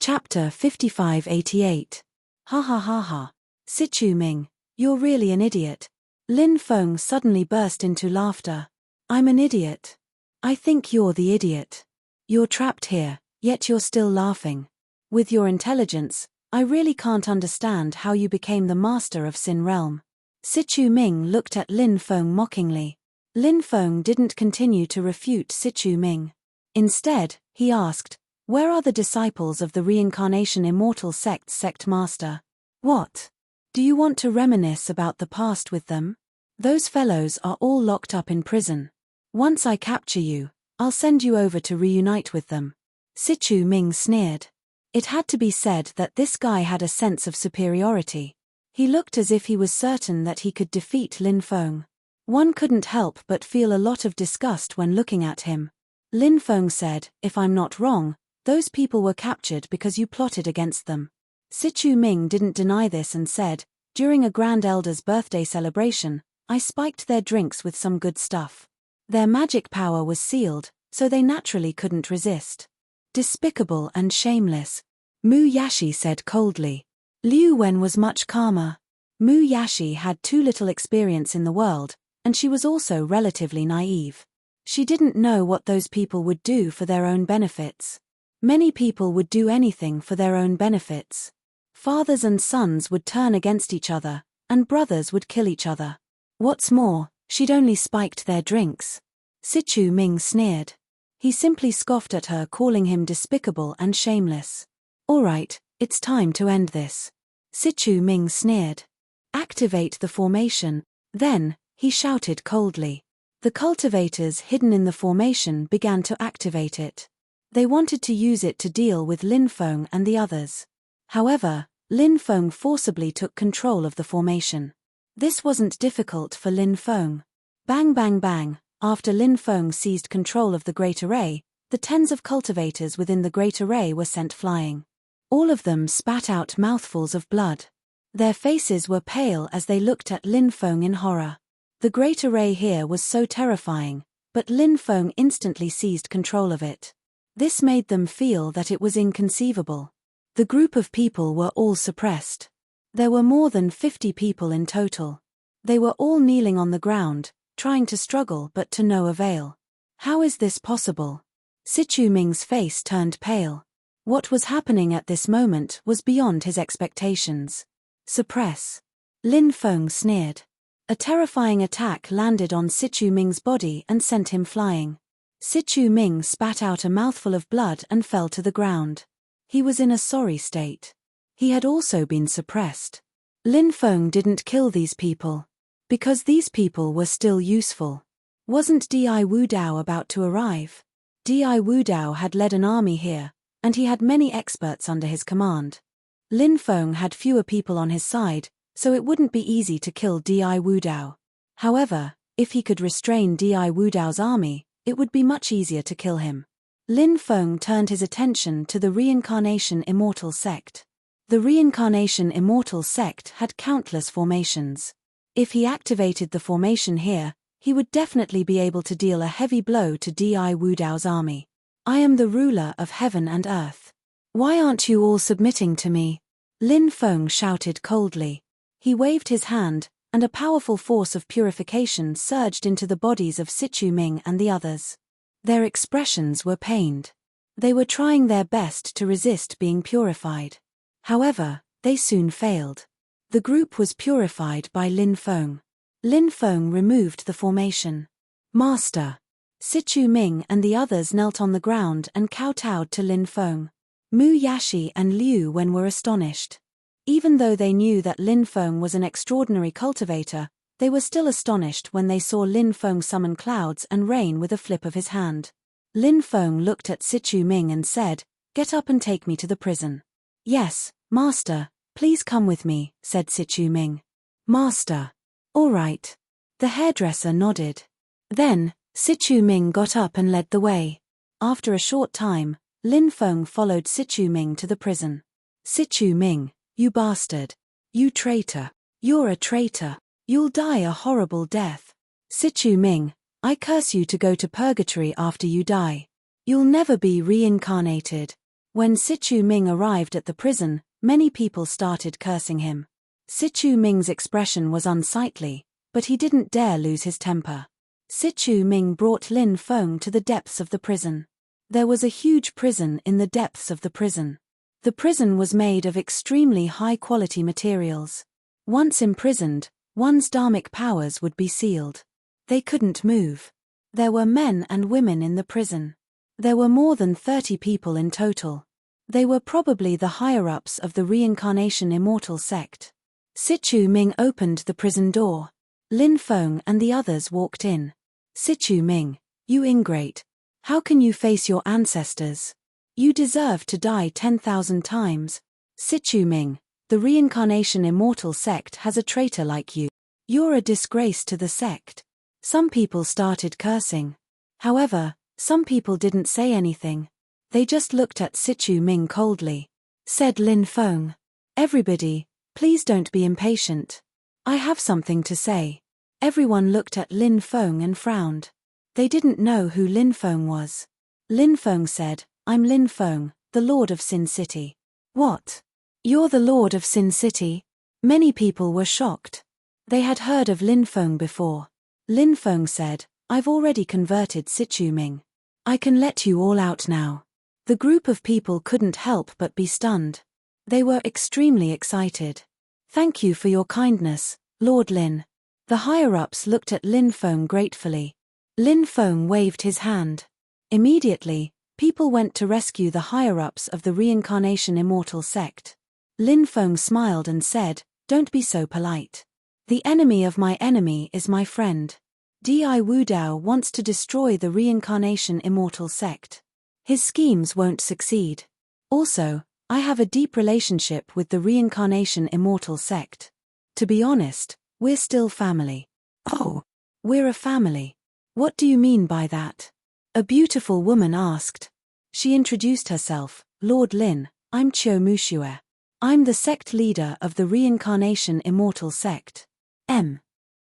Chapter 5588. Ha ha ha ha. Sichu Ming, you're really an idiot. Lin Feng suddenly burst into laughter. I'm an idiot. I think you're the idiot. You're trapped here, yet you're still laughing. With your intelligence, I really can't understand how you became the master of Sin Realm. Sichu Ming looked at Lin Feng mockingly. Lin Feng didn't continue to refute Sichu Ming. Instead, he asked, where are the disciples of the Reincarnation Immortal Sect's sect master? What? Do you want to reminisce about the past with them? Those fellows are all locked up in prison. Once I capture you, I'll send you over to reunite with them. Sichu Ming sneered. It had to be said that this guy had a sense of superiority. He looked as if he was certain that he could defeat Lin Feng. One couldn't help but feel a lot of disgust when looking at him. Lin Feng said, if I'm not wrong, those people were captured because you plotted against them. Sichu Ming didn't deny this and said, during a Grand Elder's birthday celebration, I spiked their drinks with some good stuff. Their magic power was sealed, so they naturally couldn't resist. Despicable and shameless, Mu Yashi said coldly. Liu Wen was much calmer. Mu Yashi had too little experience in the world, and she was also relatively naive. She didn't know what those people would do for their own benefits. Many people would do anything for their own benefits. Fathers and sons would turn against each other, and brothers would kill each other. What's more, she'd only spiked their drinks. Sichu Ming sneered. He simply scoffed at her, calling him despicable and shameless. All right, it's time to end this. Sichu Ming sneered. Activate the formation. Then, he shouted coldly. The cultivators hidden in the formation began to activate it. They wanted to use it to deal with Lin Feng and the others. However, Lin Feng forcibly took control of the formation. This wasn't difficult for Lin Feng. Bang bang bang, after Lin Feng seized control of the Great Array, the tens of cultivators within the Great Array were sent flying. All of them spat out mouthfuls of blood. Their faces were pale as they looked at Lin Feng in horror. The Great Array here was so terrifying, but Lin Feng instantly seized control of it. This made them feel that it was inconceivable. The group of people were all suppressed. There were more than 50 people in total. They were all kneeling on the ground, trying to struggle but to no avail. How is this possible? Sichu Ming's face turned pale. What was happening at this moment was beyond his expectations. Suppress. Lin Feng sneered. A terrifying attack landed on Sichu Ming's body and sent him flying. Sichu Ming spat out a mouthful of blood and fell to the ground. He was in a sorry state. He had also been suppressed. Lin Feng didn't kill these people. Because these people were still useful. Wasn't Di Wudao about to arrive? Di Wudao had led an army here, and he had many experts under his command. Lin Feng had fewer people on his side, so it wouldn't be easy to kill Di Wudao. However, if he could restrain Di Wudao's army, it would be much easier to kill him. Lin Feng turned his attention to the Reincarnation Immortal Sect. The Reincarnation Immortal Sect had countless formations. If he activated the formation here, he would definitely be able to deal a heavy blow to Di Wudao's army. I am the ruler of heaven and earth. Why aren't you all submitting to me? Lin Feng shouted coldly. He waved his hand, and a powerful force of purification surged into the bodies of Sichu Ming and the others. Their expressions were pained. They were trying their best to resist being purified. However, they soon failed. The group was purified by Lin Feng. Lin Feng removed the formation. Master. Sichu Ming and the others knelt on the ground and kowtowed to Lin Feng. Mu Yashi and Liu Wen were astonished. Even though they knew that Lin Feng was an extraordinary cultivator, they were still astonished when they saw Lin Feng summon clouds and rain with a flip of his hand. Lin Feng looked at Sichu Ming and said, "Get up and take me to the prison." "Yes, Master, please come with me," said Sichu Ming. "Master." "All right." The hairdresser nodded. Then, Sichu Ming got up and led the way. After a short time, Lin Feng followed Sichu Ming to the prison. "Sichu Ming, you bastard. You traitor. You're a traitor. You'll die a horrible death. Sichu Ming, I curse you to go to purgatory after you die. You'll never be reincarnated." When Sichu Ming arrived at the prison, many people started cursing him. Sichu Ming's expression was unsightly, but he didn't dare lose his temper. Sichu Ming brought Lin Feng to the depths of the prison. There was a huge prison in the depths of the prison. The prison was made of extremely high-quality materials. Once imprisoned, one's dharmic powers would be sealed. They couldn't move. There were men and women in the prison. There were more than 30 people in total. They were probably the higher-ups of the Reincarnation Immortal sect. Sichu Ming opened the prison door. Lin Feng and the others walked in. Sichu Ming, you ingrate. How can you face your ancestors? You deserve to die 10,000 times. Sichu Ming, the Reincarnation Immortal sect has a traitor like you. You're a disgrace to the sect. Some people started cursing. However, some people didn't say anything. They just looked at Sichu Ming coldly. Said Lin Feng. Everybody, please don't be impatient. I have something to say. Everyone looked at Lin Feng and frowned. They didn't know who Lin Feng was. Lin Feng said, I'm Lin Feng, the Lord of Sin City. What? You're the Lord of Sin City? Many people were shocked. They had heard of Lin Feng before. Lin Feng said, I've already converted Sichu Ming. I can let you all out now. The group of people couldn't help but be stunned. They were extremely excited. Thank you for your kindness, Lord Lin. The higher-ups looked at Lin Feng gratefully. Lin Feng waved his hand. Immediately, people went to rescue the higher-ups of the Reincarnation Immortal sect. Lin Feng smiled and said, Don't be so polite. The enemy of my enemy is my friend. Di Wudao wants to destroy the Reincarnation Immortal sect. His schemes won't succeed. Also, I have a deep relationship with the Reincarnation Immortal sect. To be honest, we're still family. Oh, we're a family. What do you mean by that? A beautiful woman asked. She introduced herself, Lord Lin, I'm Chiu Mushue. I'm the sect leader of the Reincarnation Immortal sect.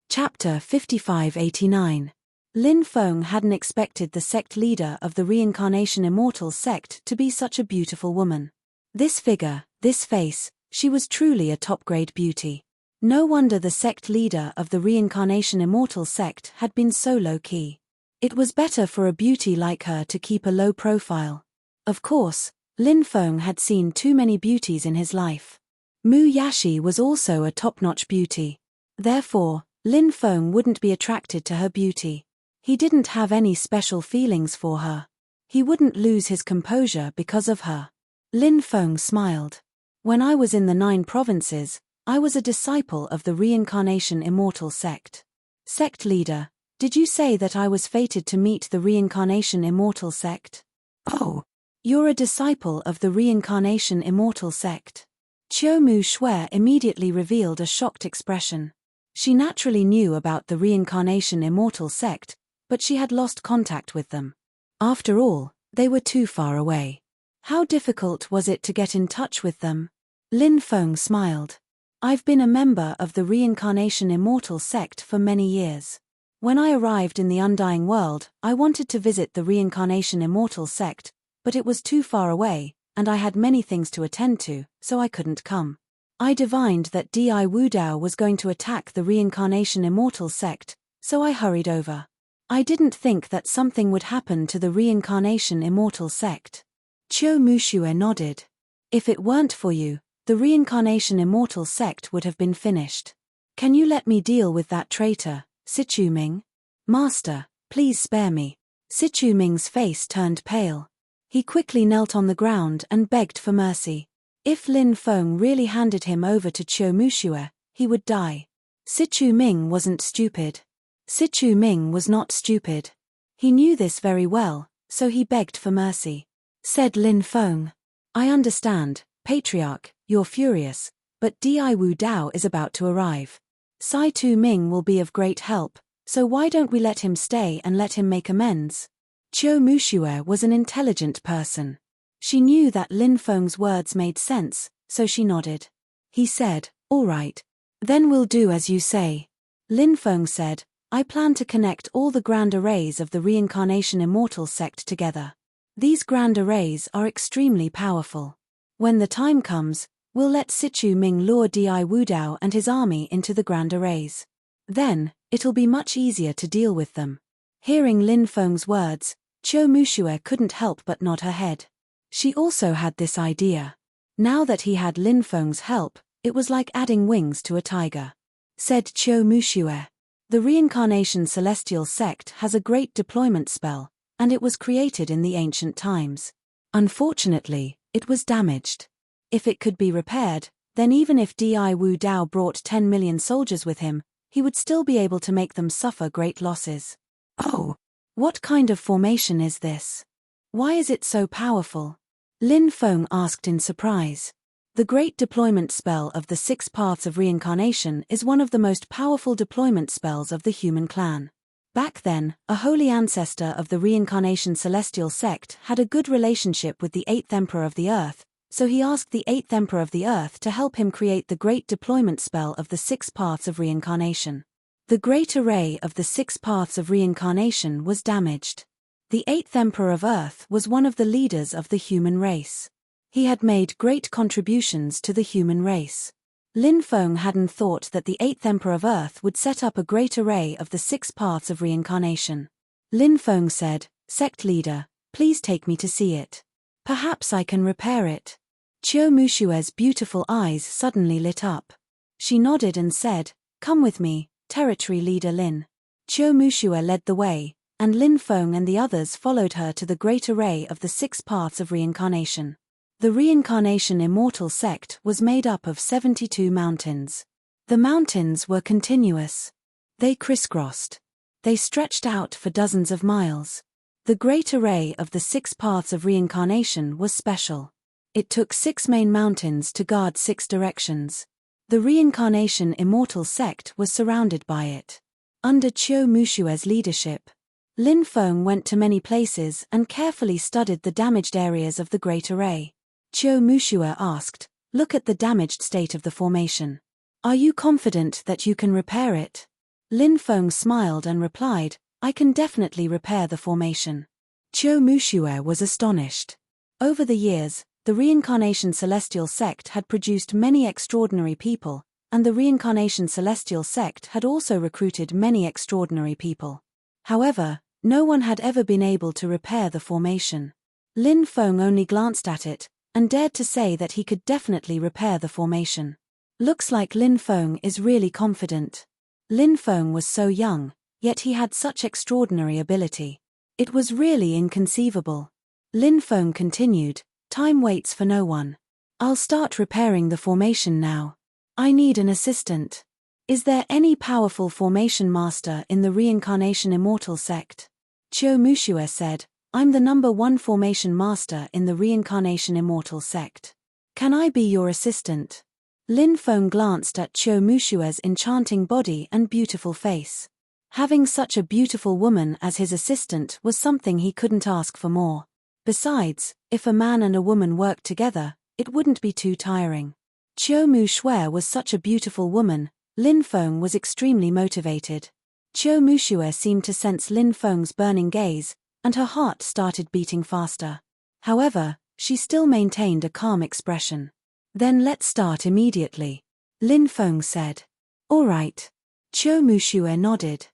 Chapter 5589. Lin Feng hadn't expected the sect leader of the Reincarnation Immortal sect to be such a beautiful woman. This figure, this face, she was truly a top-grade beauty. No wonder the sect leader of the Reincarnation Immortal sect had been so low-key. It was better for a beauty like her to keep a low profile. Of course, Lin Feng had seen too many beauties in his life. Mu Yashi was also a top-notch beauty. Therefore, Lin Feng wouldn't be attracted to her beauty. He didn't have any special feelings for her. He wouldn't lose his composure because of her. Lin Feng smiled. When I was in the 9 provinces, I was a disciple of the Reincarnation Immortal sect. Sect leader, did you say that I was fated to meet the Reincarnation Immortal sect? Oh, you're a disciple of the Reincarnation Immortal sect. Chiu Mu Shui immediately revealed a shocked expression. She naturally knew about the Reincarnation Immortal sect, but she had lost contact with them. After all, they were too far away. How difficult was it to get in touch with them? Lin Feng smiled. I've been a member of the Reincarnation Immortal sect for many years. When I arrived in the Undying World, I wanted to visit the Reincarnation Immortal sect, but it was too far away, and I had many things to attend to, so I couldn't come. I divined that Di Wudao was going to attack the Reincarnation Immortal sect, so I hurried over. I didn't think that something would happen to the Reincarnation Immortal sect. Chiu Mushue nodded. If it weren't for you, the Reincarnation Immortal sect would have been finished. Can you let me deal with that traitor, Sichu Ming? Master, please spare me. Sichu Ming's face turned pale. He quickly knelt on the ground and begged for mercy. If Lin Feng really handed him over to Chiu Mushue, he would die. Sichu Ming wasn't stupid. Sichu Ming was not stupid. He knew this very well, so he begged for mercy. Said Lin Feng. I understand, Patriarch, you're furious, but Di Wudao is about to arrive. Sai Tu Ming will be of great help, so why don't we let him stay and let him make amends? Chiu Mushue was an intelligent person. She knew that Lin Feng's words made sense, so she nodded. He said, all right. Then we'll do as you say. Lin Feng said, I plan to connect all the grand arrays of the Reincarnation Immortal sect together. These grand arrays are extremely powerful. When the time comes, we'll let Sichu Ming lure Di Wudao and his army into the grand arrays. Then, it'll be much easier to deal with them. Hearing Lin Feng's words, Qiu Muxue couldn't help but nod her head. She also had this idea. Now that he had Lin Feng's help, it was like adding wings to a tiger. Said Qiu Muxue. The Reincarnation Celestial Sect has a great deployment spell, and it was created in the ancient times. Unfortunately, it was damaged. If it could be repaired, then even if Di Wudao brought 10 million soldiers with him, he would still be able to make them suffer great losses. Oh! What kind of formation is this? Why is it so powerful? Lin Feng asked in surprise. The Great Deployment Spell of the 6 Paths of Reincarnation is one of the most powerful deployment spells of the human clan. Back then, a holy ancestor of the Reincarnation Celestial Sect had a good relationship with the 8th Emperor of the Earth, so he asked the 8th Emperor of the Earth to help him create the Great Deployment Spell of the 6 Paths of Reincarnation. The Great Array of the 6 Paths of Reincarnation was damaged. The 8th Emperor of Earth was one of the leaders of the human race. He had made great contributions to the human race. Lin Feng hadn't thought that the 8th Emperor of Earth would set up a great array of the 6 Paths of Reincarnation. Lin Feng said, "Sect leader, please take me to see it. Perhaps I can repair it." Qiu Mushue's beautiful eyes suddenly lit up. She nodded and said, "Come with me, territory leader Lin." Qiu Mushue led the way, and Lin Feng and the others followed her to the great array of the 6 Paths of Reincarnation. The Reincarnation Immortal Sect was made up of 72 mountains. The mountains were continuous. They crisscrossed. They stretched out for dozens of miles. The great array of the 6 Paths of Reincarnation was special. It took 6 main mountains to guard 6 directions. The Reincarnation Immortal Sect was surrounded by it. Under Qiu Mushue's leadership, Lin Feng went to many places and carefully studied the damaged areas of the great array. Qiu Mushue asked, "Look at the damaged state of the formation. Are you confident that you can repair it?" Lin Feng smiled and replied, "I can definitely repair the formation." Qiu Mushue was astonished. Over the years, the Reincarnation Celestial Sect had produced many extraordinary people, and the Reincarnation Celestial Sect had also recruited many extraordinary people. However, no one had ever been able to repair the formation. Lin Feng only glanced at it, and dared to say that he could definitely repair the formation. Looks like Lin Feng is really confident. Lin Feng was so young, yet he had such extraordinary ability. It was really inconceivable. Lin Feng continued, "Time waits for no one. I'll start repairing the formation now. I need an assistant. Is there any powerful formation master in the Reincarnation Immortal Sect?" Qiu Mushue said, "I'm the #1 formation master in the Reincarnation Immortal Sect. Can I be your assistant?" Lin Feng glanced at Qiu Mushue's enchanting body and beautiful face. Having such a beautiful woman as his assistant was something he couldn't ask for more. Besides, if a man and a woman worked together, it wouldn't be too tiring. Qiu Mushue was such a beautiful woman, Lin Feng was extremely motivated. Qiu Mushue seemed to sense Lin Feng's burning gaze, and her heart started beating faster. However, she still maintained a calm expression. "Then let's start immediately," Lin Feng said. "All right." Qiu Mushue nodded.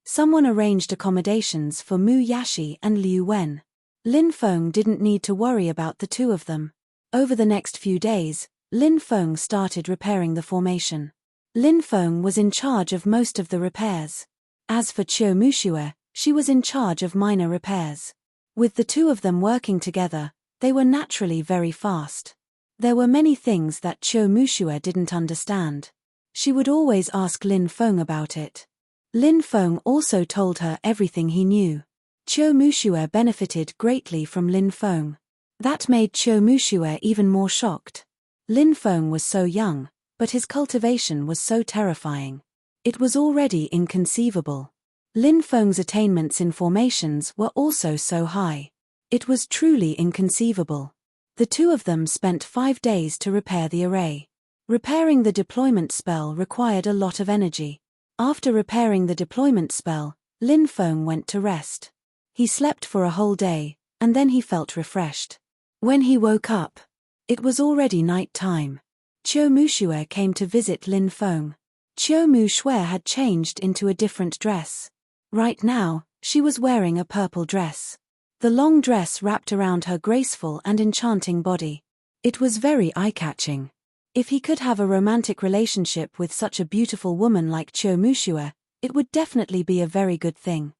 Someone arranged accommodations for Mu Yashi and Liu Wen. Lin Feng didn't need to worry about the two of them. Over the next few days, Lin Feng started repairing the formation. Lin Feng was in charge of most of the repairs. As for Qiu Mushue, she was in charge of minor repairs. With the two of them working together, they were naturally very fast. There were many things that Qiu Mushue didn't understand. She would always ask Lin Feng about it. Lin Feng also told her everything he knew. Qiu Mushue benefited greatly from Lin Feng. That made Qiu Mushue even more shocked. Lin Feng was so young, but his cultivation was so terrifying. It was already inconceivable. Lin Feng's attainments in formations were also so high. It was truly inconceivable. The two of them spent 5 days to repair the array. Repairing the deployment spell required a lot of energy. After repairing the deployment spell, Lin Feng went to rest. He slept for a whole day, and then he felt refreshed. When he woke up, it was already night time. Qiu Muxue came to visit Lin Feng. Qiu Muxue had changed into a different dress. Right now, she was wearing a purple dress. The long dress wrapped around her graceful and enchanting body. It was very eye-catching. If he could have a romantic relationship with such a beautiful woman like Qiu Muxue, it would definitely be a very good thing.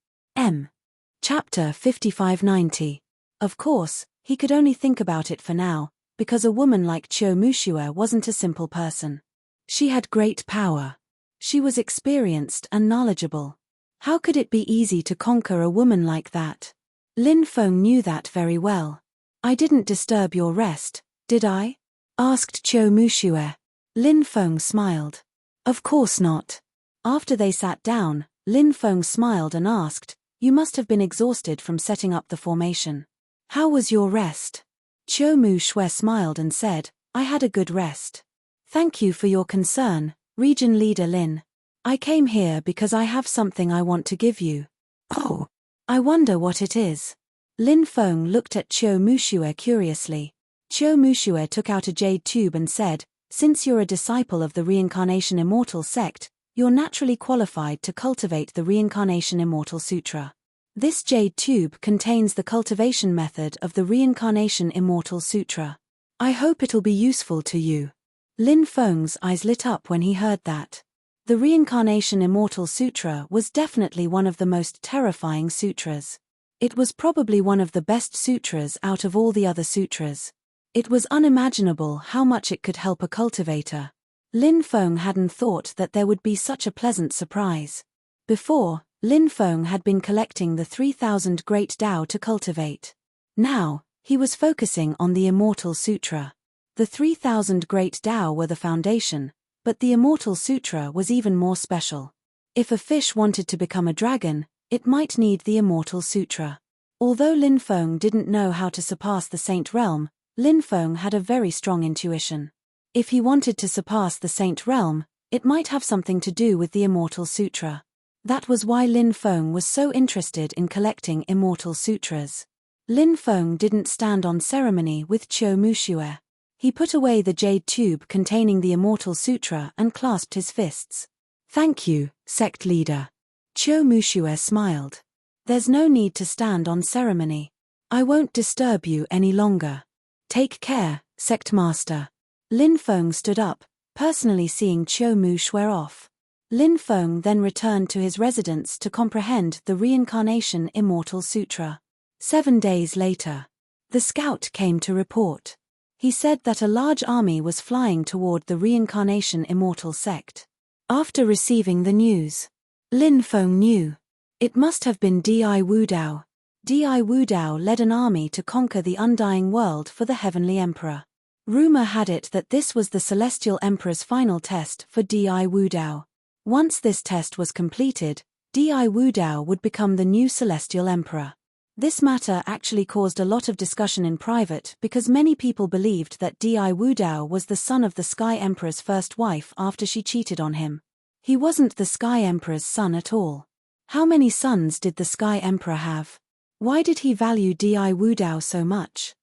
Chapter 5590. Of course, he could only think about it for now, because a woman like Qiu Muxue wasn't a simple person. She had great power. She was experienced and knowledgeable. How could it be easy to conquer a woman like that? Lin Feng knew that very well. I didn't disturb your rest, did I? Asked Qiu Muxue. Lin Feng smiled. Of course not. After they sat down, Lin Feng smiled and asked, You must have been exhausted from setting up the formation. How was your rest? Qiu Muxue smiled and said, I had a good rest. Thank you for your concern, Region Leader Lin. I came here because I have something I want to give you. Oh, I wonder what it is. Lin Feng looked at Qiu Muxue curiously. Qiu Muxue took out a jade tube and said, Since you're a disciple of the Reincarnation Immortal sect, you're naturally qualified to cultivate the Reincarnation Immortal Sutra. This jade tube contains the cultivation method of the Reincarnation Immortal Sutra. I hope it'll be useful to you. Lin Feng's eyes lit up when he heard that. The Reincarnation Immortal Sutra was definitely one of the most terrifying sutras. It was probably one of the best sutras out of all the other sutras. It was unimaginable how much it could help a cultivator. Lin Feng hadn't thought that there would be such a pleasant surprise. Before, Lin Feng had been collecting the 3,000 Great Tao to cultivate. Now, he was focusing on the Immortal Sutra. The 3,000 Great Tao were the foundation, but the Immortal Sutra was even more special. If a fish wanted to become a dragon, it might need the Immortal Sutra. Although Lin Feng didn't know how to surpass the Saint Realm, Lin Feng had a very strong intuition. If he wanted to surpass the Saint Realm, it might have something to do with the Immortal Sutra. That was why Lin Feng was so interested in collecting Immortal Sutras. Lin Feng didn't stand on ceremony with Qiu Muxue. He put away the jade tube containing the Immortal Sutra and clasped his fists. Thank you, sect leader. Qiu Muxue smiled. There's no need to stand on ceremony. I won't disturb you any longer. Take care, sect master. Lin Feng stood up, personally seeing Qiu Muxue off. Lin Feng then returned to his residence to comprehend the Reincarnation Immortal Sutra. 7 days later, the scout came to report. He said that a large army was flying toward the Reincarnation Immortal sect. After receiving the news, Lin Feng knew. It must have been Di Wudao. Di Wudao led an army to conquer the undying world for the Heavenly Emperor. Rumor had it that this was the Celestial Emperor's final test for Di Wudao. Once this test was completed, Di Wudao would become the new Celestial Emperor. This matter actually caused a lot of discussion in private because many people believed that Di Wudao was the son of the Sky Emperor's first wife after she cheated on him. He wasn't the Sky Emperor's son at all. How many sons did the Sky Emperor have? Why did he value Di Wudao so much?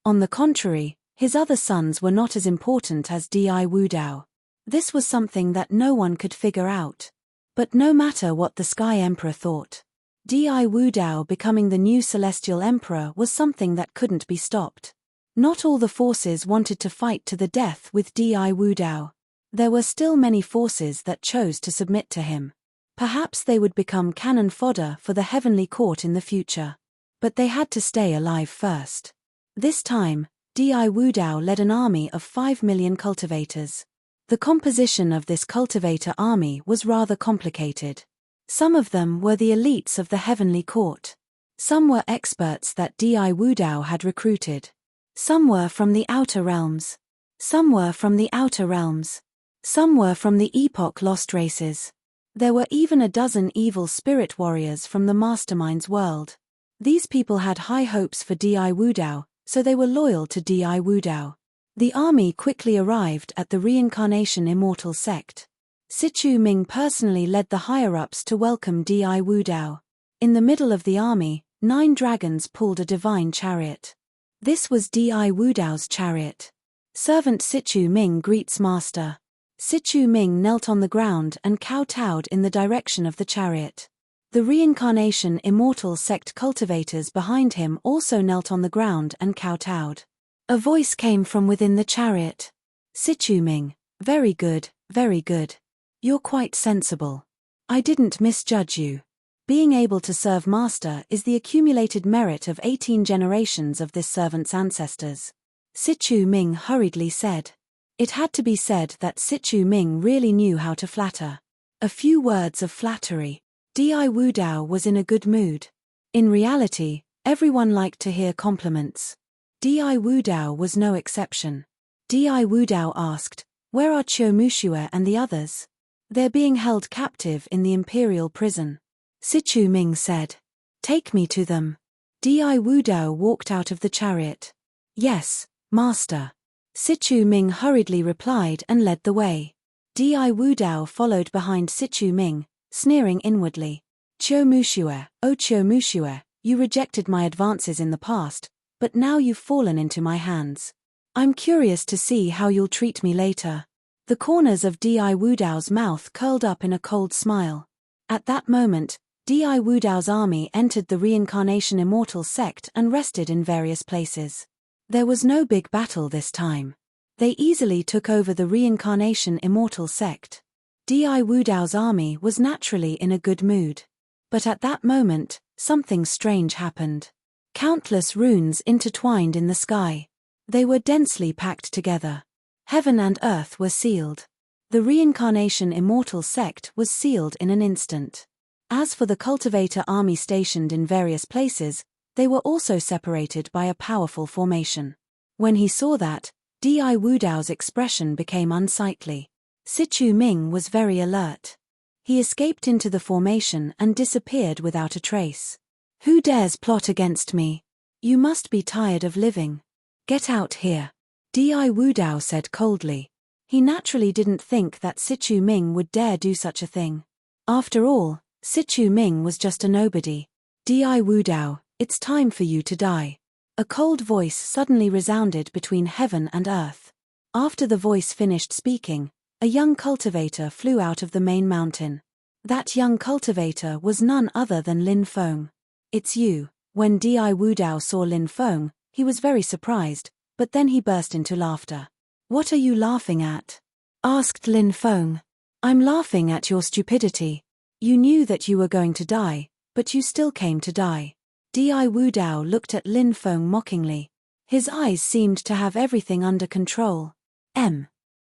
On the contrary, his other sons were not as important as Di Wudao. This was something that no one could figure out. But no matter what the Sky Emperor thought, Di Wudao becoming the new Celestial Emperor was something that couldn't be stopped. Not all the forces wanted to fight to the death with Di Wudao. There were still many forces that chose to submit to him. Perhaps they would become cannon fodder for the Heavenly Court in the future. But they had to stay alive first. This time, Di Wudao led an army of 5 million cultivators. The composition of this cultivator army was rather complicated. Some of them were the elites of the Heavenly Court. Some were experts that Di Wudao had recruited. Some were from the Outer Realms. Some were from the Outer Realms. Some were from the Epoch Lost Races. There were even a dozen evil spirit warriors from the Mastermind's world. These people had high hopes for Di Wudao, so they were loyal to Di Wudao. The army quickly arrived at the Reincarnation Immortal sect. Sichu Ming personally led the higher-ups to welcome Di Wudao. In the middle of the army, 9 dragons pulled a divine chariot. This was Di Wudao's chariot. Servant Sichu Ming greets master. Sichu Ming knelt on the ground and kowtowed in the direction of the chariot. The reincarnation immortal sect cultivators behind him also knelt on the ground and kowtowed. A voice came from within the chariot. Sichu Ming, very good, very good. You're quite sensible. I didn't misjudge you. Being able to serve master is the accumulated merit of 18 generations of this servant's ancestors. Sichu Ming hurriedly said. It had to be said that Sichu Ming really knew how to flatter. A few words of flattery. Di Wudao was in a good mood. In reality, everyone liked to hear compliments. Di Wudao was no exception. Di Wudao asked, "Where are Qiu Muxue and the others?" "They're being held captive in the imperial prison." Sichu Ming said. "Take me to them." Di Wudao walked out of the chariot. "Yes, master." Sichu Ming hurriedly replied and led the way. Di Wudao followed behind Sichu Ming, sneering inwardly. "Qiu Muxue, oh Qiu Muxue, you rejected my advances in the past, but now you've fallen into my hands. I'm curious to see how you'll treat me later." The corners of Di Wudao's mouth curled up in a cold smile. At that moment, Di Wudao's army entered the reincarnation immortal sect and rested in various places. There was no big battle this time. They easily took over the reincarnation immortal sect. Di Wudao's army was naturally in a good mood. But at that moment, something strange happened. Countless runes intertwined in the sky. They were densely packed together. Heaven and earth were sealed. The reincarnation immortal sect was sealed in an instant. As for the cultivator army stationed in various places, they were also separated by a powerful formation. When he saw that, Di Wudao's expression became unsightly. Sichu Ming was very alert. He escaped into the formation and disappeared without a trace. "Who dares plot against me? You must be tired of living. Get out here," Di Wudao said coldly. He naturally didn't think that Sichu Ming would dare do such a thing. After all, Sichu Ming was just a nobody. "Di Wudao, it's time for you to die." A cold voice suddenly resounded between heaven and earth. After the voice finished speaking, a young cultivator flew out of the main mountain. That young cultivator was none other than Lin Feng. "It's you." When Di Wudao saw Lin Feng, he was very surprised, but then he burst into laughter. "What are you laughing at?" asked Lin Feng. "I'm laughing at your stupidity. You knew that you were going to die, but you still came to die." Di Wudao looked at Lin Feng mockingly. His eyes seemed to have everything under control.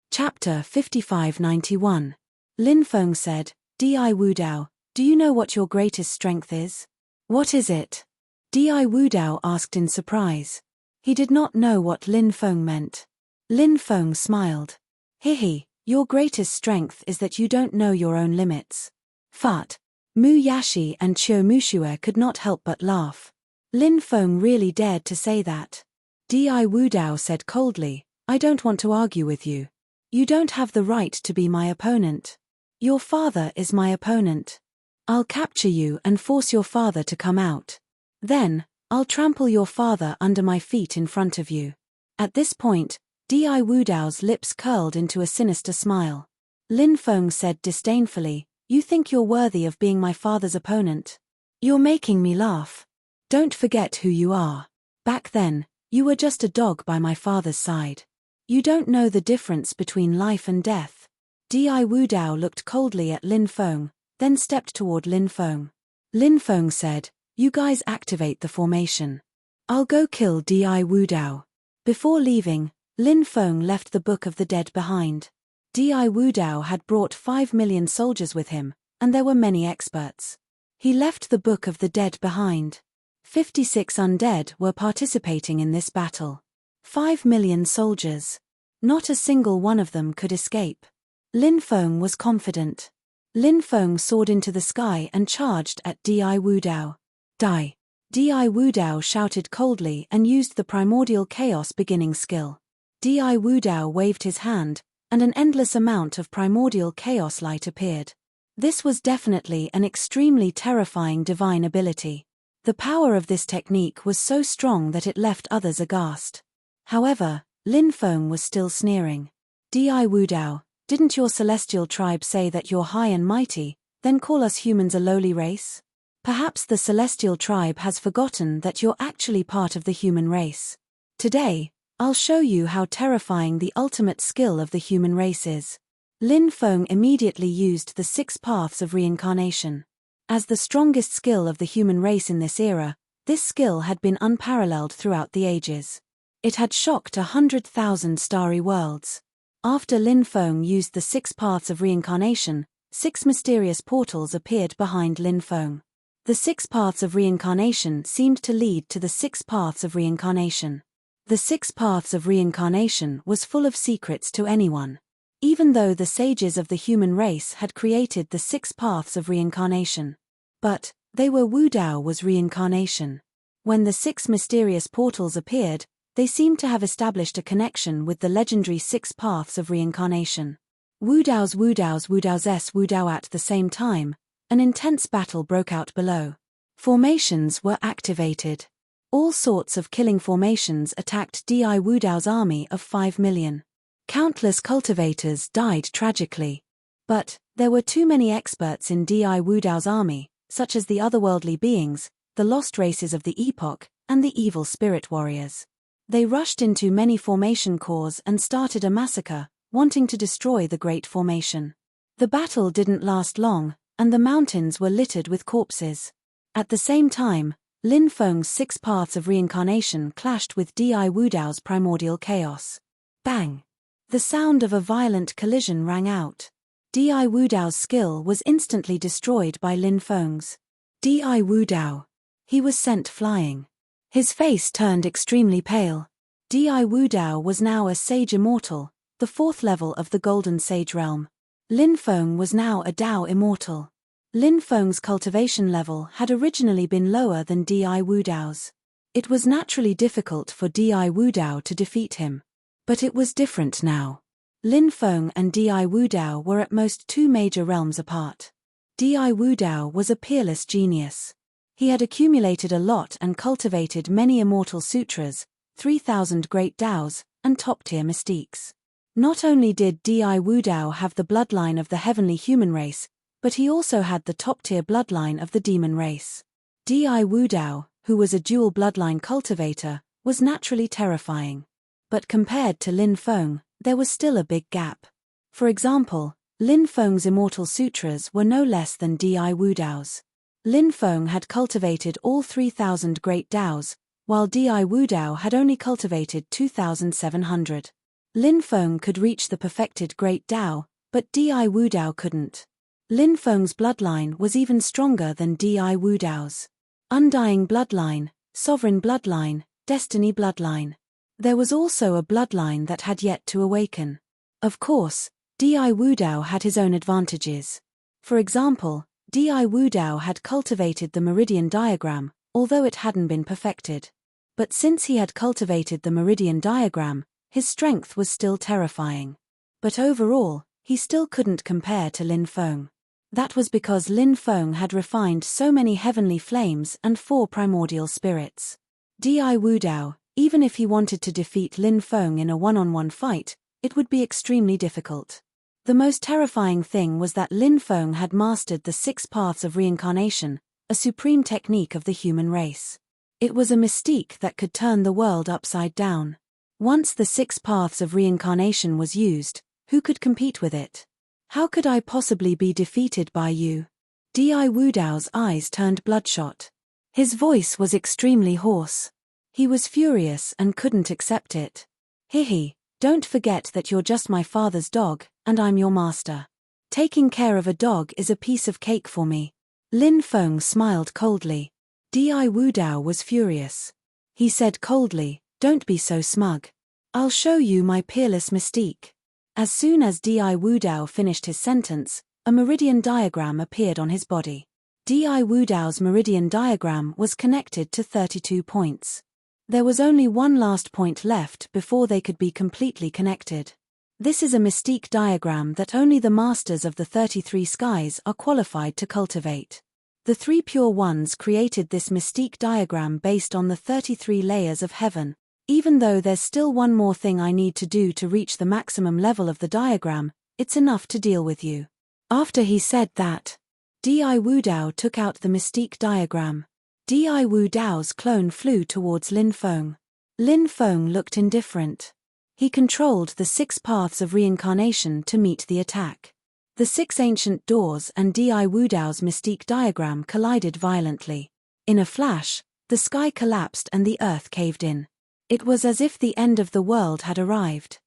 Chapter 5591. Lin Feng said, "Di Wudao, do you know what your greatest strength is?" "What is it?" Di Wudao asked in surprise. He did not know what Lin Feng meant. Lin Feng smiled. "Hihi, your greatest strength is that you don't know your own limits." Fat. Mu Yashi and Qiu Muxue could not help but laugh. Lin Feng really dared to say that. Di Wudao said coldly, "I don't want to argue with you. You don't have the right to be my opponent. Your father is my opponent. I'll capture you and force your father to come out. Then, I'll trample your father under my feet in front of you." At this point, Di Wudao's lips curled into a sinister smile. Lin Feng said disdainfully, "You think you're worthy of being my father's opponent? You're making me laugh. Don't forget who you are. Back then, you were just a dog by my father's side. You don't know the difference between life and death." Di Wudao looked coldly at Lin Feng, then stepped toward Lin Feng. Lin Feng said, "You guys activate the formation. I'll go kill Di Wudao." Before leaving, Lin Feng left the Book of the Dead behind. Di Wudao had brought 5 million soldiers with him, and there were many experts. He left the Book of the Dead behind. 56 undead were participating in this battle. 5 million soldiers. Not a single one of them could escape. Lin Feng was confident. Lin Feng soared into the sky and charged at Di Wudao. "Die!" Di Wudao shouted coldly and used the Primordial Chaos beginning skill. Di Wudao waved his hand, and an endless amount of Primordial Chaos light appeared. This was definitely an extremely terrifying divine ability. The power of this technique was so strong that it left others aghast. However, Lin Feng was still sneering. Di Wudao, didn't your celestial tribe say that you're high and mighty, then call us humans a lowly race? Perhaps the celestial tribe has forgotten that you're actually part of the human race. Today, I'll show you how terrifying the ultimate skill of the human race is. Lin Feng immediately used the 6 paths of reincarnation. As the strongest skill of the human race in this era, this skill had been unparalleled throughout the ages. It had shocked 100,000 starry worlds. After Lin Feng used the 6 paths of reincarnation, 6 mysterious portals appeared behind Lin Feng. The 6 paths of reincarnation seemed to lead to the 6 paths of reincarnation. The 6 paths of reincarnation was full of secrets to anyone. Even though the sages of the human race had created the 6 paths of reincarnation. But, they were Wudao was reincarnation. When the 6 mysterious portals appeared, they seemed to have established a connection with the legendary 6 paths of reincarnation. Wudao's Wudao at the same time, an intense battle broke out below. Formations were activated. All sorts of killing formations attacked Di Wudao's army of 5 million. Countless cultivators died tragically. But, there were too many experts in Di Wudao's army, such as the otherworldly beings, the lost races of the epoch, and the evil spirit warriors. They rushed into many formation cores and started a massacre, wanting to destroy the Great Formation. The battle didn't last long, and the mountains were littered with corpses. At the same time, Lin Feng's 6 paths of reincarnation clashed with Di Wudao's primordial chaos. Bang! The sound of a violent collision rang out. Di Wudao's skill was instantly destroyed by Lin Feng's. Di Wudao. He was sent flying. His face turned extremely pale. Di Wudao was now a sage immortal, the 4th level of the Golden Sage realm. Lin Feng was now a Dao immortal. Lin Feng's cultivation level had originally been lower than Di Wudao's. It was naturally difficult for Di Wudao to defeat him. But it was different now. Lin Feng and Di Wudao were at most 2 major realms apart. Di Wudao was a peerless genius. He had accumulated a lot and cultivated many immortal sutras, 3,000 great Daos, and top-tier mystiques. Not only did Di Wudao have the bloodline of the heavenly human race, but he also had the top-tier bloodline of the demon race. Di Wudao, who was a dual bloodline cultivator, was naturally terrifying. But compared to Lin Feng, there was still a big gap. For example, Lin Feng's immortal sutras were no less than Di Wudao's. Lin Feng had cultivated all 3,000 great Daos, while Di Wudao had only cultivated 2,700. Lin Feng could reach the perfected great Dao, but Di Wudao couldn't. Lin Feng's bloodline was even stronger than Di Wudao's. Undying bloodline, sovereign bloodline, destiny bloodline. There was also a bloodline that had yet to awaken. Of course, Di Wudao had his own advantages. For example, Di Wudao had cultivated the meridian diagram, although it hadn't been perfected. But since he had cultivated the meridian diagram, his strength was still terrifying. But overall, he still couldn't compare to Lin Feng. That was because Lin Feng had refined so many heavenly flames and 4 primordial spirits. Di Wudao, even if he wanted to defeat Lin Feng in a one-on-one fight, it would be extremely difficult. The most terrifying thing was that Lin Feng had mastered the 6 paths of reincarnation, a supreme technique of the human race. It was a mystique that could turn the world upside down. Once the 6 paths of reincarnation was used, who could compete with it? How could I possibly be defeated by you? Di Wudao's eyes turned bloodshot. His voice was extremely hoarse. He was furious and couldn't accept it. Hihi, don't forget that you're just my father's dog, and I'm your master. Taking care of a dog is a piece of cake for me. Lin Feng smiled coldly. Di Wudao was furious. He said coldly, don't be so smug. I'll show you my peerless mystique. As soon as Di Wudao finished his sentence, a meridian diagram appeared on his body. Di Wudao's meridian diagram was connected to 32 points. There was only one last point left before they could be completely connected. This is a mystique diagram that only the masters of the 33 skies are qualified to cultivate. The three pure ones created this mystique diagram based on the 33 layers of heaven. Even though there's still one more thing I need to do to reach the maximum level of the diagram, it's enough to deal with you. After he said that, Di Wu Dao took out the mystique diagram. Di Wu Dao's clone flew towards Lin Feng. Lin Feng looked indifferent. He controlled the 6 paths of reincarnation to meet the attack. The 6 ancient doors and Di Wu Dao's mystique diagram collided violently. In a flash, the sky collapsed and the earth caved in. It was as if the end of the world had arrived.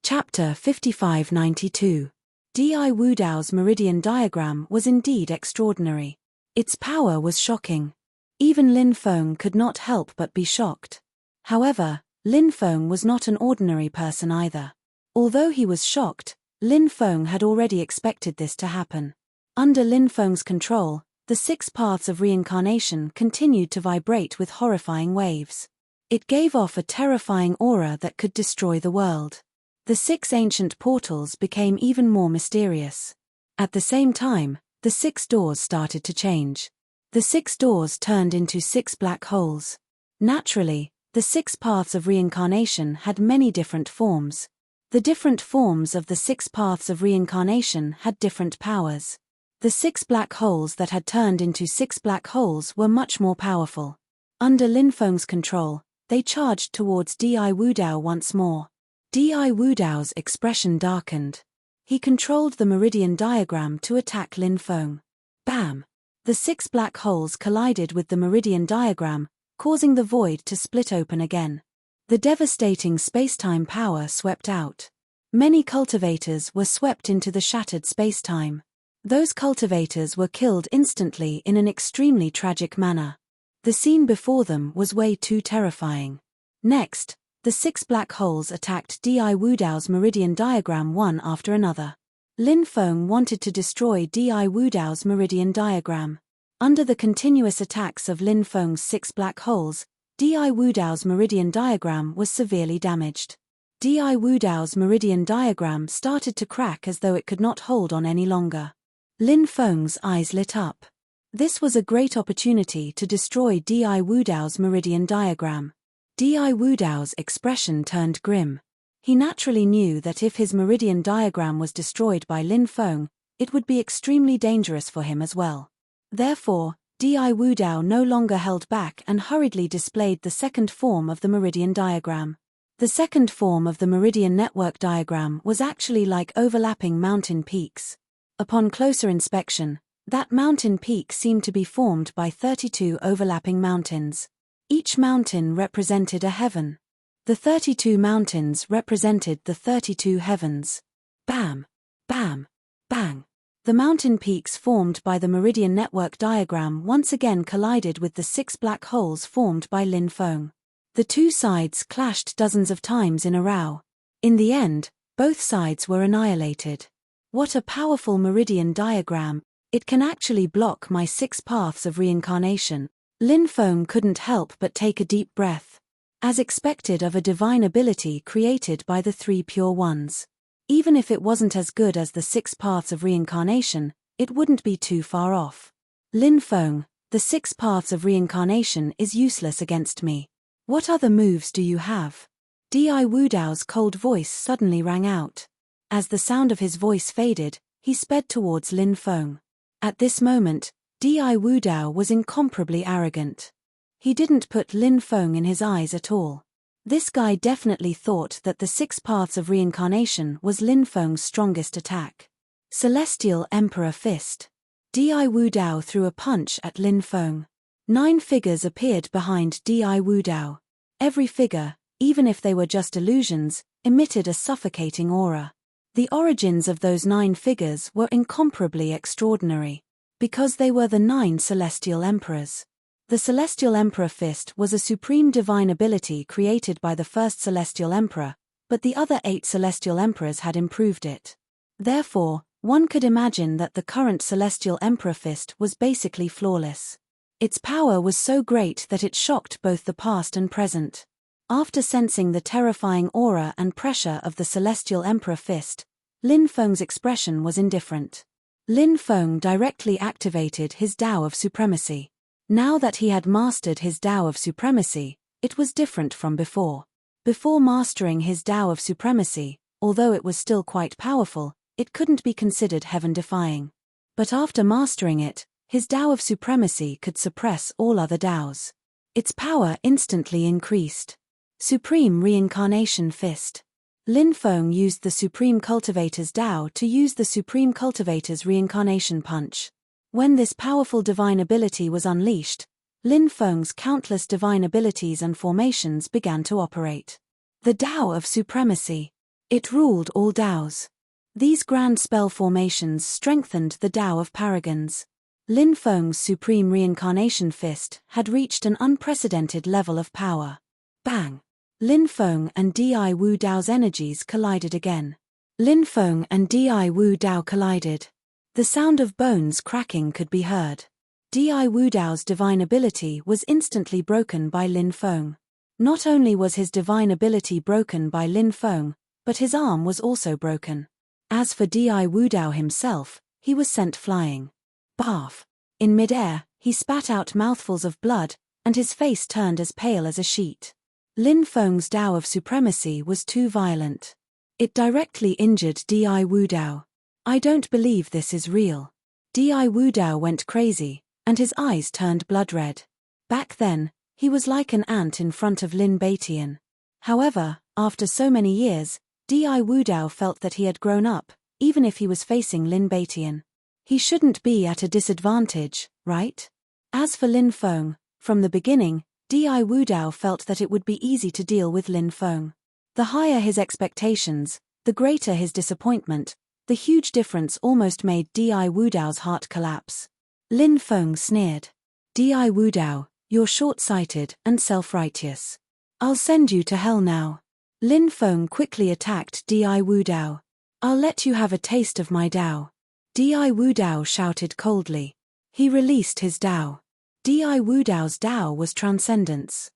Chapter 5592. Di Wu Dao's meridian diagram was indeed extraordinary. Its power was shocking. Even Lin Feng could not help but be shocked. However, Lin Feng was not an ordinary person either. Although he was shocked, Lin Feng had already expected this to happen. Under Lin Feng's control, the 6 paths of reincarnation continued to vibrate with horrifying waves. It gave off a terrifying aura that could destroy the world. The 6 ancient portals became even more mysterious. At the same time, the 6 doors started to change. The 6 doors turned into 6 black holes. Naturally, the 6 paths of reincarnation had many different forms. The different forms of the 6 paths of reincarnation had different powers. The 6 black holes that had turned into 6 black holes were much more powerful. Under Lin Feng's control, they charged towards Di Wu Dao once more. Di Wu Dao's expression darkened. He controlled the meridian diagram to attack Lin Feng. Bam! The 6 black holes collided with the meridian diagram, causing the void to split open again. The devastating spacetime power swept out. Many cultivators were swept into the shattered spacetime. Those cultivators were killed instantly in an extremely tragic manner. The scene before them was way too terrifying. Next, the 6 black holes attacked Di Wu Dao's meridian diagram one after another. Lin Feng wanted to destroy Di Wu Dao's meridian diagram. Under the continuous attacks of Lin Feng's 6 black holes, Di Wu Dao's meridian diagram was severely damaged. Di Wu Dao's meridian diagram started to crack as though it could not hold on any longer. Lin Feng's eyes lit up. This was a great opportunity to destroy Di Wu Dao's meridian diagram. Di Wu Dao's expression turned grim. He naturally knew that if his meridian diagram was destroyed by Lin Feng, it would be extremely dangerous for him as well. Therefore, Di Wu Dao no longer held back and hurriedly displayed the second form of the meridian diagram. The second form of the meridian network diagram was actually like overlapping mountain peaks. Upon closer inspection, that mountain peak seemed to be formed by 32 overlapping mountains. Each mountain represented a heaven. The 32 mountains represented the 32 heavens. Bam! Bam! Bang! The mountain peaks formed by the meridian network diagram once again collided with the 6 black holes formed by Lin Feng. The two sides clashed dozens of times in a row. In the end, both sides were annihilated. What a powerful meridian diagram! It can actually block my 6 paths of reincarnation. Lin Feng couldn't help but take a deep breath. As expected of a divine ability created by the 3 pure ones. Even if it wasn't as good as the 6 paths of reincarnation, it wouldn't be too far off. Lin Feng, the 6 paths of reincarnation is useless against me. What other moves do you have? Di Wu Dao's cold voice suddenly rang out. As the sound of his voice faded, he sped towards Lin Feng. At this moment, Di Wu Dao was incomparably arrogant. He didn't put Lin Feng in his eyes at all. This guy definitely thought that the 6 paths of reincarnation was Lin Feng's strongest attack. Celestial Emperor Fist. Di Wu Dao threw a punch at Lin Feng. 9 figures appeared behind Di Wu Dao. Every figure, even if they were just illusions, emitted a suffocating aura. The origins of those 9 figures were incomparably extraordinary, because they were the 9 celestial emperors. The Celestial Emperor Fist was a supreme divine ability created by the first Celestial Emperor, but the other 8 Celestial Emperors had improved it. Therefore, one could imagine that the current Celestial Emperor Fist was basically flawless. Its power was so great that it shocked both the past and present. After sensing the terrifying aura and pressure of the Celestial Emperor Fist, Lin Feng's expression was indifferent. Lin Feng directly activated his Tao of Supremacy. Now that he had mastered his Tao of Supremacy, it was different from before. Before mastering his Tao of Supremacy, although it was still quite powerful, it couldn't be considered heaven-defying. But after mastering it, his Tao of Supremacy could suppress all other Taos. Its power instantly increased. Supreme Reincarnation Fist. Lin Feng used the Supreme Cultivator's Tao to use the Supreme Cultivator's Reincarnation Punch. When this powerful divine ability was unleashed, Lin Feng's countless divine abilities and formations began to operate. The Tao of Supremacy. It ruled all Taos. These grand spell formations strengthened the Tao of Paragons. Lin Feng's Supreme Reincarnation Fist had reached an unprecedented level of power. Bang! Lin Feng and Di Wu Dao's energies collided again. Lin Feng and Di Wu Dao collided. The sound of bones cracking could be heard. Di Wu Dao's divine ability was instantly broken by Lin Feng. Not only was his divine ability broken by Lin Feng, but his arm was also broken. As for Di Wu Dao himself, he was sent flying. Barf! In midair, he spat out mouthfuls of blood, and his face turned as pale as a sheet. Lin Feng's Tao of Supremacy was too violent. It directly injured Di Wu Dao. I don't believe this is real. Di Wu Dao went crazy, and his eyes turned blood red. Back then, he was like an ant in front of Lin Beitian. However, after so many years, Di Wu Dao felt that he had grown up, even if he was facing Lin Beitian. He shouldn't be at a disadvantage, right? As for Lin Feng, from the beginning, Di Wu Dao felt that it would be easy to deal with Lin Feng. The higher his expectations, the greater his disappointment. The huge difference almost made Di Wu Dao's heart collapse. Lin Feng sneered. Di Wu Dao, you're short-sighted and self-righteous. I'll send you to hell now. Lin Feng quickly attacked Di Wu Dao. I'll let you have a taste of my Dao. Di Wu Dao shouted coldly. He released his Dao. Di Wu Dao's Dao was transcendence.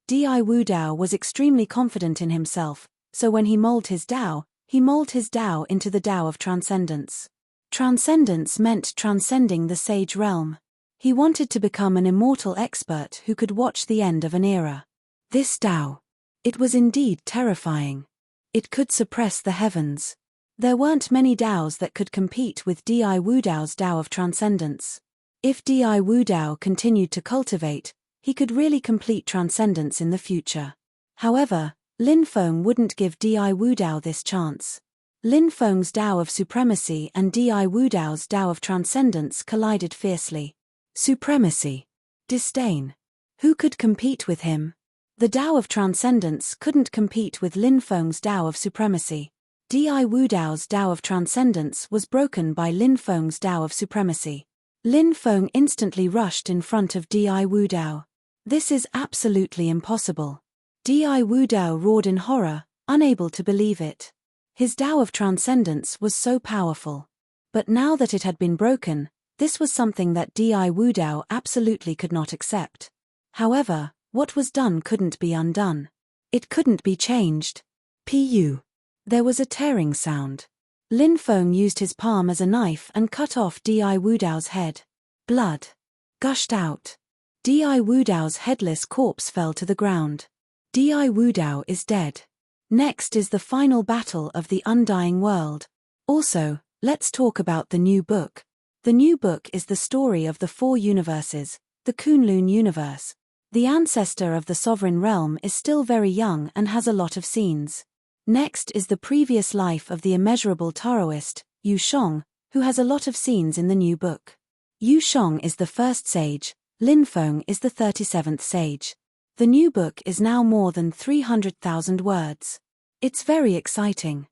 Di Wu Dao was extremely confident in himself, so when he molded his Dao into the Dao of transcendence. Transcendence meant transcending the sage realm. He wanted to become an immortal expert who could watch the end of an era. This Dao. It was indeed terrifying. It could suppress the heavens. There weren't many Daos that could compete with Di Wu Dao's Dao of transcendence. If Di Wu Dao continued to cultivate, he could really complete transcendence in the future. However, Lin Feng wouldn't give Di Wu Dao this chance. Lin Feng's Dao of Supremacy and Di Wu Dao's Dao of Transcendence collided fiercely. Supremacy. Disdain. Who could compete with him? The Dao of Transcendence couldn't compete with Lin Feng's Dao of Supremacy. Di Wu Dao's Dao of Transcendence was broken by Lin Feng's Dao of Supremacy. Lin Feng instantly rushed in front of Di Wu Dao. This is absolutely impossible. Di Wu Dao roared in horror, unable to believe it. His Dao of Transcendence was so powerful. But now that it had been broken, this was something that Di Wu Dao absolutely could not accept. However, what was done couldn't be undone. It couldn't be changed. Pu. There was a tearing sound. Lin Feng used his palm as a knife and cut off Di Wu Dao's head. Blood gushed out. Di Wu Dao's headless corpse fell to the ground. Di Wu Dao is dead. Next is the final battle of the undying world. Also, let's talk about the new book. The new book is the story of the 4 universes, the Kunlun universe. The ancestor of the sovereign realm is still very young and has a lot of scenes. Next is the previous life of the immeasurable Taoist, Yu Shong, who has a lot of scenes in the new book. Yu Shong is the first sage, Lin Feng is the 37th sage. The new book is now more than 300,000 words. It's very exciting.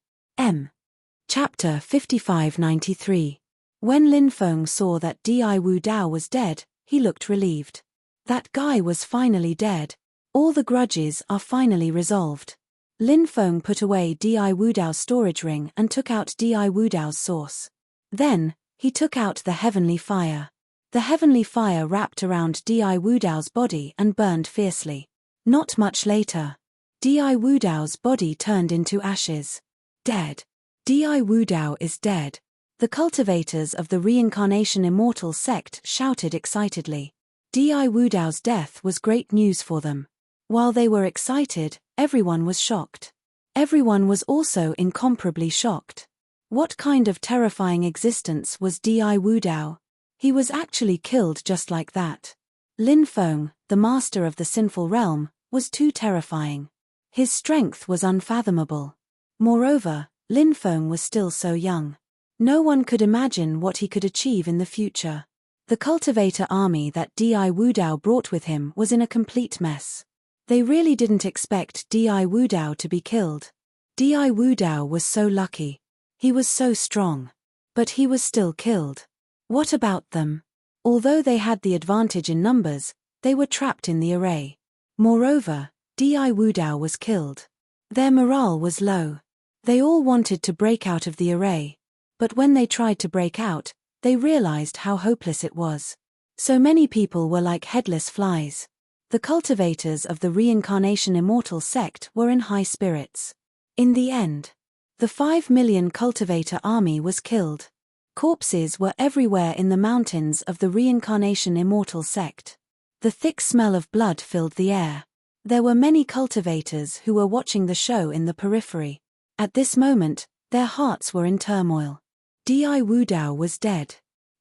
Chapter 5593. When Lin Feng saw that Di Wu Dao was dead, he looked relieved. That guy was finally dead. All the grudges are finally resolved. Lin Feng put away Di Wu Dao's storage ring and took out Di Wu Dao's source. Then, he took out the heavenly fire. The heavenly fire wrapped around Di Wu Dao's body and burned fiercely. Not much later, Di Wu Dao's body turned into ashes. Dead. Di Wu Dao is dead. The cultivators of the Reincarnation Immortal sect shouted excitedly. Di Wudao's death was great news for them. While they were excited, everyone was shocked. Everyone was also incomparably shocked. What kind of terrifying existence was Di Wudao? He was actually killed just like that. Lin Feng, the master of the sinful realm, was too terrifying. His strength was unfathomable. Moreover, Lin Feng was still so young. No one could imagine what he could achieve in the future. The cultivator army that Di Wudao brought with him was in a complete mess. They really didn't expect Di Wudao to be killed. Di Wudao was so lucky. He was so strong. But he was still killed. What about them? Although they had the advantage in numbers, they were trapped in the array. Moreover, Di Wudao was killed. Their morale was low. They all wanted to break out of the array. But when they tried to break out, they realized how hopeless it was. So many people were like headless flies. The cultivators of the Reincarnation Immortal sect were in high spirits. In the end, the 5 million cultivator army was killed. Corpses were everywhere in the mountains of the Reincarnation Immortal sect. The thick smell of blood filled the air. There were many cultivators who were watching the show in the periphery. At this moment, their hearts were in turmoil. Di Wudao was dead.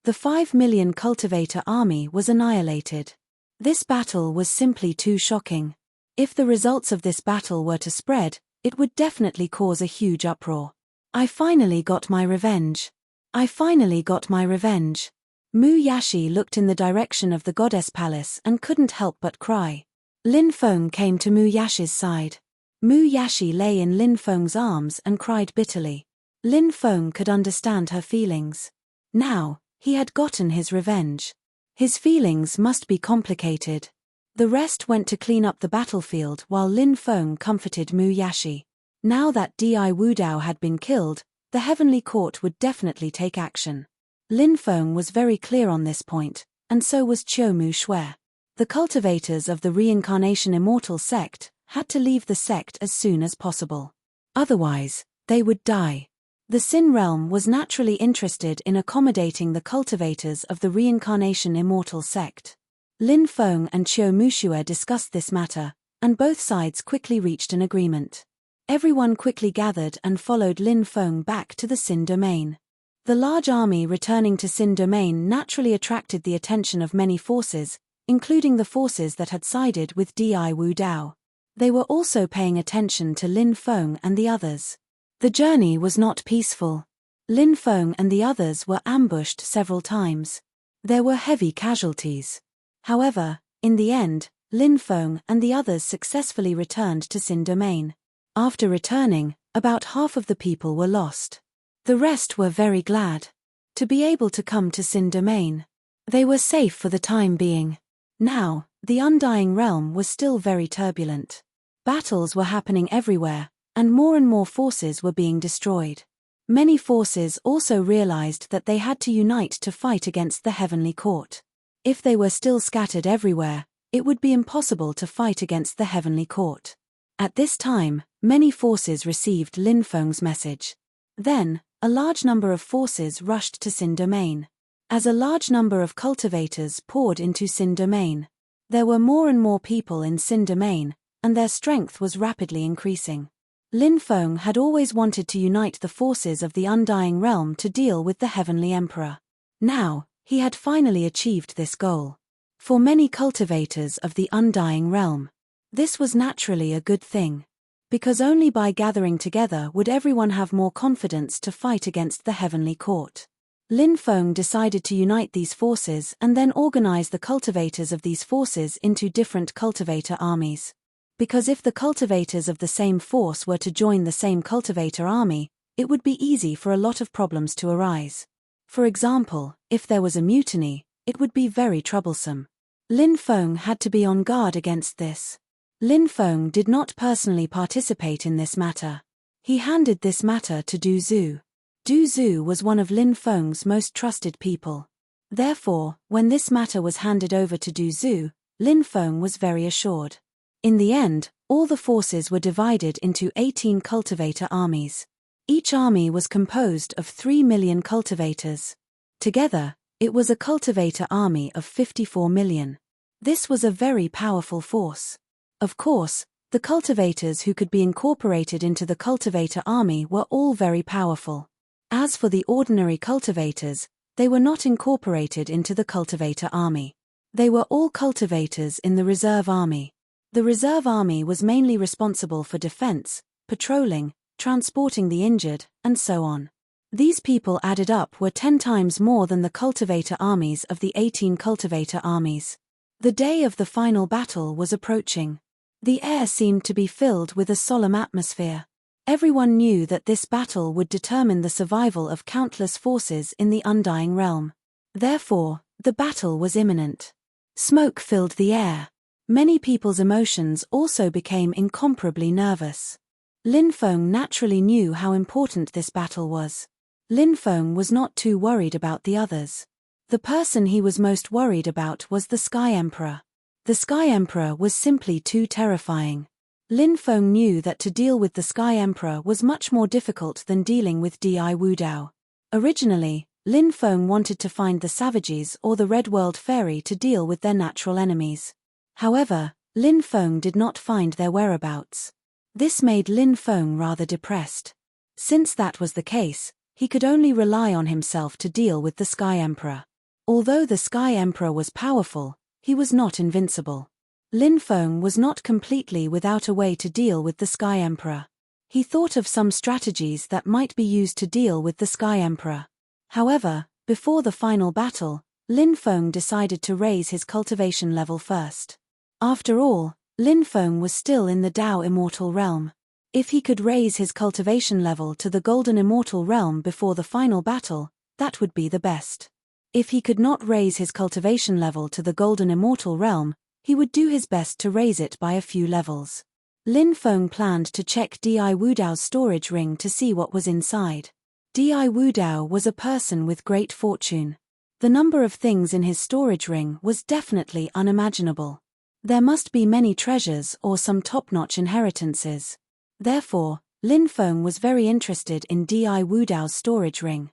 The 5 million cultivator army was annihilated. This battle was simply too shocking. If the results of this battle were to spread, it would definitely cause a huge uproar. I finally got my revenge. I finally got my revenge. Mu Yashi looked in the direction of the goddess palace and couldn't help but cry. Lin Feng came to Mu Yashi's side. Mu Yashi lay in Lin Feng's arms and cried bitterly. Lin Feng could understand her feelings. Now, he had gotten his revenge. His feelings must be complicated. The rest went to clean up the battlefield while Lin Feng comforted Mu Yashi. Now that Di Wudao had been killed, the Heavenly Court would definitely take action. Lin Feng was very clear on this point, and so was Qiu Mu Shui. The cultivators of the Reincarnation Immortal sect had to leave the sect as soon as possible. Otherwise, they would die. The Sin realm was naturally interested in accommodating the cultivators of the Reincarnation Immortal sect. Lin Feng and Qiu Mu Shui discussed this matter, and both sides quickly reached an agreement. Everyone quickly gathered and followed Lin Feng back to the Sin domain. The large army returning to Sin domain naturally attracted the attention of many forces, including the forces that had sided with Di Wudao. They were also paying attention to Lin Feng and the others. The journey was not peaceful. Lin Feng and the others were ambushed several times. There were heavy casualties. However, in the end, Lin Feng and the others successfully returned to Sin domain. After returning, about half of the people were lost. The rest were very glad to be able to come to Sin domain. They were safe for the time being. Now, the Undying Realm was still very turbulent. Battles were happening everywhere, and more forces were being destroyed. Many forces also realized that they had to unite to fight against the Heavenly Court. If they were still scattered everywhere, it would be impossible to fight against the Heavenly Court. At this time, many forces received Lin Feng's message. Then, a large number of forces rushed to Sin domain. As a large number of cultivators poured into Sin domain, there were more and more people in Sin domain, and their strength was rapidly increasing. Lin Feng had always wanted to unite the forces of the Undying Realm to deal with the Heavenly Emperor. Now, he had finally achieved this goal. For many cultivators of the Undying Realm, this was naturally a good thing. Because only by gathering together would everyone have more confidence to fight against the Heavenly Court. Lin Feng decided to unite these forces and then organize the cultivators of these forces into different cultivator armies. Because if the cultivators of the same force were to join the same cultivator army, it would be easy for a lot of problems to arise. For example, if there was a mutiny, it would be very troublesome. Lin Feng had to be on guard against this. Lin Feng did not personally participate in this matter. He handed this matter to Du Zhu. Du Zhu was one of Lin Feng's most trusted people. Therefore, when this matter was handed over to Du Zhu, Lin Feng was very assured. In the end, all the forces were divided into 18 cultivator armies. Each army was composed of 3 million cultivators. Together, it was a cultivator army of 54 million. This was a very powerful force. Of course, the cultivators who could be incorporated into the cultivator army were all very powerful. As for the ordinary cultivators, they were not incorporated into the cultivator army. They were all cultivators in the reserve army. The reserve army was mainly responsible for defense, patrolling, transporting the injured, and so on. These people added up were 10 times more than the cultivator armies of the 18 cultivator armies. The day of the final battle was approaching. The air seemed to be filled with a solemn atmosphere. Everyone knew that this battle would determine the survival of countless forces in the undying realm. Therefore, the battle was imminent. Smoke filled the air. Many people's emotions also became incomparably nervous. Lin Feng naturally knew how important this battle was. Lin Feng was not too worried about the others. The person he was most worried about was the Sky Emperor. The Sky Emperor was simply too terrifying. Lin Feng knew that to deal with the Sky Emperor was much more difficult than dealing with Di Wudao. Originally, Lin Feng wanted to find the Savages or the Red World Fairy to deal with their natural enemies. However, Lin Feng did not find their whereabouts. This made Lin Feng rather depressed. Since that was the case, he could only rely on himself to deal with the Sky Emperor. Although the Sky Emperor was powerful, he was not invincible. Lin Feng was not completely without a way to deal with the Sky Emperor. He thought of some strategies that might be used to deal with the Sky Emperor. However, before the final battle, Lin Feng decided to raise his cultivation level first. After all, Lin Feng was still in the Dao Immortal Realm. If he could raise his cultivation level to the Golden Immortal Realm before the final battle, that would be the best. If he could not raise his cultivation level to the Golden Immortal Realm, he would do his best to raise it by a few levels. Lin Feng planned to check Di Wudao's storage ring to see what was inside. Di Wudao was a person with great fortune. The number of things in his storage ring was definitely unimaginable. There must be many treasures or some top-notch inheritances. Therefore, Lin Feng was very interested in Di Wudao's storage ring.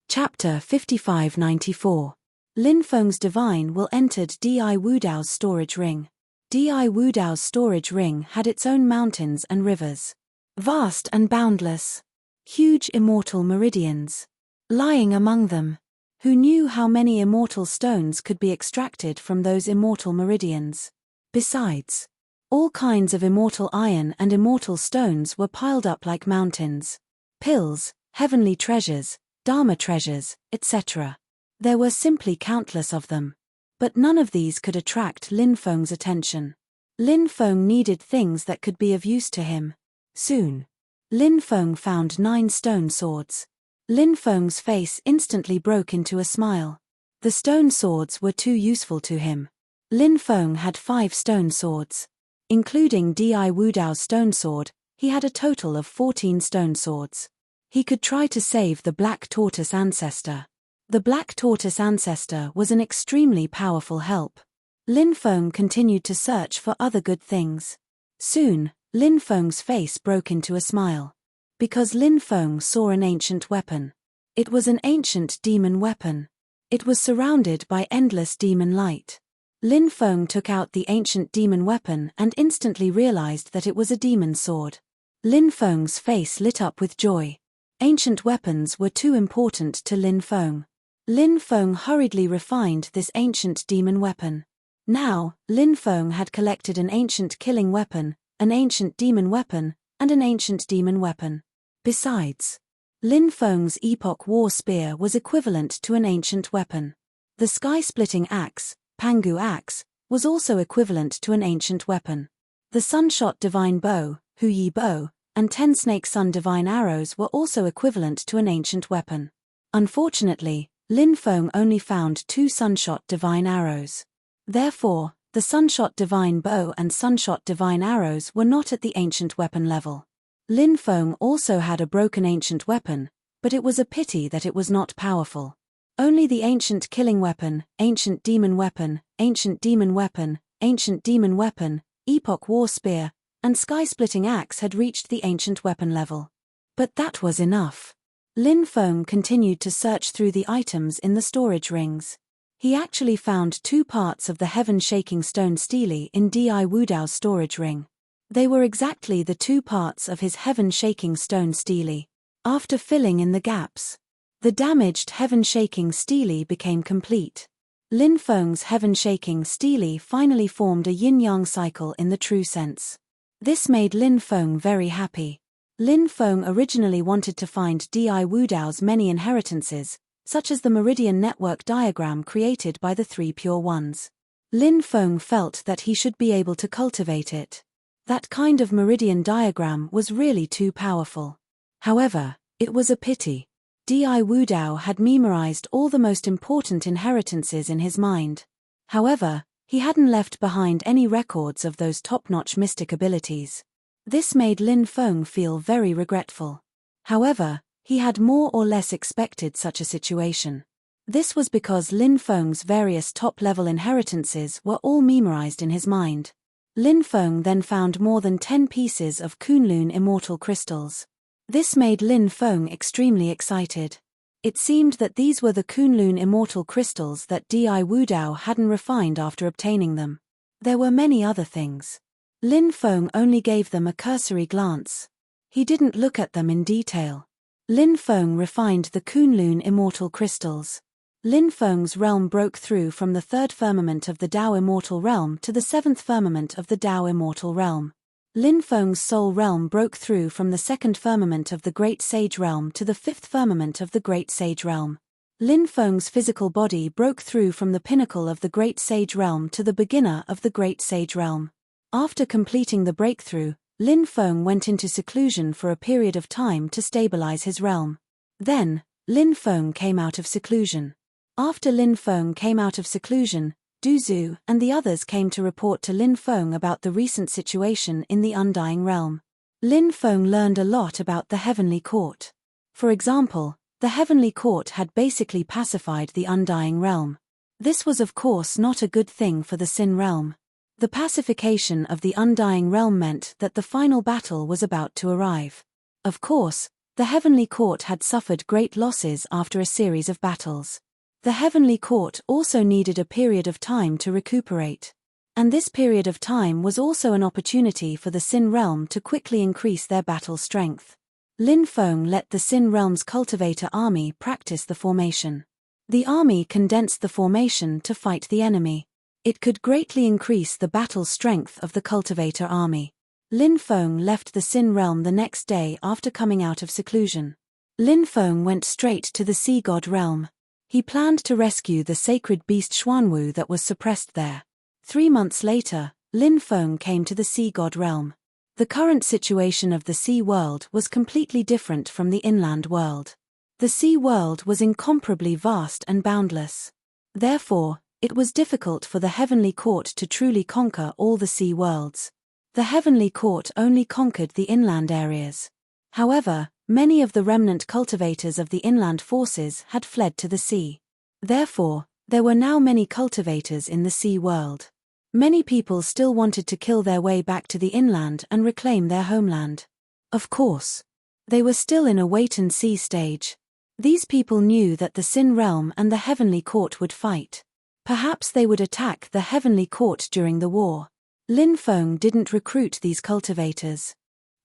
Chapter 5594. Lin Feng's divine will entered Di Wudao's storage ring. Di Wudao's storage ring had its own mountains and rivers. Vast and boundless. Huge immortal meridians. Lying among them. Who knew how many immortal stones could be extracted from those immortal meridians? Besides, all kinds of immortal iron and immortal stones were piled up like mountains. Pills, heavenly treasures, Dharma treasures, etc. There were simply countless of them. But none of these could attract Lin Feng's attention. Lin Feng needed things that could be of use to him. Soon, Lin Feng found 9 stone swords. Lin Feng's face instantly broke into a smile. The stone swords were too useful to him. Lin Feng had 5 stone swords. Including Di Wudao's stone sword, he had a total of 14 stone swords. He could try to save the Black Tortoise Ancestor. The Black Tortoise Ancestor was an extremely powerful help. Lin Feng continued to search for other good things. Soon, Lin Feng's face broke into a smile. Because Lin Feng saw an ancient weapon. It was an ancient demon weapon. It was surrounded by endless demon light. Lin Feng took out the ancient demon weapon and instantly realized that it was a demon sword. Lin Feng's face lit up with joy. Ancient weapons were too important to Lin Feng. Lin Feng hurriedly refined this ancient demon weapon. Now, Lin Feng had collected an ancient killing weapon, an ancient demon weapon, and an ancient demon weapon. Besides, Lin Feng's Epoch War Spear was equivalent to an ancient weapon. The sky-splitting axe, Pangu axe, was also equivalent to an ancient weapon. The Sunshot Divine Bow, Huyi Bow, and 10 Snake Sun Divine Arrows were also equivalent to an ancient weapon. Unfortunately, Lin Feng only found 2 Sunshot Divine Arrows. Therefore, the Sunshot Divine Bow and Sunshot Divine Arrows were not at the ancient weapon level. Lin Feng also had a broken ancient weapon, but it was a pity that it was not powerful. Only the ancient killing weapon, ancient demon weapon, ancient demon weapon, ancient demon weapon, Epoch War Spear, and sky-splitting axe had reached the ancient weapon level. But that was enough. Lin Feng continued to search through the items in the storage rings. He actually found 2 parts of the heaven-shaking stone stele in Di Wudao's storage ring. They were exactly the 2 parts of his heaven-shaking stone stele. After filling in the gaps, the damaged heaven-shaking stele became complete. Lin Feng's heaven-shaking stele finally formed a yin-yang cycle in the true sense. This made Lin Feng very happy. Lin Feng originally wanted to find Di Wudao's many inheritances, such as the meridian network diagram created by the 3 Pure Ones. Lin Feng felt that he should be able to cultivate it. That kind of meridian diagram was really too powerful. However, it was a pity. Di Wudao had memorized all the most important inheritances in his mind. However, he hadn't left behind any records of those top-notch mystic abilities. This made Lin Feng feel very regretful. However, he had more or less expected such a situation. This was because Lin Feng's various top-level inheritances were all memorized in his mind. Lin Feng then found more than 10 pieces of Kunlun immortal crystals. This made Lin Feng extremely excited. It seemed that these were the Kunlun immortal crystals that Di Wudao hadn't refined after obtaining them. There were many other things. Lin Feng only gave them a cursory glance. He didn't look at them in detail. Lin Feng refined the Kunlun immortal crystals. Lin Feng's realm broke through from the 3rd firmament of the Dao Immortal Realm to the 7th firmament of the Dao Immortal Realm. Lin Feng's soul realm broke through from the 2nd firmament of the Great Sage Realm to the 5th firmament of the Great Sage Realm. Lin Feng's physical body broke through from the pinnacle of the Great Sage Realm to the beginner of the Great Sage Realm. After completing the breakthrough, Lin Feng went into seclusion for a period of time to stabilize his realm. Then, Lin Feng came out of seclusion. After Lin Feng came out of seclusion, Du Zhu and the others came to report to Lin Feng about the recent situation in the Undying Realm. Lin Feng learned a lot about the Heavenly Court. For example, the Heavenly Court had basically pacified the Undying Realm. This was of course not a good thing for the Sin Realm. The pacification of the Undying Realm meant that the final battle was about to arrive. Of course, the Heavenly Court had suffered great losses after a series of battles. The Heavenly Court also needed a period of time to recuperate. And this period of time was also an opportunity for the Sin Realm to quickly increase their battle strength. Lin Feng let the Sin Realm's cultivator army practice the formation. The army condensed the formation to fight the enemy. It could greatly increase the battle strength of the cultivator army. Lin Feng left the Sin Realm the next day after coming out of seclusion. Lin Feng went straight to the Sea God Realm. He planned to rescue the sacred beast Xuanwu that was suppressed there. 3 months later, Lin Feng came to the Sea God Realm. The current situation of the Sea World was completely different from the inland world. The Sea World was incomparably vast and boundless. Therefore, it was difficult for the Heavenly Court to truly conquer all the Sea Worlds. The Heavenly Court only conquered the inland areas. However, many of the remnant cultivators of the inland forces had fled to the sea. Therefore, there were now many cultivators in the Sea World. Many people still wanted to kill their way back to the inland and reclaim their homeland. Of course, they were still in a wait-and-see stage. These people knew that the Sin Realm and the Heavenly Court would fight. Perhaps they would attack the Heavenly Court during the war. Lin Feng didn't recruit these cultivators.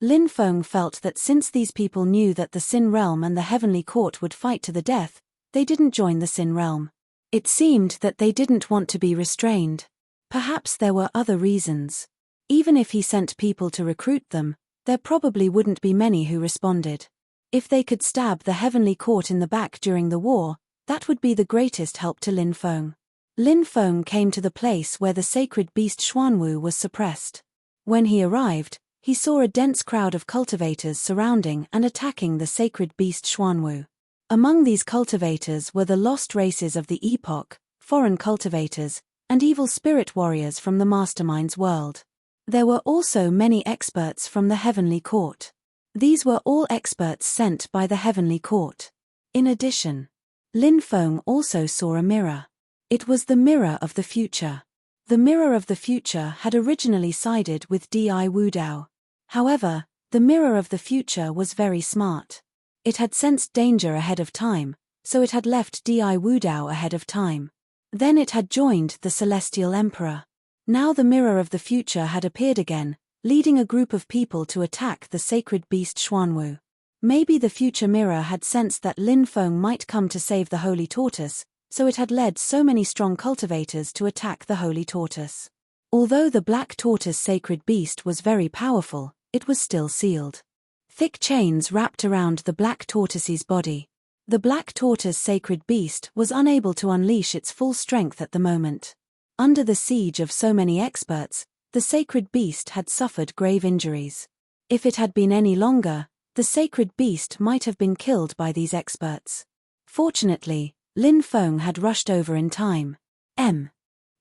Lin Feng felt that since these people knew that the Sin Realm and the Heavenly Court would fight to the death, they didn't join the Sin Realm. It seemed that they didn't want to be restrained. Perhaps there were other reasons. Even if he sent people to recruit them, there probably wouldn't be many who responded. If they could stab the Heavenly Court in the back during the war, that would be the greatest help to Lin Feng. Lin Feng came to the place where the sacred beast Xuanwu was suppressed. When he arrived, he saw a dense crowd of cultivators surrounding and attacking the sacred beast Xuanwu. Among these cultivators were the lost races of the epoch, foreign cultivators, and evil spirit warriors from the Mastermind's world. There were also many experts from the Heavenly Court. These were all experts sent by the Heavenly Court. In addition, Lin Feng also saw a mirror. It was the mirror of the future. The mirror of the future had originally sided with Di Wudao. However, The mirror of the future was very smart. It had sensed danger ahead of time, so it had left Di Wudao ahead of time. Then it had joined the Celestial Emperor. Now the mirror of the future had appeared again, leading a group of people to attack the sacred beast Xuanwu. Maybe the future mirror had sensed that Lin Feng might come to save the Holy Tortoise, so it had led so many strong cultivators to attack the Holy Tortoise. Although the Black Tortoise sacred beast was very powerful, it was still sealed. Thick chains wrapped around the Black Tortoise's body. The Black Tortoise sacred beast was unable to unleash its full strength at the moment. Under the siege of so many experts, the sacred beast had suffered grave injuries. If it had been any longer, the sacred beast might have been killed by these experts. Fortunately, Lin Feng had rushed over in time.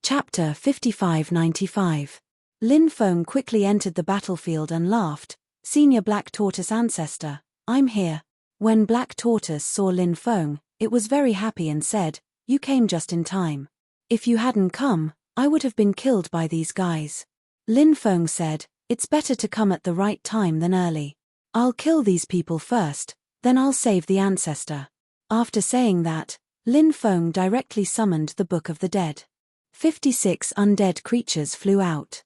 Chapter 5595. Lin Feng quickly entered the battlefield and laughed. Senior Black Tortoise ancestor, I'm here. When Black Tortoise saw Lin Feng, it was very happy and said, you came just in time. If you hadn't come, I would have been killed by these guys. Lin Feng said, it's better to come at the right time than early. I'll kill these people first, then I'll save the ancestor. After saying that, Lin Feng directly summoned the Book of the Dead. 56 undead creatures flew out.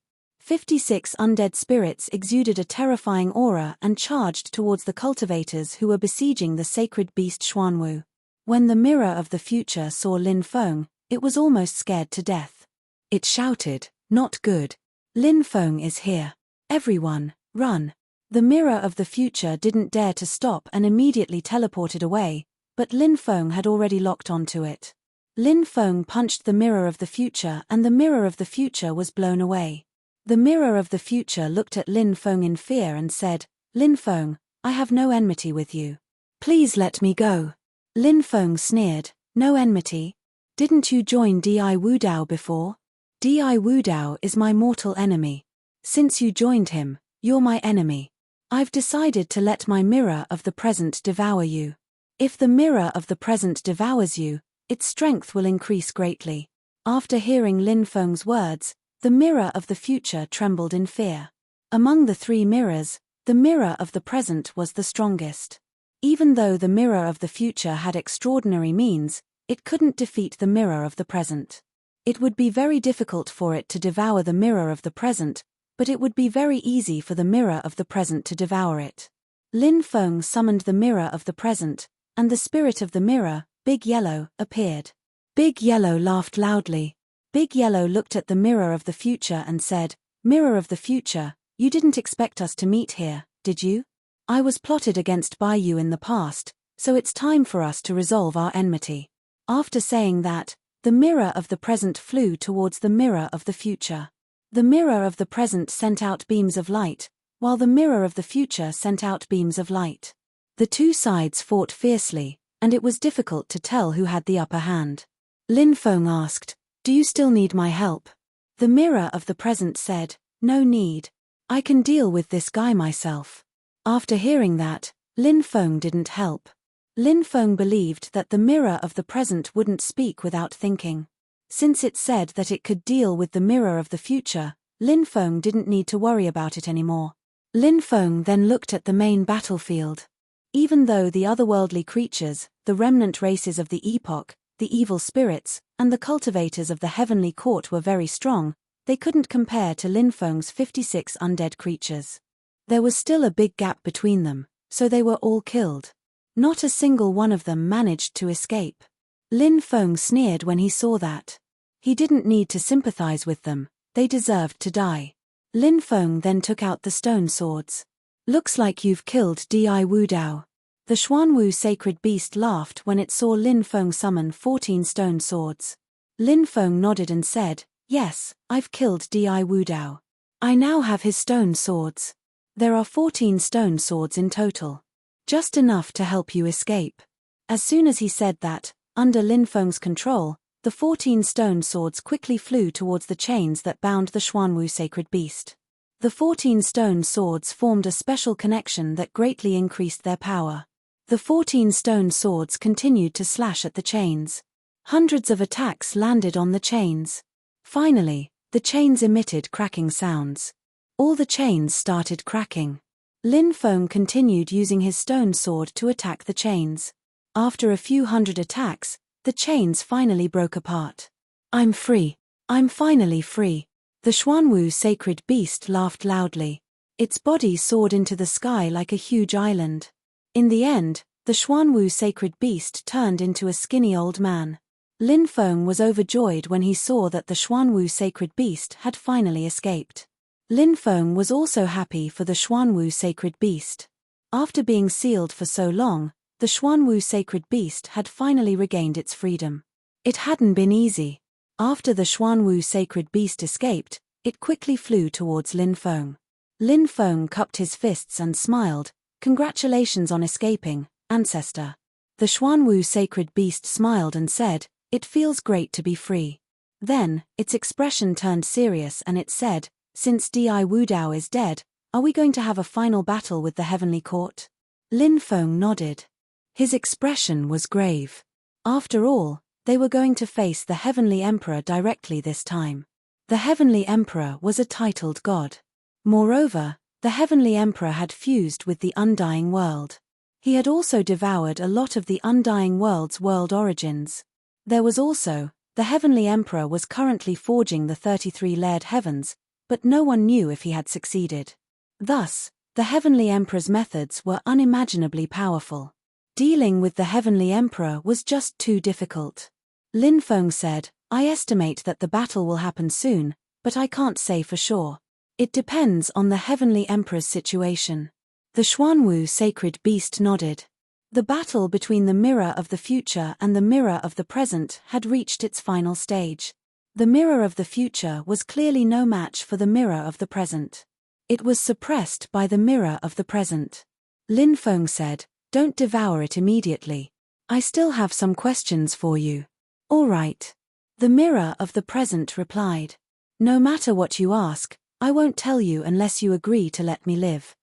56 undead spirits exuded a terrifying aura and charged towards the cultivators who were besieging the sacred beast Xuanwu. When the mirror of the future saw Lin Feng, it was almost scared to death. It shouted, not good. Lin Feng is here. Everyone, run. The mirror of the future didn't dare to stop and immediately teleported away, but Lin Feng had already locked onto it. Lin Feng punched the mirror of the future and the mirror of the future was blown away. The mirror of the future looked at Lin Feng in fear and said, Lin Feng, I have no enmity with you. Please let me go. Lin Feng sneered, no enmity? Didn't you join Di Wudao before? Di Wudao is my mortal enemy. Since you joined him, you're my enemy. I've decided to let my mirror of the present devour you. If the mirror of the present devours you, its strength will increase greatly. After hearing Lin Feng's words, the mirror of the future trembled in fear. Among the three mirrors, the mirror of the present was the strongest. Even though the mirror of the future had extraordinary means, it couldn't defeat the mirror of the present. It would be very difficult for it to devour the mirror of the present, but it would be very easy for the mirror of the present to devour it. Lin Feng summoned the mirror of the present, and the spirit of the mirror, Big Yellow, appeared. Big Yellow laughed loudly. Big Yellow looked at the mirror of the future and said, Mirror of the future, you didn't expect us to meet here, did you? I was plotted against by you in the past, so it's time for us to resolve our enmity. After saying that, the mirror of the present flew towards the mirror of the future. The mirror of the present sent out beams of light, while the mirror of the future sent out beams of light. The two sides fought fiercely, and it was difficult to tell who had the upper hand. Lin Feng asked, do you still need my help? The mirror of the present said, no need. I can deal with this guy myself. After hearing that, Lin Feng didn't help. Lin Feng believed that the mirror of the present wouldn't speak without thinking. Since it said that it could deal with the mirror of the future, Lin Feng didn't need to worry about it anymore. Lin Feng then looked at the main battlefield. Even though the otherworldly creatures, the remnant races of the epoch, the evil spirits, and the cultivators of the heavenly court were very strong, they couldn't compare to Lin Feng's 56 undead creatures. There was still a big gap between them, so they were all killed. Not a single one of them managed to escape. Lin Feng sneered when he saw that. He didn't need to sympathize with them, they deserved to die. Lin Feng then took out the stone swords. Looks like you've killed Di Wudao. The Xuanwu sacred beast laughed when it saw Lin Feng summon 14 stone swords. Lin Feng nodded and said, yes, I've killed Di Wudao. I now have his stone swords. There are 14 stone swords in total. Just enough to help you escape. As soon as he said that, under Lin Feng's control, the 14 stone swords quickly flew towards the chains that bound the Xuanwu sacred beast. The 14 stone swords formed a special connection that greatly increased their power. The 14 stone swords continued to slash at the chains. Hundreds of attacks landed on the chains. Finally, the chains emitted cracking sounds. All the chains started cracking. Lin Feng continued using his stone sword to attack the chains. After a few hundred attacks, the chains finally broke apart. I'm free. I'm finally free. The Xuanwu sacred beast laughed loudly. Its body soared into the sky like a huge island. In the end, the Xuanwu sacred beast turned into a skinny old man. Lin Feng was overjoyed when he saw that the Xuanwu sacred beast had finally escaped. Lin Feng was also happy for the Xuanwu sacred beast. After being sealed for so long, the Xuanwu sacred beast had finally regained its freedom. It hadn't been easy. After the Xuanwu sacred beast escaped, it quickly flew towards Lin Feng. Lin Feng cupped his fists and smiled. Congratulations on escaping, ancestor. The Xuanwu sacred beast smiled and said, it feels great to be free. Then, its expression turned serious and it said, since Di Wudao is dead, are we going to have a final battle with the heavenly court? Lin Feng nodded. His expression was grave. After all, they were going to face the Heavenly Emperor directly this time. The Heavenly Emperor was a titled god. Moreover, the Heavenly Emperor had fused with the Undying World. He had also devoured a lot of the Undying World's world origins. There was also, the Heavenly Emperor was currently forging the 33 layered heavens, but no one knew if he had succeeded. Thus, the Heavenly Emperor's methods were unimaginably powerful. Dealing with the Heavenly Emperor was just too difficult. Lin Feng said, I estimate that the battle will happen soon, but I can't say for sure. It depends on the Heavenly Emperor's situation. The Xuanwu sacred beast nodded. The battle between the mirror of the future and the mirror of the present had reached its final stage. The mirror of the future was clearly no match for the mirror of the present. It was suppressed by the mirror of the present. Lin Feng said, don't devour it immediately. I still have some questions for you. All right. The mirror of the present replied. No matter what you ask, I won't tell you unless you agree to let me live.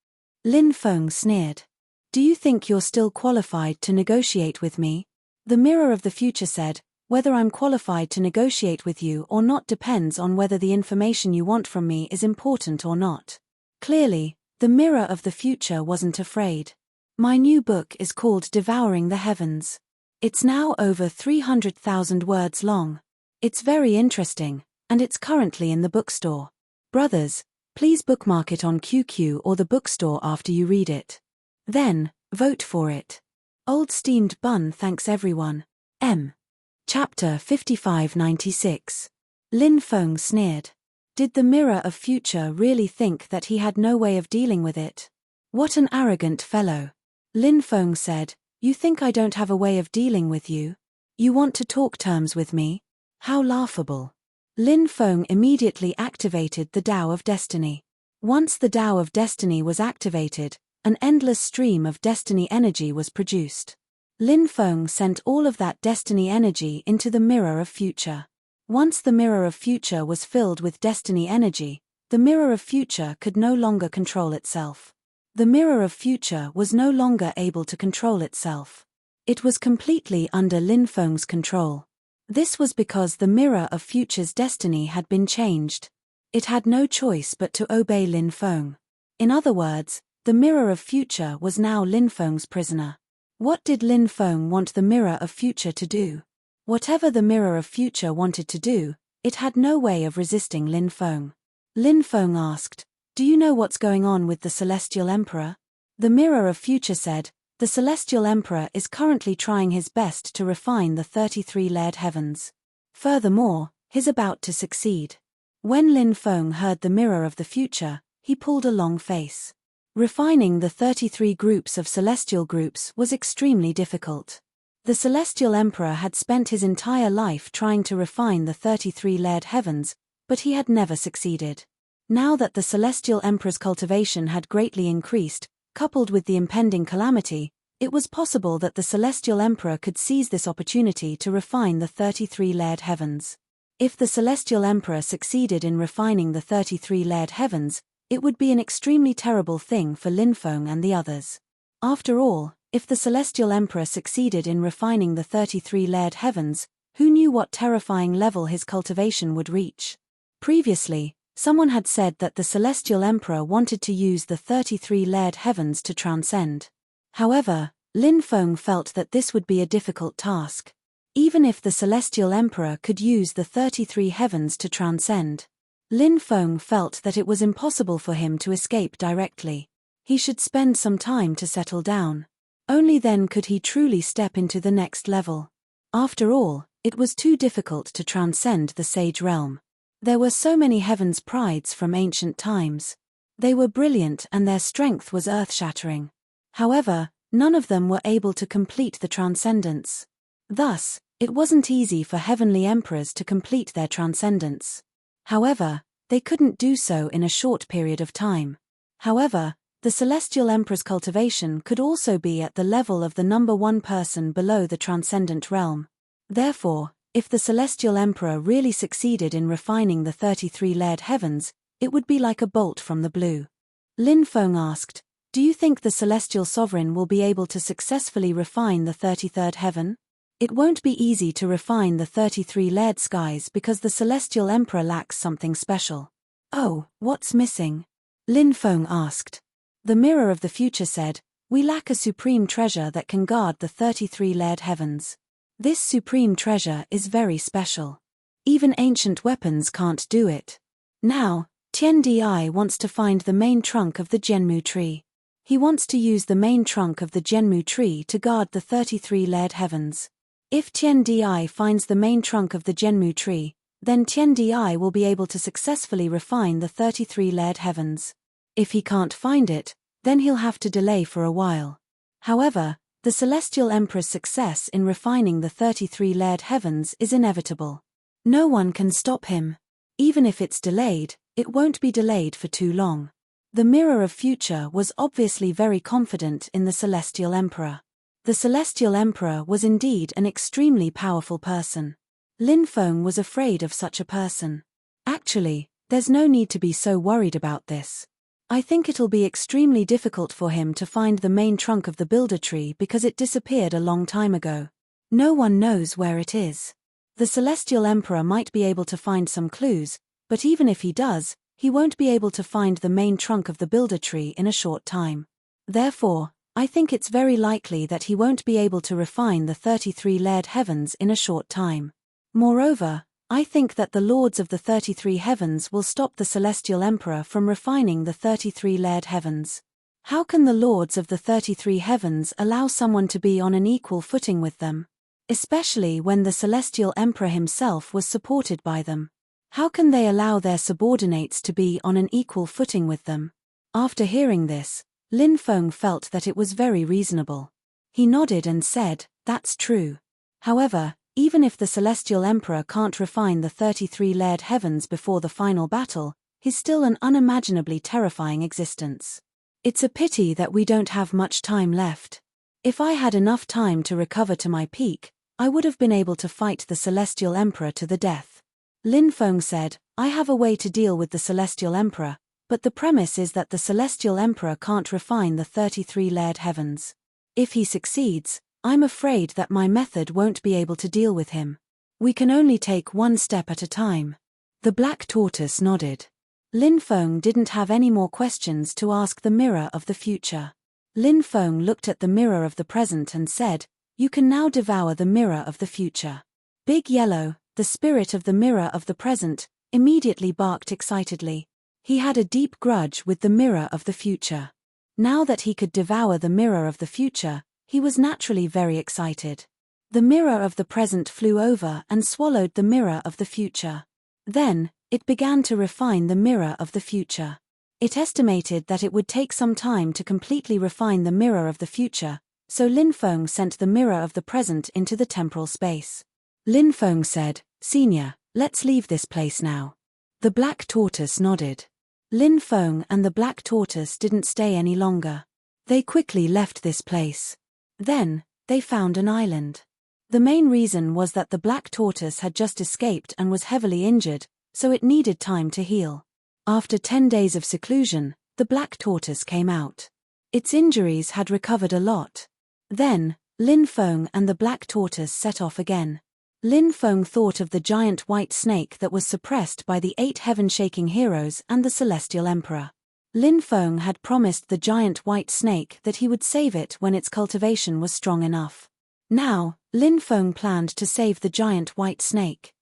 Lin Feng sneered. Do you think you're still qualified to negotiate with me? The mirror of the future said, whether I'm qualified to negotiate with you or not depends on whether the information you want from me is important or not. Clearly, the mirror of the future wasn't afraid. My new book is called Devouring the Heavens. It's now over 300,000 words long. It's very interesting, and it's currently in the bookstore. Brothers, please bookmark it on QQ or the bookstore after you read it. Then, vote for it. Old Steamed Bun thanks everyone. M. Chapter 5596. Lin Feng sneered. Did the mirror of future really think that he had no way of dealing with it? What an arrogant fellow. Lin Feng said, you think I don't have a way of dealing with you? You want to talk terms with me? How laughable. Lin Feng immediately activated the Tao of Destiny. Once the Tao of Destiny was activated, an endless stream of destiny energy was produced. Lin Feng sent all of that destiny energy into the mirror of future. Once the mirror of future was filled with destiny energy, the mirror of future could no longer control itself. The mirror of future was no longer able to control itself. It was completely under Lin Feng's control. This was because the mirror of future's destiny had been changed. It had no choice but to obey Lin Feng. In other words, the mirror of future was now Lin Feng's prisoner. What did Lin Feng want the mirror of future to do? Whatever the mirror of future wanted to do, it had no way of resisting Lin Feng. Lin Feng asked, do you know what's going on with the Celestial Emperor? The mirror of future said, the Celestial Emperor is currently trying his best to refine the 33 layered heavens. Furthermore, he's about to succeed. When Lin Feng heard the mirror of the future, he pulled a long face. Refining the 33 groups of celestial groups was extremely difficult. The Celestial Emperor had spent his entire life trying to refine the 33 layered heavens, but he had never succeeded. Now that the Celestial Emperor's cultivation had greatly increased, coupled with the impending calamity, it was possible that the Celestial Emperor could seize this opportunity to refine the 33 layered heavens. If the Celestial Emperor succeeded in refining the 33 layered heavens, it would be an extremely terrible thing for Lin Feng and the others. After all, if the Celestial Emperor succeeded in refining the 33 layered heavens, who knew what terrifying level his cultivation would reach? Previously, Someone had said that the Celestial Emperor wanted to use the 33-layered heavens to transcend. However, Lin Feng felt that this would be a difficult task. Even if the Celestial Emperor could use the 33 heavens to transcend, Lin Feng felt that it was impossible for him to escape directly. He should spend some time to settle down. Only then could he truly step into the next level. After all, it was too difficult to transcend the Sage Realm. There were so many heavens prides from ancient times. They were brilliant and their strength was earth-shattering. However, none of them were able to complete the transcendence. Thus, it wasn't easy for heavenly emperors to complete their transcendence. However, they couldn't do so in a short period of time. However, the Celestial Emperor's cultivation could also be at the level of the number one person below the transcendent realm. Therefore, if the Celestial Emperor really succeeded in refining the 33-layered heavens, it would be like a bolt from the blue. Lin Feng asked, "Do you think the Celestial Sovereign will be able to successfully refine the 33rd heaven?" It won't be easy to refine the 33-layered skies because the Celestial Emperor lacks something special. "Oh, what's missing?" Lin Feng asked. The Mirror of the Future said, "We lack a supreme treasure that can guard the 33-layered heavens. This supreme treasure is very special. Even ancient weapons can't do it. Now, Tian Di wants to find the main trunk of the Zhenmu tree. He wants to use the main trunk of the Zhenmu tree to guard the 33-layered heavens. If Tian Di finds the main trunk of the Zhenmu tree, then Tian Di will be able to successfully refine the 33-layered heavens. If he can't find it, then he'll have to delay for a while." However, the Celestial Emperor's success in refining the 33-layered heavens is inevitable. No one can stop him. Even if it's delayed, it won't be delayed for too long. The Mirror of Future was obviously very confident in the Celestial Emperor. The Celestial Emperor was indeed an extremely powerful person. Lin Feng was afraid of such a person. Actually, there's no need to be so worried about this. I think it'll be extremely difficult for him to find the main trunk of the Builder Tree because it disappeared a long time ago. No one knows where it is. The Celestial Emperor might be able to find some clues, but even if he does, he won't be able to find the main trunk of the Builder Tree in a short time. Therefore, I think it's very likely that he won't be able to refine the 33-layered heavens in a short time. Moreover, I think that the Lords of the 33 heavens will stop the Celestial Emperor from refining the 33-layered heavens. How can the Lords of the 33 heavens allow someone to be on an equal footing with them? Especially when the Celestial Emperor himself was supported by them. How can they allow their subordinates to be on an equal footing with them? After hearing this, Lin Feng felt that it was very reasonable. He nodded and said, "That's true. However, even if the Celestial Emperor can't refine the 33-layered heavens before the final battle, he's still an unimaginably terrifying existence. It's a pity that we don't have much time left. If I had enough time to recover to my peak, I would have been able to fight the Celestial Emperor to the death." Lin Feng said, "I have a way to deal with the Celestial Emperor, but the premise is that the Celestial Emperor can't refine the 33-layered heavens. If he succeeds, I'm afraid that my method won't be able to deal with him. We can only take one step at a time." The Black Tortoise nodded. Lin Feng didn't have any more questions to ask the Mirror of the Future. Lin Feng looked at the Mirror of the Present and said, "You can now devour the Mirror of the Future." Big Yellow, the spirit of the Mirror of the Present, immediately barked excitedly. He had a deep grudge with the Mirror of the Future. Now that he could devour the Mirror of the Future, he was naturally very excited. The Mirror of the Present flew over and swallowed the Mirror of the Future. Then, it began to refine the Mirror of the Future. It estimated that it would take some time to completely refine the Mirror of the Future, so Lin Feng sent the Mirror of the Present into the temporal space. Lin Feng said, "Senior, let's leave this place now." The Black Tortoise nodded. Lin Feng and the Black Tortoise didn't stay any longer. They quickly left this place. Then, they found an island. The main reason was that the Black Tortoise had just escaped and was heavily injured, so it needed time to heal. After 10 days of seclusion, the Black Tortoise came out. Its injuries had recovered a lot. Then, Lin Feng and the Black Tortoise set off again. Lin Feng thought of the giant white snake that was suppressed by the 8 heaven-shaking heroes and the Celestial Emperor. Lin Feng had promised the giant white snake that he would save it when its cultivation was strong enough. Now, Lin Feng planned to save the giant white snake.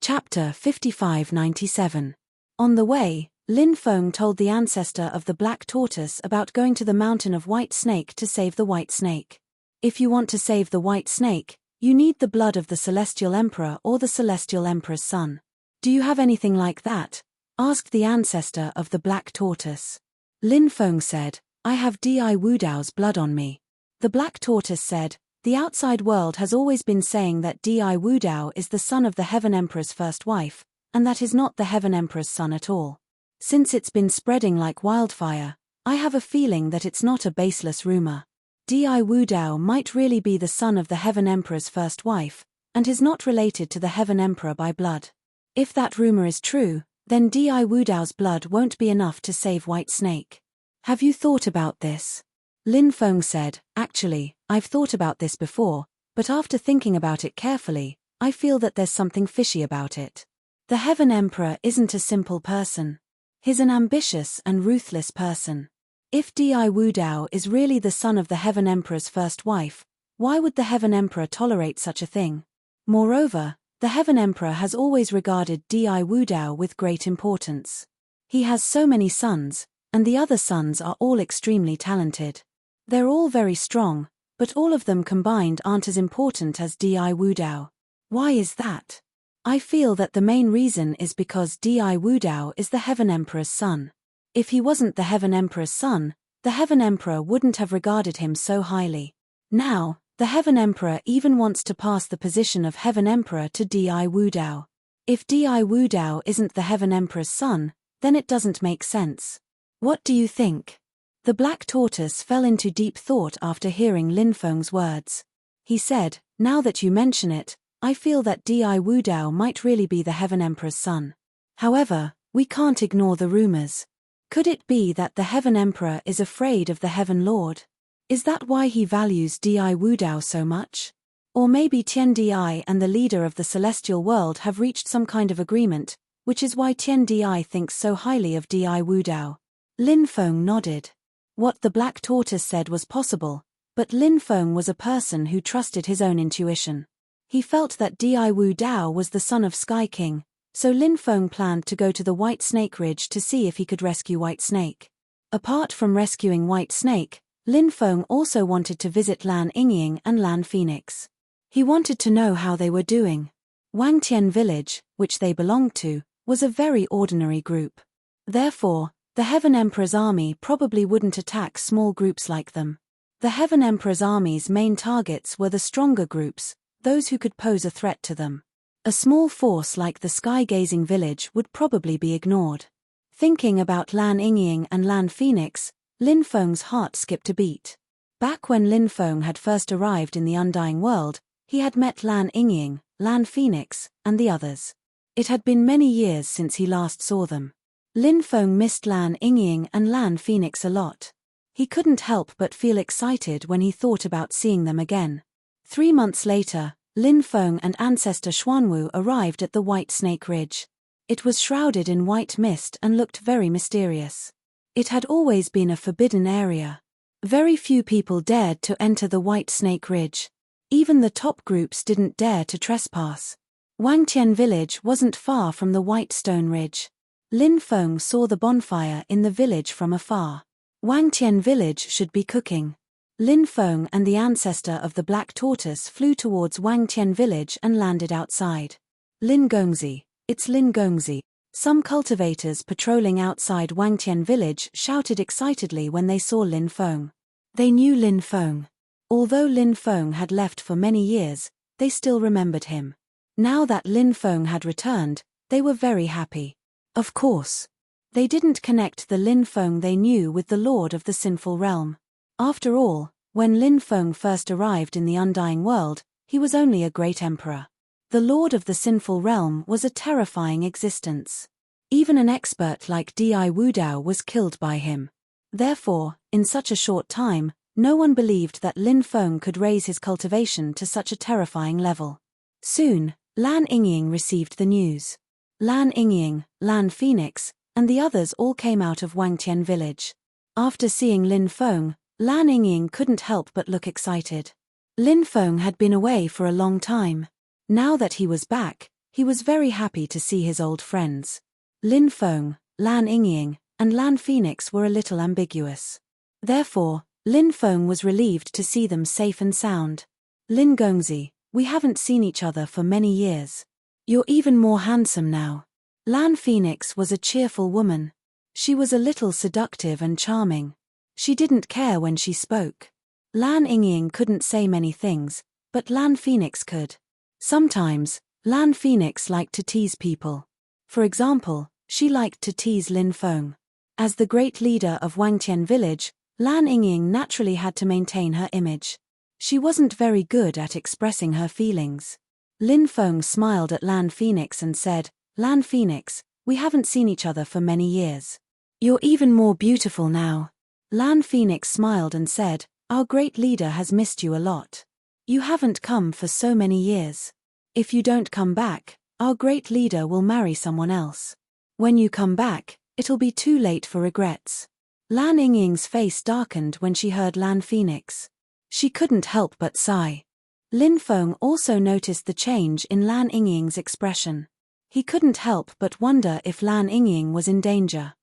Chapter 5597. On the way, Lin Feng told the ancestor of the black tortoise about going to the mountain of white snake to save the white snake. If you want to save the white snake, you need the blood of the Celestial Emperor or the Celestial Emperor's son. Do you have anything like that? Asked the ancestor of the black tortoise. Lin Feng said, I have Di Wudao's blood on me. The black tortoise said, the outside world has always been saying that Di Wudao is the son of the Heaven Emperor's first wife, and that is not the Heaven Emperor's son at all. Since it's been spreading like wildfire, I have a feeling that it's not a baseless rumor. Di Wudao might really be the son of the Heaven Emperor's first wife, and is not related to the Heaven Emperor by blood. If that rumor is true, then Di Wudao's blood won't be enough to save White Snake. Have you thought about this? Lin Feng said, actually, I've thought about this before, but after thinking about it carefully, I feel that there's something fishy about it. The Heaven Emperor isn't a simple person. He's an ambitious and ruthless person. If Di Wudao is really the son of the Heaven Emperor's first wife, why would the Heaven Emperor tolerate such a thing? Moreover, the Heaven Emperor has always regarded Di Wudao with great importance. He has so many sons, and the other sons are all extremely talented. They're all very strong, but all of them combined aren't as important as Di Wudao. Why is that? I feel that the main reason is because Di Wudao is the Heaven Emperor's son. If he wasn't the Heaven Emperor's son, the Heaven Emperor wouldn't have regarded him so highly. Now, the Heaven Emperor even wants to pass the position of Heaven Emperor to Di Wudao. If Di Wudao isn't the Heaven Emperor's son, then it doesn't make sense. What do you think? The black tortoise fell into deep thought after hearing Lin Feng's words. He said, now that you mention it, I feel that Di Wudao might really be the Heaven Emperor's son. However, we can't ignore the rumors. Could it be that the Heaven Emperor is afraid of the Heaven Lord? Is that why he values Di Wudao so much? Or maybe Tian Di and the leader of the celestial world have reached some kind of agreement, which is why Tian Di thinks so highly of Di Wudao. Lin Feng nodded. What the black tortoise said was possible, but Lin Feng was a person who trusted his own intuition. He felt that Di Wudao was the son of Sky King, so Lin Feng planned to go to the White Snake Ridge to see if he could rescue White Snake. Apart from rescuing White Snake, Lin Feng also wanted to visit Lan Yingying and Lan Phoenix. He wanted to know how they were doing. Wangtian Village, which they belonged to, was a very ordinary group. Therefore, the Heaven Emperor's army probably wouldn't attack small groups like them. The Heaven Emperor's army's main targets were the stronger groups, those who could pose a threat to them. A small force like the Sky-Gazing Village would probably be ignored. Thinking about Lan Yingying and Lan Phoenix, Lin Feng's heart skipped a beat. Back when Lin Feng had first arrived in the Undying World, he had met Lan Yingying, Lan Phoenix, and the others. It had been many years since he last saw them. Lin Feng missed Lan Yingying and Lan Phoenix a lot. He couldn't help but feel excited when he thought about seeing them again. 3 months later, Lin Feng and ancestor Xuanwu arrived at the White Snake Ridge. It was shrouded in white mist and looked very mysterious. It had always been a forbidden area. Very few people dared to enter the White Snake Ridge. Even the top groups didn't dare to trespass. Wangtian Village wasn't far from the White Stone Ridge. Lin Feng saw the bonfire in the village from afar. Wangtian Village should be cooking. Lin Feng and the ancestor of the black tortoise flew towards Wangtian Village and landed outside. Lin Gongzi, it's Lin Gongzi. Some cultivators patrolling outside Wangtian Village shouted excitedly when they saw Lin Feng. They knew Lin Feng. Although Lin Feng had left for many years, they still remembered him. Now that Lin Feng had returned, they were very happy. Of course. They didn't connect the Lin Feng they knew with the Lord of the Sinful Realm. After all, when Lin Feng first arrived in the Undying World, he was only a great emperor. The Lord of the Sinful Realm was a terrifying existence. Even an expert like Di Wudao was killed by him. Therefore, in such a short time, no one believed that Lin Feng could raise his cultivation to such a terrifying level. Soon, Lan Yingying received the news. Lan Yingying, Lan Phoenix, and the others all came out of Wangtian village. After seeing Lin Feng, Lan Yingying couldn't help but look excited. Lin Feng had been away for a long time. Now that he was back, he was very happy to see his old friends. Lin Feng, Lan Yingying, and Lan Phoenix were a little ambiguous. Therefore, Lin Feng was relieved to see them safe and sound. Lin Gongzi, we haven't seen each other for many years. You're even more handsome now. Lan Phoenix was a cheerful woman. She was a little seductive and charming. She didn't care when she spoke. Lan Yingying couldn't say many things, but Lan Phoenix could. Sometimes, Lan Phoenix liked to tease people. For example, she liked to tease Lin Feng. As the great leader of Wangtian village, Lan Yingying naturally had to maintain her image. She wasn't very good at expressing her feelings. Lin Feng smiled at Lan Phoenix and said, Lan Phoenix, we haven't seen each other for many years. You're even more beautiful now. Lan Phoenix smiled and said, our great leader has missed you a lot. You haven't come for so many years. If you don't come back, our great leader will marry someone else. When you come back, it'll be too late for regrets. Lan Yingying's face darkened when she heard Lan Phoenix. She couldn't help but sigh. Lin Feng also noticed the change in Lan Yingying's expression. He couldn't help but wonder if Lan Yingying was in danger.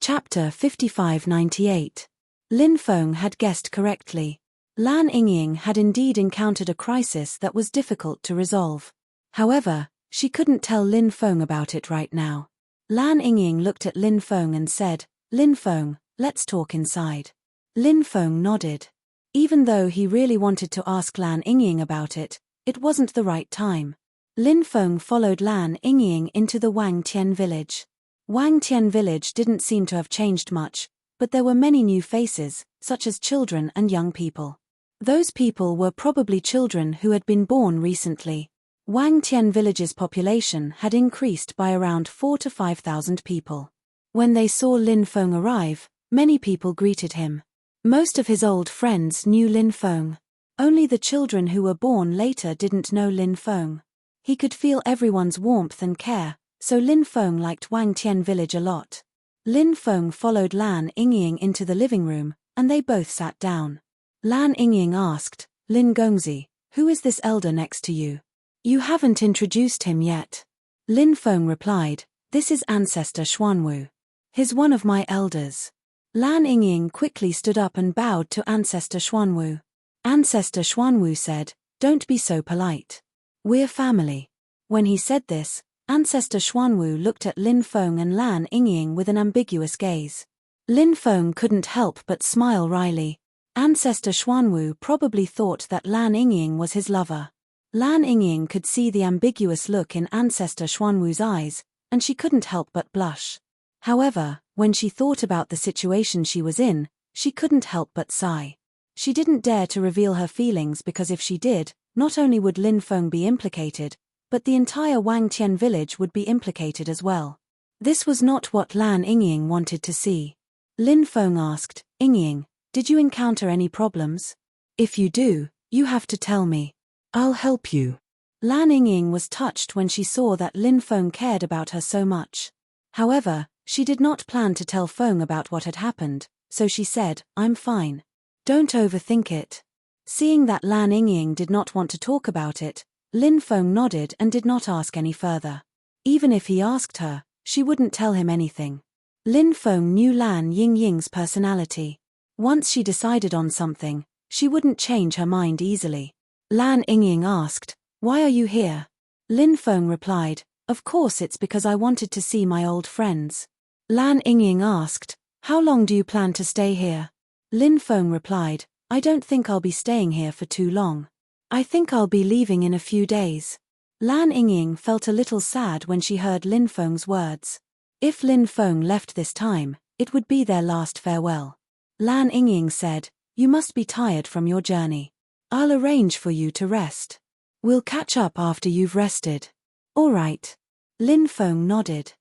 Chapter 5598. Lin Feng had guessed correctly. Lan Yingying had indeed encountered a crisis that was difficult to resolve. However, she couldn't tell Lin Feng about it right now. Lan Yingying looked at Lin Feng and said, Lin Feng, let's talk inside. Lin Feng nodded. Even though he really wanted to ask Lan Yingying about it, it wasn't the right time. Lin Feng followed Lan Yingying into the Wangtian village. Wangtian village didn't seem to have changed much, but there were many new faces, such as children and young people. Those people were probably children who had been born recently. Wangtian village's population had increased by around 4,000 to 5,000 people. When they saw Lin Feng arrive, many people greeted him. Most of his old friends knew Lin Feng. Only the children who were born later didn't know Lin Feng. He could feel everyone's warmth and care, so Lin Feng liked Wangtian village a lot. Lin Feng followed Lan Yingying into the living room, and they both sat down. Lan Yingying asked, Lin Gongzi, who is this elder next to you? You haven't introduced him yet. Lin Feng replied, this is Ancestor Xuanwu. He's one of my elders. Lan Yingying quickly stood up and bowed to Ancestor Xuanwu. Ancestor Xuanwu said, don't be so polite. We're family. When he said this, Ancestor Xuanwu looked at Lin Feng and Lan Yingying with an ambiguous gaze. Lin Feng couldn't help but smile wryly. Ancestor Xuanwu probably thought that Lan Yingying was his lover. Lan Yingying could see the ambiguous look in Ancestor Xuanwu's eyes, and she couldn't help but blush. However, when she thought about the situation she was in, she couldn't help but sigh. She didn't dare to reveal her feelings because if she did, not only would Lin Feng be implicated, but the entire Wangtian village would be implicated as well. This was not what Lan Yingying wanted to see. Lin Feng asked, Yingying, did you encounter any problems? If you do, you have to tell me. I'll help you. Lan Yingying was touched when she saw that Lin Feng cared about her so much. However, she did not plan to tell Feng about what had happened, so she said, I'm fine. Don't overthink it. Seeing that Lan Yingying did not want to talk about it, Lin Feng nodded and did not ask any further. Even if he asked her, she wouldn't tell him anything. Lin Feng knew Lan Yingying's personality. Once she decided on something, she wouldn't change her mind easily. Lan Yingying asked, why are you here? Lin Feng replied, of course it's because I wanted to see my old friends. Lan Yingying asked, how long do you plan to stay here? Lin Feng replied, I don't think I'll be staying here for too long. I think I'll be leaving in a few days. Lan Yingying felt a little sad when she heard Lin Feng's words. If Lin Feng left this time, it would be their last farewell. Lan Yingying said, you must be tired from your journey. I'll arrange for you to rest. We'll catch up after you've rested. All right. Lin Feng nodded.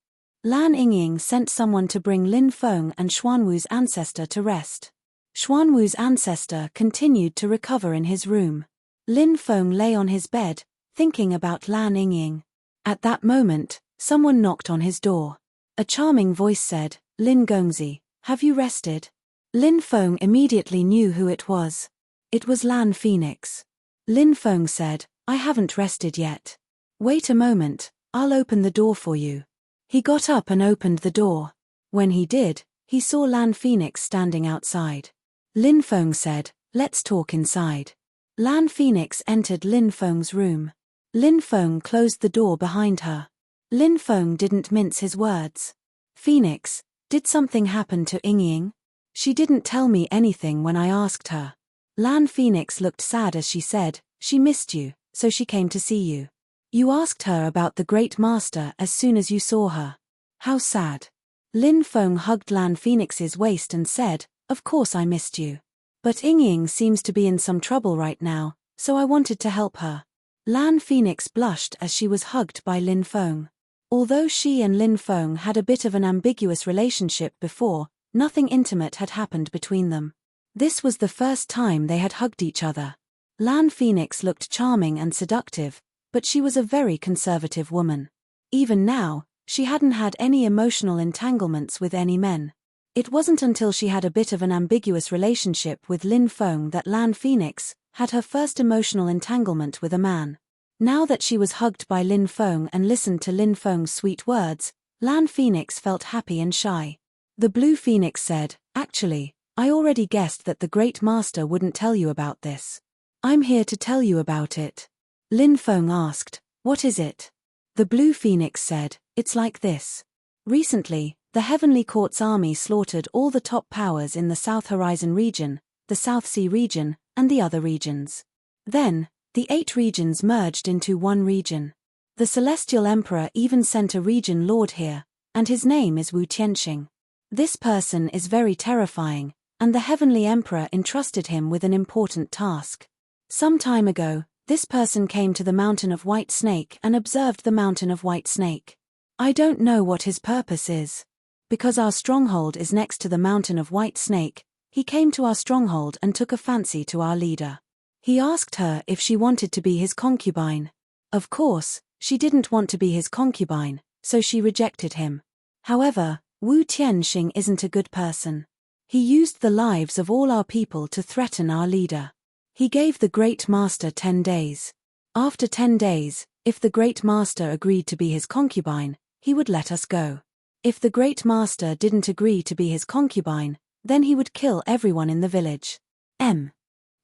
Lan Yingying sent someone to bring Lin Feng and Xuanwu's ancestor to rest. Xuanwu's ancestor continued to recover in his room. Lin Feng lay on his bed, thinking about Lan Yingying. At that moment, someone knocked on his door. A charming voice said, "Lin Gongzi, have you rested?" Lin Feng immediately knew who it was. It was Lan Phoenix. Lin Feng said, "I haven't rested yet. Wait a moment, I'll open the door for you." He got up and opened the door. When he did, he saw Lan Phoenix standing outside. Lin Feng said, "Let's talk inside." Lan Phoenix entered Lin Feng's room. Lin Feng closed the door behind her. Lin Feng didn't mince his words. "Phoenix, did something happen to Yingying? She didn't tell me anything when I asked her." Lan Phoenix looked sad as she said, "She missed you, so she came to see you. You asked her about the Great Master as soon as you saw her. How sad." Lin Feng hugged Lan Phoenix's waist and said, "Of course I missed you. But Yingying seems to be in some trouble right now, so I wanted to help her." Lan Phoenix blushed as she was hugged by Lin Feng. Although she and Lin Feng had a bit of an ambiguous relationship before, nothing intimate had happened between them. This was the first time they had hugged each other. Lan Phoenix looked charming and seductive, but she was a very conservative woman. Even now, she hadn't had any emotional entanglements with any men. It wasn't until she had a bit of an ambiguous relationship with Lin Feng that Lan Phoenix had her first emotional entanglement with a man. Now that she was hugged by Lin Feng and listened to Lin Feng's sweet words, Lan Phoenix felt happy and shy. The Blue Phoenix said, "Actually, I already guessed that the Great Master wouldn't tell you about this. I'm here to tell you about it." Lin Feng asked, "What is it?" The Blue Phoenix said, "It's like this. Recently, the Heavenly Court's army slaughtered all the top powers in the South Horizon region, the South Sea region, and the other regions. Then, the 8 regions merged into one region. The Celestial Emperor even sent a region lord here, and his name is Wu Tianxing. This person is very terrifying, and the Heavenly Emperor entrusted him with an important task. Some time ago, this person came to the Mountain of White Snake and observed the Mountain of White Snake. I don't know what his purpose is. Because our stronghold is next to the Mountain of White Snake, he came to our stronghold and took a fancy to our leader. He asked her if she wanted to be his concubine. Of course, she didn't want to be his concubine, so she rejected him. However, Wu Tianxing isn't a good person. He used the lives of all our people to threaten our leader. He gave the Great Master 10 days. After 10 days, if the Great Master agreed to be his concubine, he would let us go. If the Great Master didn't agree to be his concubine, then he would kill everyone in the village.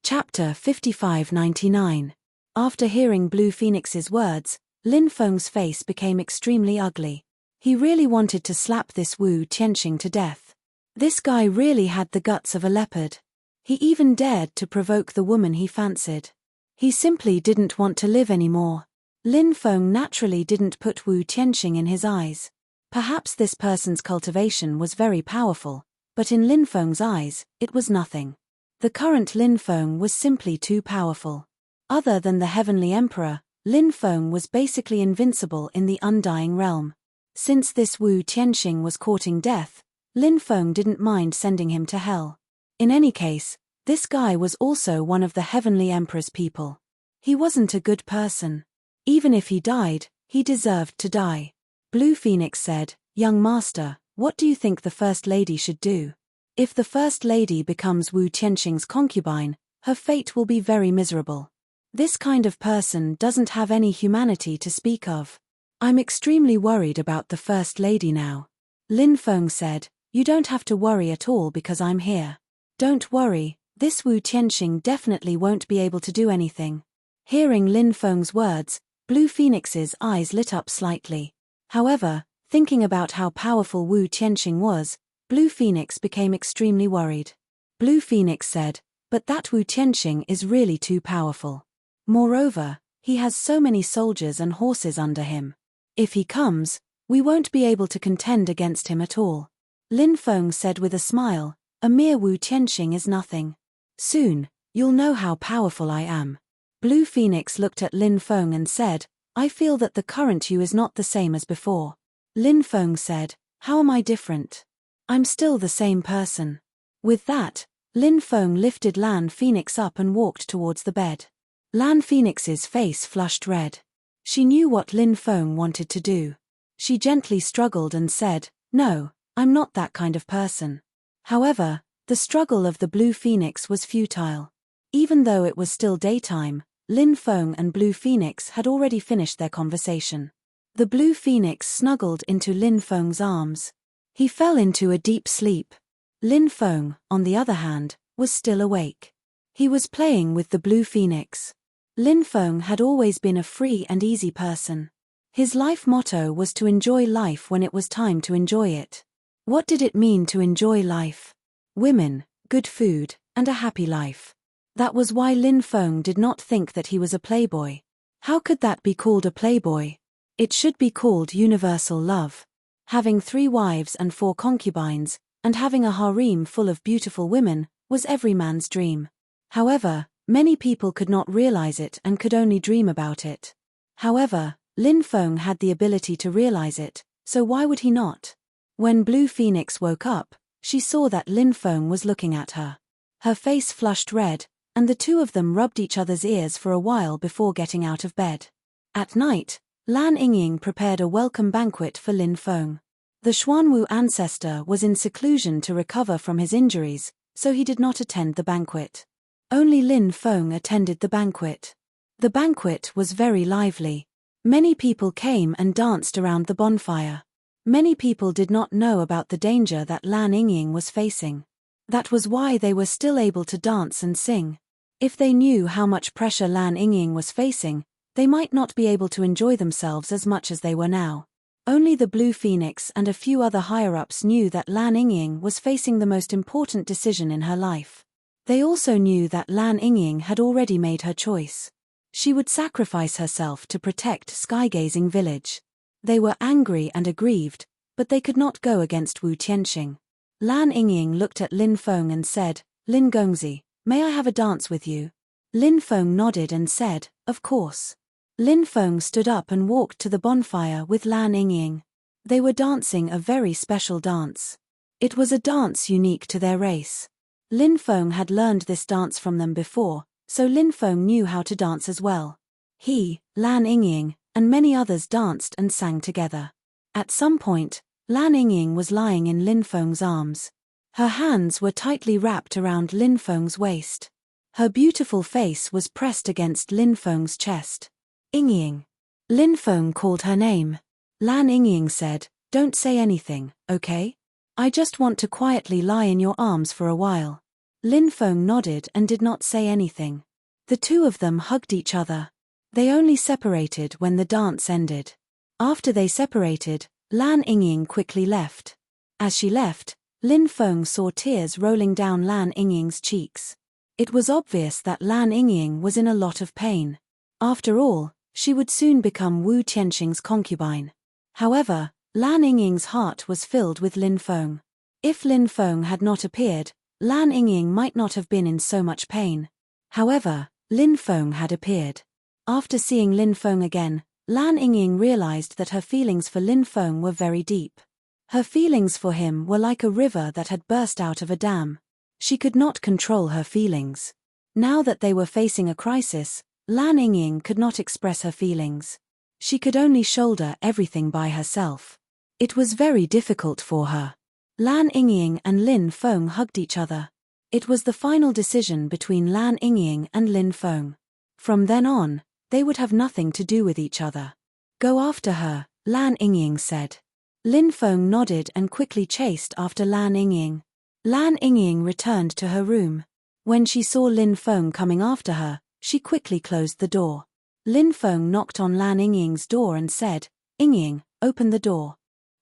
Chapter 5599. After hearing Blue Phoenix's words, Lin Feng's face became extremely ugly. He really wanted to slap this Wu Tianxing to death. This guy really had the guts of a leopard. He even dared to provoke the woman he fancied. He simply didn't want to live anymore. Lin Feng naturally didn't put Wu Tianxing in his eyes. Perhaps this person's cultivation was very powerful, but in Lin Feng's eyes, it was nothing. The current Lin Feng was simply too powerful. Other than the Heavenly Emperor, Lin Feng was basically invincible in the Undying Realm. Since this Wu Tianxing was courting death, Lin Feng didn't mind sending him to hell. In any case, this guy was also one of the Heavenly Emperor's people. He wasn't a good person. Even if he died, he deserved to die. Blue Phoenix said, "Young master, what do you think the First Lady should do? If the First Lady becomes Wu Tianxing's concubine, her fate will be very miserable. This kind of person doesn't have any humanity to speak of. I'm extremely worried about the First Lady now." Lin Feng said, "You don't have to worry at all because I'm here. Don't worry, this Wu Tianxing definitely won't be able to do anything." Hearing Lin Feng's words, Blue Phoenix's eyes lit up slightly. However, thinking about how powerful Wu Tianxing was, Blue Phoenix became extremely worried. Blue Phoenix said, "But that Wu Tianxing is really too powerful. Moreover, he has so many soldiers and horses under him. If he comes, we won't be able to contend against him at all." Lin Feng said with a smile, "A mere Wu Tianxing is nothing. Soon, you'll know how powerful I am." Blue Phoenix looked at Lin Feng and said, "I feel that the current you is not the same as before." Lin Feng said, "How am I different? I'm still the same person." With that, Lin Feng lifted Lan Phoenix up and walked towards the bed. Lan Phoenix's face flushed red. She knew what Lin Feng wanted to do. She gently struggled and said, "No, I'm not that kind of person." However, the struggle of the Blue Phoenix was futile. Even though it was still daytime, Lin Feng and Blue Phoenix had already finished their conversation. The Blue Phoenix snuggled into Lin Feng's arms. He fell into a deep sleep. Lin Feng, on the other hand, was still awake. He was playing with the Blue Phoenix. Lin Feng had always been a free and easy person. His life motto was to enjoy life when it was time to enjoy it. What did it mean to enjoy life? Women, good food, and a happy life. That was why Lin Feng did not think that he was a playboy. How could that be called a playboy? It should be called universal love. Having 3 wives and 4 concubines, and having a harem full of beautiful women, was every man's dream. However, many people could not realize it and could only dream about it. However, Lin Feng had the ability to realize it, so why would he not? When Blue Phoenix woke up, she saw that Lin Feng was looking at her. Her face flushed red, and the two of them rubbed each other's ears for a while before getting out of bed. At night, Lan Yingying prepared a welcome banquet for Lin Feng. The Xuanwu ancestor was in seclusion to recover from his injuries, so he did not attend the banquet. Only Lin Feng attended the banquet. The banquet was very lively. Many people came and danced around the bonfire. Many people did not know about the danger that Lan Yingying was facing. That was why they were still able to dance and sing. If they knew how much pressure Lan Yingying was facing, they might not be able to enjoy themselves as much as they were now. Only the Blue Phoenix and a few other higher-ups knew that Lan Yingying was facing the most important decision in her life. They also knew that Lan Yingying had already made her choice. She would sacrifice herself to protect Skygazing Village. They were angry and aggrieved, but they could not go against Wu Tianxing. Lan Yingying looked at Lin Feng and said, "Lin Gongzi, may I have a dance with you?" Lin Feng nodded and said, "Of course." Lin Feng stood up and walked to the bonfire with Lan Yingying. They were dancing a very special dance. It was a dance unique to their race. Lin Feng had learned this dance from them before, so Lin Feng knew how to dance as well. He, Lan Yingying, and many others danced and sang together. At some point, Lan Yingying was lying in Lin Feng's arms. Her hands were tightly wrapped around Lin Feng's waist. Her beautiful face was pressed against Lin Feng's chest. "Yingying." Lin Feng called her name. Lan Yingying said, "Don't say anything, okay? I just want to quietly lie in your arms for a while." Lin Feng nodded and did not say anything. The two of them hugged each other. They only separated when the dance ended. After they separated, Lan Yingying quickly left. As she left, Lin Feng saw tears rolling down Lan Yingying's cheeks. It was obvious that Lan Yingying was in a lot of pain. After all, she would soon become Wu Tianxing's concubine. However, Lan Yingying's heart was filled with Lin Feng. If Lin Feng had not appeared, Lan Yingying might not have been in so much pain. However, Lin Feng had appeared. After seeing Lin Feng again, Lan Yingying realized that her feelings for Lin Feng were very deep. Her feelings for him were like a river that had burst out of a dam. She could not control her feelings. Now that they were facing a crisis, Lan Yingying could not express her feelings. She could only shoulder everything by herself. It was very difficult for her. Lan Yingying and Lin Feng hugged each other. It was the final decision between Lan Yingying and Lin Feng. From then on, they would have nothing to do with each other. "Go after her," Lan Yingying said. Lin Feng nodded and quickly chased after Lan Yingying. Lan Yingying returned to her room. When she saw Lin Feng coming after her, she quickly closed the door. Lin Feng knocked on Lan Yingying's door and said, "Yingying, open the door.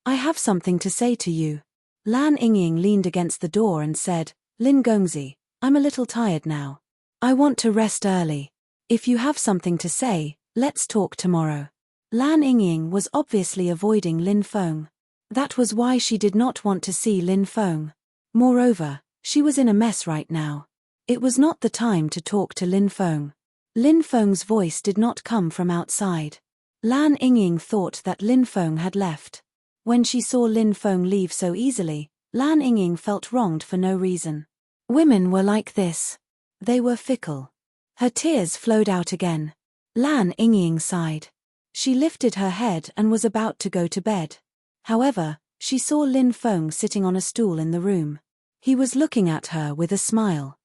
I have something to say to you." Lan Yingying leaned against the door and said, "Lin Gongzi, I'm a little tired now. I want to rest early. If you have something to say, let's talk tomorrow." Lan Yingying was obviously avoiding Lin Feng. That was why she did not want to see Lin Feng. Moreover, she was in a mess right now. It was not the time to talk to Lin Feng. Lin Feng's voice did not come from outside. Lan Yingying thought that Lin Feng had left. When she saw Lin Feng leave so easily, Lan Yingying felt wronged for no reason. Women were like this. They were fickle. Her tears flowed out again. Lan Yingying sighed. She lifted her head and was about to go to bed. However, she saw Lin Feng sitting on a stool in the room. He was looking at her with a smile.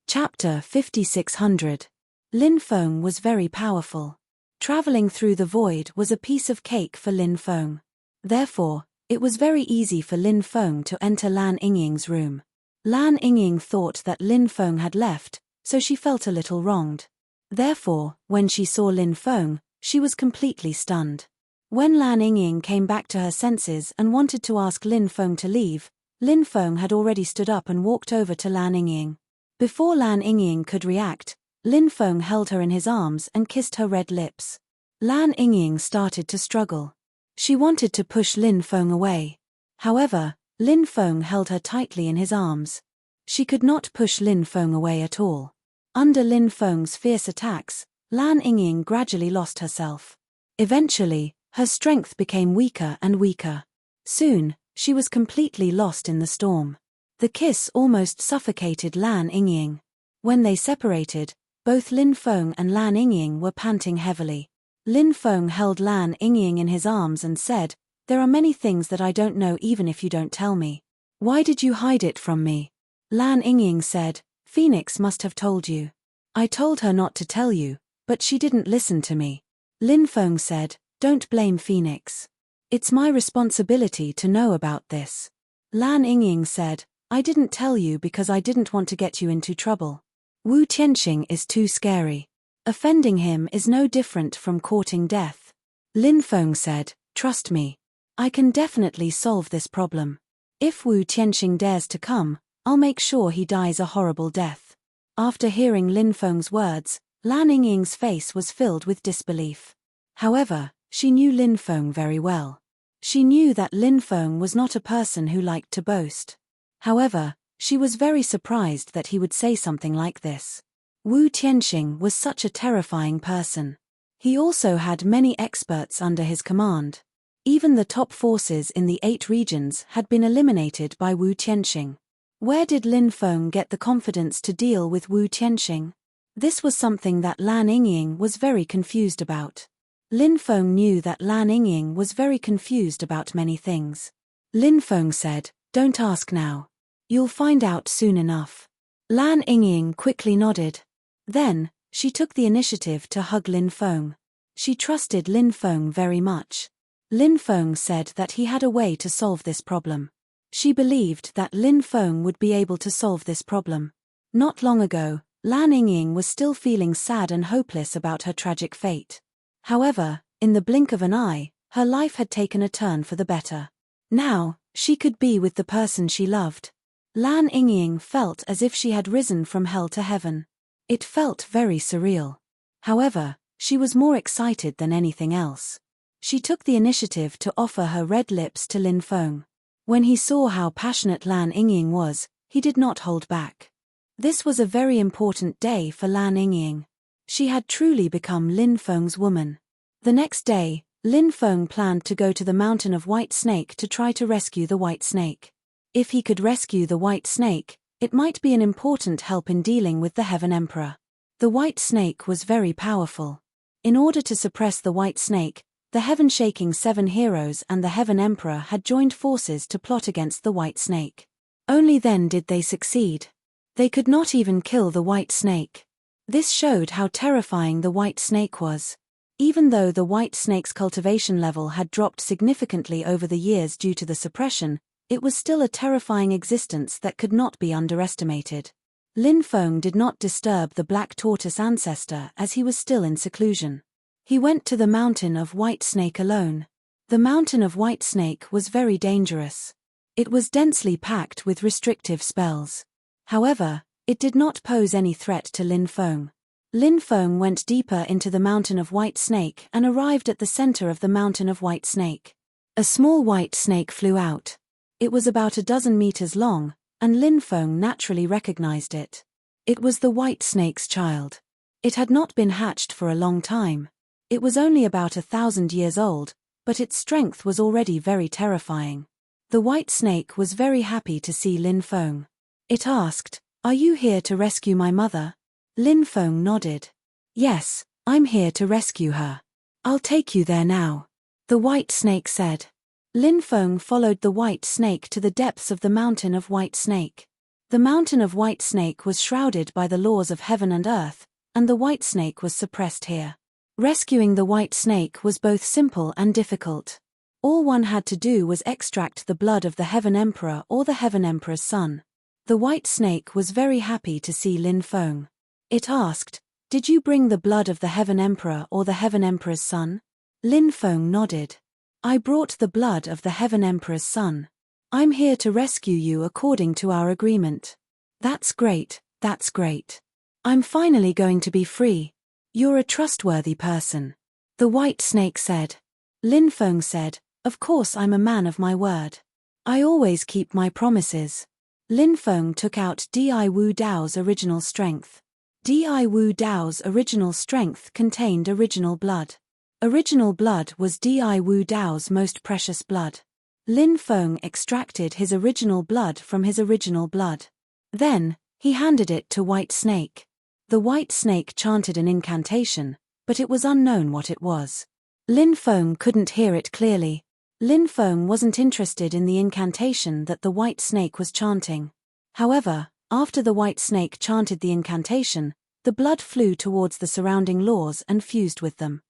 Chapter 5600. Lin Feng was very powerful. Traveling through the void was a piece of cake for Lin Feng. Therefore, it was very easy for Lin Feng to enter Lan Yingying's room. Lan Yingying thought that Lin Feng had left, so she felt a little wronged. Therefore, when she saw Lin Feng, she was completely stunned. When Lan Yingying came back to her senses and wanted to ask Lin Feng to leave, Lin Feng had already stood up and walked over to Lan Yingying. Before Lan Yingying could react, Lin Feng held her in his arms and kissed her red lips. Lan Yingying started to struggle. She wanted to push Lin Feng away. However, Lin Feng held her tightly in his arms. She could not push Lin Feng away at all. Under Lin Feng's fierce attacks, Lan Yingying gradually lost herself. Eventually, her strength became weaker and weaker. Soon, she was completely lost in the storm. The kiss almost suffocated Lan Yingying. When they separated, both Lin Feng and Lan Yingying were panting heavily. Lin Feng held Lan Yingying in his arms and said, "There are many things that I don't know even if you don't tell me. Why did you hide it from me?" Lan Yingying said, "Phoenix must have told you. I told her not to tell you, but she didn't listen to me." Lin Feng said, "Don't blame Phoenix. It's my responsibility to know about this." Lan Yingying said, "I didn't tell you because I didn't want to get you into trouble. Wu Tianxing is too scary. Offending him is no different from courting death." Lin Feng said, "Trust me. I can definitely solve this problem. If Wu Tianxing dares to come, I'll make sure he dies a horrible death." After hearing Lin Feng's words, Lan Yingying's face was filled with disbelief. However, she knew Lin Feng very well. She knew that Lin Feng was not a person who liked to boast. However, she was very surprised that he would say something like this. Wu Tianxing was such a terrifying person. He also had many experts under his command. Even the top forces in the 8 regions had been eliminated by Wu Tianxing. Where did Lin Feng get the confidence to deal with Wu Tianxing? This was something that Lan Yingying was very confused about. Lin Feng knew that Lan Yingying was very confused about many things. Lin Feng said, "Don't ask now. You'll find out soon enough." Lan Yingying quickly nodded. Then, she took the initiative to hug Lin Feng. She trusted Lin Feng very much. Lin Feng said that he had a way to solve this problem. She believed that Lin Feng would be able to solve this problem. Not long ago, Lan Yingying was still feeling sad and hopeless about her tragic fate. However, in the blink of an eye, her life had taken a turn for the better. Now, she could be with the person she loved. Lan Yingying felt as if she had risen from hell to heaven. It felt very surreal. However, she was more excited than anything else. She took the initiative to offer her red lips to Lin Feng. When he saw how passionate Lan Yingying was, he did not hold back. This was a very important day for Lan Yingying. She had truly become Lin Feng's woman. The next day, Lin Feng planned to go to the mountain of White Snake to try to rescue the White Snake. If he could rescue the White Snake, it might be an important help in dealing with the Heaven Emperor. The White Snake was very powerful. In order to suppress the White Snake, the Heaven-shaking 7 heroes and the Heaven Emperor had joined forces to plot against the White Snake. Only then did they succeed. They could not even kill the White Snake. This showed how terrifying the White Snake was. Even though the White Snake's cultivation level had dropped significantly over the years due to the suppression, it was still a terrifying existence that could not be underestimated. Lin Feng did not disturb the Black Tortoise ancestor as he was still in seclusion. He went to the mountain of White Snake alone. The mountain of White Snake was very dangerous. It was densely packed with restrictive spells. However, it did not pose any threat to Lin Feng. Lin Feng went deeper into the mountain of White Snake and arrived at the center of the mountain of White Snake. A small white snake flew out. It was about 12 meters long, and Lin Feng naturally recognized it. It was the White Snake's child. It had not been hatched for a long time. It was only about 1,000 years old, but its strength was already very terrifying. The White Snake was very happy to see Lin Feng. It asked, "Are you here to rescue my mother?" Lin Feng nodded. Yes, I'm here to rescue her. I'll take you there now. The white snake said. Lin Feng followed the white snake to the depths of the mountain of White Snake. The mountain of White Snake was shrouded by the laws of heaven and earth, and the white snake was suppressed here. Rescuing the white snake was both simple and difficult. All one had to do was extract the blood of the Heaven Emperor or the Heaven Emperor's son. The white snake was very happy to see Lin Feng. It asked, "Did you bring the blood of the Heaven Emperor or the Heaven Emperor's son?" Lin Feng nodded. "I brought the blood of the Heaven Emperor's son. I'm here to rescue you according to our agreement." That's great, that's great. I'm finally going to be free. You're a trustworthy person. The white snake said. Lin Feng said, "Of course I'm a man of my word. I always keep my promises." Lin Feng took out Di Wu Dao's original strength. Di Wu Dao's original strength contained original blood. Original blood was Di Wu Dao's most precious blood. Lin Feng extracted his original blood from his original blood. Then, he handed it to White Snake. The white snake chanted an incantation, but it was unknown what it was. Lin Feng couldn't hear it clearly. Lin Feng wasn't interested in the incantation that the white snake was chanting. However, after the white snake chanted the incantation, the blood flew towards the surrounding laws and fused with them.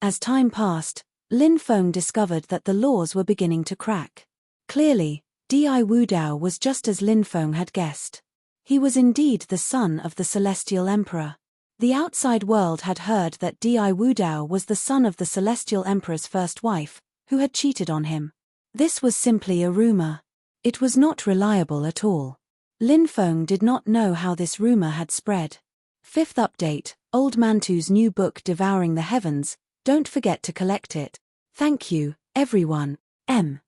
As time passed, Lin Feng discovered that the laws were beginning to crack. Clearly, Di Wu Dao was just as Lin Feng had guessed. He was indeed the son of the Celestial Emperor. The outside world had heard that Di Wu Dao was the son of the Celestial Emperor's first wife, who had cheated on him. This was simply a rumor. It was not reliable at all. Lin Feng did not know how this rumor had spread. Fifth update, Old Mantu's new book Devouring the Heavens. Don't forget to collect it. Thank you, everyone. M.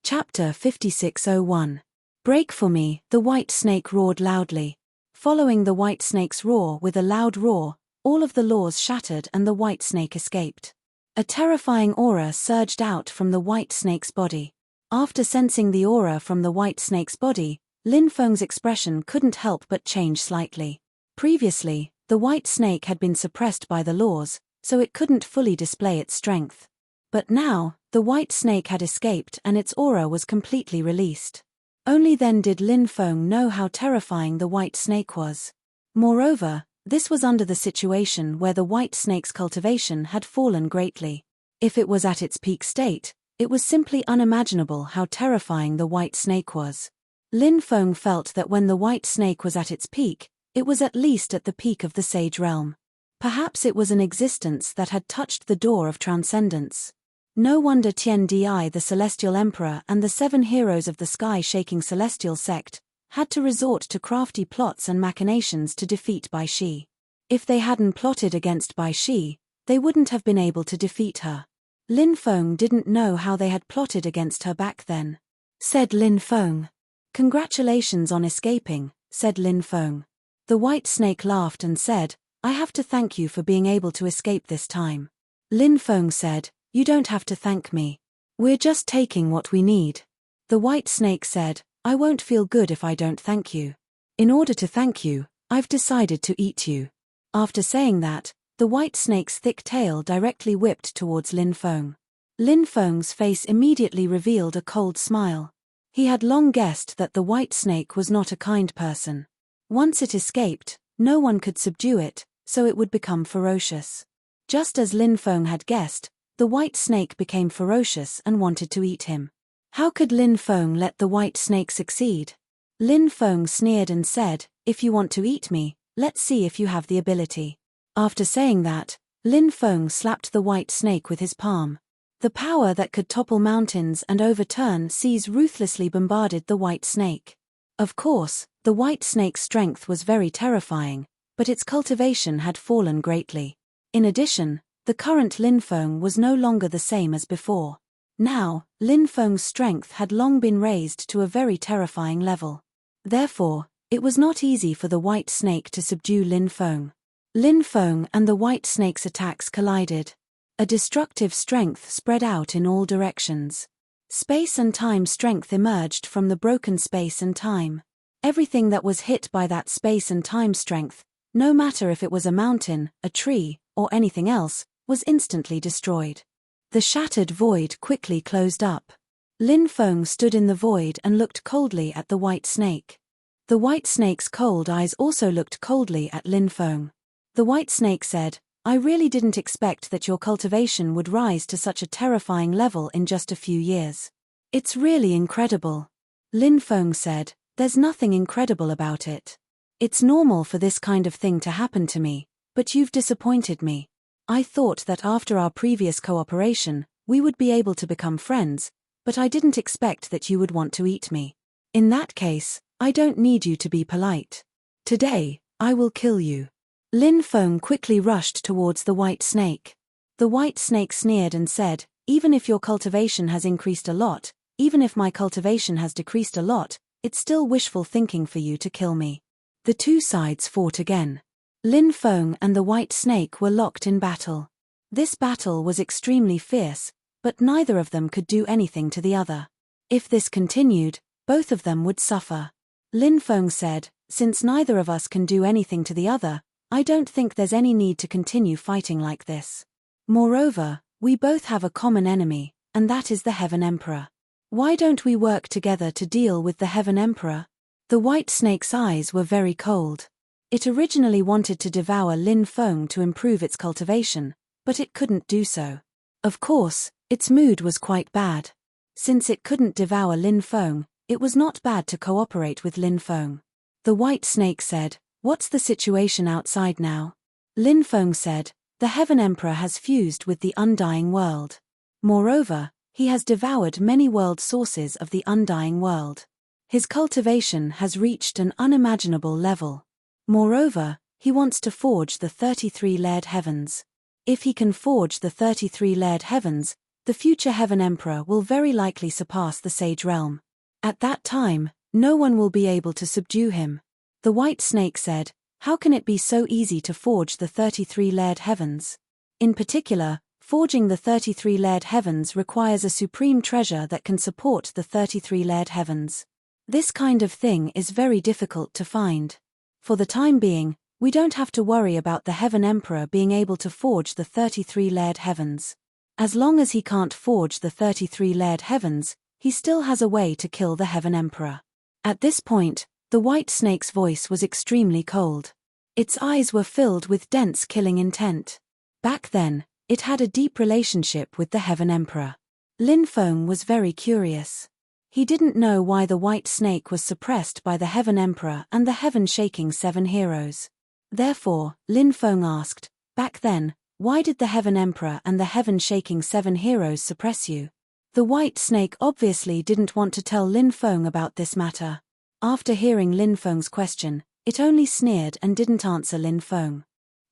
Chapter 5601. Break for me, the white snake roared loudly. Following the white snake's roar with a loud roar, all of the laws shattered and the white snake escaped. A terrifying aura surged out from the white snake's body. After sensing the aura from the white snake's body, Lin Feng's expression couldn't help but change slightly. Previously, the white snake had been suppressed by the laws, so it couldn't fully display its strength. But now, the white snake had escaped and its aura was completely released. Only then did Lin Feng know how terrifying the white snake was. Moreover, this was under the situation where the white snake's cultivation had fallen greatly. If it was at its peak state, it was simply unimaginable how terrifying the white snake was. Lin Feng felt that when the white snake was at its peak, it was at least at the peak of the sage realm. Perhaps it was an existence that had touched the door of transcendence. No wonder Tian Di, the Celestial Emperor, and the 7 heroes of the sky-shaking Celestial sect had to resort to crafty plots and machinations to defeat Bai Shi. If they hadn't plotted against Bai Shi, they wouldn't have been able to defeat her. Lin Feng didn't know how they had plotted against her back then. Said Lin Feng. "Congratulations on escaping," said Lin Feng. The white snake laughed and said, "I have to thank you for being able to escape this time." Lin Feng said, "You don't have to thank me. We're just taking what we need." The white snake said, "I won't feel good if I don't thank you. In order to thank you, I've decided to eat you." After saying that, the white snake's thick tail directly whipped towards Lin Feng. Lin Feng's face immediately revealed a cold smile. He had long guessed that the white snake was not a kind person. Once it escaped, no one could subdue it, so it would become ferocious. Just as Lin Feng had guessed, the white snake became ferocious and wanted to eat him. How could Lin Feng let the white snake succeed? Lin Feng sneered and said, "If you want to eat me, let's see if you have the ability." After saying that, Lin Feng slapped the white snake with his palm. The power that could topple mountains and overturn seas ruthlessly bombarded the white snake. Of course, the white snake's strength was very terrifying, but its cultivation had fallen greatly. In addition, the current Lin Feng was no longer the same as before. Now, Lin Feng's strength had long been raised to a very terrifying level. Therefore, it was not easy for the white snake to subdue Lin Feng. Lin Feng and the white snake's attacks collided. A destructive strength spread out in all directions. Space and time strength emerged from the broken space and time. Everything that was hit by that space and time strength no matter if it was a mountain, a tree, or anything else, was instantly destroyed. The shattered void quickly closed up. Lin Feng stood in the void and looked coldly at the white snake. The white snake's cold eyes also looked coldly at Lin Feng. The white snake said, "I really didn't expect that your cultivation would rise to such a terrifying level in just a few years. It's really incredible." Lin Feng said, "There's nothing incredible about it. It's normal for this kind of thing to happen to me, but you've disappointed me. I thought that after our previous cooperation, we would be able to become friends, but I didn't expect that you would want to eat me. In that case, I don't need you to be polite. Today, I will kill you." Lin Feng quickly rushed towards the white snake. The white snake sneered and said, "Even if your cultivation has increased a lot, even if my cultivation has decreased a lot, it's still wishful thinking for you to kill me." The two sides fought again. Lin Feng and the white snake were locked in battle. This battle was extremely fierce, but neither of them could do anything to the other. If this continued, both of them would suffer. Lin Feng said, "Since neither of us can do anything to the other, I don't think there's any need to continue fighting like this. Moreover, we both have a common enemy, and that is the Heaven Emperor. Why don't we work together to deal with the Heaven Emperor?" The white snake's eyes were very cold. It originally wanted to devour Lin Feng to improve its cultivation, but it couldn't do so. Of course, its mood was quite bad. Since it couldn't devour Lin Feng, it was not bad to cooperate with Lin Feng. The white snake said, "What's the situation outside now?" Lin Feng said, "The Heaven Emperor has fused with the undying world. Moreover, he has devoured many world sources of the undying world. His cultivation has reached an unimaginable level. Moreover, he wants to forge the 33-layered heavens. If he can forge the 33-layered heavens, the future Heaven Emperor will very likely surpass the Sage Realm. At that time, no one will be able to subdue him." The white snake said, "How can it be so easy to forge the 33-layered heavens? In particular, forging the 33-layered heavens requires a supreme treasure that can support the 33-layered heavens. This kind of thing is very difficult to find. For the time being, we don't have to worry about the Heaven Emperor being able to forge the 33-layered heavens. As long as he can't forge the 33-layered heavens, he still has a way to kill the Heaven Emperor." At this point, the white snake's voice was extremely cold. Its eyes were filled with dense killing intent. Back then, it had a deep relationship with the Heaven Emperor. Lin Feng was very curious. He didn't know why the white snake was suppressed by the Heaven Emperor and the heaven-shaking 7 heroes. Therefore, Lin Feng asked, "Back then, why did the Heaven Emperor and the heaven-shaking 7 heroes suppress you?" The white snake obviously didn't want to tell Lin Feng about this matter. After hearing Lin Feng's question, it only sneered and didn't answer Lin Feng.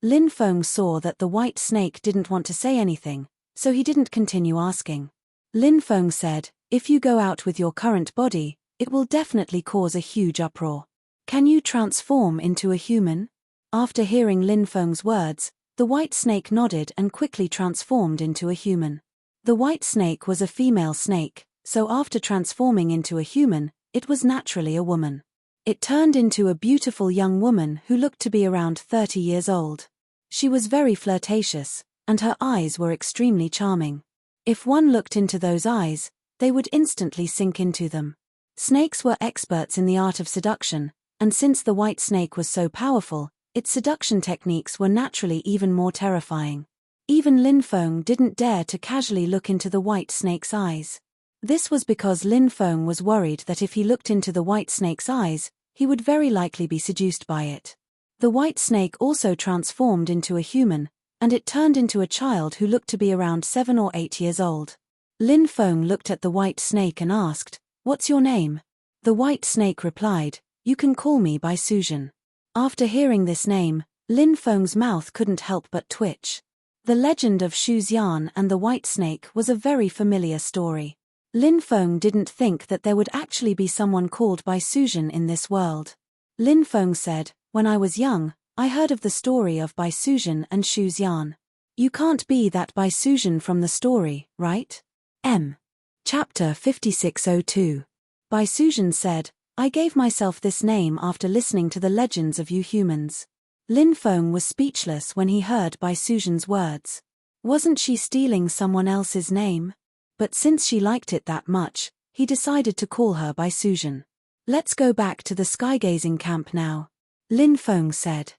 Lin Feng saw that the white snake didn't want to say anything, so he didn't continue asking. Lin Feng said, "If you go out with your current body, it will definitely cause a huge uproar. Can you transform into a human?" After hearing Lin Feng's words, the white snake nodded and quickly transformed into a human. The white snake was a female snake, so after transforming into a human, it was naturally a woman. It turned into a beautiful young woman who looked to be around 30 years old. She was very flirtatious, and her eyes were extremely charming. If one looked into those eyes, they would instantly sink into them. Snakes were experts in the art of seduction, and since the white snake was so powerful, its seduction techniques were naturally even more terrifying. Even Lin Feng didn't dare to casually look into the white snake's eyes. This was because Lin Feng was worried that if he looked into the white snake's eyes, he would very likely be seduced by it. The white snake also transformed into a human, and it turned into a child who looked to be around 7 or 8 years old. Lin Feng looked at the white snake and asked, "What's your name?" The white snake replied, "You can call me by Suzhen." After hearing this name, Lin Feng's mouth couldn't help but twitch. The legend of Shu Xian and the white snake was a very familiar story. Lin Feng didn't think that there would actually be someone called by Suzhen in this world. Lin Feng said, "When I was young, I heard of the story of Bai Suzhen and Shu Xian. You can't be that Bai Suzhen from the story, right?" Chapter 5602. Bai Suzhen said, "I gave myself this name after listening to the legends of you humans. Lin Feng was speechless when he heard Bai Sujan's words. Wasn't she stealing someone else's name? But since she liked it that much, he decided to call her Bai Sujan. Let's go back to the skygazing camp now, Lin Feng said.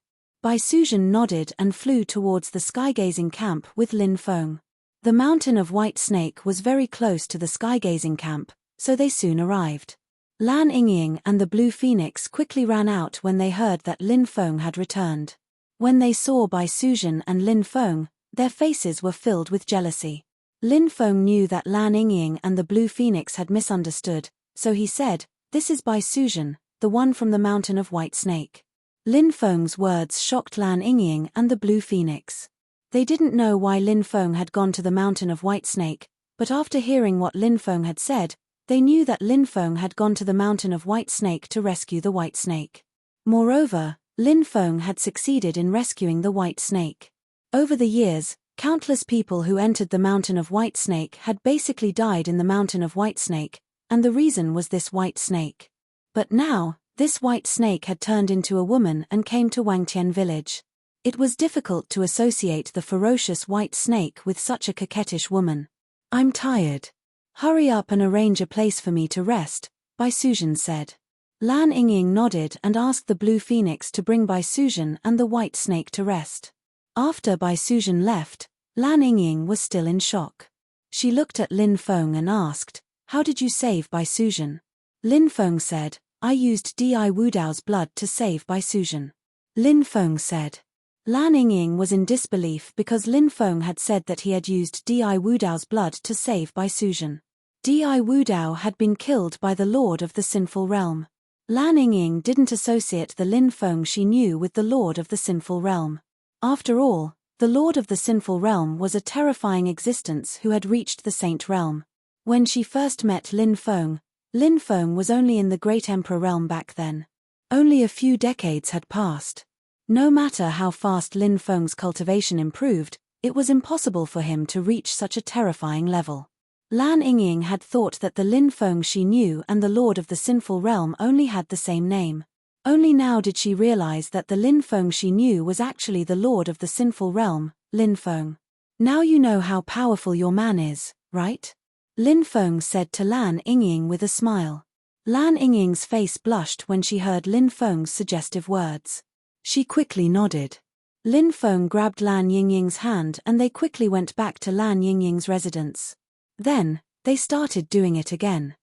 Bai Sujan nodded and flew towards the skygazing camp with Lin Feng. The mountain of White Snake was very close to the skygazing camp, so they soon arrived. Lan Yingying and the Blue Phoenix quickly ran out when they heard that Lin Feng had returned. When they saw Bai Sujan and Lin Feng, their faces were filled with jealousy. Lin Feng knew that Lan Yingying and the Blue Phoenix had misunderstood, so he said, "This is Bai Sujan, the one from the mountain of White Snake." Lin Feng's words shocked Lan Yingying and the Blue Phoenix. They didn't know why Lin Feng had gone to the mountain of White Snake, but after hearing what Lin Feng had said, they knew that Lin Feng had gone to the mountain of White Snake to rescue the White Snake. Moreover, Lin Feng had succeeded in rescuing the White Snake. Over the years, countless people who entered the mountain of White Snake had basically died in the mountain of White Snake, and the reason was this White Snake. But now, this White Snake had turned into a woman and came to Wangtian village. It was difficult to associate the ferocious White Snake with such a coquettish woman. "I'm tired. Hurry up and arrange a place for me to rest," Bai Sujan said. Lan Yingying nodded and asked the Blue Phoenix to bring Bai Sujan and the White Snake to rest. After Bai Sujan left, Lan Yingying was still in shock. She looked at Lin Feng and asked, "How did you save Bai Sujan?" Lin Feng said, "I used Di Wudao's blood to save Bai Sujan." Lin Feng said. Lan Yingying was in disbelief because Lin Feng had said that he had used Di Wudao's blood to save Bai Sujan. Di Wudao had been killed by the Lord of the Sinful Realm. Lan Yingying didn't associate the Lin Feng she knew with the Lord of the Sinful Realm. After all, the Lord of the Sinful Realm was a terrifying existence who had reached the Saint Realm. When she first met Lin Feng was only in the Great Emperor realm back then. Only a few decades had passed. No matter how fast Lin Feng's cultivation improved, it was impossible for him to reach such a terrifying level. Lan Yingying had thought that the Lin Feng she knew and the Lord of the Sinful Realm only had the same name. Only now did she realize that the Lin Feng she knew was actually the Lord of the Sinful Realm, Lin Feng. "Now you know how powerful your man is, right?" Lin Feng said to Lan Yingying with a smile. Lan Yingying's face blushed when she heard Lin Feng's suggestive words. She quickly nodded. Lin Feng grabbed Lan Yingying's hand and they quickly went back to Lan Yingying's residence. Then, they started doing it again.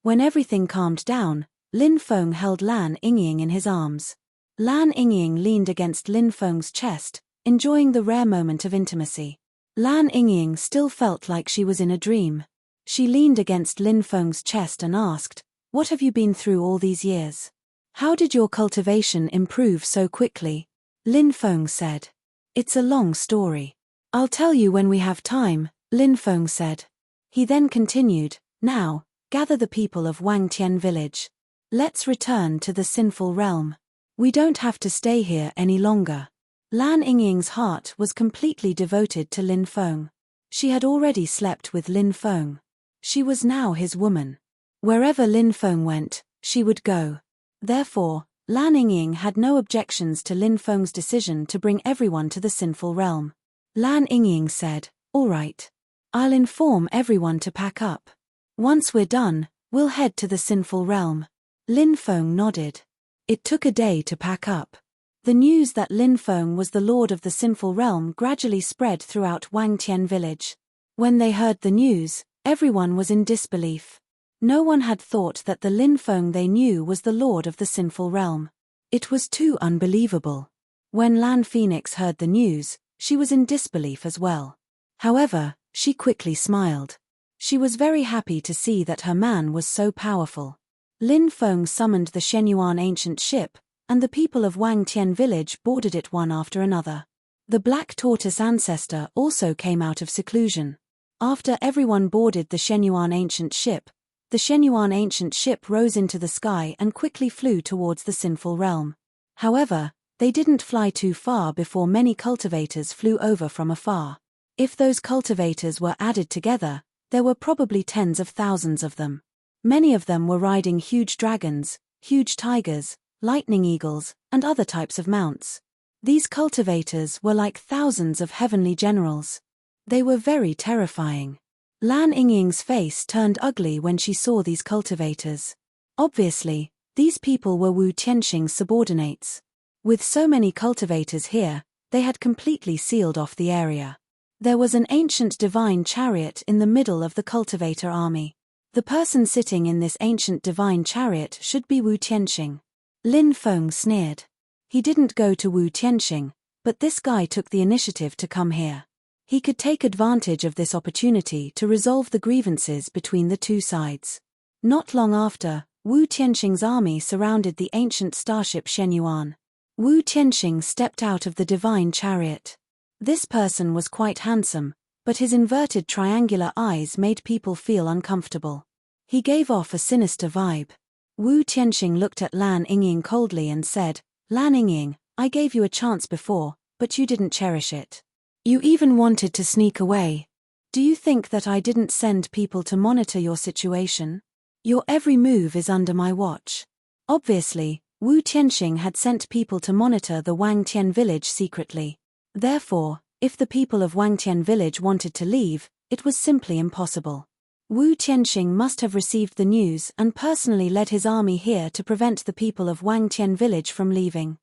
When everything calmed down, Lin Feng held Lan Yingying in his arms. Lan Yingying leaned against Lin Feng's chest, enjoying the rare moment of intimacy. Lan Yingying still felt like she was in a dream. She leaned against Lin Feng's chest and asked, "What have you been through all these years? How did your cultivation improve so quickly?" Lin Feng said. "It's a long story. I'll tell you when we have time," Lin Feng said. He then continued, "Now, gather the people of Wangtian village. Let's return to the Sinful Realm. We don't have to stay here any longer." Lan Yingying's heart was completely devoted to Lin Feng. She had already slept with Lin Feng. She was now his woman. Wherever Lin Feng went, she would go. Therefore, Lan Yingying had no objections to Lin Feng's decision to bring everyone to the Sinful Realm. Lan Yingying said, "All right. I'll inform everyone to pack up. Once we're done, we'll head to the Sinful Realm." Lin Feng nodded. It took a day to pack up. The news that Lin Feng was the Lord of the Sinful Realm gradually spread throughout Wangtian village. When they heard the news, everyone was in disbelief. No one had thought that the Lin Feng they knew was the Lord of the Sinful Realm. It was too unbelievable. When Lan Phoenix heard the news, she was in disbelief as well. However, she quickly smiled. She was very happy to see that her man was so powerful. Lin Feng summoned the Shenyuan ancient ship, and the people of Wangtian village boarded it one after another. The Black Tortoise ancestor also came out of seclusion. After everyone boarded the Shenyuan ancient ship, the Shenyuan ancient ship rose into the sky and quickly flew towards the Sinful Realm. However, they didn't fly too far before many cultivators flew over from afar. If those cultivators were added together, there were probably tens of thousands of them. Many of them were riding huge dragons, huge tigers, lightning eagles, and other types of mounts. These cultivators were like thousands of heavenly generals. They were very terrifying. Lan Yingying's face turned ugly when she saw these cultivators. Obviously, these people were Wu Tianxing's subordinates. With so many cultivators here, they had completely sealed off the area. There was an ancient divine chariot in the middle of the cultivator army. The person sitting in this ancient divine chariot should be Wu Tianxing. Lin Feng sneered. He didn't go to Wu Tianxing, but this guy took the initiative to come here. He could take advantage of this opportunity to resolve the grievances between the two sides. Not long after, Wu Tianxing's army surrounded the ancient starship Shenyuan. Wu Tianxing stepped out of the divine chariot. This person was quite handsome, but his inverted triangular eyes made people feel uncomfortable. He gave off a sinister vibe. Wu Tianxing looked at Lan Yingying coldly and said, "Lan Yingying, I gave you a chance before, but you didn't cherish it. You even wanted to sneak away. Do you think that I didn't send people to monitor your situation? Your every move is under my watch." Obviously, Wu Tianxing had sent people to monitor the Wangtian village secretly. Therefore, if the people of Wangtian village wanted to leave, it was simply impossible. Wu Tianxing must have received the news and personally led his army here to prevent the people of Wangtian village from leaving.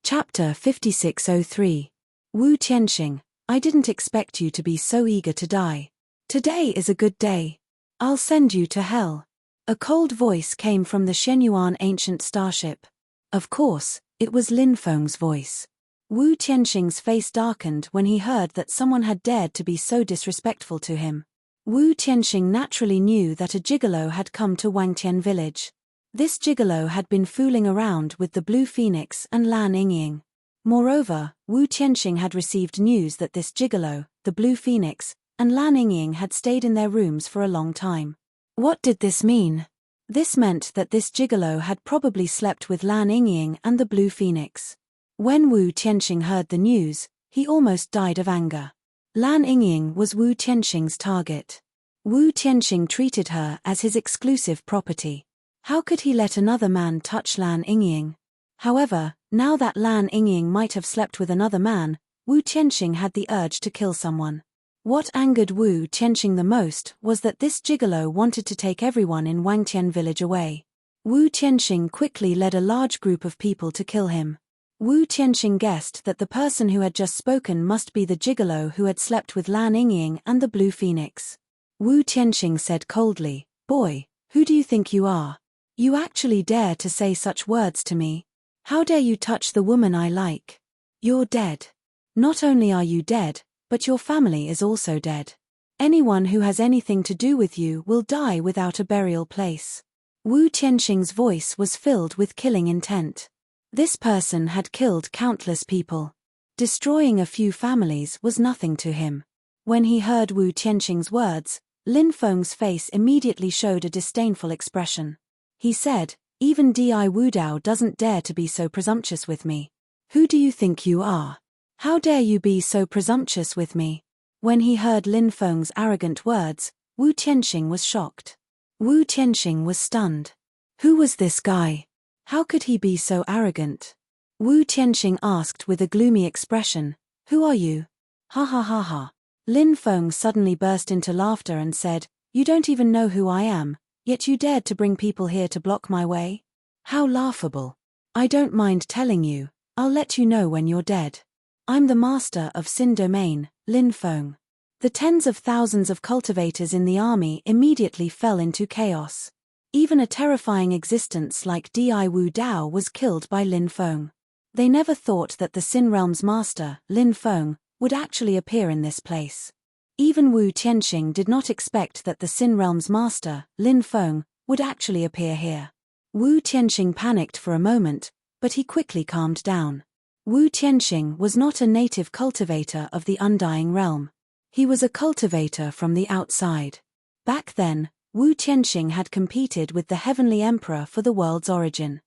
Chapter 5603. Wu Tianxing, I didn't expect you to be so eager to die. Today is a good day. I'll send you to hell. A cold voice came from the Shenyuan ancient starship. Of course, it was Lin Feng's voice. Wu Tianxing's face darkened when he heard that someone had dared to be so disrespectful to him. Wu Tianxing naturally knew that a gigolo had come to Wangtian village. This gigolo had been fooling around with the Blue Phoenix and Lan Yingying. Moreover, Wu Tianxing had received news that this gigolo, the Blue Phoenix, and Lan Yingying had stayed in their rooms for a long time. What did this mean? This meant that this gigolo had probably slept with Lan Yingying and the Blue Phoenix. When Wu Tianxing heard the news, he almost died of anger. Lan Yingying was Wu Tianxing's target. Wu Tianxing treated her as his exclusive property. How could he let another man touch Lan Yingying? However, now that Lan Yingying might have slept with another man, Wu Tianxing had the urge to kill someone. What angered Wu Tianxing the most was that this gigolo wanted to take everyone in Wangtian village away. Wu Tianxing quickly led a large group of people to kill him. Wu Tianxing guessed that the person who had just spoken must be the gigolo who had slept with Lan Yingying and the Blue Phoenix. Wu Tianxing said coldly, "Boy, who do you think you are? You actually dare to say such words to me? How dare you touch the woman I like? You're dead. Not only are you dead, but your family is also dead. Anyone who has anything to do with you will die without a burial place." Wu Tianxing's voice was filled with killing intent. This person had killed countless people. Destroying a few families was nothing to him. When he heard Wu Tianxing's words, Lin Feng's face immediately showed a disdainful expression. He said, "Even Di Wudao doesn't dare to be so presumptuous with me. Who do you think you are? How dare you be so presumptuous with me?" When he heard Lin Feng's arrogant words, Wu Tianxing was shocked. Wu Tianxing was stunned. Who was this guy? How could he be so arrogant? Wu Tianxing asked with a gloomy expression, "Who are you?" "Ha ha ha ha." Lin Feng suddenly burst into laughter and said, "You don't even know who I am, yet you dared to bring people here to block my way? How laughable. I don't mind telling you, I'll let you know when you're dead. I'm the master of Xin Domain, Lin Feng." The tens of thousands of cultivators in the army immediately fell into chaos. Even a terrifying existence like Di Wu Dao was killed by Lin Feng. They never thought that the Xin Realm's master, Lin Feng, would actually appear in this place. Even Wu Tianxing did not expect that the Xin Realm's master, Lin Feng, would actually appear here. Wu Tianxing panicked for a moment, but he quickly calmed down. Wu Tianxing was not a native cultivator of the Undying Realm. He was a cultivator from the outside. Back then, Wu Tianxing had competed with the Heavenly Emperor for the world's origin.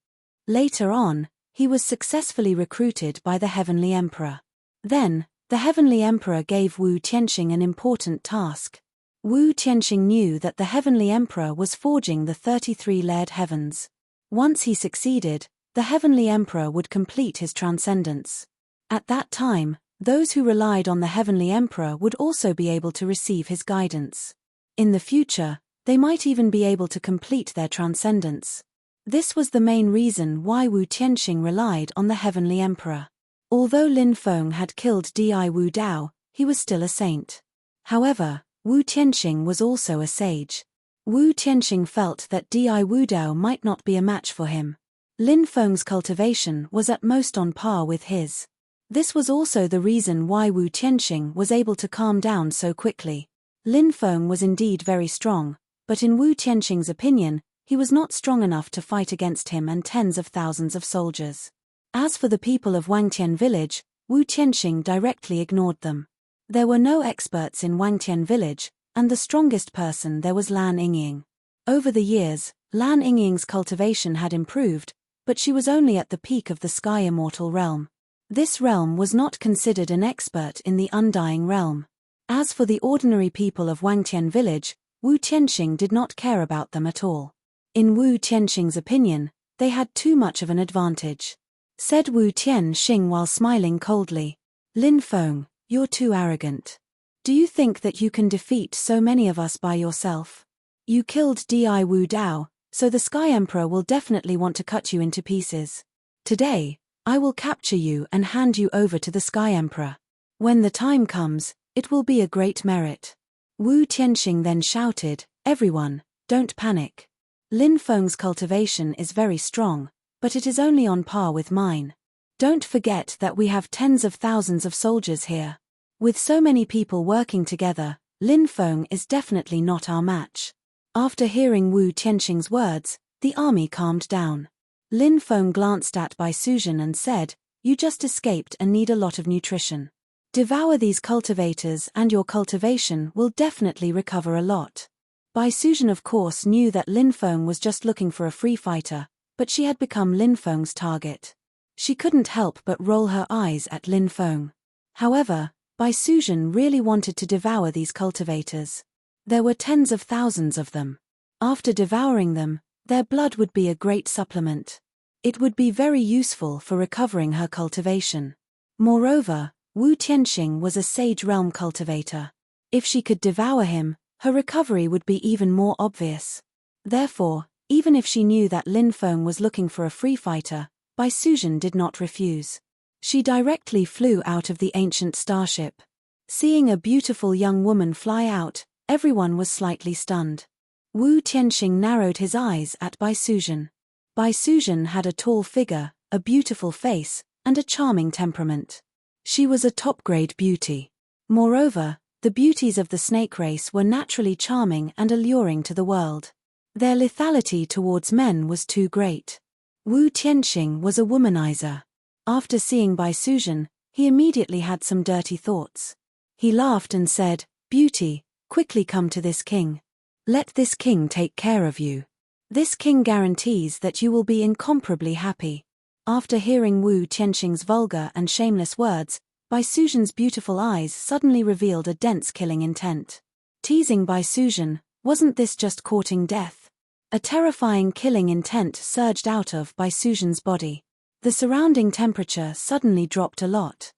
Later on, he was successfully recruited by the Heavenly Emperor. Then, the Heavenly Emperor gave Wu Tianxing an important task. Wu Tianxing knew that the Heavenly Emperor was forging the 33 layered heavens. Once he succeeded, the Heavenly Emperor would complete his transcendence. At that time, those who relied on the Heavenly Emperor would also be able to receive his guidance. In the future, they might even be able to complete their transcendence. This was the main reason why Wu Tianxing relied on the Heavenly Emperor. Although Lin Feng had killed Di Wu Dao, he was still a saint. However, Wu Tianxing was also a sage. Wu Tianxing felt that Di Wu Dao might not be a match for him. Lin Feng's cultivation was at most on par with his. This was also the reason why Wu Tianxing was able to calm down so quickly. Lin Feng was indeed very strong, but in Wu Tianxing's opinion, he was not strong enough to fight against him and tens of thousands of soldiers. As for the people of Wangtian village, Wu Tianxing directly ignored them. There were no experts in Wangtian village, and the strongest person there was Lan Yingying. Over the years, Lan Yingying's cultivation had improved, but she was only at the peak of the Sky Immortal realm. This realm was not considered an expert in the Undying realm. As for the ordinary people of Wangtian village, Wu Tianxing did not care about them at all. In Wu Tianxing's opinion, they had too much of an advantage. Said Wu Tianxing while smiling coldly. Lin Feng, you're too arrogant. Do you think that you can defeat so many of us by yourself? You killed Di Wu Dao, so the Sky Emperor will definitely want to cut you into pieces. Today, I will capture you and hand you over to the Sky Emperor. When the time comes, it will be a great merit. Wu Tianxing then shouted, everyone, don't panic. Lin Feng's cultivation is very strong, but it is only on par with mine. Don't forget that we have tens of thousands of soldiers here. With so many people working together, Lin Feng is definitely not our match. After hearing Wu Tianxing's words, the army calmed down. Lin Feng glanced at Bai Suzhen and said, you just escaped and need a lot of nutrition. Devour these cultivators and your cultivation will definitely recover a lot. Bai Suzhen of course knew that Lin Feng was just looking for a free fighter, but she had become Lin Feng's target. She couldn't help but roll her eyes at Lin Feng. However, Bai Suzhen really wanted to devour these cultivators. There were tens of thousands of them. After devouring them, their blood would be a great supplement. It would be very useful for recovering her cultivation. Moreover, Wu Tianxing was a Sage Realm cultivator. If she could devour him, her recovery would be even more obvious. Therefore, even if she knew that Lin Feng was looking for a free fighter, Bai Suzhen did not refuse. She directly flew out of the ancient starship. Seeing a beautiful young woman fly out, everyone was slightly stunned. Wu Tianxing narrowed his eyes at Bai Suzhen. Bai Suzhen had a tall figure, a beautiful face, and a charming temperament. She was a top-grade beauty. Moreover, the beauties of the snake race were naturally charming and alluring to the world. Their lethality towards men was too great. Wu Tianxing was a womanizer. After seeing Bai Suzhen, he immediately had some dirty thoughts. He laughed and said, Beauty, quickly come to this king. Let this king take care of you. This king guarantees that you will be incomparably happy. After hearing Wu Tianxing's vulgar and shameless words, Bai Suzhen's beautiful eyes suddenly revealed a dense killing intent. Teasing Bai Suzhen, wasn't this just courting death? A terrifying killing intent surged out of Bai Suzhen's body. The surrounding temperature suddenly dropped a lot.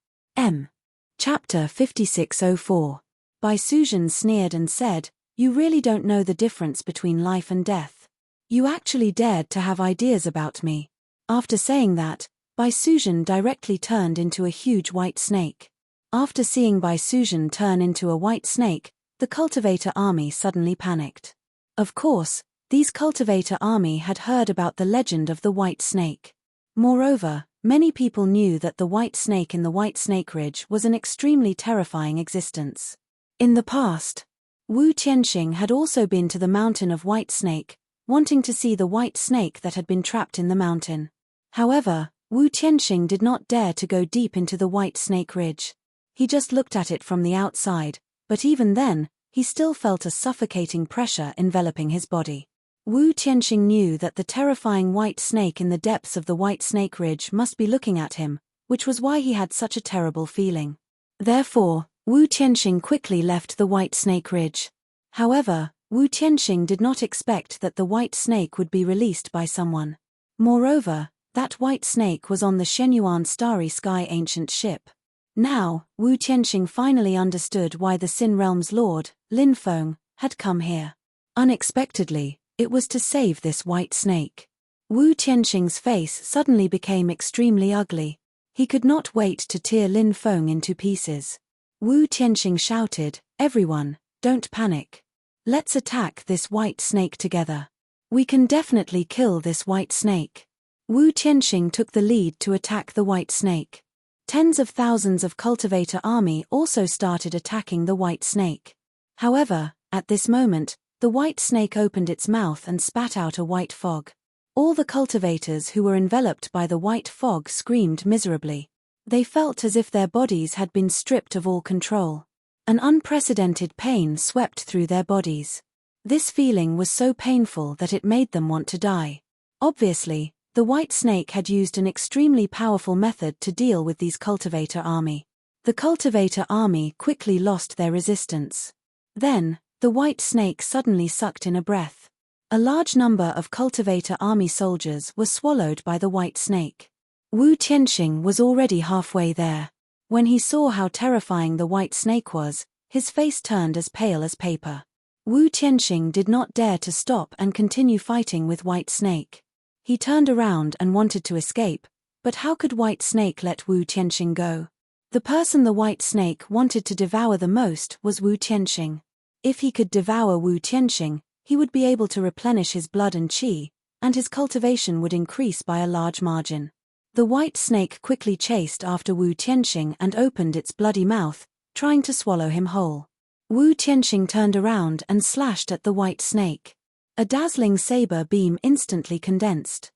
Chapter 5604. Bai Suzhen sneered and said, You really don't know the difference between life and death. You actually dared to have ideas about me. After saying that, Bai Suzhen directly turned into a huge white snake. After seeing Bai Suzhen turn into a white snake, the cultivator army suddenly panicked. Of course, these cultivator army had heard about the legend of the white snake. Moreover, many people knew that the white snake in the White Snake Ridge was an extremely terrifying existence. In the past, Wu Tianxing had also been to the mountain of White Snake, wanting to see the white snake that had been trapped in the mountain. However, Wu Tianxing did not dare to go deep into the White Snake Ridge. He just looked at it from the outside, but even then, he still felt a suffocating pressure enveloping his body. Wu Tianxing knew that the terrifying white snake in the depths of the White Snake Ridge must be looking at him, which was why he had such a terrible feeling. Therefore, Wu Tianxing quickly left the White Snake Ridge. However, Wu Tianxing did not expect that the white snake would be released by someone. Moreover, That white snake was on the Shenyuan Starry Sky ancient ship. Now, Wu Tianxing finally understood why the Sin Realm's lord, Lin Feng, had come here. Unexpectedly, it was to save this white snake. Wu Tianxing's face suddenly became extremely ugly. He could not wait to tear Lin Feng into pieces. Wu Tianxing shouted, "Everyone, don't panic. Let's attack this white snake together. We can definitely kill this white snake." Wu Tianxing took the lead to attack the white snake. Tens of thousands of cultivator army also started attacking the white snake. However, at this moment, the white snake opened its mouth and spat out a white fog. All the cultivators who were enveloped by the white fog screamed miserably. They felt as if their bodies had been stripped of all control. An unprecedented pain swept through their bodies. This feeling was so painful that it made them want to die. Obviously, the white snake had used an extremely powerful method to deal with these cultivator army. The cultivator army quickly lost their resistance. Then, the white snake suddenly sucked in a breath. A large number of cultivator army soldiers were swallowed by the white snake. Wu Tianxing was already halfway there. When he saw how terrifying the white snake was, his face turned as pale as paper. Wu Tianxing did not dare to stop and continue fighting with White Snake. He turned around and wanted to escape, but how could White Snake let Wu Tianxing go? The person the White Snake wanted to devour the most was Wu Tianxing. If he could devour Wu Tianxing, he would be able to replenish his blood and qi, and his cultivation would increase by a large margin. The White Snake quickly chased after Wu Tianxing and opened its bloody mouth, trying to swallow him whole. Wu Tianxing turned around and slashed at the White Snake. A dazzling saber beam instantly condensed.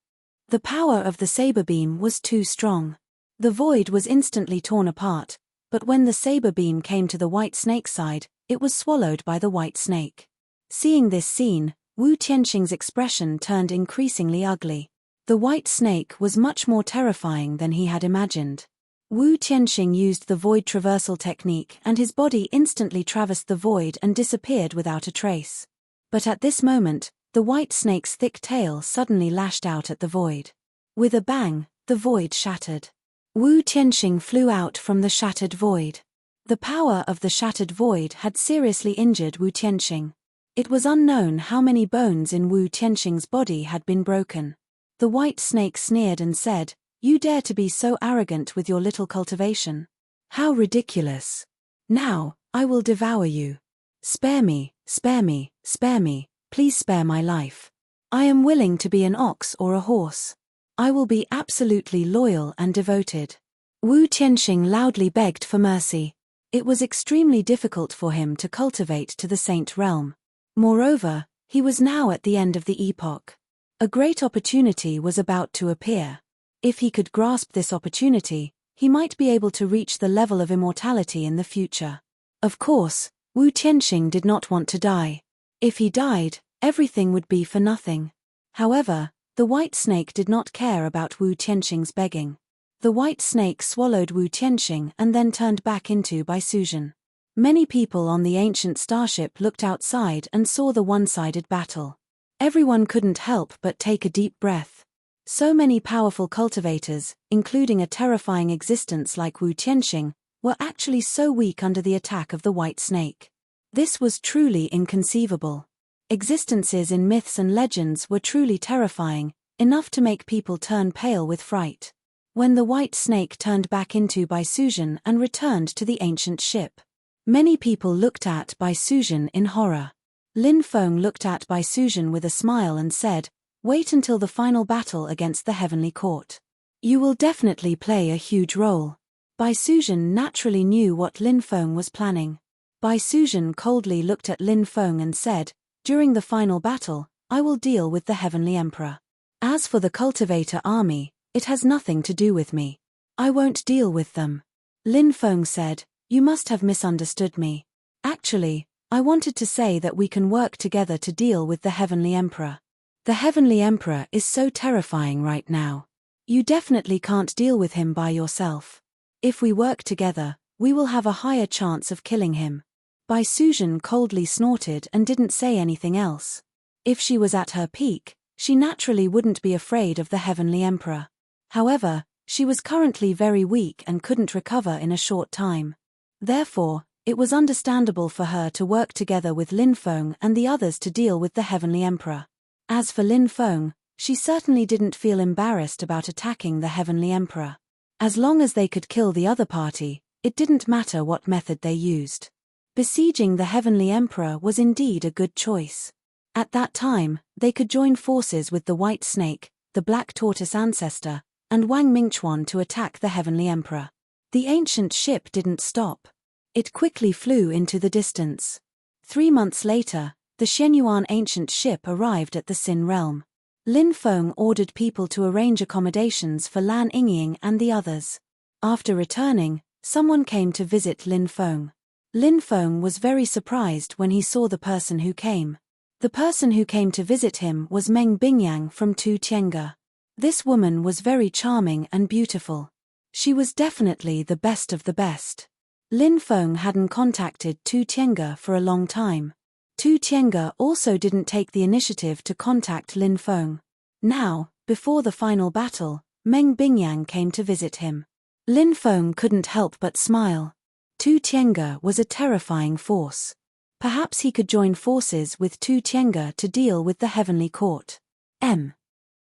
The power of the saber beam was too strong. The void was instantly torn apart, but when the saber beam came to the White Snake's side, it was swallowed by the White Snake. Seeing this scene, Wu Tianxing's expression turned increasingly ugly. The White Snake was much more terrifying than he had imagined. Wu Tianxing used the void traversal technique and his body instantly traversed the void and disappeared without a trace. But at this moment, the White Snake's thick tail suddenly lashed out at the void. With a bang, the void shattered. Wu Tianxing flew out from the shattered void. The power of the shattered void had seriously injured Wu Tianxing. It was unknown how many bones in Wu Tianxing's body had been broken. The White Snake sneered and said, "You dare to be so arrogant with your little cultivation? How ridiculous! Now, I will devour you. Spare me, spare me, spare me, please spare my life. I am willing to be an ox or a horse. I will be absolutely loyal and devoted." Wu Tianxing loudly begged for mercy. It was extremely difficult for him to cultivate to the Saint Realm. Moreover, he was now at the end of the epoch. A great opportunity was about to appear. If he could grasp this opportunity, he might be able to reach the level of immortality in the future. Of course, Wu Tianxing did not want to die. If he died, everything would be for nothing. However, the White Snake did not care about Wu Tianxing's begging. The White Snake swallowed Wu Tianxing and then turned back into Baisuzhen. Many people on the ancient starship looked outside and saw the one-sided battle. Everyone couldn't help but take a deep breath. So many powerful cultivators, including a terrifying existence like Wu Tianxing, were actually so weak under the attack of the White Snake. This was truly inconceivable. Existences in myths and legends were truly terrifying, enough to make people turn pale with fright. When the White Snake turned back into Baisuzhen and returned to the ancient ship, many people looked at Baisuzhen in horror. Lin Feng looked at Baisuzhen with a smile and said, "Wait until the final battle against the Heavenly Court. You will definitely play a huge role." Baisuzhen naturally knew what Lin Feng was planning. Baisuzhen coldly looked at Lin Feng and said, "During the final battle, I will deal with the Heavenly Emperor. As for the cultivator army, it has nothing to do with me. I won't deal with them." Lin Feng said, "You must have misunderstood me. Actually, I wanted to say that we can work together to deal with the Heavenly Emperor. The Heavenly Emperor is so terrifying right now. You definitely can't deal with him by yourself. If we work together, we will have a higher chance of killing him." Baisuzhen coldly snorted and didn't say anything else. If she was at her peak, she naturally wouldn't be afraid of the Heavenly Emperor. However, she was currently very weak and couldn't recover in a short time. Therefore, it was understandable for her to work together with Lin Feng and the others to deal with the Heavenly Emperor. As for Lin Feng, she certainly didn't feel embarrassed about attacking the Heavenly Emperor. As long as they could kill the other party, it didn't matter what method they used. Besieging the Heavenly Emperor was indeed a good choice. At that time, they could join forces with the White Snake, the Black Tortoise Ancestor, and Wang Mingchuan to attack the Heavenly Emperor. The ancient ship didn't stop. It quickly flew into the distance. 3 months later, the Shenyuan ancient ship arrived at the Xin realm. Lin Feng ordered people to arrange accommodations for Lan Yingying and the others. After returning, someone came to visit Lin Feng. Lin Feng was very surprised when he saw the person who came. The person who came to visit him was Meng Bingyang from Tu Tiange. This woman was very charming and beautiful. She was definitely the best of the best. Lin Feng hadn't contacted Tu Tiange for a long time. Tu Tiange also didn't take the initiative to contact Lin Feng. Now, before the final battle, Meng Bingyang came to visit him. Lin Feng couldn't help but smile. Tu Tiange was a terrifying force. Perhaps he could join forces with Tu Tiange to deal with the Heavenly Court.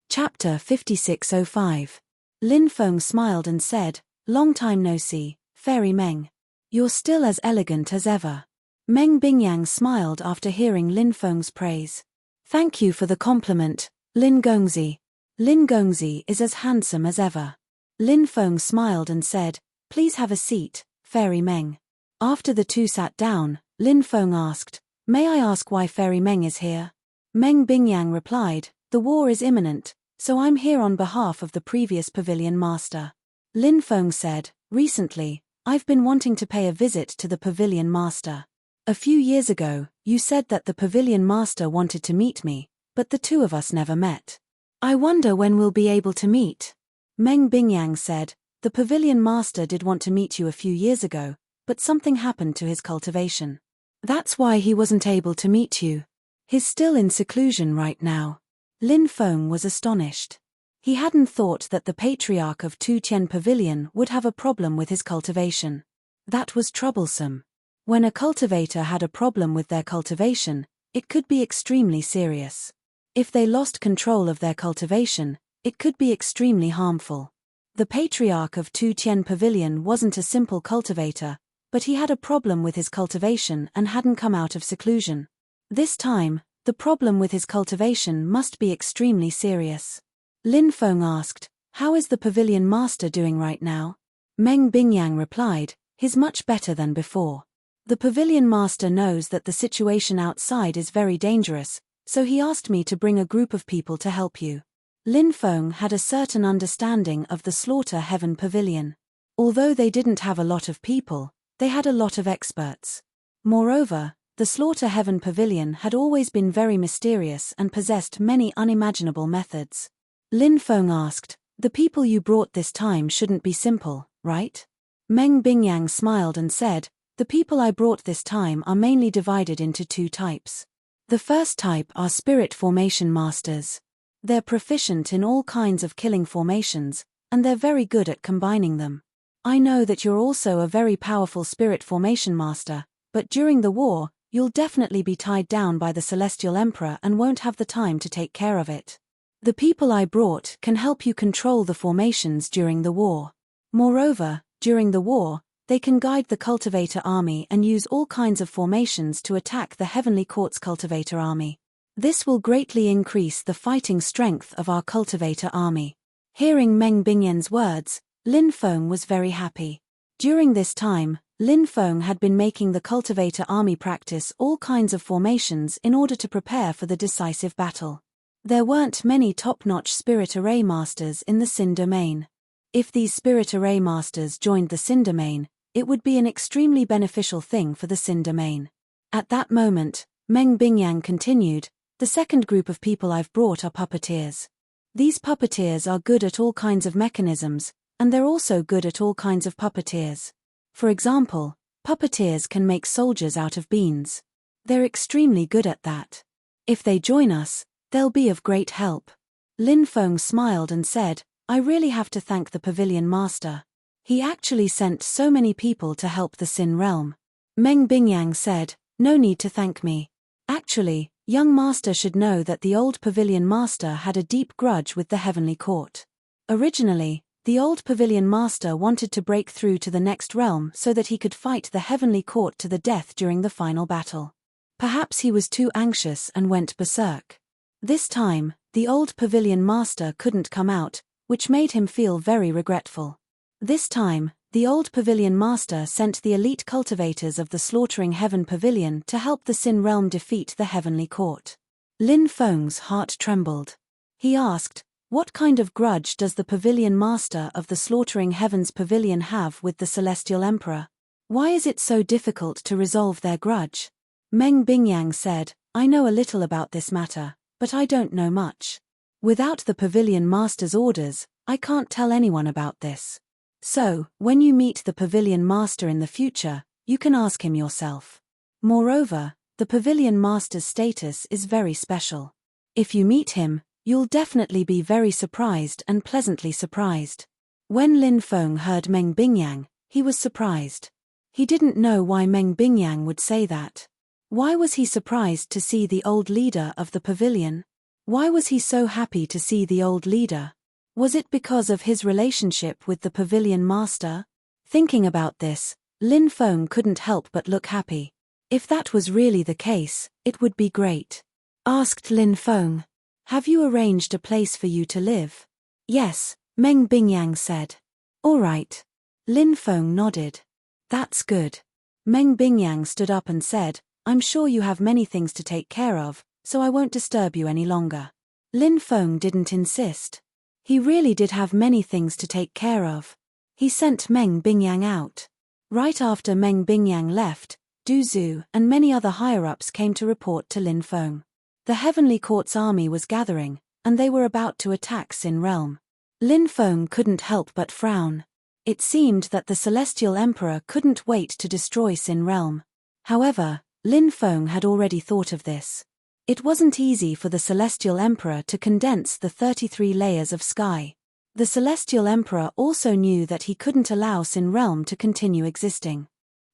Chapter 5605. Lin Feng smiled and said, "Long time no see, Fairy Meng. You're still as elegant as ever." Meng Bingyang smiled after hearing Lin Feng's praise. "Thank you for the compliment, Lin Gongzi. Lin Gongzi is as handsome as ever." Lin Feng smiled and said, "Please have a seat, Fairy Meng." After the two sat down, Lin Feng asked, "May I ask why Fairy Meng is here?" Meng Bingyang replied, "The war is imminent, so I'm here on behalf of the previous Pavilion Master." Lin Feng said, "Recently, I've been wanting to pay a visit to the Pavilion Master. A few years ago, you said that the Pavilion Master wanted to meet me, but the two of us never met. I wonder when we'll be able to meet." Meng Bingyang said, "The Pavilion Master did want to meet you a few years ago, but something happened to his cultivation. That's why he wasn't able to meet you. He's still in seclusion right now." Lin Feng was astonished. He hadn't thought that the Patriarch of Tu Tian Pavilion would have a problem with his cultivation. That was troublesome. When a cultivator had a problem with their cultivation, it could be extremely serious. If they lost control of their cultivation, it could be extremely harmful. The Patriarch of Tu Tian Pavilion wasn't a simple cultivator, but he had a problem with his cultivation and hadn't come out of seclusion. This time, the problem with his cultivation must be extremely serious. Lin Feng asked, "How is the Pavilion Master doing right now?" Meng Bingyang replied, "He's much better than before. The Pavilion Master knows that the situation outside is very dangerous, so he asked me to bring a group of people to help you." Lin Feng had a certain understanding of the Slaughter Heaven Pavilion. Although they didn't have a lot of people, they had a lot of experts. Moreover, the Slaughter Heaven Pavilion had always been very mysterious and possessed many unimaginable methods. Lin Feng asked, "The people you brought this time shouldn't be simple, right?" Meng Bingyang smiled and said, "The people I brought this time are mainly divided into 2 types. The first type are Spirit Formation Masters. They're proficient in all kinds of killing formations, and they're very good at combining them. I know that you're also a very powerful Spirit Formation Master, but during the war, you'll definitely be tied down by the Celestial Emperor and won't have the time to take care of it. The people I brought can help you control the formations during the war. Moreover, during the war, they can guide the Cultivator Army and use all kinds of formations to attack the Heavenly Court's Cultivator Army. This will greatly increase the fighting strength of our Cultivator Army." Hearing Meng Bingyang's words, Lin Feng was very happy. During this time, Lin Feng had been making the Cultivator Army practice all kinds of formations in order to prepare for the decisive battle. There weren't many top-notch Spirit Array Masters in the Xin domain. If these Spirit Array Masters joined the Xin domain, it would be an extremely beneficial thing for the Xin domain. At that moment, Meng Bingyang continued, "The second group of people I've brought are puppeteers. These puppeteers are good at all kinds of mechanisms, and they're also good at all kinds of puppeteers. For example, puppeteers can make soldiers out of beans. They're extremely good at that. If they join us, they'll be of great help." Lin Feng smiled and said, I really have to thank the Pavilion Master. He actually sent so many people to help the Sin realm. Meng Bingyang said, no need to thank me. Actually, young master should know that the old Pavilion Master had a deep grudge with the Heavenly Court. Originally, the old Pavilion Master wanted to break through to the next realm so that he could fight the Heavenly Court to the death during the final battle. Perhaps he was too anxious and went berserk. This time, the old Pavilion Master couldn't come out, which made him feel very regretful. This time, the old Pavilion Master sent the elite cultivators of the Slaughtering Heaven Pavilion to help the Sin realm defeat the Heavenly Court. Lin Feng's heart trembled. He asked, what kind of grudge does the Pavilion Master of the Slaughtering Heavens Pavilion have with the Celestial Emperor? Why is it so difficult to resolve their grudge? Meng Bingyang said, I know a little about this matter, but I don't know much. Without the Pavilion Master's orders, I can't tell anyone about this. So, when you meet the Pavilion Master in the future, you can ask him yourself. Moreover, the Pavilion Master's status is very special. If you meet him, you'll definitely be very surprised and pleasantly surprised. When Lin Feng heard Meng Bingyang, he was surprised. He didn't know why Meng Bingyang would say that. Why was he surprised to see the old leader of the pavilion? Why was he so happy to see the old leader? Was it because of his relationship with the Pavilion Master? Thinking about this, Lin Feng couldn't help but look happy. If that was really the case, it would be great. Asked Lin Feng. Have you arranged a place for you to live? Yes, Meng Bingyang said. All right. Lin Feng nodded. That's good. Meng Bingyang stood up and said, I'm sure you have many things to take care of, so I won't disturb you any longer. Lin Feng didn't insist. He really did have many things to take care of. He sent Meng Bingyang out. Right after Meng Bingyang left, Du Zhu and many other higher-ups came to report to Lin Feng. The Heavenly Court's army was gathering, and they were about to attack Sin realm. Lin Feng couldn't help but frown. It seemed that the Celestial Emperor couldn't wait to destroy Sin realm. However, Lin Feng had already thought of this. It wasn't easy for the Celestial Emperor to condense the 33 layers of sky. The Celestial Emperor also knew that he couldn't allow Sin realm to continue existing.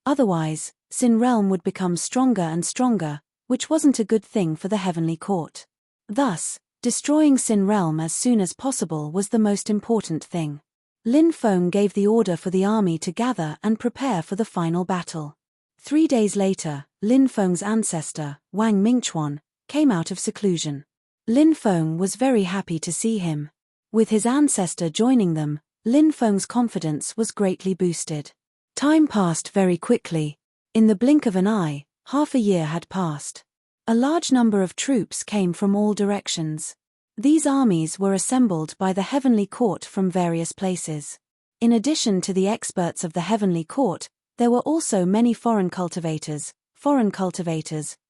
Otherwise, Sin realm would become stronger and stronger, which wasn't a good thing for the Heavenly Court. Thus, destroying Sin realm as soon as possible was the most important thing. Lin Feng gave the order for the army to gather and prepare for the final battle. 3 days later, Lin Feng's ancestor, Wang Mingchuan, came out of seclusion. Lin Feng was very happy to see him. With his ancestor joining them, Lin Feng's confidence was greatly boosted. Time passed very quickly. In the blink of an eye, half a year had passed. A large number of troops came from all directions. These armies were assembled by the Heavenly Court from various places. In addition to the experts of the Heavenly Court, there were also many foreign cultivators,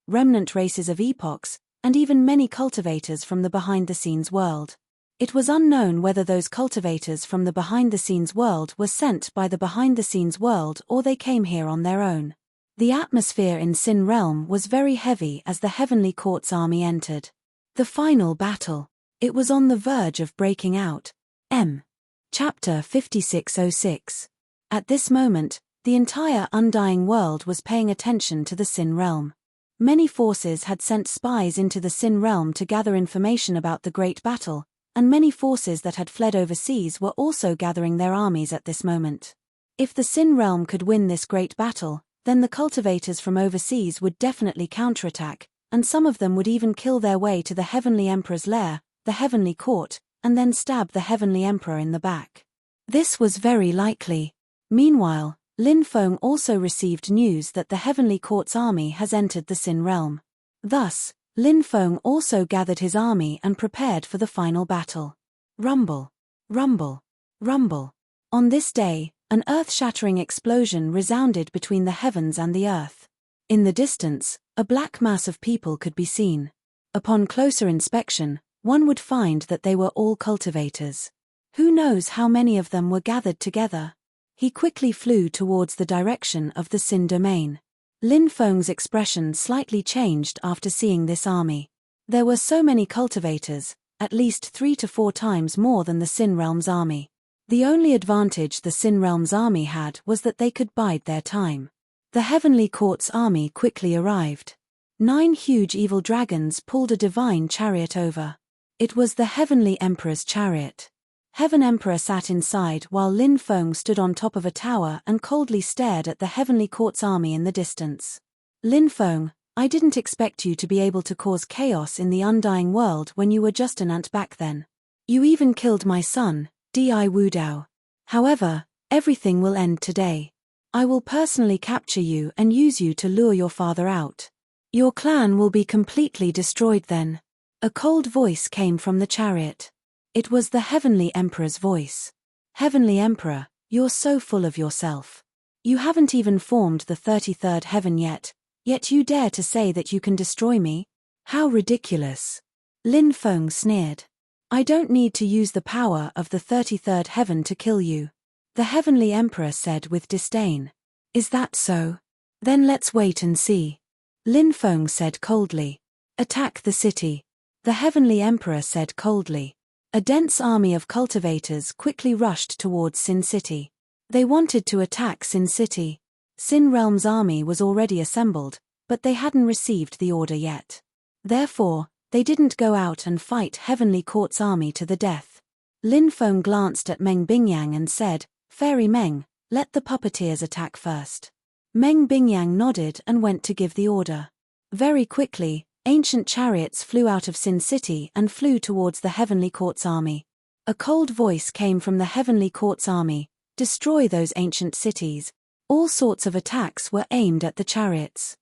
remnant races of epochs, and even many cultivators from the behind-the-scenes world. It was unknown whether those cultivators from the behind-the-scenes world were sent by the behind-the-scenes world or they came here on their own. The atmosphere in Sin realm was very heavy as the Heavenly Court's army entered. The final battle. It was on the verge of breaking out. Chapter 5606. At this moment, the entire undying world was paying attention to the Sin realm. Many forces had sent spies into the Sin realm to gather information about the great battle, and many forces that had fled overseas were also gathering their armies at this moment. If the Sin realm could win this great battle, then the cultivators from overseas would definitely counterattack, and some of them would even kill their way to the Heavenly Emperor's lair, the Heavenly Court, and then stab the Heavenly Emperor in the back. This was very likely. Meanwhile, Lin Feng also received news that the Heavenly Court's army has entered the Sin realm. Thus, Lin Feng also gathered his army and prepared for the final battle. Rumble. Rumble. Rumble. On this day, an earth-shattering explosion resounded between the heavens and the earth. In the distance, a black mass of people could be seen. Upon closer inspection, one would find that they were all cultivators. Who knows how many of them were gathered together? He quickly flew towards the direction of the Sin domain. Lin Feng's expression slightly changed after seeing this army. There were so many cultivators, at least 3 to 4 times more than the Sin Realm's army. The only advantage the Sin Realm's army had was that they could bide their time. The Heavenly Court's army quickly arrived. 9 huge evil dragons pulled a divine chariot over. It was the Heavenly Emperor's chariot. Heaven Emperor sat inside while Lin Feng stood on top of a tower and coldly stared at the Heavenly Court's army in the distance. Lin Feng, I didn't expect you to be able to cause chaos in the undying world when you were just an ant back then. You even killed my son, Di Wudao. However, everything will end today. I will personally capture you and use you to lure your father out. Your clan will be completely destroyed then. A cold voice came from the chariot. It was the Heavenly Emperor's voice. Heavenly Emperor, you're so full of yourself. You haven't even formed the 33rd heaven yet you dare to say that you can destroy me? How ridiculous. Lin Feng sneered. I don't need to use the power of the 33rd heaven to kill you. The Heavenly Emperor said with disdain. Is that so? Then let's wait and see. Lin Feng said coldly. Attack the city. The Heavenly Emperor said coldly. A dense army of cultivators quickly rushed towards Sin City. They wanted to attack Sin City. Sin Realm's army was already assembled, but they hadn't received the order yet. Therefore, they didn't go out and fight Heavenly Court's army to the death. Lin Feng glanced at Meng Bingyang and said, Fairy Meng, let the puppeteers attack first. Meng Bingyang nodded and went to give the order. Very quickly, ancient chariots flew out of Sin City and flew towards the Heavenly Court's army. A cold voice came from the Heavenly Court's army, destroy those ancient cities. All sorts of attacks were aimed at the chariots.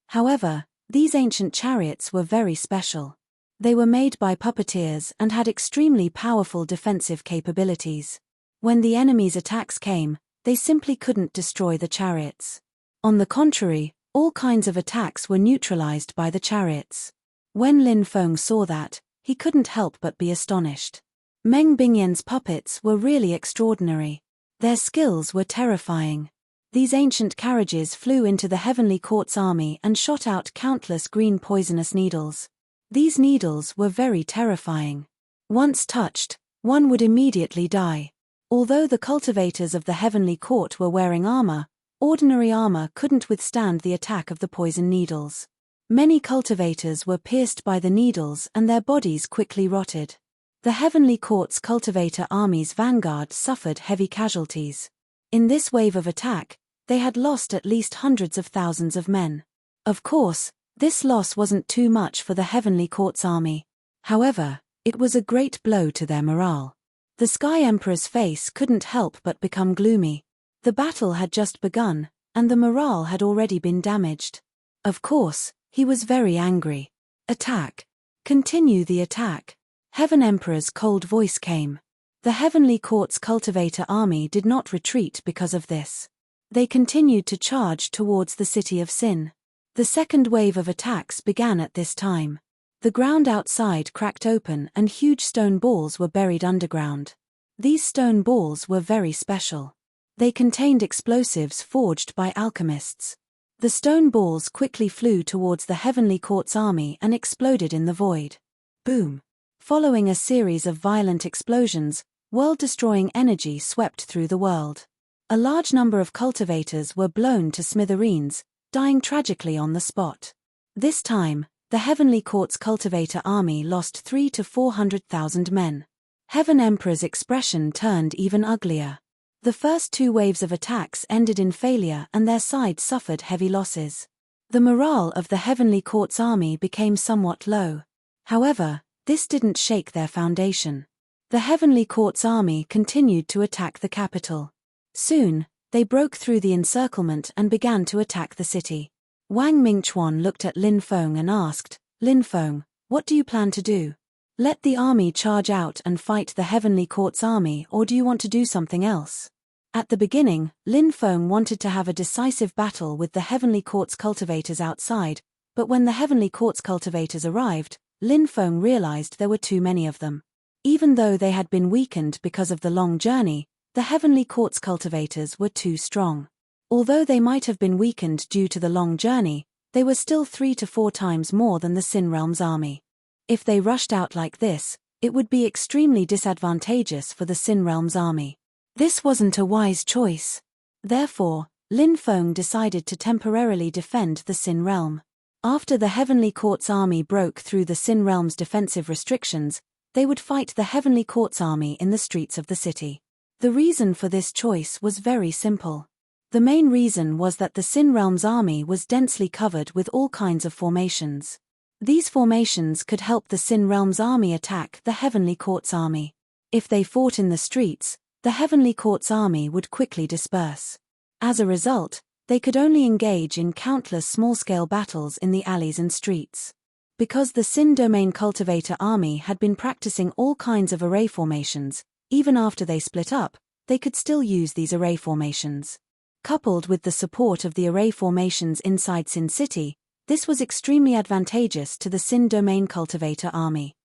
However, these ancient chariots were very special. They were made by puppeteers and had extremely powerful defensive capabilities. When the enemy's attacks came, they simply couldn't destroy the chariots. On the contrary, all kinds of attacks were neutralized by the chariots. When Lin Feng saw that, he couldn't help but be astonished. Meng Bingyan's puppets were really extraordinary. Their skills were terrifying. These ancient carriages flew into the Heavenly Court's army and shot out countless green poisonous needles. These needles were very terrifying. Once touched, one would immediately die. Although the cultivators of the Heavenly Court were wearing armor, ordinary armor couldn't withstand the attack of the poison needles. Many cultivators were pierced by the needles and their bodies quickly rotted. The Heavenly Court's cultivator army's vanguard suffered heavy casualties. In this wave of attack, they had lost at least hundreds of thousands of men. Of course, this loss wasn't too much for the Heavenly Court's army. However, it was a great blow to their morale. The Sky Emperor's face couldn't help but become gloomy. The battle had just begun, and the morale had already been damaged. Of course, he was very angry. Attack. Continue the attack. Heaven Emperor's cold voice came. The Heavenly Court's cultivator army did not retreat because of this. They continued to charge towards the city of Sin. The second wave of attacks began at this time. The ground outside cracked open and huge stone balls were buried underground. These stone balls were very special. They contained explosives forged by alchemists. The stone balls quickly flew towards the Heavenly Court's army and exploded in the void. Boom! Following a series of violent explosions, world-destroying energy swept through the world. A large number of cultivators were blown to smithereens, dying tragically on the spot. This time, the Heavenly Court's cultivator army lost 300,000 to 400,000 men. Heaven Emperor's expression turned even uglier. The first 2 waves of attacks ended in failure and their side suffered heavy losses. The morale of the Heavenly Court's army became somewhat low. However, this didn't shake their foundation. The Heavenly Court's army continued to attack the capital. Soon, they broke through the encirclement and began to attack the city. Wang Mingchuan looked at Lin Feng and asked, Lin Feng, what do you plan to do? Let the army charge out and fight the Heavenly Court's army, or do you want to do something else? At the beginning, Lin Feng wanted to have a decisive battle with the Heavenly Court's cultivators outside, but when the Heavenly Court's cultivators arrived, Lin Feng realized there were too many of them. Even though they had been weakened because of the long journey, the Heavenly Court's cultivators were too strong. Although they might have been weakened due to the long journey, they were still 3 to 4 times more than the Sin Realm's army. If they rushed out like this, It would be extremely disadvantageous for the Sin Realm's army. This wasn't a wise choice. Therefore, Lin Feng decided to temporarily defend the Sin Realm. After the Heavenly Court's army broke through the Sin Realm's defensive restrictions, they would fight the Heavenly Court's army in the streets of the city. The reason for this choice was very simple. The main reason was that the Sin Realm's army was densely covered with all kinds of formations. These formations could help the Sin Realm's army attack the Heavenly Court's army. If they fought in the streets, the Heavenly Court's army would quickly disperse. As a result, they could only engage in countless small-scale battles in the alleys and streets. Because the Sin Domain Cultivator army had been practicing all kinds of array formations, even after they split up, they could still use these array formations. Coupled with the support of the array formations inside Sin City, this was extremely advantageous to the Sin Domain Cultivator army.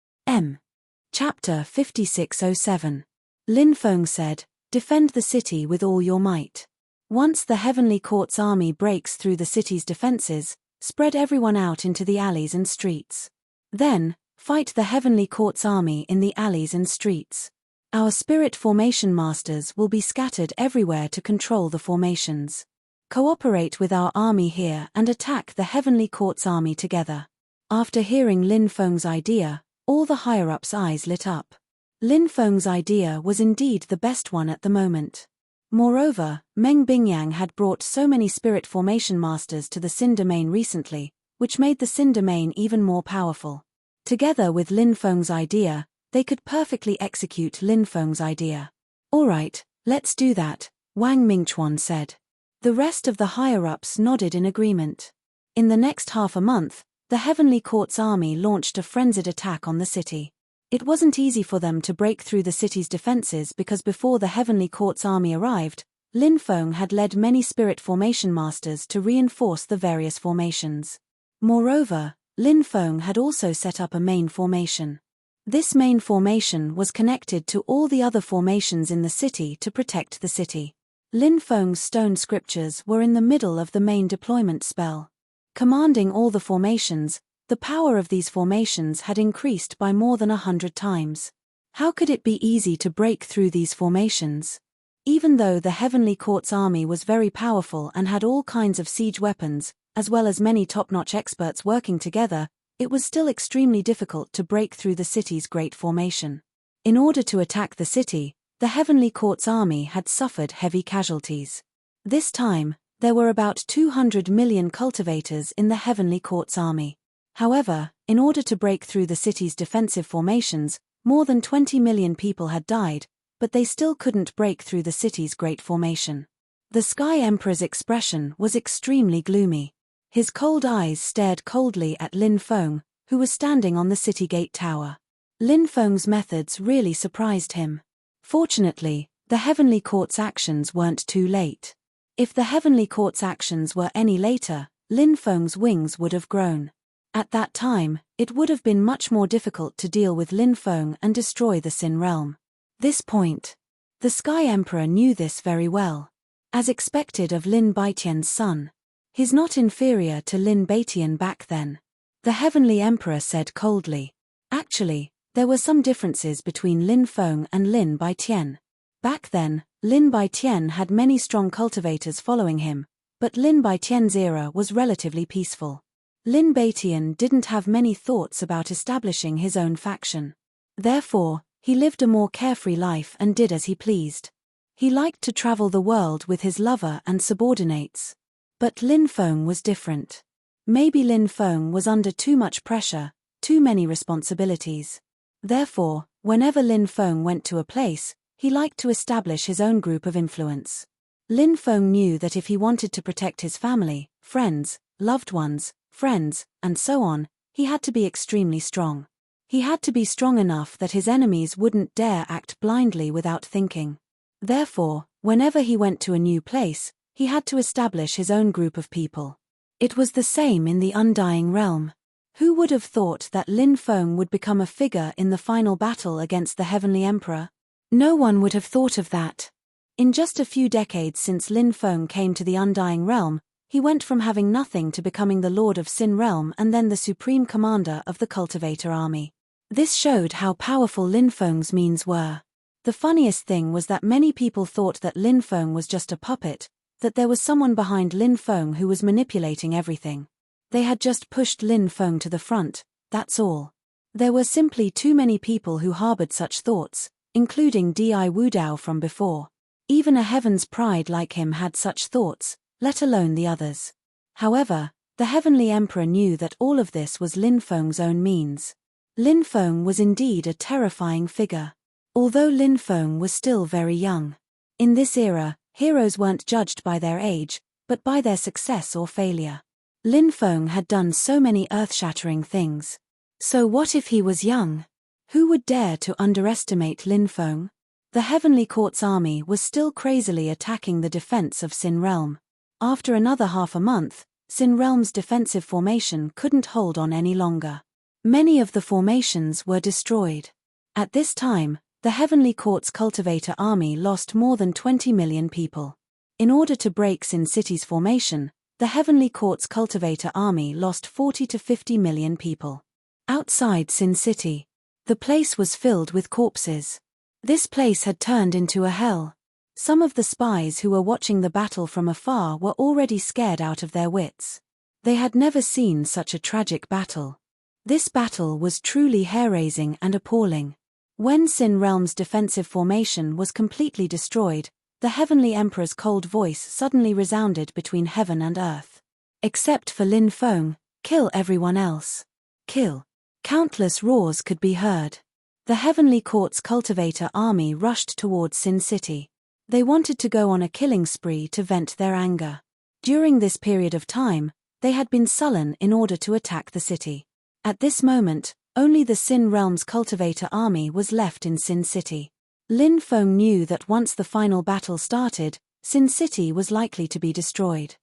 Chapter 5607. Lin Feng said, "Defend the city with all your might. Once the Heavenly Court's army breaks through the city's defenses, spread everyone out into the alleys and streets. Then, fight the Heavenly Court's army in the alleys and streets. Our spirit formation masters will be scattered everywhere to control the formations. Cooperate with our army here and attack the Heavenly Court's army together." After hearing Lin Feng's idea, all the higher-ups' eyes lit up. Lin Feng's idea was indeed the best one at the moment. Moreover, Meng Bingyang had brought so many spirit formation masters to the Sin Domain recently, which made the Sin Domain even more powerful. Together with Lin Feng's idea, they could perfectly execute Lin Feng's idea. "Alright, let's do that," Wang Mingchuan said. The rest of the higher-ups nodded in agreement. In the next half a month, the Heavenly Court's army launched a frenzied attack on the city. It wasn't easy for them to break through the city's defenses because before the Heavenly Court's army arrived, Lin Feng had led many spirit formation masters to reinforce the various formations. Moreover, Lin Feng had also set up a main formation. This main formation was connected to all the other formations in the city to protect the city. Lin Feng's stone scriptures were in the middle of the main deployment spell. Commanding all the formations, the power of these formations had increased by more than 100 times. How could it be easy to break through these formations? Even though the Heavenly Court's army was very powerful and had all kinds of siege weapons, as well as many top-notch experts working together, it was still extremely difficult to break through the city's great formation. In order to attack the city, the Heavenly Court's army had suffered heavy casualties. This time, there were about 200 million cultivators in the Heavenly Court's army. However, in order to break through the city's defensive formations, more than 20 million people had died, but they still couldn't break through the city's great formation. The Sky Emperor's expression was extremely gloomy. His cold eyes stared coldly at Lin Feng, who was standing on the city gate tower. Lin Feng's methods really surprised him. Fortunately, the Heavenly Court's actions weren't too late. If the Heavenly Court's actions were any later, Lin Feng's wings would have grown. At that time, it would have been much more difficult to deal with Lin Feng and destroy the Sin Realm. This point. The Sky Emperor knew this very well. As expected of Lin Baitian's son. He's not inferior to Lin Baitian back then. The Heavenly Emperor said coldly. Actually, there were some differences between Lin Feng and Lin Baitian. Back then, Lin Baitian had many strong cultivators following him, but Lin Baitian's era was relatively peaceful. Lin Baitian didn't have many thoughts about establishing his own faction. Therefore, he lived a more carefree life and did as he pleased. He liked to travel the world with his lover and subordinates. But Lin Feng was different. Maybe Lin Feng was under too much pressure, too many responsibilities. Therefore, whenever Lin Feng went to a place, he liked to establish his own group of influence. Lin Feng knew that if he wanted to protect his family, friends, loved ones, friends, and so on, he had to be extremely strong. He had to be strong enough that his enemies wouldn't dare act blindly without thinking. Therefore, whenever he went to a new place, he had to establish his own group of people. It was the same in the Undying Realm. Who would have thought that Lin Feng would become a figure in the final battle against the Heavenly Emperor? No one would have thought of that. In just a few decades since Lin Feng came to the Undying Realm, he went from having nothing to becoming the Lord of Sin Realm and then the Supreme Commander of the Cultivator Army. This showed how powerful Lin Feng's means were. The funniest thing was that many people thought that Lin Feng was just a puppet, that there was someone behind Lin Feng who was manipulating everything. They had just pushed Lin Feng to the front, that's all. There were simply too many people who harbored such thoughts, including Di Wudao from before. Even a heaven's pride like him had such thoughts, let alone the others. However, the Heavenly Emperor knew that all of this was Lin Feng's own means. Lin Feng was indeed a terrifying figure. Although Lin Feng was still very young. In this era, heroes weren't judged by their age, but by their success or failure. Lin Feng had done so many earth-shattering things. So what if he was young? Who would dare to underestimate Lin Feng? The Heavenly Court's army was still crazily attacking the defense of Sin Realm. After another half a month, Sin Realm's defensive formation couldn't hold on any longer. Many of the formations were destroyed. At this time, the Heavenly Court's cultivator army lost more than 20 million people. In order to break Sin City's formation, the Heavenly Court's cultivator army lost 40 to 50 million people. Outside Sin City, the place was filled with corpses. This place had turned into a hell. Some of the spies who were watching the battle from afar were already scared out of their wits. They had never seen such a tragic battle. This battle was truly hair-raising and appalling. When Sin Realm's defensive formation was completely destroyed, the Heavenly Emperor's cold voice suddenly resounded between heaven and earth. Except for Lin Feng, kill everyone else. Kill. Countless roars could be heard. The Heavenly Court's cultivator army rushed towards Sin City. They wanted to go on a killing spree to vent their anger. During this period of time, they had been sullen in order to attack the city. At this moment, only the Sin Realm's cultivator army was left in Sin City. Lin Feng knew that once the final battle started, Sin City was likely to be destroyed.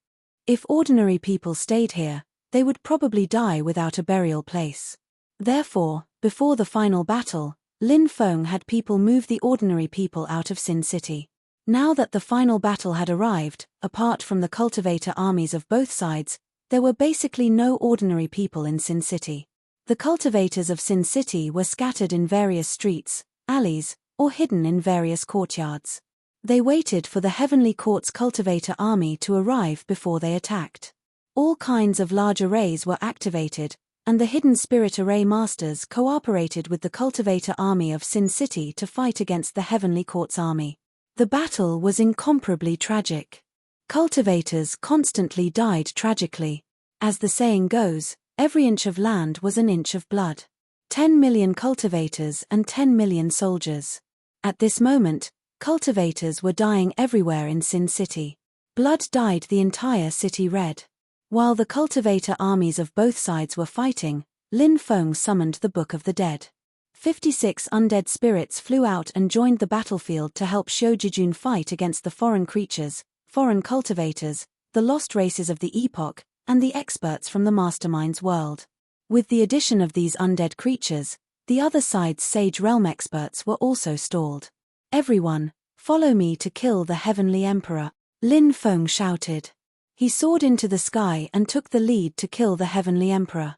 If ordinary people stayed here, they would probably die without a burial place. Therefore, before the final battle, Lin Feng had people move the ordinary people out of Sin City. Now that the final battle had arrived, apart from the cultivator armies of both sides, there were basically no ordinary people in Sin City. The cultivators of Sin City were scattered in various streets, alleys, or hidden in various courtyards. They waited for the Heavenly Court's cultivator army to arrive before they attacked. All kinds of large arrays were activated, and the hidden spirit array masters cooperated with the cultivator army of Sin City to fight against the Heavenly Court's army. The battle was incomparably tragic. Cultivators constantly died tragically. As the saying goes, every inch of land was an inch of blood. 10 million cultivators and 10 million soldiers. At this moment, cultivators were dying everywhere in Sin City. Blood dyed the entire city red. While the cultivator armies of both sides were fighting, Lin Feng summoned the Book of the Dead. 56 undead spirits flew out and joined the battlefield to help Shoujijun fight against the foreign creatures, foreign cultivators, the lost races of the epoch, and the experts from the Mastermind's world. With the addition of these undead creatures, the other side's Sage Realm experts were also stalled. Everyone, follow me to kill the Heavenly Emperor, Lin Feng shouted. He soared into the sky and took the lead to kill the Heavenly Emperor.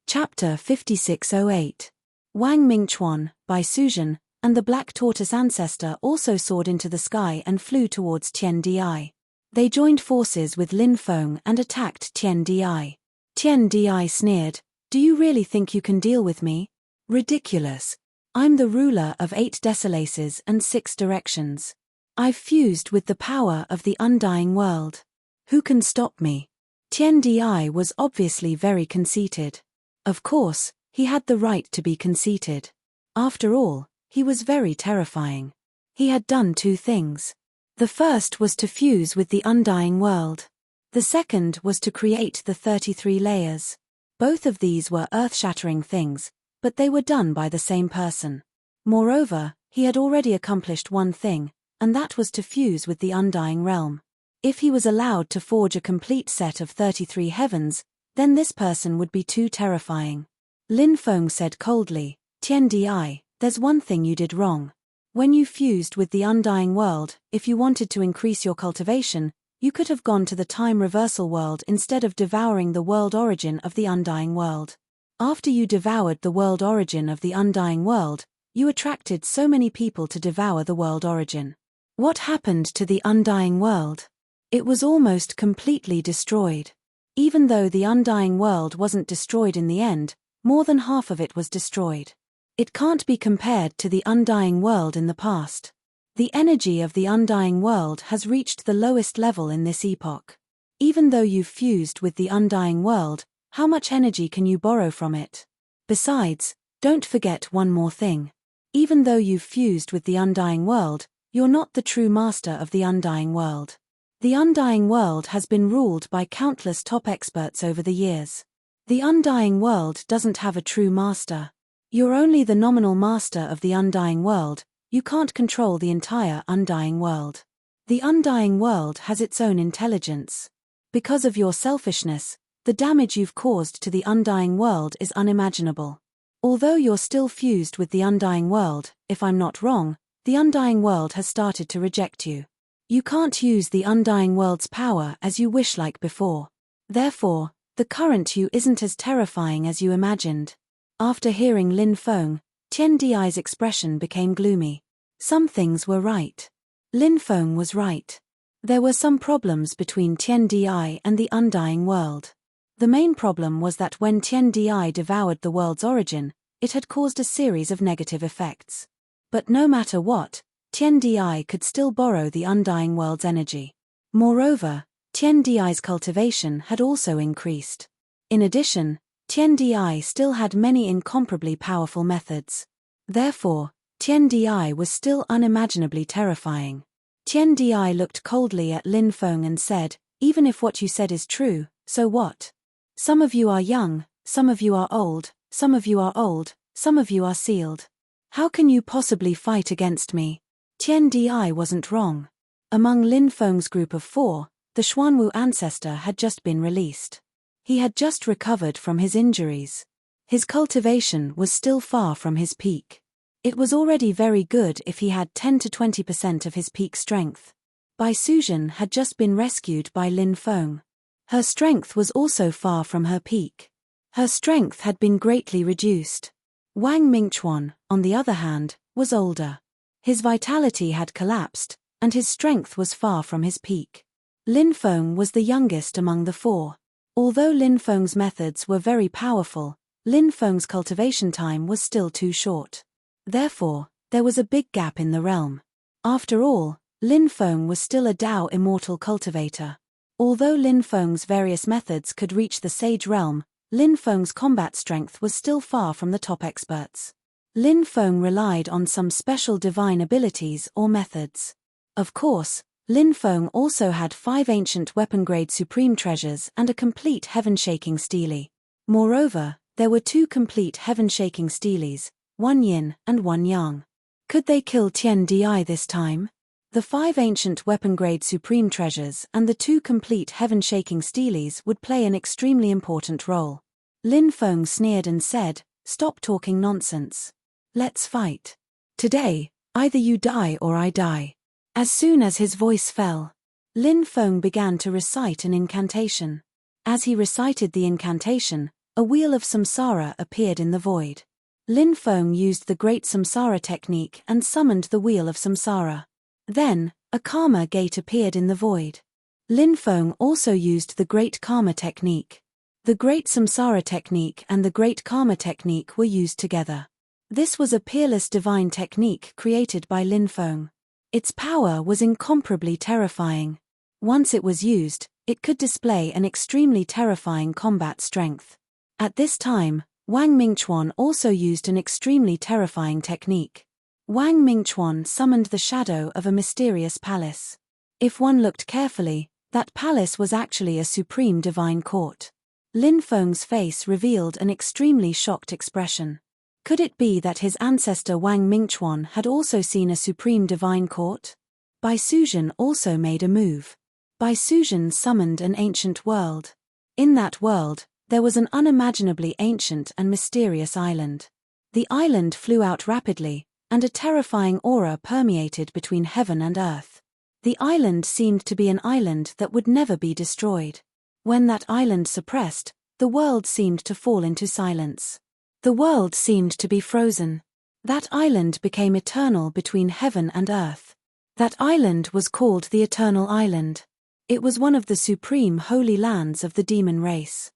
Chapter 5608. Wang Mingchuan, by Suzhen, and the Black Tortoise ancestor also soared into the sky and flew towards Tian Di. They joined forces with Lin Feng and attacked Tian Di. Tian Di sneered, "Do you really think you can deal with me? Ridiculous. I'm the ruler of 8 desolaces and 6 directions. I've fused with the power of the undying world. Who can stop me?" Tian Di was obviously very conceited. Of course, he had the right to be conceited. After all, he was very terrifying. He had done 2 things. The first was to fuse with the undying world. The second was to create the 33 layers. Both of these were earth-shattering things, but they were done by the same person. Moreover, he had already accomplished one thing, and that was to fuse with the undying realm. If he was allowed to forge a complete set of 33 heavens, then this person would be too terrifying. Lin Feng said coldly, "Tian Di, there's one thing you did wrong. When you fused with the undying world, if you wanted to increase your cultivation, you could have gone to the time reversal world instead of devouring the world origin of the undying world. After you devoured the world origin of the undying world, you attracted so many people to devour the world origin. What happened to the undying world? It was almost completely destroyed. Even though the undying world wasn't destroyed in the end, more than half of it was destroyed. It can't be compared to the undying world in the past. The energy of the undying world has reached the lowest level in this epoch. Even though you've fused with the undying world, how much energy can you borrow from it? Besides, don't forget one more thing. Even though you've fused with the undying world, you're not the true master of the undying world. The undying world has been ruled by countless top experts over the years. The undying world doesn't have a true master. You're only the nominal master of the undying world. You can't control the entire undying world. The undying world has its own intelligence. Because of your selfishness, the damage you've caused to the undying world is unimaginable. Although you're still fused with the undying world, if I'm not wrong, the undying world has started to reject you. You can't use the undying world's power as you wish like before. Therefore, the current you isn't as terrifying as you imagined. After hearing Lin Feng, Tian Di's expression became gloomy. Some things were right. Lin Feng was right. There were some problems between Tian Di and the undying world. The main problem was that when Tian Di devoured the world's origin, it had caused a series of negative effects. But no matter what, Tian Di could still borrow the undying world's energy. Moreover, Tian Di's cultivation had also increased. In addition, Tian Di still had many incomparably powerful methods. Therefore, Tian Di was still unimaginably terrifying. Tian Di looked coldly at Lin Feng and said, "Even if what you said is true, so what? Some of you are young, some of you are old, some of you are old, some of you are sealed. How can you possibly fight against me?" Tian Di wasn't wrong. Among Lin Feng's group of 4, the Xuanwu ancestor had just been released. He had just recovered from his injuries. His cultivation was still far from his peak. It was already very good if he had 10 to 20% of his peak strength. Bai Suzhen had just been rescued by Lin Feng. Her strength was also far from her peak. Her strength had been greatly reduced. Wang Mingchuan, on the other hand, was older. His vitality had collapsed, and his strength was far from his peak. Lin Feng was the youngest among the 4. Although Lin Feng's methods were very powerful, Lin Feng's cultivation time was still too short. Therefore, there was a big gap in the realm. After all, Lin Feng was still a Dao immortal cultivator. Although Lin Feng's various methods could reach the sage realm, Lin Feng's combat strength was still far from the top experts. Lin Feng relied on some special divine abilities or methods. Of course, Lin Feng also had 5 ancient weapon-grade supreme treasures and a complete heaven-shaking stele. Moreover, there were 2 complete heaven-shaking steles, 1 yin and 1 yang. Could they kill Tian Di this time? The 5 ancient weapon-grade supreme treasures and the 2 complete heaven-shaking steles would play an extremely important role. Lin Feng sneered and said, "Stop talking nonsense. Let's fight. Today, either you die or I die." As soon as his voice fell, Lin Feng began to recite an incantation. As he recited the incantation, a wheel of samsara appeared in the void. Lin Feng used the Great Samsara technique and summoned the wheel of samsara. Then, a karma gate appeared in the void. Lin Feng also used the Great Karma technique. The Great Samsara technique and the Great Karma technique were used together. This was a peerless divine technique created by Lin Feng. Its power was incomparably terrifying. Once it was used, it could display an extremely terrifying combat strength. At this time, Wang Mingchuan also used an extremely terrifying technique. Wang Mingchuan summoned the shadow of a mysterious palace. If one looked carefully, that palace was actually a supreme divine court. Lin Feng's face revealed an extremely shocked expression. Could it be that his ancestor Wang Mingchuan had also seen a supreme divine court? Bai Suzhen also made a move. Bai Suzhen summoned an ancient world. In that world, there was an unimaginably ancient and mysterious island. The island flew out rapidly, and a terrifying aura permeated between heaven and earth. The island seemed to be an island that would never be destroyed. When that island suppressed, The world seemed to fall into silence. The world seemed to be frozen. That island became eternal between heaven and earth. That island was called the Eternal Island. It was one of the supreme holy lands of the demon race.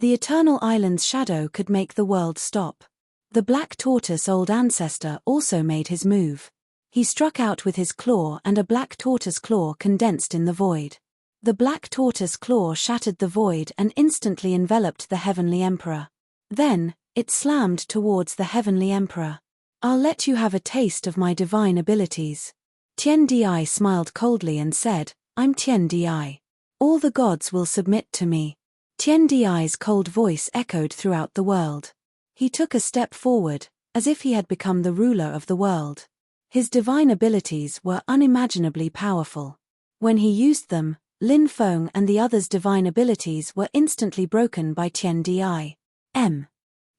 The Eternal Island's shadow could make the world stop. The black tortoise old ancestor also made his move. He struck out with his claw and a black tortoise claw condensed in the void. The black tortoise claw shattered the void and instantly enveloped the Heavenly Emperor. Then, it slammed towards the Heavenly Emperor. I'll let you have a taste of my divine abilities. Tian Di smiled coldly and said, I'm Tian Di. All the gods will submit to me. Tian Di's cold voice echoed throughout the world. He took a step forward, as if he had become the ruler of the world. His divine abilities were unimaginably powerful. When he used them, Lin Feng and the others' divine abilities were instantly broken by Tian Di.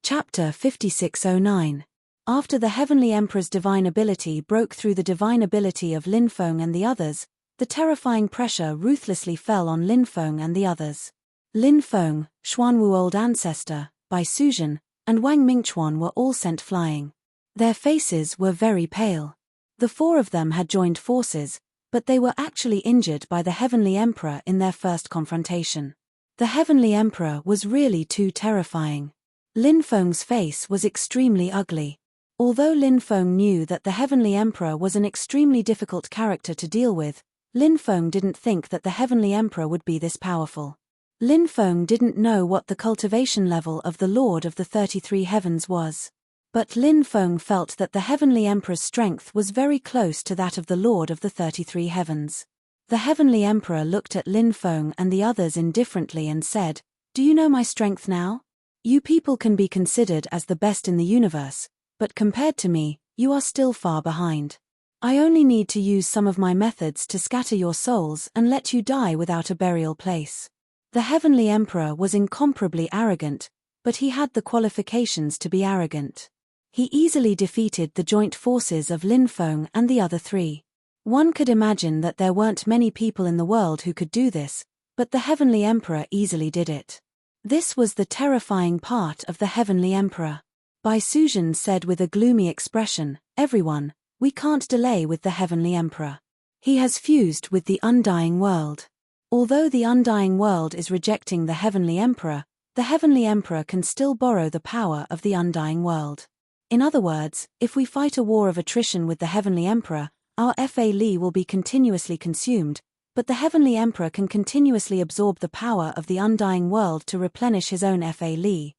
Chapter 5609. After the Heavenly Emperor's divine ability broke through the divine ability of Lin Feng and the others, the terrifying pressure ruthlessly fell on Lin Feng and the others. Lin Feng, Xuanwu Old Ancestor, Bai Suzhen, and Wang Mingchuan were all sent flying. Their faces were very pale. The four of them had joined forces, but they were actually injured by the Heavenly Emperor in their first confrontation. The Heavenly Emperor was really too terrifying. Lin Feng's face was extremely ugly. Although Lin Feng knew that the Heavenly Emperor was an extremely difficult character to deal with, Lin Feng didn't think that the Heavenly Emperor would be this powerful. Lin Feng didn't know what the cultivation level of the Lord of the 33 Heavens was. But Lin Feng felt that the Heavenly Emperor's strength was very close to that of the Lord of the 33 Heavens. The Heavenly Emperor looked at Lin Feng and the others indifferently and said, Do you know my strength now? You people can be considered as the best in the universe, but compared to me, you are still far behind. I only need to use some of my methods to scatter your souls and let you die without a burial place. The Heavenly Emperor was incomparably arrogant, but he had the qualifications to be arrogant. He easily defeated the joint forces of Lin Feng and the other three. One could imagine that there weren't many people in the world who could do this, but the Heavenly Emperor easily did it. This was the terrifying part of the Heavenly Emperor. Bai Suzhen said with a gloomy expression, Everyone, we can't delay with the Heavenly Emperor. He has fused with the undying world. Although the undying world is rejecting the Heavenly Emperor, the Heavenly Emperor can still borrow the power of the undying world. In other words, if we fight a war of attrition with the Heavenly Emperor, our Fa Li will be continuously consumed, but the Heavenly Emperor can continuously absorb the power of the undying world to replenish his own Fa Li.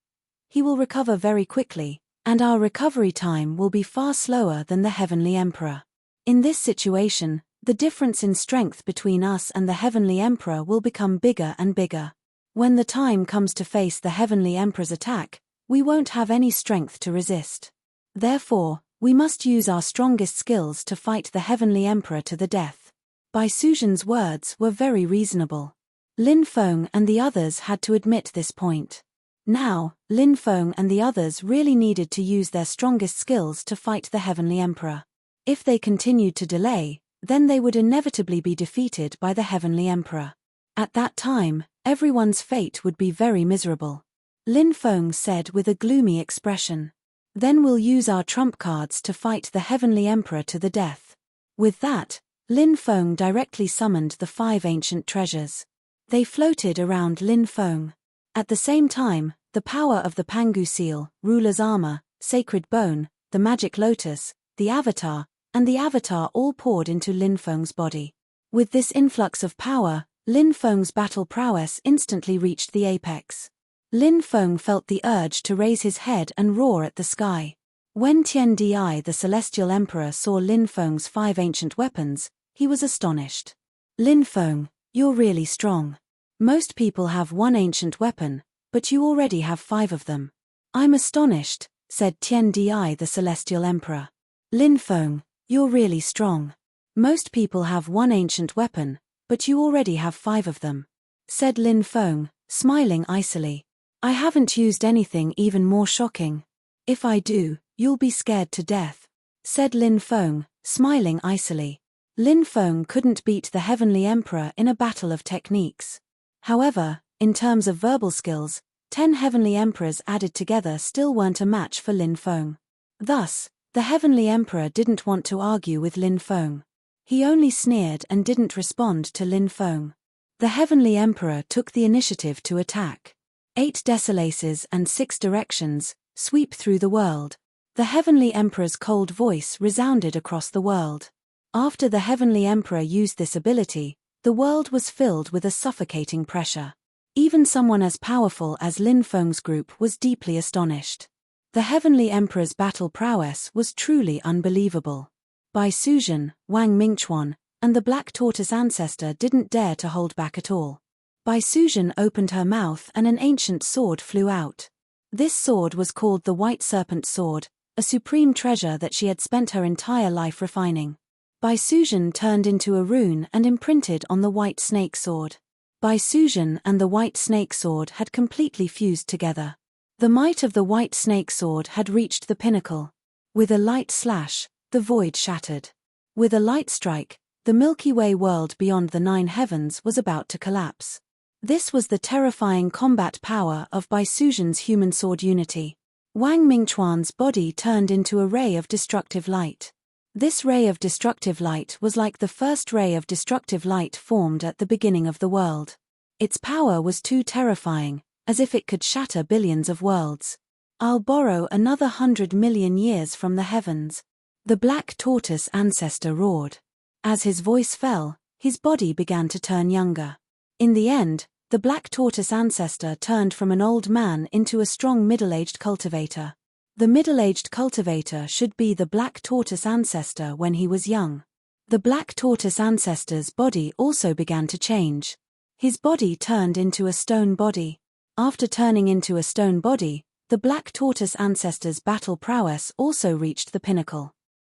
He will recover very quickly, and our recovery time will be far slower than the Heavenly Emperor. In this situation, the difference in strength between us and the Heavenly Emperor will become bigger and bigger. When the time comes to face the Heavenly Emperor's attack, we won't have any strength to resist. Therefore, we must use our strongest skills to fight the Heavenly Emperor to the death. Bai Suzhen's words were very reasonable. Lin Feng and the others had to admit this point. Now, Lin Feng and the others really needed to use their strongest skills to fight the Heavenly Emperor. If they continued to delay, then they would inevitably be defeated by the Heavenly Emperor. At that time, everyone's fate would be very miserable. Lin Feng said with a gloomy expression. Then we'll use our trump cards to fight the Heavenly Emperor to the death. With that, Lin Feng directly summoned the 5 ancient treasures. They floated around Lin Feng. At the same time, the power of the Pangu Seal, Ruler's Armor, Sacred Bone, the Magic Lotus, the Avatar, and the Avatar all poured into Lin Feng's body. With this influx of power, Lin Feng's battle prowess instantly reached the apex. Lin Feng felt the urge to raise his head and roar at the sky. When Tian Di the Celestial Emperor saw Lin Feng's 5 ancient weapons, he was astonished. Lin Feng, you're really strong. Most people have 1 ancient weapon, but you already have 5 of them. I'm astonished, said Tian Di the Celestial Emperor. Lin Feng, you're really strong. Most people have 1 ancient weapon, but you already have 5 of them, said Lin Feng, smiling icily. I haven't used anything even more shocking. If I do, you'll be scared to death, said Lin Feng, smiling icily. Lin Feng couldn't beat the Heavenly Emperor in a battle of techniques. However, in terms of verbal skills, 10 heavenly emperors added together still weren't a match for Lin Feng. Thus, the heavenly emperor didn't want to argue with Lin Feng. He only sneered and didn't respond to Lin Feng. The heavenly emperor took the initiative to attack. 8 desolaces and 6 directions sweep through the world. The heavenly emperor's cold voice resounded across the world. After the heavenly emperor used this ability, the world was filled with a suffocating pressure. Even someone as powerful as Lin Feng's group was deeply astonished. The heavenly emperor's battle prowess was truly unbelievable. Bai Suzhen, Wang Mingchuan, and the Black Tortoise ancestor didn't dare to hold back at all. Bai Suzhen opened her mouth and an ancient sword flew out. This sword was called the White Serpent Sword, a supreme treasure that she had spent her entire life refining. Bai Suzhen turned into a rune and imprinted on the White Snake Sword. Bai Suzhen and the White Snake Sword had completely fused together. The might of the White Snake Sword had reached the pinnacle. With a light slash, the void shattered. With a light strike, the Milky Way world beyond the 9 heavens was about to collapse. This was the terrifying combat power of Bai Suzhen's human sword unity. Wang Mingchuan's body turned into a ray of destructive light. This ray of destructive light was like the first ray of destructive light formed at the beginning of the world. Its power was too terrifying, as if it could shatter billions of worlds. I'll borrow another 100 million years from the heavens. The Black Tortoise ancestor roared. As his voice fell, his body began to turn younger. In the end, the Black Tortoise ancestor turned from an old man into a strong middle-aged cultivator. The middle-aged cultivator should be the Black Tortoise ancestor when he was young. The Black Tortoise ancestor's body also began to change. His body turned into a stone body. After turning into a stone body, the Black Tortoise ancestor's battle prowess also reached the pinnacle.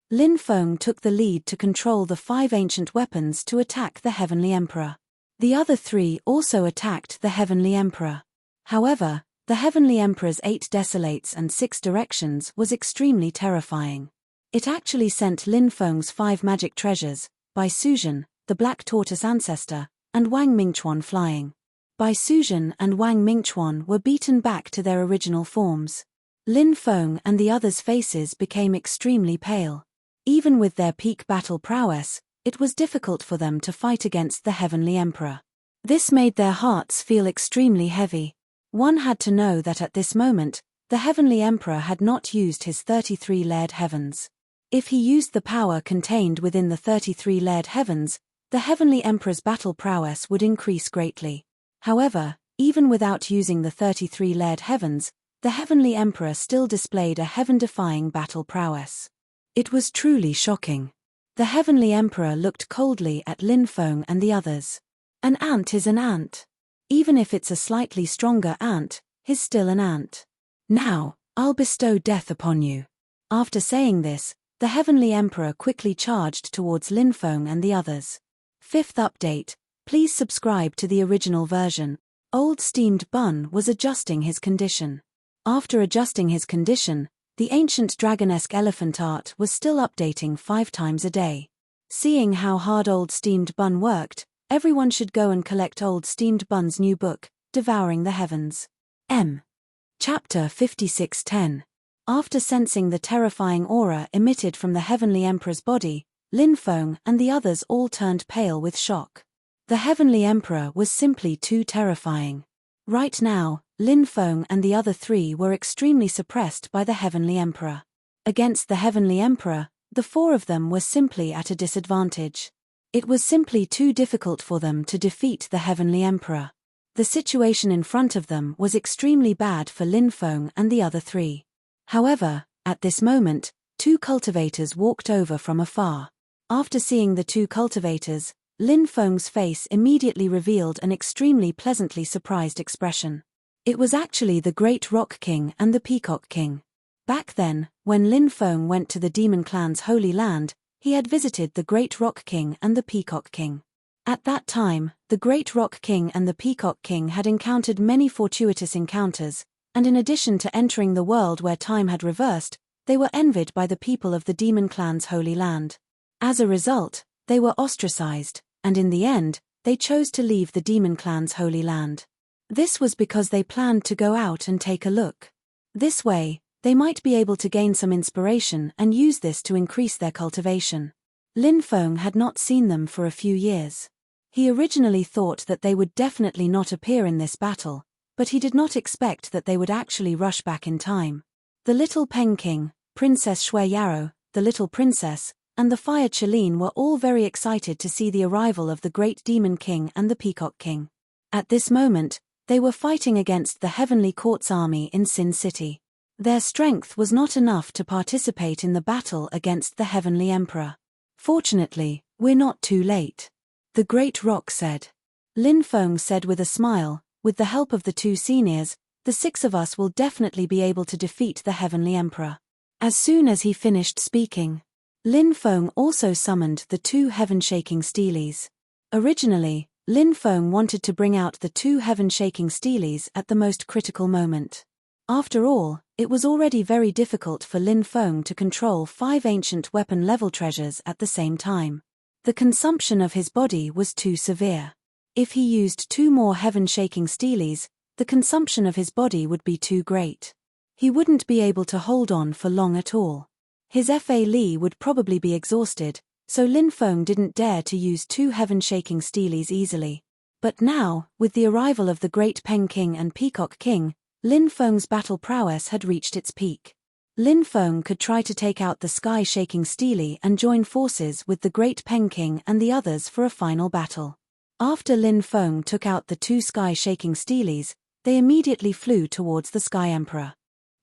Lin Feng took the lead to control the 5 ancient weapons to attack the Heavenly Emperor. The other 3 also attacked the Heavenly Emperor. However, the Heavenly Emperor's 8 desolates and 6 directions was extremely terrifying. It actually sent Lin Feng's 5 magic treasures, Bai Suzhen, the Black Tortoise ancestor, and Wang Mingchuan flying. Bai Suzhen and Wang Mingchuan were beaten back to their original forms. Lin Feng and the others' faces became extremely pale. Even with their peak battle prowess, it was difficult for them to fight against the Heavenly Emperor. This made their hearts feel extremely heavy. One had to know that at this moment, the Heavenly Emperor had not used his 33-layered heavens. If he used the power contained within the 33-layered heavens, the Heavenly Emperor's battle prowess would increase greatly. However, even without using the 33-layered heavens, the Heavenly Emperor still displayed a heaven-defying battle prowess. It was truly shocking. The Heavenly Emperor looked coldly at Lin Feng and the others. An ant is an ant. Even if it's a slightly stronger ant, he's still an ant. Now, I'll bestow death upon you. After saying this, the Heavenly Emperor quickly charged towards Lin Feng and the others. 5th update. Please subscribe to the original version. Old Steamed Bun was adjusting his condition. After adjusting his condition, the ancient dragonesque elephant art was still updating 5 times a day. Seeing how hard Old Steamed Bun worked, everyone should go and collect Old Steamed Bun's new book, Devouring the Heavens. Chapter 5610. After sensing the terrifying aura emitted from the Heavenly Emperor's body, Lin Feng and the others all turned pale with shock. The Heavenly Emperor was simply too terrifying. Right now, Lin Feng and the other 3 were extremely suppressed by the Heavenly Emperor. Against the Heavenly Emperor, the 4 of them were simply at a disadvantage. It was simply too difficult for them to defeat the Heavenly Emperor. The situation in front of them was extremely bad for Lin Feng and the other 3. However, at this moment, 2 cultivators walked over from afar. After seeing the 2 cultivators, Lin Feng's face immediately revealed an extremely pleasantly surprised expression. It was actually the Great Rock King and the Peacock King. Back then, when Lin Feng went to the Demon Clan's Holy Land, he had visited the Great Rock King and the Peacock King. At that time, the Great Rock King and the Peacock King had encountered many fortuitous encounters, and in addition to entering the world where time had reversed, they were envied by the people of the Demon Clan's Holy Land. As a result, they were ostracized, and in the end, they chose to leave the Demon Clan's Holy Land. This was because they planned to go out and take a look. This way, they might be able to gain some inspiration and use this to increase their cultivation. Lin Feng had not seen them for a few years. He originally thought that they would definitely not appear in this battle, but he did not expect that they would actually rush back in time. The little Peng King, Princess Shui Yarrow, the little princess, and the Fire Chelene were all very excited to see the arrival of the Great Demon King and the Peacock King. At this moment, they were fighting against the Heavenly Court's army in Sin City. Their strength was not enough to participate in the battle against the Heavenly Emperor. Fortunately, we're not too late. The Great Rock said. Lin Feng said with a smile, with the help of the two seniors, the 6 of us will definitely be able to defeat the Heavenly Emperor. As soon as he finished speaking, Lin Feng also summoned the 2 heaven-shaking steelies. Originally, Lin Feng wanted to bring out the 2 heaven-shaking steelies at the most critical moment. After all, it was already very difficult for Lin Feng to control 5 ancient weapon-level treasures at the same time. The consumption of his body was too severe. If he used 2 more heaven-shaking steelies, the consumption of his body would be too great. He wouldn't be able to hold on for long at all. His Fa Li would probably be exhausted, so Lin Feng didn't dare to use 2 heaven-shaking steelies easily. But now, with the arrival of the Great Peng King and Peacock King, Lin Feng's battle prowess had reached its peak. Lin Feng could try to take out the sky-shaking steely and join forces with the Great Peng King and the others for a final battle. After Lin Feng took out the 2 sky-shaking steelies, they immediately flew towards the Sky Emperor.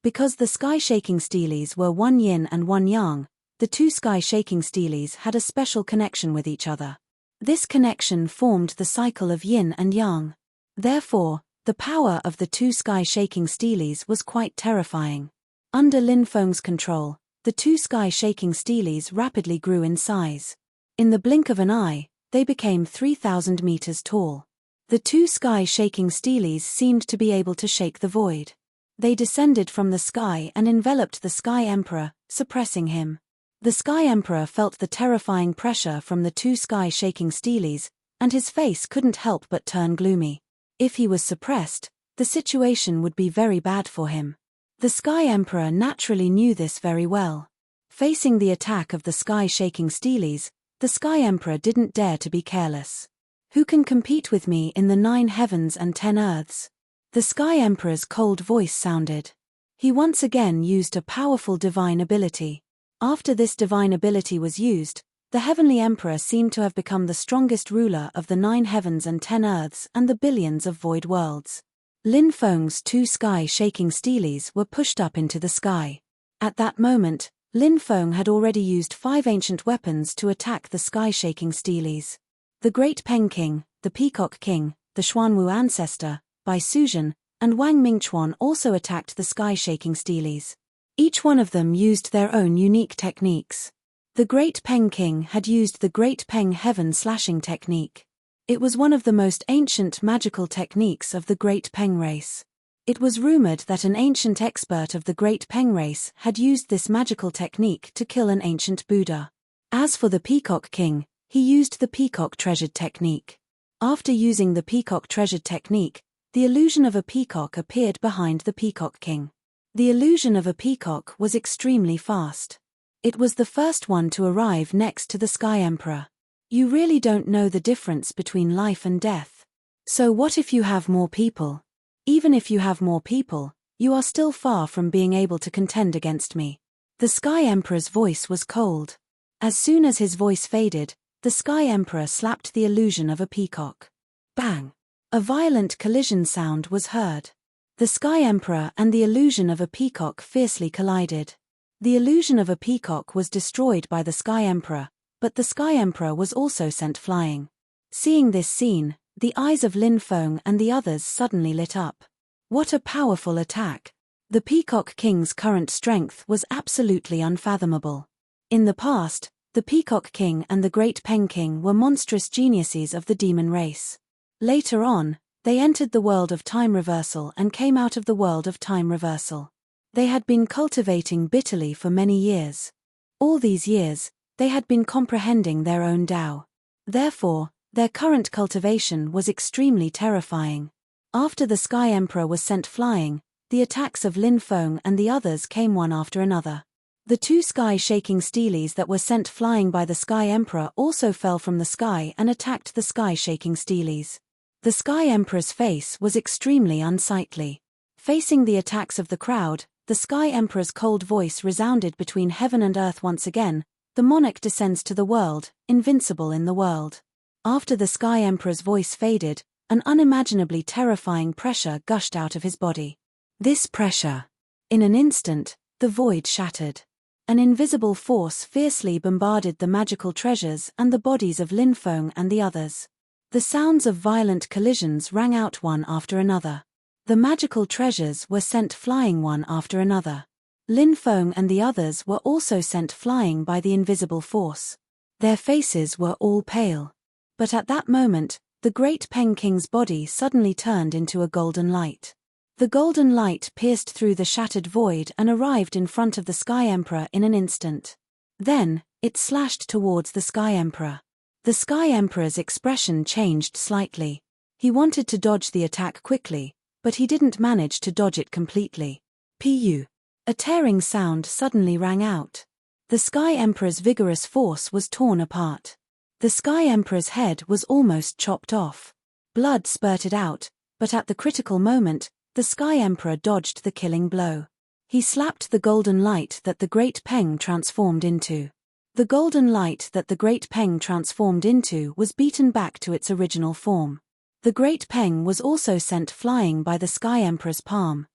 Because the sky-shaking steelies were 1 yin and 1 yang, the 2 sky-shaking steelies had a special connection with each other. This connection formed the cycle of yin and yang. Therefore, the power of the 2 sky-shaking steelies was quite terrifying. Under Lin Feng's control, the 2 sky-shaking steelies rapidly grew in size. In the blink of an eye, they became 3,000 meters tall. The 2 sky-shaking steelies seemed to be able to shake the void. They descended from the sky and enveloped the Sky Emperor, suppressing him. The Sky Emperor felt the terrifying pressure from the 2 sky-shaking steelies, and his face couldn't help but turn gloomy. If he was suppressed, the situation would be very bad for him. The Sky Emperor naturally knew this very well. Facing the attack of the sky-shaking steelies, the Sky Emperor didn't dare to be careless. Who can compete with me in the 9 heavens and 10 earths? The Sky Emperor's cold voice sounded. He once again used a powerful divine ability. After this divine ability was used, the Heavenly Emperor seemed to have become the strongest ruler of the 9 heavens and 10 earths and the billions of void worlds. Lin Feng's 2 sky-shaking steelies were pushed up into the sky. At that moment, Lin Feng had already used 5 ancient weapons to attack the sky-shaking steelies. The Great Peng King, the Peacock King, the Xuanwu Ancestor, Bai Suzhen, and Wang Mingchuan also attacked the sky-shaking steelies. Each one of them used their own unique techniques. The Great Peng King had used the Great Peng Heaven Slashing technique. It was one of the most ancient magical techniques of the Great Peng race. It was rumored that an ancient expert of the Great Peng race had used this magical technique to kill an ancient Buddha. As for the Peacock King, he used the Peacock Treasured technique. After using the Peacock Treasured technique, the illusion of a peacock appeared behind the Peacock King. The illusion of a peacock was extremely fast. It was the first one to arrive next to the Sky Emperor. You really don't know the difference between life and death. So what if you have more people? Even if you have more people, you are still far from being able to contend against me. The Sky Emperor's voice was cold. As soon as his voice faded, the Sky Emperor slapped the illusion of a peacock. Bang! A violent collision sound was heard. The Sky Emperor and the illusion of a peacock fiercely collided. The illusion of a peacock was destroyed by the Sky Emperor, but the Sky Emperor was also sent flying. Seeing this scene, the eyes of Lin Feng and the others suddenly lit up. What a powerful attack! The Peacock King's current strength was absolutely unfathomable. In the past, the Peacock King and the Great Peng King were monstrous geniuses of the demon race. Later on, they entered the world of time reversal and came out of the world of time reversal. They had been cultivating bitterly for many years. All these years, they had been comprehending their own Tao. Therefore, their current cultivation was extremely terrifying. After the Sky Emperor was sent flying, the attacks of Lin Feng and the others came one after another. The two sky-shaking steelies that were sent flying by the Sky Emperor also fell from the sky and attacked the sky-shaking steelies. The Sky Emperor's face was extremely unsightly. Facing the attacks of the crowd, the Sky Emperor's cold voice resounded between heaven and earth once again. The monarch descends to the world, invincible in the world. After the Sky Emperor's voice faded, an unimaginably terrifying pressure gushed out of his body. This pressure. In an instant, the void shattered. An invisible force fiercely bombarded the magical treasures and the bodies of Lin Feng and the others. The sounds of violent collisions rang out one after another. The magical treasures were sent flying one after another. Lin Feng and the others were also sent flying by the invisible force. Their faces were all pale. But at that moment, the great Peng King's body suddenly turned into a golden light. The golden light pierced through the shattered void and arrived in front of the Sky Emperor in an instant. Then, it slashed towards the Sky Emperor. The Sky Emperor's expression changed slightly. He wanted to dodge the attack quickly, but he didn't manage to dodge it completely. Pu. A tearing sound suddenly rang out. The Sky Emperor's vigorous force was torn apart. The Sky Emperor's head was almost chopped off. Blood spurted out, but at the critical moment, the Sky Emperor dodged the killing blow. He slapped the golden light that the Great Peng transformed into. The golden light that the Great Peng transformed into was beaten back to its original form. The Great Peng was also sent flying by the Sky Emperor's palm.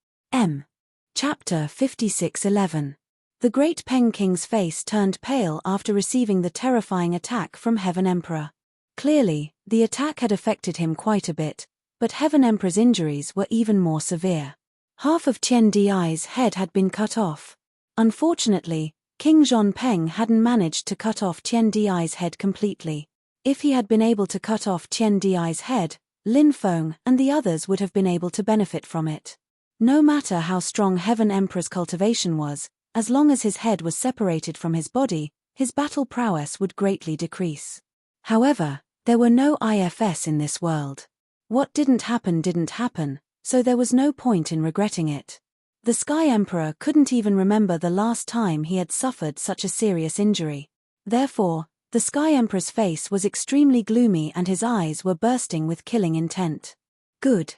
Chapter 56:11. The Great Peng King's face turned pale after receiving the terrifying attack from Heaven Emperor. Clearly, the attack had affected him quite a bit, but Heaven Emperor's injuries were even more severe. Half of Qian Di's head had been cut off. Unfortunately, King Zhong Peng hadn't managed to cut off Qian Di's head completely. If he had been able to cut off Qian Di's head, Lin Feng and the others would have been able to benefit from it. No matter how strong Heaven Emperor's cultivation was, as long as his head was separated from his body, his battle prowess would greatly decrease. However, there were no IFS in this world. What didn't happen, so there was no point in regretting it. The Sky Emperor couldn't even remember the last time he had suffered such a serious injury. Therefore, the Sky Emperor's face was extremely gloomy and his eyes were bursting with killing intent. Good.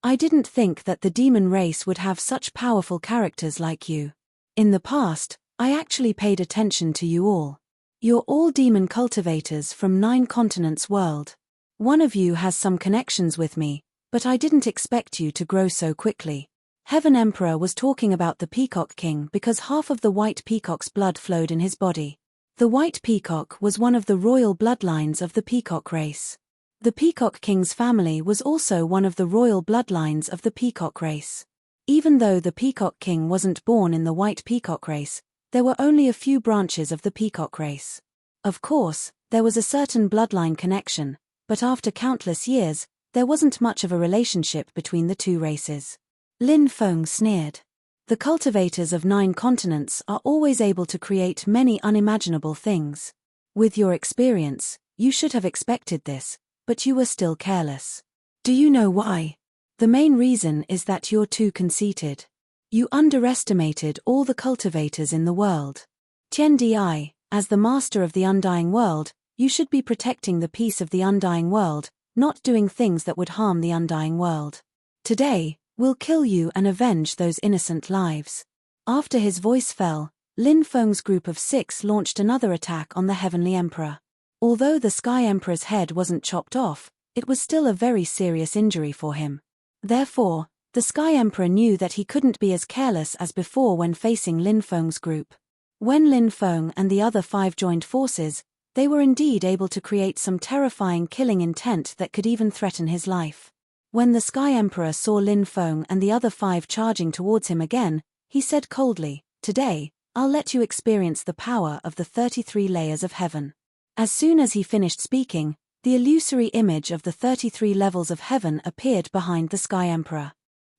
I didn't think that the demon race would have such powerful characters like you. In the past, I actually paid attention to you all. You're all demon cultivators from 9 continents world. One of you has some connections with me, but I didn't expect you to grow so quickly. Heaven Emperor was talking about the Peacock King because half of the White Peacock's blood flowed in his body. The White Peacock was one of the royal bloodlines of the Peacock race. The Peacock King's family was also one of the royal bloodlines of the Peacock race. Even though the Peacock King wasn't born in the White Peacock race, there were only a few branches of the Peacock race. Of course, there was a certain bloodline connection, but after countless years, there wasn't much of a relationship between the two races. Lin Feng sneered. The cultivators of 9 continents are always able to create many unimaginable things. With your experience, you should have expected this, but you were still careless. Do you know why? The main reason is that you're too conceited. You underestimated all the cultivators in the world. Qian Di, as the master of the undying world, you should be protecting the peace of the undying world, not doing things that would harm the undying world. Today, we'll kill you and avenge those innocent lives. After his voice fell, Lin Feng's group of 6 launched another attack on the Heavenly Emperor. Although the Sky Emperor's head wasn't chopped off, it was still a very serious injury for him. Therefore, the Sky Emperor knew that he couldn't be as careless as before when facing Lin Feng's group. When Lin Feng and the other 5 joined forces, they were indeed able to create some terrifying killing intent that could even threaten his life. When the Sky Emperor saw Lin Feng and the other 5 charging towards him again, he said coldly, "Today, I'll let you experience the power of the 33 layers of heaven." As soon as he finished speaking, the illusory image of the 33 levels of heaven appeared behind the Sky Emperor.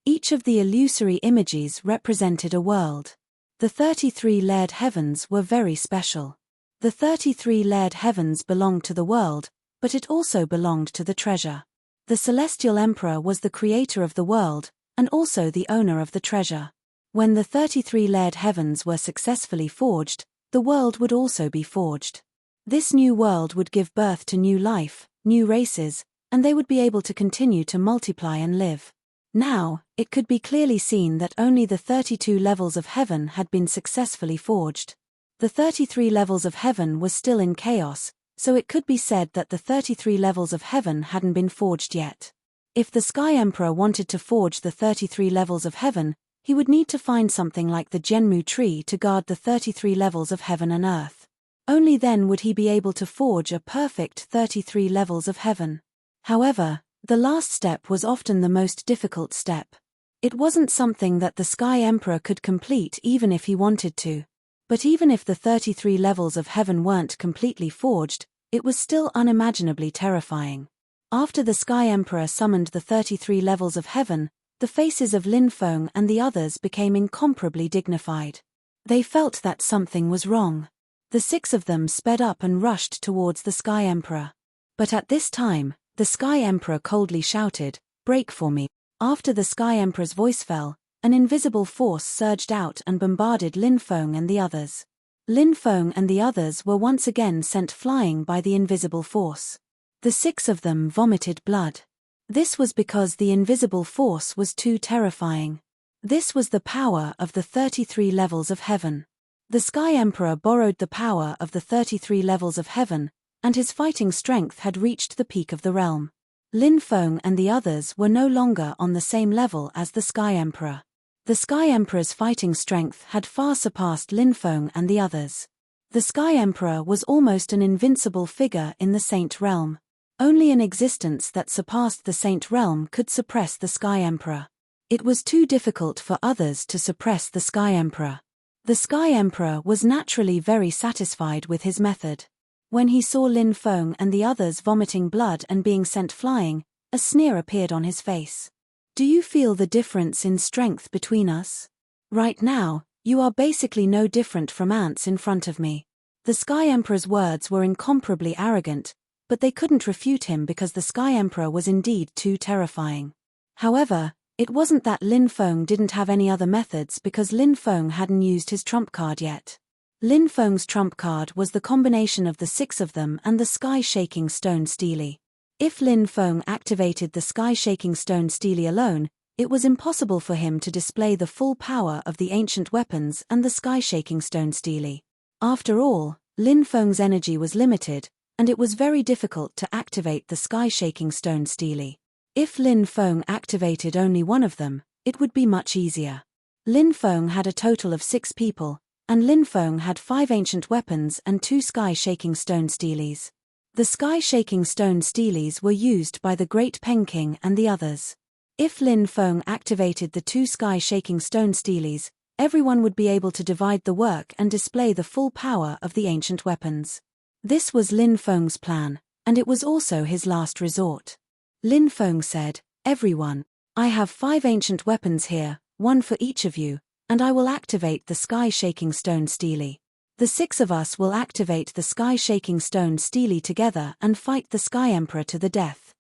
Each of the illusory images represented a world. The 33 layered heavens were very special. The 33 layered heavens belonged to the world, but it also belonged to the treasure. The Celestial Emperor was the creator of the world, and also the owner of the treasure. When the 33-layered heavens were successfully forged, the world would also be forged. This new world would give birth to new life, new races, and they would be able to continue to multiply and live. Now, it could be clearly seen that only the 32 levels of heaven had been successfully forged. The 33 levels of heaven was still in chaos, so it could be said that the 33 levels of heaven hadn't been forged yet. If the Sky Emperor wanted to forge the 33 levels of heaven, he would need to find something like the Genmu tree to guard the 33 levels of heaven and earth. Only then would he be able to forge a perfect 33 levels of heaven. However, the last step was often the most difficult step. It wasn't something that the Sky Emperor could complete even if he wanted to. But even if the 33 levels of heaven weren't completely forged, it was still unimaginably terrifying. After the Sky Emperor summoned the 33 levels of heaven, the faces of Lin Feng and the others became incomparably dignified. They felt that something was wrong. The 6 of them sped up and rushed towards the Sky Emperor. But at this time, the Sky Emperor coldly shouted, "Break for me." After the Sky Emperor's voice fell, an invisible force surged out and bombarded Lin Feng and the others. Lin Feng and the others were once again sent flying by the invisible force. The 6 of them vomited blood. This was because the invisible force was too terrifying. This was the power of the 33 levels of heaven. The Sky Emperor borrowed the power of the 33 levels of heaven, and his fighting strength had reached the peak of the realm. Lin Feng and the others were no longer on the same level as the Sky Emperor. The Sky Emperor's fighting strength had far surpassed Lin Feng and the others. The Sky Emperor was almost an invincible figure in the Saint Realm. Only an existence that surpassed the Saint Realm could suppress the Sky Emperor. It was too difficult for others to suppress the Sky Emperor. The Sky Emperor was naturally very satisfied with his method. When he saw Lin Feng and the others vomiting blood and being sent flying, a sneer appeared on his face. "Do you feel the difference in strength between us? Right now, you are basically no different from ants in front of me." The Sky Emperor's words were incomparably arrogant, but they couldn't refute him because the Sky Emperor was indeed too terrifying. However, it wasn't that Lin Feng didn't have any other methods because Lin Feng hadn't used his trump card yet. Lin Feng's trump card was the combination of the 6 of them and the sky-shaking stone Steely. If Lin Feng activated the sky-shaking stone Steely alone, it was impossible for him to display the full power of the ancient weapons and the sky-shaking stone Steely. After all, Lin Feng's energy was limited, and it was very difficult to activate the sky-shaking stone Steely. If Lin Feng activated only one of them, it would be much easier. Lin Feng had a total of 6 people, and Lin Feng had 5 ancient weapons and 2 sky-shaking stone Steelies. The sky-shaking stone Steelies were used by the Great Peking and the others. If Lin Feng activated the 2 sky-shaking stone Steelies, everyone would be able to divide the work and display the full power of the ancient weapons. This was Lin Feng's plan, and it was also his last resort. Lin Feng said, "Everyone, I have 5 ancient weapons here, 1 for each of you, and I will activate the sky-shaking stone Steely. The 6 of us will activate the sky-shaking stone Steely together and fight the Sky Emperor to the death."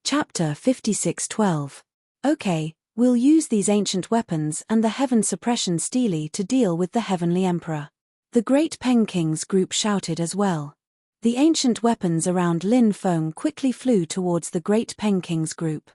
Chapter 56:12. Okay, we'll use these ancient weapons and the Heaven Suppression Steely to deal with the Heavenly Emperor. The Great Penking's group shouted as well. The ancient weapons around Lin Feng quickly flew towards the Great Penking's group.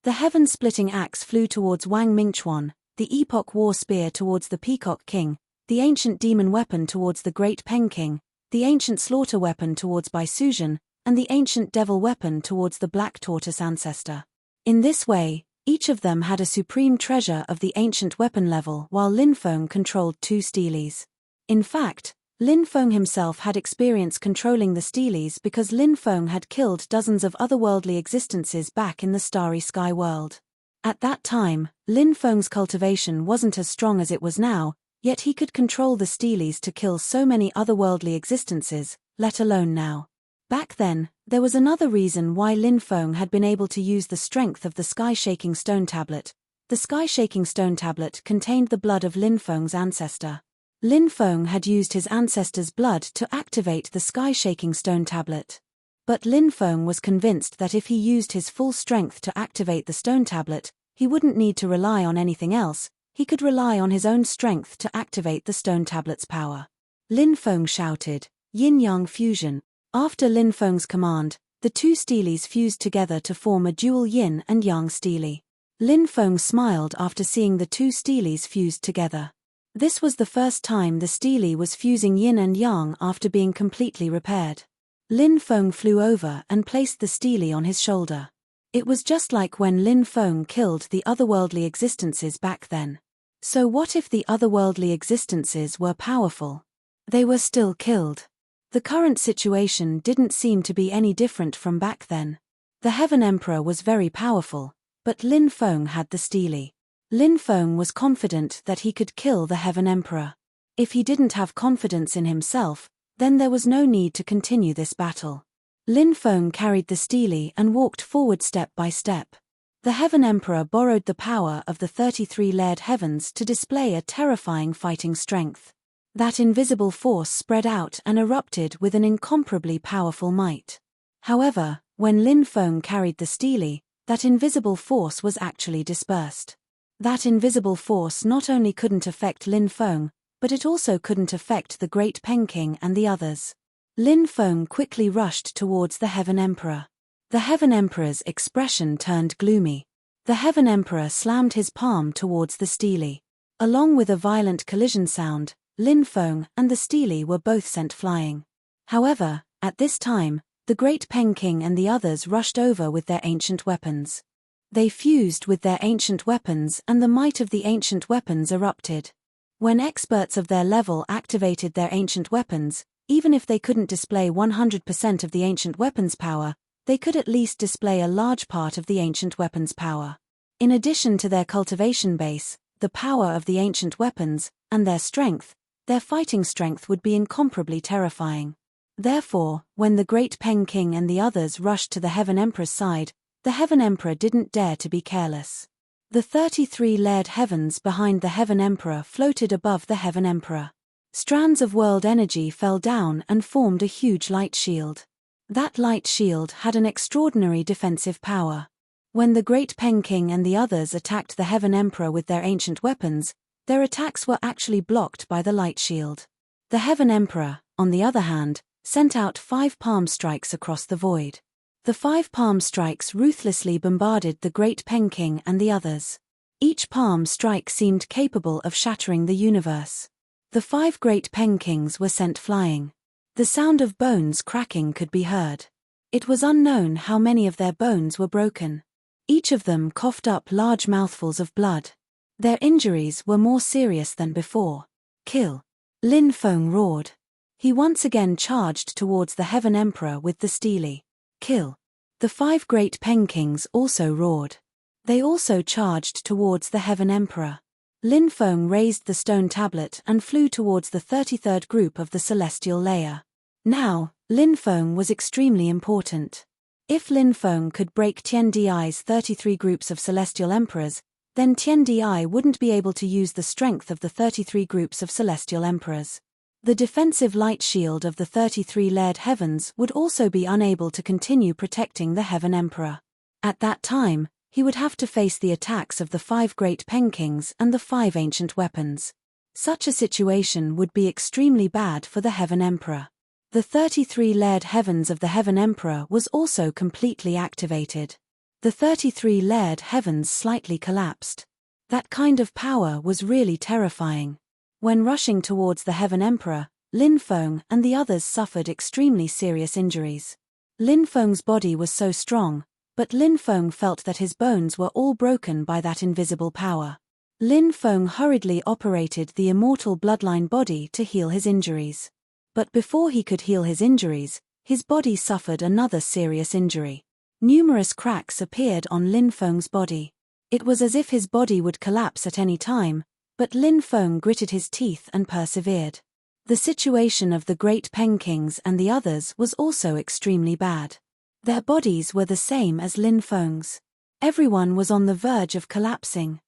The Heaven-Splitting Axe flew towards Wang Mingchuan, the Epoch War Spear towards the Peacock King, the Ancient Demon Weapon towards the Great Peking, the Ancient Slaughter Weapon towards Bai Suzhen, and the Ancient Devil Weapon towards the Black Tortoise Ancestor. In this way, each of them had a supreme treasure of the ancient weapon level while Lin Feng controlled 2 Steelies. In fact, Lin Feng himself had experience controlling the Steelies because Lin Feng had killed dozens of otherworldly existences back in the Starry Sky world. At that time, Lin Feng's cultivation wasn't as strong as it was now, yet he could control the Steelies to kill so many otherworldly existences, let alone now. Back then, there was another reason why Lin Feng had been able to use the strength of the sky-shaking stone tablet. The sky-shaking stone tablet contained the blood of Lin Feng's ancestor. Lin Feng had used his ancestor's blood to activate the sky-shaking stone tablet. But Lin Feng was convinced that if he used his full strength to activate the stone tablet, he wouldn't need to rely on anything else, he could rely on his own strength to activate the stone tablet's power. Lin Feng shouted, "Yin-yang fusion." After Lin Feng's command, the two steelies fused together to form a dual yin and yang steely. Lin Feng smiled after seeing the two steelies fused together. This was the first time the steely was fusing yin and yang after being completely repaired. Lin Feng flew over and placed the steely on his shoulder. It was just like when Lin Feng killed the otherworldly existences back then. So what if the otherworldly existences were powerful? They were still killed. The current situation didn't seem to be any different from back then. The Heaven Emperor was very powerful, but Lin Feng had the steely. Lin Feng was confident that he could kill the Heaven Emperor. If he didn't have confidence in himself, then there was no need to continue this battle. Lin Feng carried the steely and walked forward step by step. The Heaven Emperor borrowed the power of the 33 layered heavens to display a terrifying fighting strength. That invisible force spread out and erupted with an incomparably powerful might. However, when Lin Feng carried the steely, that invisible force was actually dispersed. That invisible force not only couldn't affect Lin Feng, but it also couldn't affect the Great Peking and the others. Lin Feng quickly rushed towards the Heaven Emperor. The Heaven Emperor's expression turned gloomy. The Heaven Emperor slammed his palm towards the steely. Along with a violent collision sound, Lin Feng and the steely were both sent flying. However, at this time, the Great Peking and the others rushed over with their ancient weapons. They fused with their ancient weapons and the might of the ancient weapons erupted. When experts of their level activated their ancient weapons, even if they couldn't display 100% of the ancient weapons power, they could at least display a large part of the ancient weapons power. In addition to their cultivation base, the power of the ancient weapons, and their strength, their fighting strength would be incomparably terrifying. Therefore, when the Great Peking and the others rushed to the Heaven Emperor's side, the Heaven Emperor didn't dare to be careless. The 33 layered heavens behind the Heaven Emperor floated above the Heaven Emperor. Strands of world energy fell down and formed a huge light shield. That light shield had an extraordinary defensive power. When the Great Peking and the others attacked the Heaven Emperor with their ancient weapons, their attacks were actually blocked by the light shield. The Heaven Emperor, on the other hand, sent out 5 palm strikes across the void. The 5 palm strikes ruthlessly bombarded the Great Peking and the others. Each palm strike seemed capable of shattering the universe. The 5 Great Pekings were sent flying. The sound of bones cracking could be heard. It was unknown how many of their bones were broken. Each of them coughed up large mouthfuls of blood. Their injuries were more serious than before. "Kill!" Lin Feng roared. He once again charged towards the Heaven Emperor with the steely. "Kill!" The 5 Great Pekings also roared. They also charged towards the Heaven Emperor. Lin Feng raised the stone tablet and flew towards the 33rd group of the celestial layer. Now, Lin Feng was extremely important. If Lin Feng could break Tian Di's 33 groups of celestial emperors, then Tian Di wouldn't be able to use the strength of the 33 groups of celestial emperors. The defensive light shield of the 33 layered heavens would also be unable to continue protecting the Heaven Emperor. At that time, he would have to face the attacks of the 5 Great Pekings and the 5 ancient weapons. Such a situation would be extremely bad for the Heaven Emperor. The 33 layered heavens of the Heaven Emperor was also completely activated. The 33 layered heavens slightly collapsed. That kind of power was really terrifying. When rushing towards the Heaven Emperor, Lin Feng and the others suffered extremely serious injuries. Lin Feng's body was so strong, but Lin Feng felt that his bones were all broken by that invisible power. Lin Feng hurriedly operated the immortal bloodline body to heal his injuries. But before he could heal his injuries, his body suffered another serious injury. Numerous cracks appeared on Lin Feng's body. It was as if his body would collapse at any time, but Lin Feng gritted his teeth and persevered. The situation of the Great Pekings and the others was also extremely bad. Their bodies were the same as Lin Feng's. Everyone was on the verge of collapsing.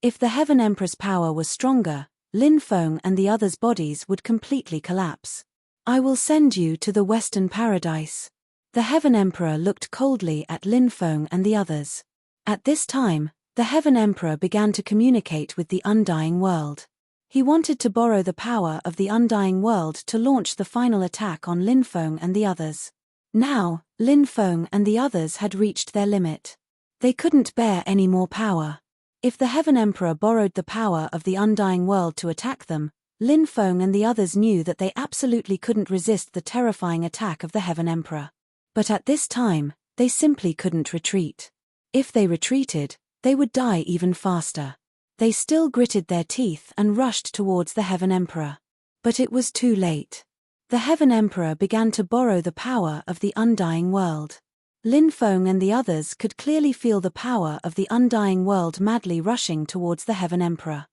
If the Heaven Emperor's power was stronger, Lin Feng and the others' bodies would completely collapse. "I will send you to the Western Paradise." The Heaven Emperor looked coldly at Lin Feng and the others. At this time, the Heaven Emperor began to communicate with the undying world. He wanted to borrow the power of the undying world to launch the final attack on Lin Feng and the others. Now, Lin Feng and the others had reached their limit. They couldn't bear any more power. If the Heaven Emperor borrowed the power of the undying world to attack them, Lin Feng and the others knew that they absolutely couldn't resist the terrifying attack of the Heaven Emperor. But at this time, they simply couldn't retreat. If they retreated, they would die even faster. They still gritted their teeth and rushed towards the Heaven Emperor. But it was too late. The Heaven Emperor began to borrow the power of the undying world. Lin Feng and the others could clearly feel the power of the undying world madly rushing towards the Heaven Emperor.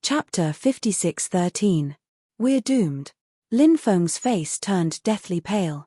Chapter 56:13. We're doomed. Lin Feng's face turned deathly pale.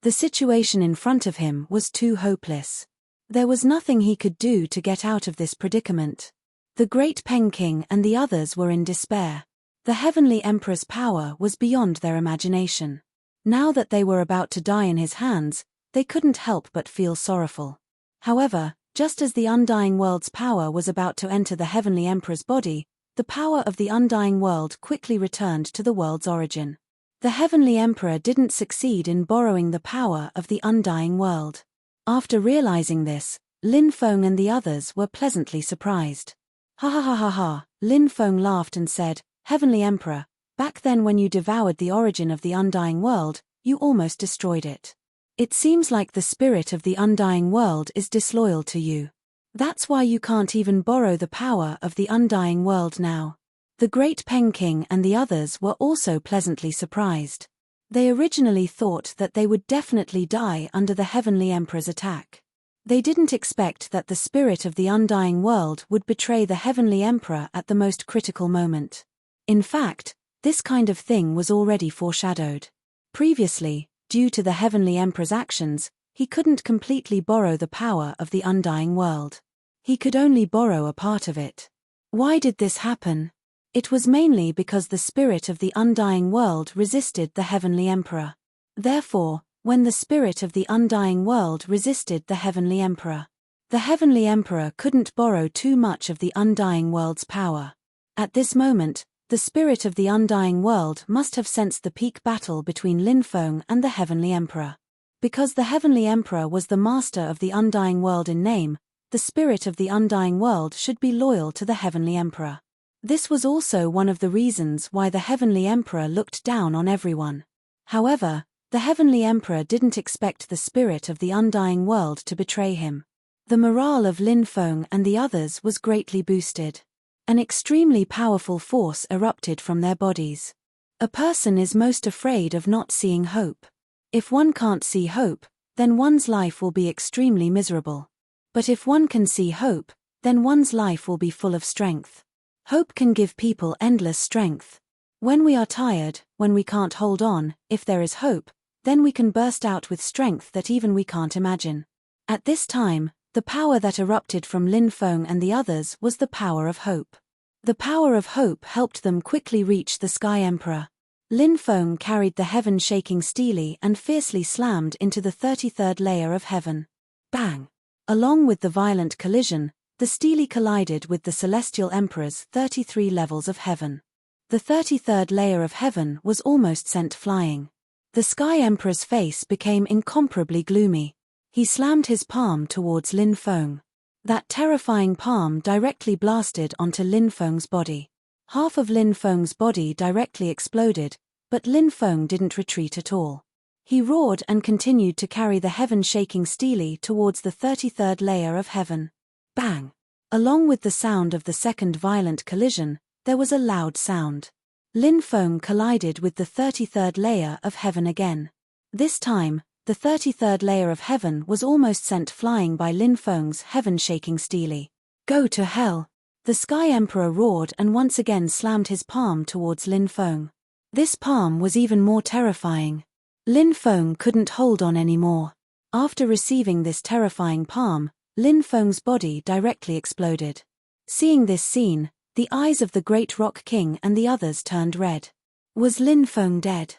The situation in front of him was too hopeless. There was nothing he could do to get out of this predicament. The great Peng King and the others were in despair. The Heavenly Emperor's power was beyond their imagination. Now that they were about to die in his hands, they couldn't help but feel sorrowful. However, just as the undying world's power was about to enter the Heavenly Emperor's body, the power of the undying world quickly returned to the world's origin. The Heavenly Emperor didn't succeed in borrowing the power of the undying world. After realizing this, Lin Feng and the others were pleasantly surprised. Ha ha ha ha ha, Lin Feng laughed and said, Heavenly Emperor, back then when you devoured the origin of the undying world, you almost destroyed it. It seems like the spirit of the undying world is disloyal to you. That's why you can't even borrow the power of the undying world now. The great Peng King and the others were also pleasantly surprised. They originally thought that they would definitely die under the Heavenly Emperor's attack. They didn't expect that the spirit of the undying world would betray the Heavenly Emperor at the most critical moment. In fact, this kind of thing was already foreshadowed. Previously, due to the Heavenly Emperor's actions, he couldn't completely borrow the power of the undying world. He could only borrow a part of it. Why did this happen? It was mainly because the spirit of the undying world resisted the Heavenly Emperor. Therefore, when the spirit of the undying world resisted the Heavenly Emperor, the Heavenly Emperor couldn't borrow too much of the undying world's power. At this moment, the spirit of the undying world must have sensed the peak battle between Lin Feng and the Heavenly Emperor. Because the Heavenly Emperor was the master of the undying world in name, the spirit of the undying world should be loyal to the Heavenly Emperor. This was also one of the reasons why the Heavenly Emperor looked down on everyone. However, the Heavenly Emperor didn't expect the spirit of the undying world to betray him. The morale of Lin Feng and the others was greatly boosted. An extremely powerful force erupted from their bodies. A person is most afraid of not seeing hope. If one can't see hope, then one's life will be extremely miserable. But if one can see hope, then one's life will be full of strength. Hope can give people endless strength. When we are tired, when we can't hold on, if there is hope, then we can burst out with strength that even we can't imagine. At this time, the power that erupted from Lin Feng and the others was the power of hope. The power of hope helped them quickly reach the Sky Emperor. Lin Feng carried the heaven-shaking stele and fiercely slammed into the 33rd layer of heaven. Bang! Along with the violent collision, the stele collided with the Celestial Emperor's 33 levels of heaven. The 33rd layer of heaven was almost sent flying. The Sky Emperor's face became incomparably gloomy. He slammed his palm towards Lin Feng. That terrifying palm directly blasted onto Lin Feng's body. Half of Lin Feng's body directly exploded, but Lin Feng didn't retreat at all. He roared and continued to carry the heaven-shaking stele towards the 33rd layer of heaven. Bang! Along with the sound of the second violent collision, there was a loud sound. Lin Feng collided with the 33rd layer of heaven again. This time, the 33rd layer of heaven was almost sent flying by Lin Feng's heaven-shaking stele. Go to hell! The Sky Emperor roared and once again slammed his palm towards Lin Feng. This palm was even more terrifying. Lin Feng couldn't hold on anymore. After receiving this terrifying palm, Lin Feng's body directly exploded. Seeing this scene, the eyes of the Great Rock King and the others turned red. Was Lin Feng dead?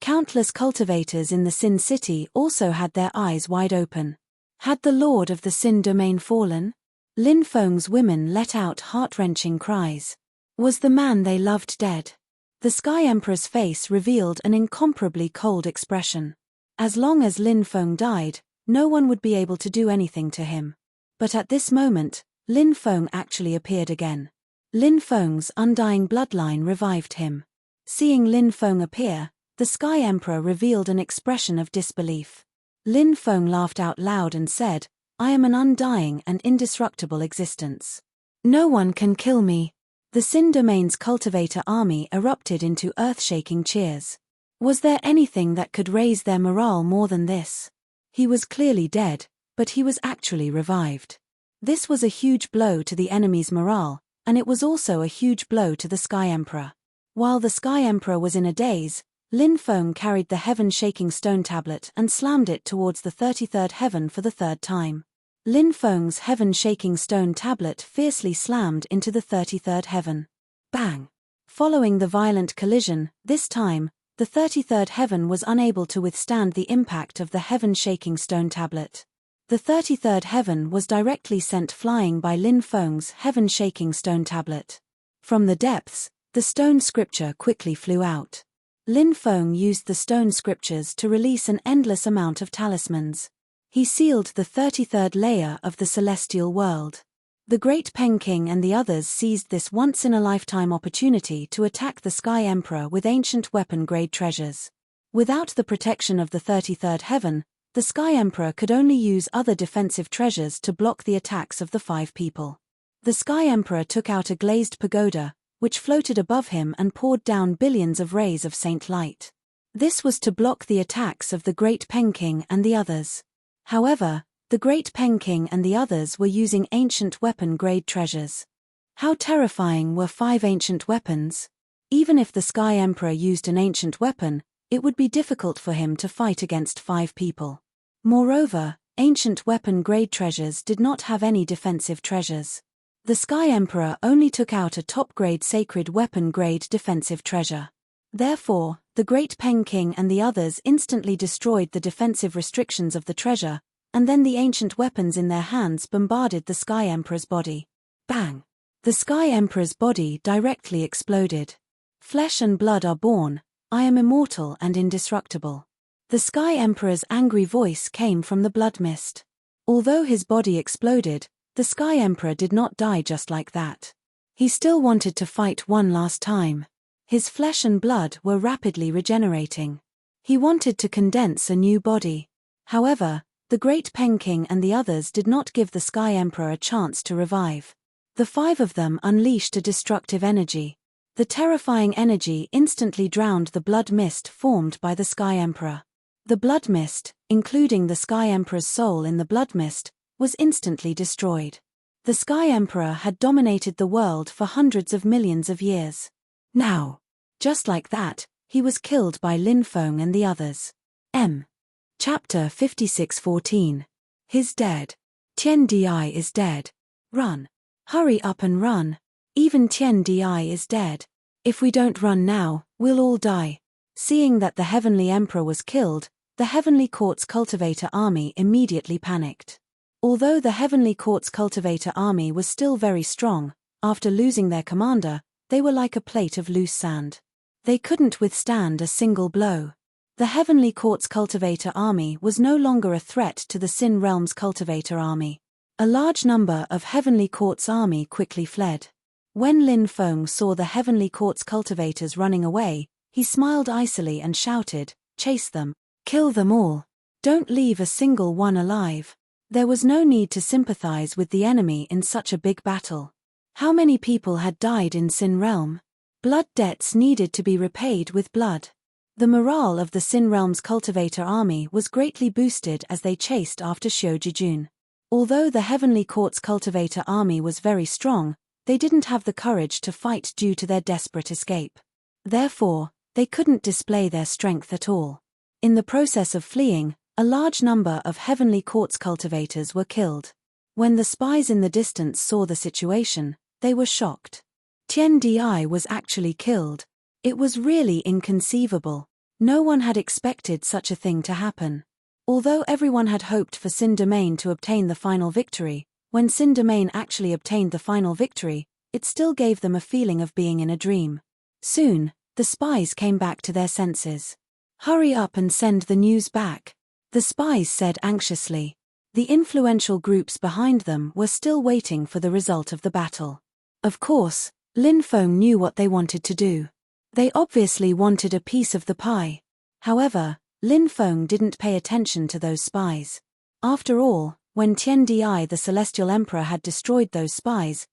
Countless cultivators in the Sin City also had their eyes wide open. Had the Lord of the Sin domain fallen? Lin Feng's women let out heart-wrenching cries. Was the man they loved dead? The Sky Emperor's face revealed an incomparably cold expression. As long as Lin Feng died, no one would be able to do anything to him. But at this moment, Lin Feng actually appeared again. Lin Feng's undying bloodline revived him. Seeing Lin Feng appear, the Sky Emperor revealed an expression of disbelief. Lin Feng laughed out loud and said, "I am an undying and indestructible existence. No one can kill me." The Sin Domain's cultivator army erupted into earth-shaking cheers. Was there anything that could raise their morale more than this? He was clearly dead, but he was actually revived. This was a huge blow to the enemy's morale, and it was also a huge blow to the Sky Emperor. While the Sky Emperor was in a daze, Lin Feng carried the heaven-shaking stone tablet and slammed it towards the 33rd heaven for the third time. Lin Feng's heaven-shaking stone tablet fiercely slammed into the 33rd heaven. Bang! Following the violent collision, this time, the 33rd heaven was unable to withstand the impact of the heaven-shaking stone tablet. The 33rd heaven was directly sent flying by Lin Feng's heaven-shaking stone tablet. From the depths, the stone scripture quickly flew out. Lin Feng used the stone scriptures to release an endless amount of talismans. He sealed the 33rd layer of the celestial world. The Great Peng King and the others seized this once-in-a-lifetime opportunity to attack the Sky Emperor with ancient weapon-grade treasures. Without the protection of the 33rd heaven, the Sky Emperor could only use other defensive treasures to block the attacks of the five people. The Sky Emperor took out a glazed pagoda, which floated above him and poured down billions of rays of saint light. This was to block the attacks of the Great Peng King and the others. However, the Great Peng King and the others were using ancient weapon-grade treasures. How terrifying were 5 ancient weapons? Even if the Sky Emperor used an ancient weapon, it would be difficult for him to fight against 5 people. Moreover, ancient weapon-grade treasures did not have any defensive treasures. The Sky Emperor only took out a top-grade sacred weapon-grade defensive treasure. Therefore, the Great Peng King and the others instantly destroyed the defensive restrictions of the treasure, and then the ancient weapons in their hands bombarded the Sky Emperor's body. Bang! The Sky Emperor's body directly exploded. Flesh and blood are born, I am immortal and indestructible. The Sky Emperor's angry voice came from the blood mist. Although his body exploded, the Sky Emperor did not die just like that. He still wanted to fight one last time. His flesh and blood were rapidly regenerating. He wanted to condense a new body. However, the Great Peng King and the others did not give the Sky Emperor a chance to revive. The 5 of them unleashed a destructive energy. The terrifying energy instantly drowned the blood mist formed by the Sky Emperor. The blood mist, including the Sky Emperor's soul in the blood mist, was instantly destroyed. The Sky Emperor had dominated the world for hundreds of millions of years. Now, just like that, he was killed by Lin Feng and the others. Chapter 56:14. He's dead. Tian Di is dead. Run. Hurry up and run. Even Tian Di is dead. If we don't run now, we'll all die. Seeing that the Heavenly Emperor was killed, the Heavenly Court's cultivator army immediately panicked. Although the Heavenly Court's cultivator army was still very strong, after losing their commander, they were like a plate of loose sand. They couldn't withstand a single blow. The Heavenly Court's cultivator army was no longer a threat to the Sin Realm's cultivator army. A large number of Heavenly Court's army quickly fled. When Lin Feng saw the Heavenly Court's cultivators running away, he smiled icily and shouted, "Chase them. Kill them all. Don't leave a single one alive." There was no need to sympathize with the enemy in such a big battle. How many people had died in Sin Realm? Blood debts needed to be repaid with blood. The morale of the Sin Realm's cultivator army was greatly boosted as they chased after Xiu Jijun. Although the Heavenly Court's cultivator army was very strong, they didn't have the courage to fight due to their desperate escape. Therefore, they couldn't display their strength at all. In the process of fleeing, a large number of Heavenly Court's cultivators were killed. When the spies in the distance saw the situation, they were shocked. Tian Di was actually killed. It was really inconceivable. No one had expected such a thing to happen. Although everyone had hoped for Sin Domain to obtain the final victory, when Sin Domain actually obtained the final victory, it still gave them a feeling of being in a dream. Soon, the spies came back to their senses. "Hurry up and send the news back," the spies said anxiously. The influential groups behind them were still waiting for the result of the battle. Of course, Lin Feng knew what they wanted to do. They obviously wanted a piece of the pie. However, Lin Feng didn't pay attention to those spies. After all, when Tian Di the Celestial Emperor had destroyed those spies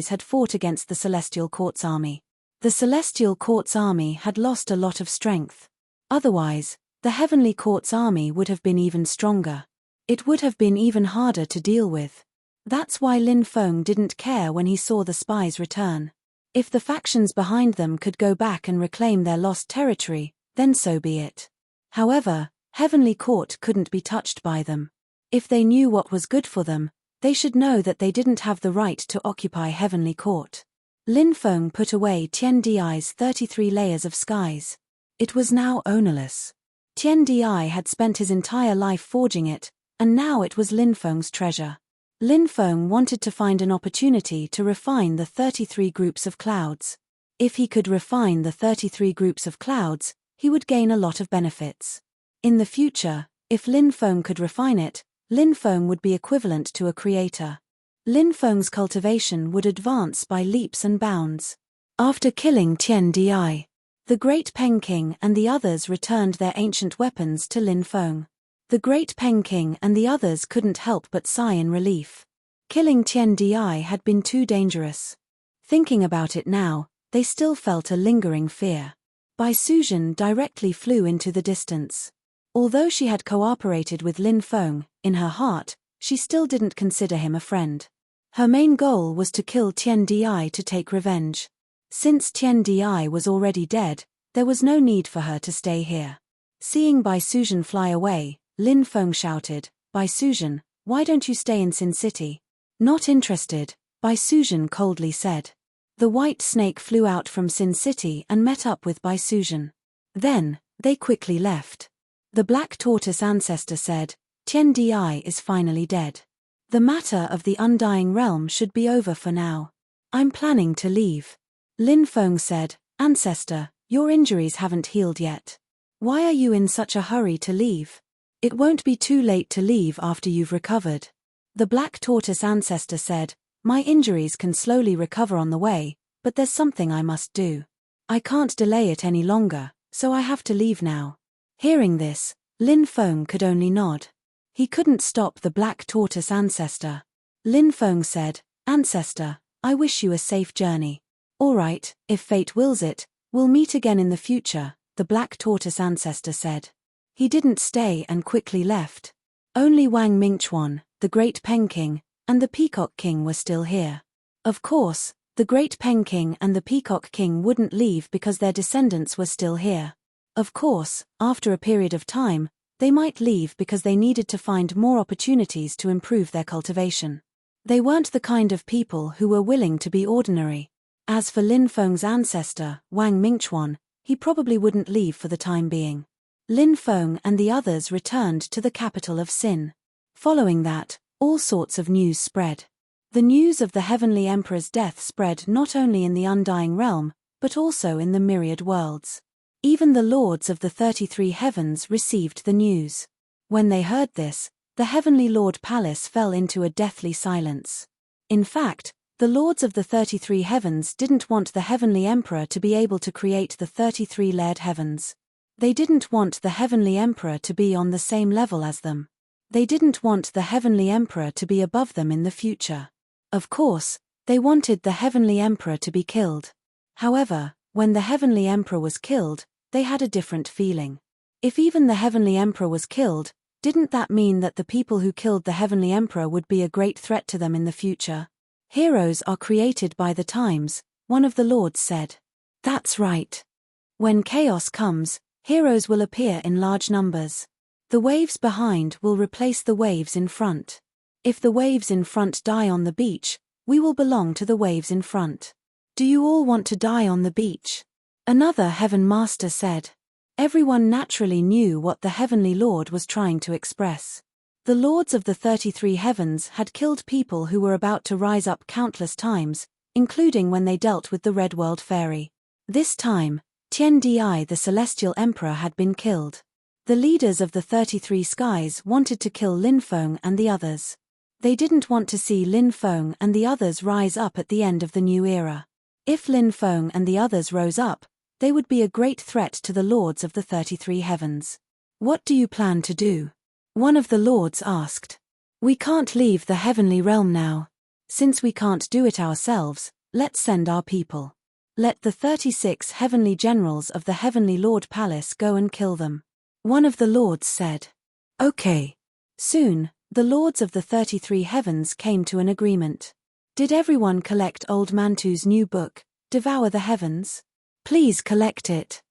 had fought against the Celestial Court's army. The Celestial Court's army had lost a lot of strength. Otherwise, the Heavenly Court's army would have been even stronger. It would have been even harder to deal with. That's why Lin Feng didn't care when he saw the spies return. If the factions behind them could go back and reclaim their lost territory, then so be it. However, Heavenly Court couldn't be touched by them. If they knew what was good for them, they should know that they didn't have the right to occupy Heavenly Court. Lin Feng put away Tian Di's 33 layers of skies. It was now ownerless. Tian Di had spent his entire life forging it, and now it was Lin Feng's treasure. Lin Feng wanted to find an opportunity to refine the 33 groups of clouds. If he could refine the 33 groups of clouds, he would gain a lot of benefits. In the future, if Lin Feng could refine it, Lin Feng would be equivalent to a creator. Lin Feng's cultivation would advance by leaps and bounds. After killing Tian Di, the Great Peng King and the others returned their ancient weapons to Lin Feng. The Great Peng King and the others couldn't help but sigh in relief. Killing Tian Di had been too dangerous. Thinking about it now, they still felt a lingering fear. Bai Suzhen directly flew into the distance. Although she had cooperated with Lin Feng, in her heart, she still didn't consider him a friend. Her main goal was to kill Tian Di to take revenge. Since Tian Di was already dead, there was no need for her to stay here. Seeing Bai Suzhen fly away, Lin Feng shouted, "Bai Suzhen, why don't you stay in Sin City?" "Not interested," Bai Suzhen coldly said. The white snake flew out from Sin City and met up with Bai Suzhen. Then, they quickly left. The black tortoise ancestor said, "Tian Di is finally dead. The matter of the Undying Realm should be over for now. I'm planning to leave." Lin Feng said, "Ancestor, your injuries haven't healed yet. Why are you in such a hurry to leave? It won't be too late to leave after you've recovered." The black tortoise ancestor said, "My injuries can slowly recover on the way, but there's something I must do. I can't delay it any longer, so I have to leave now." Hearing this, Lin Feng could only nod. He couldn't stop the black tortoise ancestor. Lin Feng said, "Ancestor, I wish you a safe journey." "All right, if fate wills it, we'll meet again in the future," the black tortoise ancestor said. He didn't stay and quickly left. Only Wang Mingchuan, the Great Peng King, and the Peacock King were still here. Of course, the Great Peng King and the Peacock King wouldn't leave because their descendants were still here. Of course, after a period of time, they might leave because they needed to find more opportunities to improve their cultivation. They weren't the kind of people who were willing to be ordinary. As for Lin Feng's ancestor, Wang Mingchuan, he probably wouldn't leave for the time being. Lin Feng and the others returned to the capital of Sin. Following that, all sorts of news spread. The news of the Heavenly Emperor's death spread not only in the Undying Realm, but also in the myriad worlds. Even the Lords of the 33 Heavens received the news. When they heard this, the Heavenly Lord Palace fell into a deathly silence. In fact, the Lords of the 33 Heavens didn't want the Heavenly Emperor to be able to create the 33-layered heavens. They didn't want the Heavenly Emperor to be on the same level as them. They didn't want the Heavenly Emperor to be above them in the future. Of course, they wanted the Heavenly Emperor to be killed. However, when the Heavenly Emperor was killed, they had a different feeling. If even the Heavenly Emperor was killed, didn't that mean that the people who killed the Heavenly Emperor would be a great threat to them in the future? "Heroes are created by the times," one of the lords said. "That's right. When chaos comes, heroes will appear in large numbers. The waves behind will replace the waves in front. If the waves in front die on the beach, we will belong to the waves in front. Do you all want to die on the beach?" Another Heaven Master said. Everyone naturally knew what the Heavenly Lord was trying to express. The lords of the 33 heavens had killed people who were about to rise up countless times, including when they dealt with the Red World Fairy. This time, Tian Di, the Celestial Emperor, had been killed. The leaders of the 33 skies wanted to kill Lin Feng and the others. They didn't want to see Lin Feng and the others rise up at the end of the new era. If Lin Feng and the others rose up, they would be a great threat to the lords of the 33 heavens. What do you plan to do? One of the lords asked. We can't leave the heavenly realm now. Since we can't do it ourselves, let's send our people. Let the 36 heavenly generals of the Heavenly Lord Palace go and kill them. One of the lords said. Okay. Soon, the lords of the 33 heavens came to an agreement. Did everyone collect Old Mantu's new book, Devour the Heavens? Please collect it.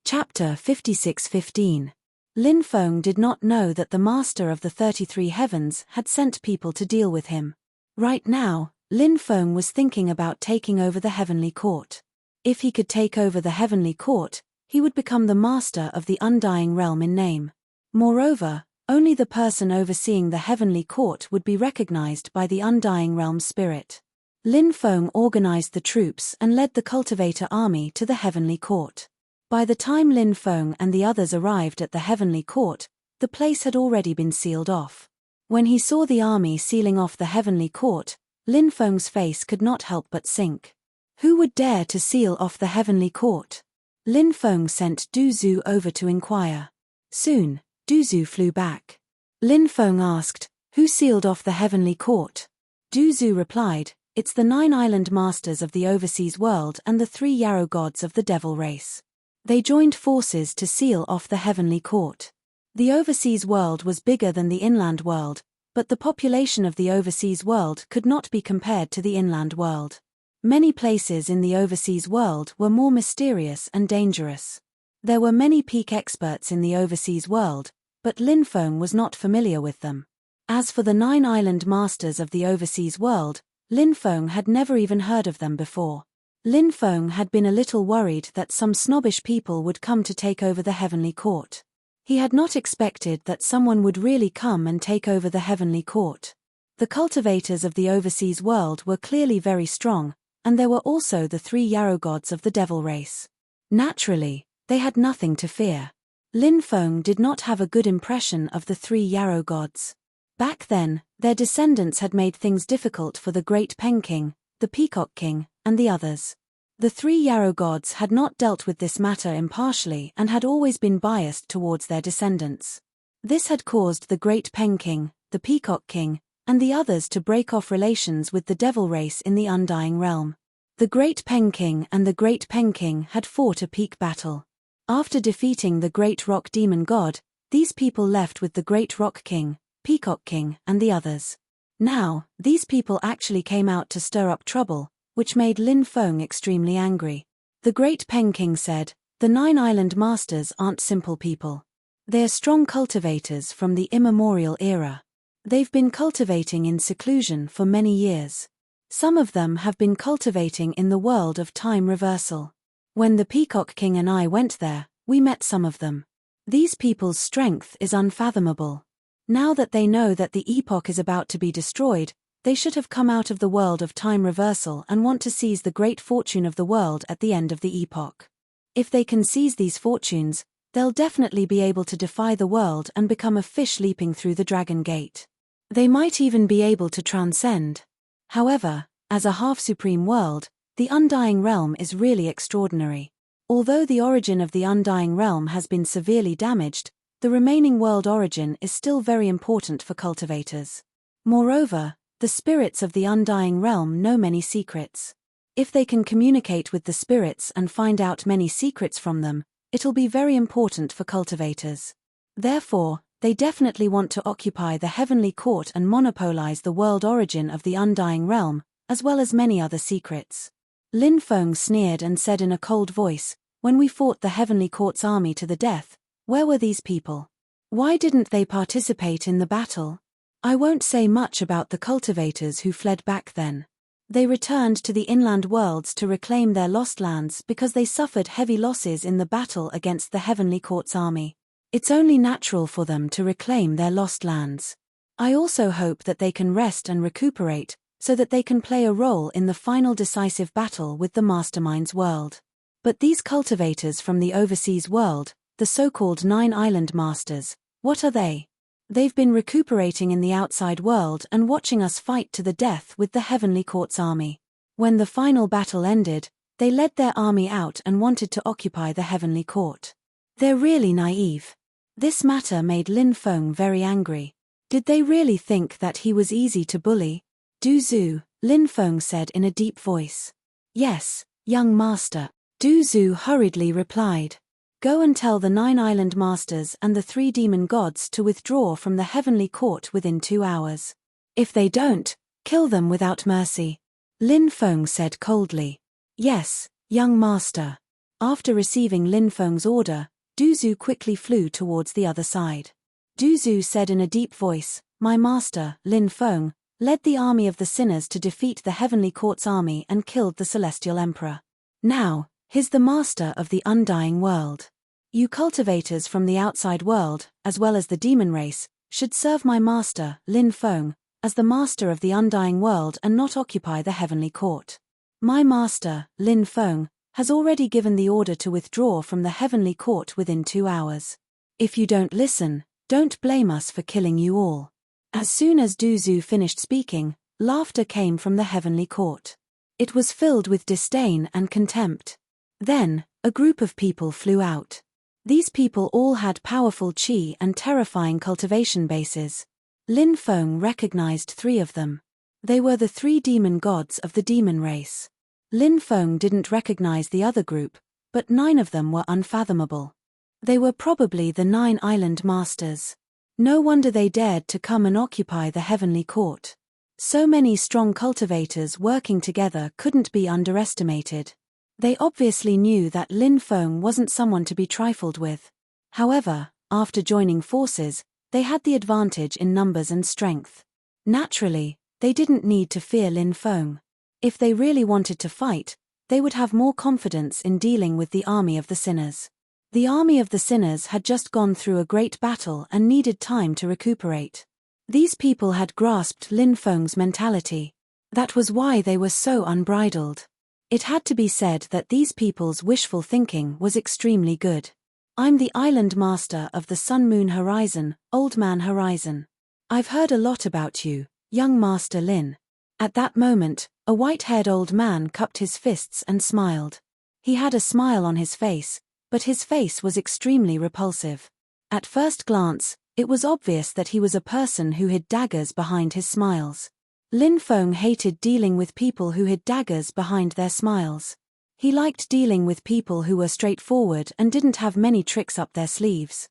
Chapter 56:15. Lin Feng did not know that the master of the 33 heavens had sent people to deal with him. Right now, Lin Feng was thinking about taking over the heavenly court. If he could take over the heavenly court, he would become the master of the undying realm in name. Moreover, only the person overseeing the heavenly court would be recognized by the undying realm spirit. Lin Feng organized the troops and led the cultivator army to the heavenly court. By the time Lin Feng and the others arrived at the heavenly court, the place had already been sealed off. When he saw the army sealing off the heavenly court, Lin Feng's face could not help but sink. Who would dare to seal off the heavenly court? Lin Feng sent Du Zhu over to inquire. Soon, Du Zhu flew back. Lin Feng asked, who sealed off the heavenly court? Du Zhu replied, it's the 9 island masters of the overseas world and the 3 Yarrow gods of the devil race. They joined forces to seal off the heavenly court. The overseas world was bigger than the inland world, but the population of the overseas world could not be compared to the inland world. Many places in the overseas world were more mysterious and dangerous. There were many peak experts in the overseas world, but Lin Feng was not familiar with them. As for the 9 island masters of the overseas world, Lin Feng had never even heard of them before. Lin Feng had been a little worried that some snobbish people would come to take over the heavenly court. He had not expected that someone would really come and take over the heavenly court. The cultivators of the overseas world were clearly very strong, and there were also the 3 Yarrow gods of the devil race. Naturally, they had nothing to fear. Lin Feng did not have a good impression of the 3 Yarrow gods. Back then, their descendants had made things difficult for the Great Pen King, the Peacock King, and the others. The 3 Yarrow gods had not dealt with this matter impartially and had always been biased towards their descendants. This had caused the Great Pen King, the Peacock King, and the others to break off relations with the devil race in the undying realm. The Great Pen King and the Great Pen King had fought a peak battle. After defeating the Great Rock Demon God, these people left with the Great Rock King, Peacock King, and the others. Now, these people actually came out to stir up trouble, which made Lin Feng extremely angry. The Great Pen King said, the 9 island masters aren't simple people. They're strong cultivators from the immemorial era. They've been cultivating in seclusion for many years. Some of them have been cultivating in the world of time reversal. When the Peacock King and I went there, we met some of them. These people's strength is unfathomable. Now that they know that the epoch is about to be destroyed, they should have come out of the world of time reversal and want to seize the great fortune of the world at the end of the epoch. If they can seize these fortunes, they'll definitely be able to defy the world and become a fish leaping through the dragon gate. They might even be able to transcend. However, as a half-supreme world, the undying realm is really extraordinary. Although the origin of the undying realm has been severely damaged, the remaining world origin is still very important for cultivators. Moreover, the spirits of the undying realm know many secrets. If they can communicate with the spirits and find out many secrets from them, it'll be very important for cultivators. Therefore, they definitely want to occupy the heavenly court and monopolize the world origin of the undying realm, as well as many other secrets. Lin Feng sneered and said in a cold voice, when we fought the heavenly court's army to the death, where were these people? Why didn't they participate in the battle? I won't say much about the cultivators who fled back then. They returned to the inland worlds to reclaim their lost lands because they suffered heavy losses in the battle against the Heavenly Court's army. It's only natural for them to reclaim their lost lands. I also hope that they can rest and recuperate, so that they can play a role in the final decisive battle with the Mastermind's world. But these cultivators from the overseas world, the so-called 9 Island Masters, what are they? They've been recuperating in the outside world and watching us fight to the death with the Heavenly Court's army. When the final battle ended, they led their army out and wanted to occupy the Heavenly Court. They're really naive. This matter made Lin Feng very angry. Did they really think that he was easy to bully? Du Zhu, Lin Feng said in a deep voice. Yes, young master. Du Zhu hurriedly replied. Go and tell the 9 Island Masters and the 3 demon gods to withdraw from the Heavenly Court within 2 hours. If they don't, kill them without mercy. Lin Feng said coldly. Yes, young master. After receiving Lin Feng's order, Du Zhu quickly flew towards the other side. Du Zhu said in a deep voice, my master, Lin Feng, led the army of the sinners to defeat the Heavenly Court's army and killed the Celestial Emperor. Now, he's the master of the undying world. You cultivators from the outside world, as well as the demon race, should serve my master, Lin Feng, as the master of the undying world and not occupy the Heavenly Court. My master, Lin Feng, has already given the order to withdraw from the Heavenly Court within 2 hours. If you don't listen, don't blame us for killing you all. As soon as Du Zhu finished speaking, laughter came from the Heavenly Court. It was filled with disdain and contempt. Then, a group of people flew out. These people all had powerful qi and terrifying cultivation bases. Lin Feng recognized 3 of them. They were the 3 demon gods of the demon race. Lin Feng didn't recognize the other group, but 9 of them were unfathomable. They were probably the 9 Island Masters. No wonder they dared to come and occupy the Heavenly Court. So many strong cultivators working together couldn't be underestimated. They obviously knew that Lin Feng wasn't someone to be trifled with. However, after joining forces, they had the advantage in numbers and strength. Naturally, they didn't need to fear Lin Feng. If they really wanted to fight, they would have more confidence in dealing with the army of the sinners. The army of the sinners had just gone through a great battle and needed time to recuperate. These people had grasped Lin Feng's mentality. That was why they were so unbridled. It had to be said that these people's wishful thinking was extremely good. I'm the island master of the Sun-Moon Horizon, Old Man Horizon. I've heard a lot about you, young Master Lin. At that moment, a white-haired old man cupped his fists and smiled. He had a smile on his face, but his face was extremely repulsive. At first glance, it was obvious that he was a person who hid daggers behind his smiles. Lin Feng hated dealing with people who hid daggers behind their smiles. He liked dealing with people who were straightforward and didn't have many tricks up their sleeves.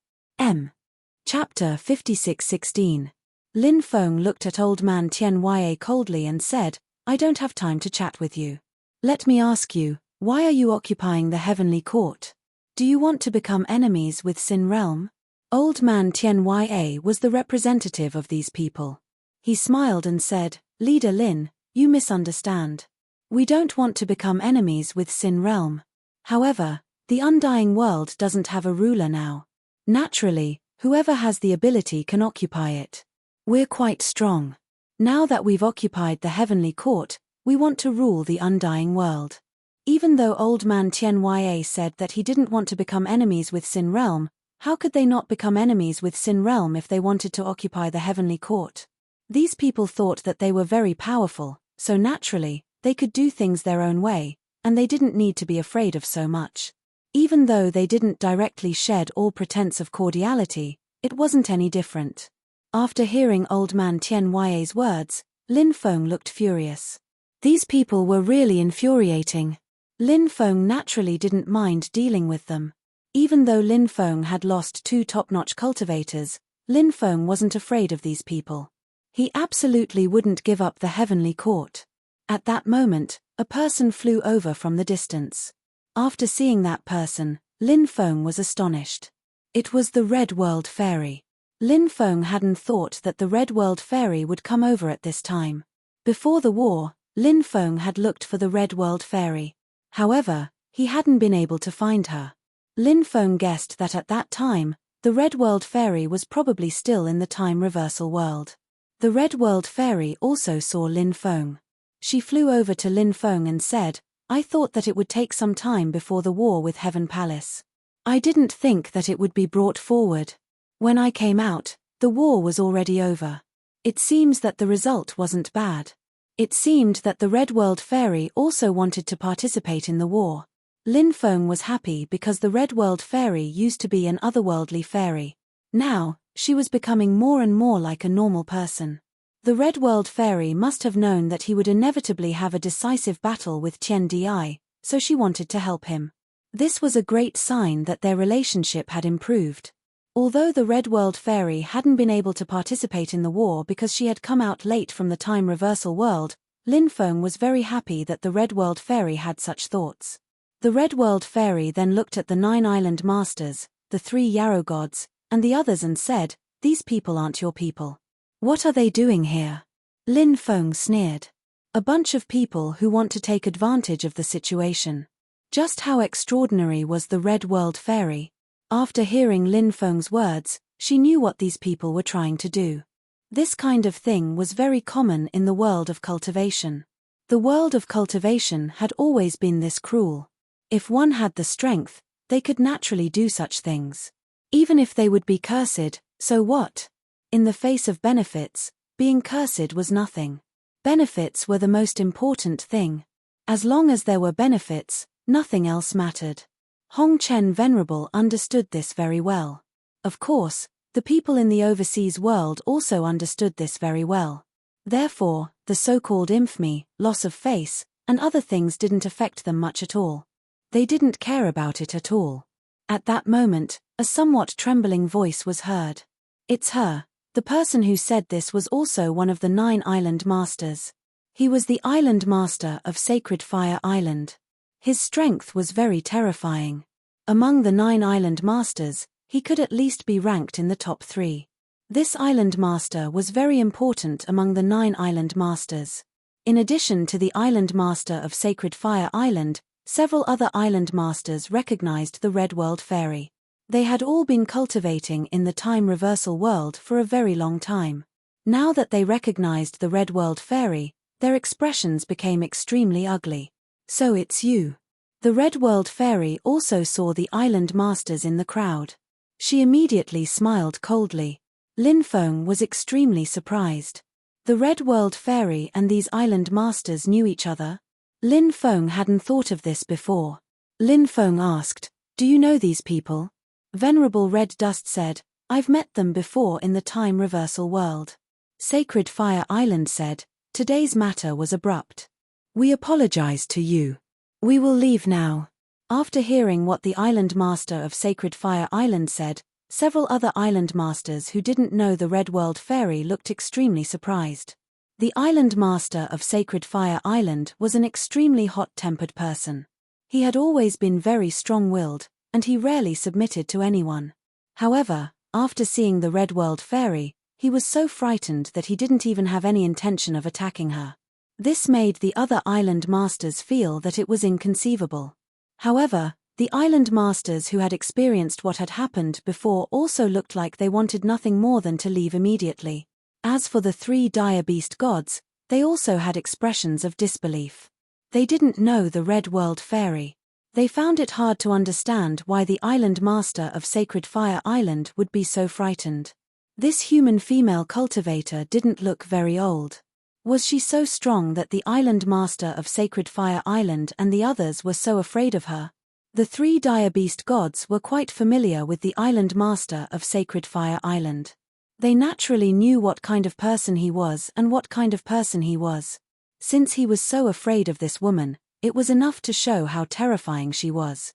Chapter 56:16. Lin Feng looked at Old Man Tianye coldly and said, I don't have time to chat with you. Let me ask you, why are you occupying the Heavenly Court? Do you want to become enemies with Sin Realm? Old Man Tianye was the representative of these people. He smiled and said, Leader Lin, you misunderstand. We don't want to become enemies with Sin Realm. However, the undying world doesn't have a ruler now. Naturally, whoever has the ability can occupy it. We're quite strong. Now that we've occupied the Heavenly Court, we want to rule the undying world. Even though Old Man Tianye said that he didn't want to become enemies with Sin Realm, how could they not become enemies with Sin Realm if they wanted to occupy the Heavenly Court? These people thought that they were very powerful, so naturally, they could do things their own way, and they didn't need to be afraid of so much. Even though they didn't directly shed all pretense of cordiality, it wasn't any different. After hearing Old Man Tianye's words, Lin Feng looked furious. These people were really infuriating. Lin Feng naturally didn't mind dealing with them. Even though Lin Feng had lost 2 top-notch cultivators, Lin Feng wasn't afraid of these people. He absolutely wouldn't give up the Heavenly Court. At that moment, a person flew over from the distance. After seeing that person, Lin Feng was astonished. It was the Red World Fairy. Lin Feng hadn't thought that the Red World Fairy would come over at this time. Before the war, Lin Feng had looked for the Red World Fairy. However, he hadn't been able to find her. Lin Feng guessed that at that time, the Red World Fairy was probably still in the time reversal world. The Red World Fairy also saw Lin Feng. She flew over to Lin Feng and said, "I thought that it would take some time before the war with Heaven Palace. I didn't think that it would be brought forward. When I came out, the war was already over. It seems that the result wasn't bad." It seemed that the Red World Fairy also wanted to participate in the war. Lin Feng was happy because the Red World Fairy used to be an otherworldly fairy. Now, she was becoming more and more like a normal person. The Red World Fairy must have known that he would inevitably have a decisive battle with Qian Di, so she wanted to help him. This was a great sign that their relationship had improved. Although the Red World Fairy hadn't been able to participate in the war because she had come out late from the time reversal world, Lin Feng was very happy that the Red World Fairy had such thoughts. The Red World Fairy then looked at the 9 island masters, the 3 Yarrow gods, and the others and said, "These people aren't your people. What are they doing here?" Lin Feng sneered. "A bunch of people who want to take advantage of the situation." Just how extraordinary was the Red World Fairy? After hearing Lin Feng's words, she knew what these people were trying to do. This kind of thing was very common in the world of cultivation. The world of cultivation had always been this cruel. If one had the strength, they could naturally do such things. Even if they would be cursed, so what? In the face of benefits, being cursed was nothing. Benefits were the most important thing. As long as there were benefits, nothing else mattered. Hong Chen Venerable understood this very well. Of course, the people in the overseas world also understood this very well. Therefore, the so-called infamy, loss of face, and other things didn't affect them much at all. They didn't care about it at all. At that moment, a somewhat trembling voice was heard. "It's her." The person who said this was also one of the 9 island masters. He was the island master of Sacred Fire Island. His strength was very terrifying. Among the 9 island masters, he could at least be ranked in the top 3. This island master was very important among the 9 island masters. In addition to the island master of Sacred Fire Island, several other island masters recognized the Red World Fairy. They had all been cultivating in the time reversal world for a very long time. Now that they recognized the Red World Fairy, their expressions became extremely ugly. "So it's you." The Red World Fairy also saw the island masters in the crowd. She immediately smiled coldly. Lin Feng was extremely surprised. The Red World Fairy and these island masters knew each other? Lin Feng hadn't thought of this before. Lin Feng asked, "Do you know these people?" Venerable Red Dust said, "I've met them before in the time reversal world." Sacred Fire Island said, "Today's matter was abrupt. We apologize to you. We will leave now." After hearing what the island master of Sacred Fire Island said, several other island masters who didn't know the Red World Fairy looked extremely surprised. The island master of Sacred Fire Island was an extremely hot-tempered person. He had always been very strong-willed, and he rarely submitted to anyone. However, after seeing the Red World Fairy, he was so frightened that he didn't even have any intention of attacking her. This made the other island masters feel that it was inconceivable. However, the island masters who had experienced what had happened before also looked like they wanted nothing more than to leave immediately. As for the 3 dire beast gods, they also had expressions of disbelief. They didn't know the Red World Fairy. They found it hard to understand why the island master of Sacred Fire Island would be so frightened. This human female cultivator didn't look very old. Was she so strong that the island master of Sacred Fire Island and the others were so afraid of her? The 3 dire beast gods were quite familiar with the island master of Sacred Fire Island. They naturally knew what kind of person he was and what kind of person he was. Since he was so afraid of this woman, it was enough to show how terrifying she was.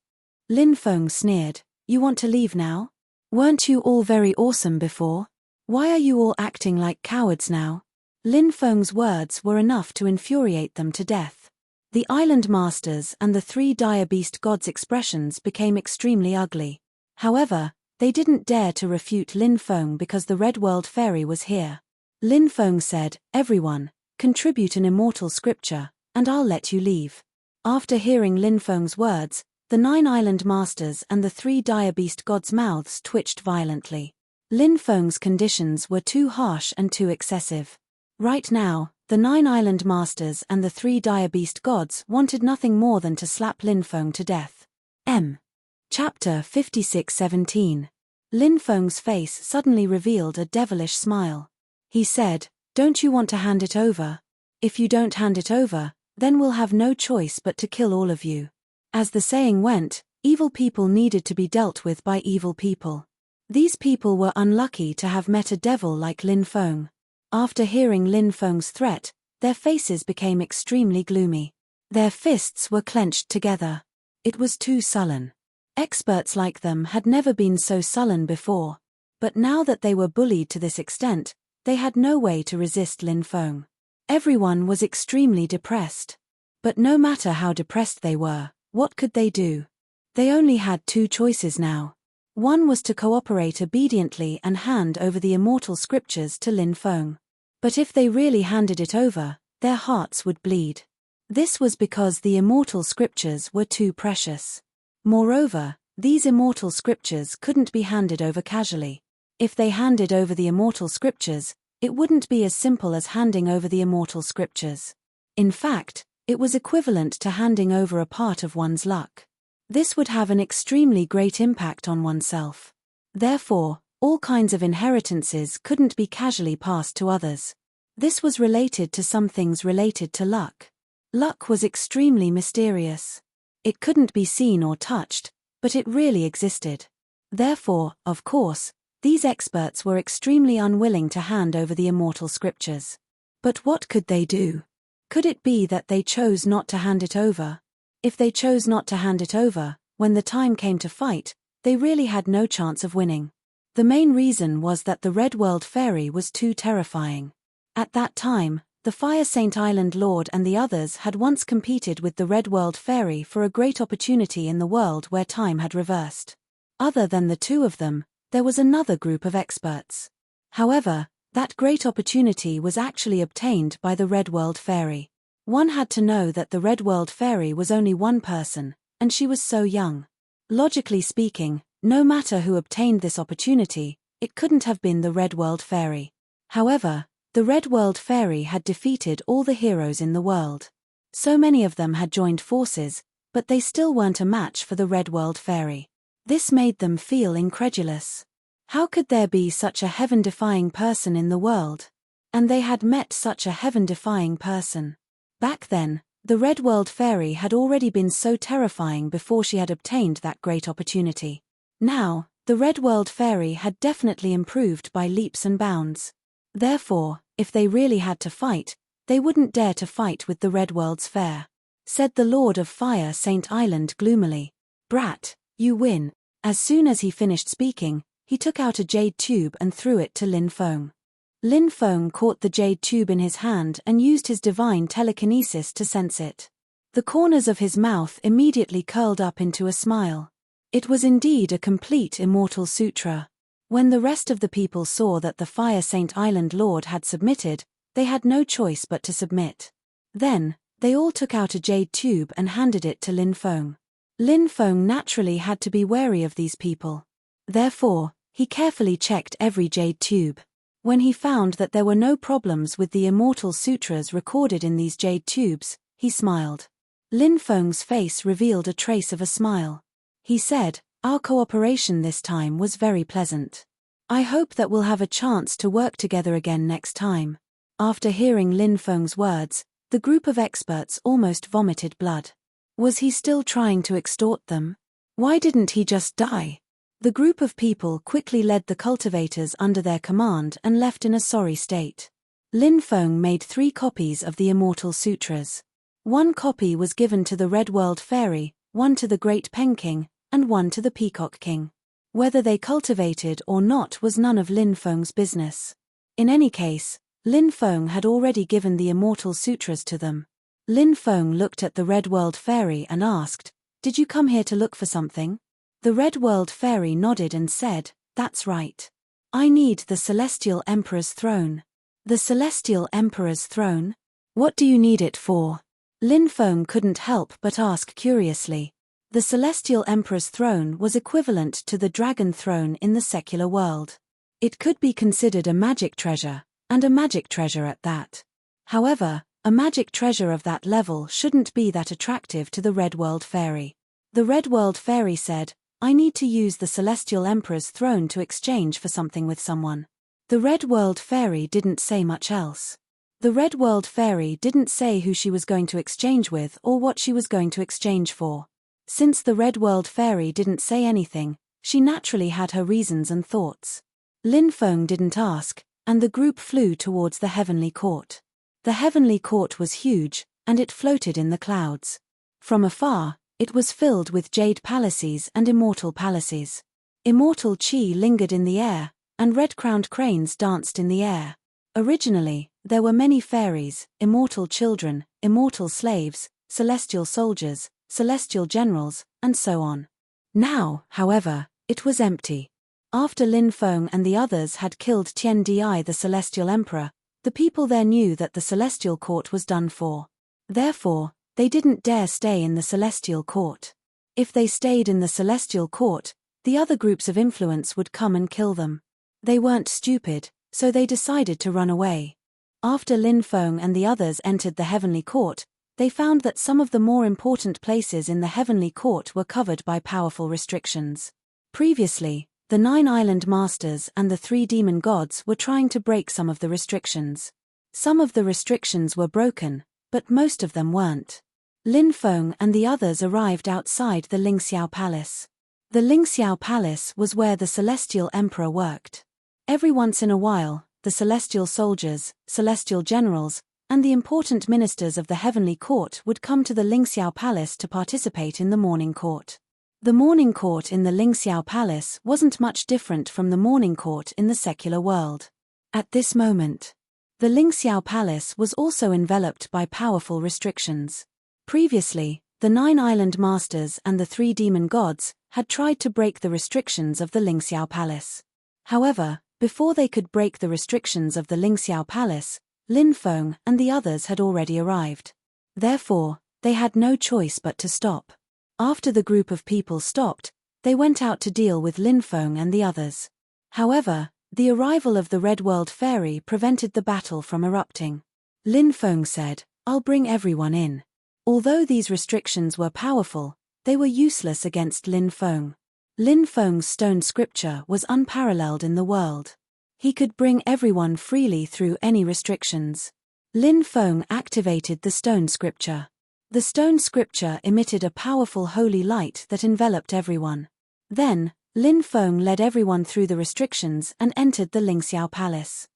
Lin Feng sneered, "You want to leave now? Weren't you all very awesome before? Why are you all acting like cowards now?" Lin Feng's words were enough to infuriate them to death. The island masters and the 3 dire beast gods' expressions became extremely ugly. However, they didn't dare to refute Lin Feng because the Red World Fairy was here. Lin Feng said, "Everyone, contribute an immortal scripture, and I'll let you leave. After hearing Lin Feng's words, the 9 island masters and the 3 dire beast gods' mouths twitched violently. Lin Feng's conditions were too harsh and too excessive. Right now, the 9 island masters and the 3 dire beast gods wanted nothing more than to slap Lin Feng to death. Chapter 56:17. Lin Feng's face suddenly revealed a devilish smile. He said, "Don't you want to hand it over? If you don't hand it over, then we'll have no choice but to kill all of you." As the saying went, evil people needed to be dealt with by evil people. These people were unlucky to have met a devil like Lin Feng. After hearing Lin Feng's threat, their faces became extremely gloomy. Their fists were clenched together. It was too sullen. Experts like them had never been so sullen before. But now that they were bullied to this extent, they had no way to resist Lin Feng. Everyone was extremely depressed. But no matter how depressed they were, what could they do? They only had 2 choices now. One was to cooperate obediently and hand over the immortal scriptures to Lin Feng. But if they really handed it over, their hearts would bleed. This was because the immortal scriptures were too precious. Moreover, these immortal scriptures couldn't be handed over casually. If they handed over the immortal scriptures, it wouldn't be as simple as handing over the immortal scriptures. In fact, it was equivalent to handing over a part of one's luck. This would have an extremely great impact on oneself. Therefore, all kinds of inheritances couldn't be casually passed to others. This was related to some things related to luck. Luck was extremely mysterious. It couldn't be seen or touched, but it really existed. Therefore, of course, these experts were extremely unwilling to hand over the immortal scriptures. But what could they do? Could it be that they chose not to hand it over? If they chose not to hand it over, when the time came to fight, they really had no chance of winning. The main reason was that the Red World Fairy was too terrifying. At that time, the Fire Saint Island Lord and the others had once competed with the Red World Fairy for a great opportunity in the world where time had reversed. Other than the 2 of them, there was another group of experts. However, that great opportunity was actually obtained by the Red World Fairy. One had to know that the Red World Fairy was only one person, and she was so young. Logically speaking, no matter who obtained this opportunity, it couldn't have been the Red World Fairy. However, the Red World Fairy had defeated all the heroes in the world. So many of them had joined forces, but they still weren't a match for the Red World Fairy. This made them feel incredulous. How could there be such a heaven-defying person in the world? And they had met such a heaven-defying person. Back then, the Red World Fairy had already been so terrifying before she had obtained that great opportunity. Now, the Red World Fairy had definitely improved by leaps and bounds. Therefore, if they really had to fight, they wouldn't dare to fight with the Red World's Fair. Said the Lord of Fire Saint Island gloomily. "Brat, you win." As soon as he finished speaking, he took out a jade tube and threw it to Lin Feng. Lin Feng caught the jade tube in his hand and used his divine telekinesis to sense it. The corners of his mouth immediately curled up into a smile. It was indeed a complete immortal sutra. When the rest of the people saw that the Fire Saint Island Lord had submitted, they had no choice but to submit. Then, they all took out a jade tube and handed it to Lin Feng. Lin Feng naturally had to be wary of these people. Therefore, he carefully checked every jade tube. When he found that there were no problems with the immortal sutras recorded in these jade tubes, he smiled. Lin Feng's face revealed a trace of a smile. He said, "Our cooperation this time was very pleasant. I hope that we'll have a chance to work together again next time." After hearing Lin Feng's words, the group of experts almost vomited blood. Was he still trying to extort them? Why didn't he just die? The group of people quickly led the cultivators under their command and left in a sorry state. Lin Feng made 3 copies of the Immortal Sutras. 1 copy was given to the Red World Fairy, 1 to the Great Pen King, and 1 to the Peacock King. Whether they cultivated or not was none of Lin Feng's business. In any case, Lin Feng had already given the Immortal Sutras to them. Lin Feng looked at the Red World Fairy and asked, "Did you come here to look for something?" The Red World Fairy nodded and said, "That's right. I need the Celestial Emperor's throne." The Celestial Emperor's throne? What do you need it for? Lin Feng couldn't help but ask curiously. The Celestial Emperor's throne was equivalent to the dragon throne in the secular world. It could be considered a magic treasure, and a magic treasure at that. However, a magic treasure of that level shouldn't be that attractive to the Red World Fairy. The Red World Fairy said, I need to use the Celestial Emperor's throne to exchange for something with someone. The Red World Fairy didn't say much else. The Red World Fairy didn't say who she was going to exchange with or what she was going to exchange for. Since the Red World Fairy didn't say anything, she naturally had her reasons and thoughts. Lin Feng didn't ask, and the group flew towards the Heavenly Court. The Heavenly Court was huge, and it floated in the clouds. From afar, it was filled with jade palaces and immortal palaces. Immortal chi lingered in the air, and red-crowned cranes danced in the air. Originally, there were many fairies, immortal children, immortal slaves, celestial soldiers, celestial generals, and so on. Now, however, it was empty. After Lin Feng and the others had killed Tian Di the Celestial Emperor, the people there knew that the Celestial Court was done for. Therefore, they didn't dare stay in the Celestial Court. If they stayed in the Celestial Court, the other groups of influence would come and kill them. They weren't stupid, so they decided to run away. After Lin Feng and the others entered the Heavenly Court, they found that some of the more important places in the Heavenly Court were covered by powerful restrictions. Previously, the 9 Island Masters and the 3 Demon Gods were trying to break some of the restrictions. Some of the restrictions were broken, but most of them weren't. Lin Feng and the others arrived outside the Lingxiao Palace. The Lingxiao Palace was where the Celestial Emperor worked. Every once in a while, the celestial soldiers, celestial generals, and the important ministers of the Heavenly Court would come to the Lingxiao Palace to participate in the Morning Court. The Morning Court in the Lingxiao Palace wasn't much different from the Morning Court in the secular world. At this moment, the Lingxiao Palace was also enveloped by powerful restrictions. Previously, the 9 Island Masters and the 3 Demon Gods had tried to break the restrictions of the Lingxiao Palace. However, before they could break the restrictions of the Lingxiao Palace, Lin Feng and the others had already arrived. Therefore, they had no choice but to stop. After the group of people stopped, they went out to deal with Lin Feng and the others. However, the arrival of the Red World Fairy prevented the battle from erupting. Lin Feng said, I'll bring everyone in. Although these restrictions were powerful, they were useless against Lin Feng. Lin Feng's stone scripture was unparalleled in the world. He could bring everyone freely through any restrictions. Lin Feng activated the stone scripture. The stone scripture emitted a powerful holy light that enveloped everyone. Then, Lin Feng led everyone through the restrictions and entered the Lingxiao Palace.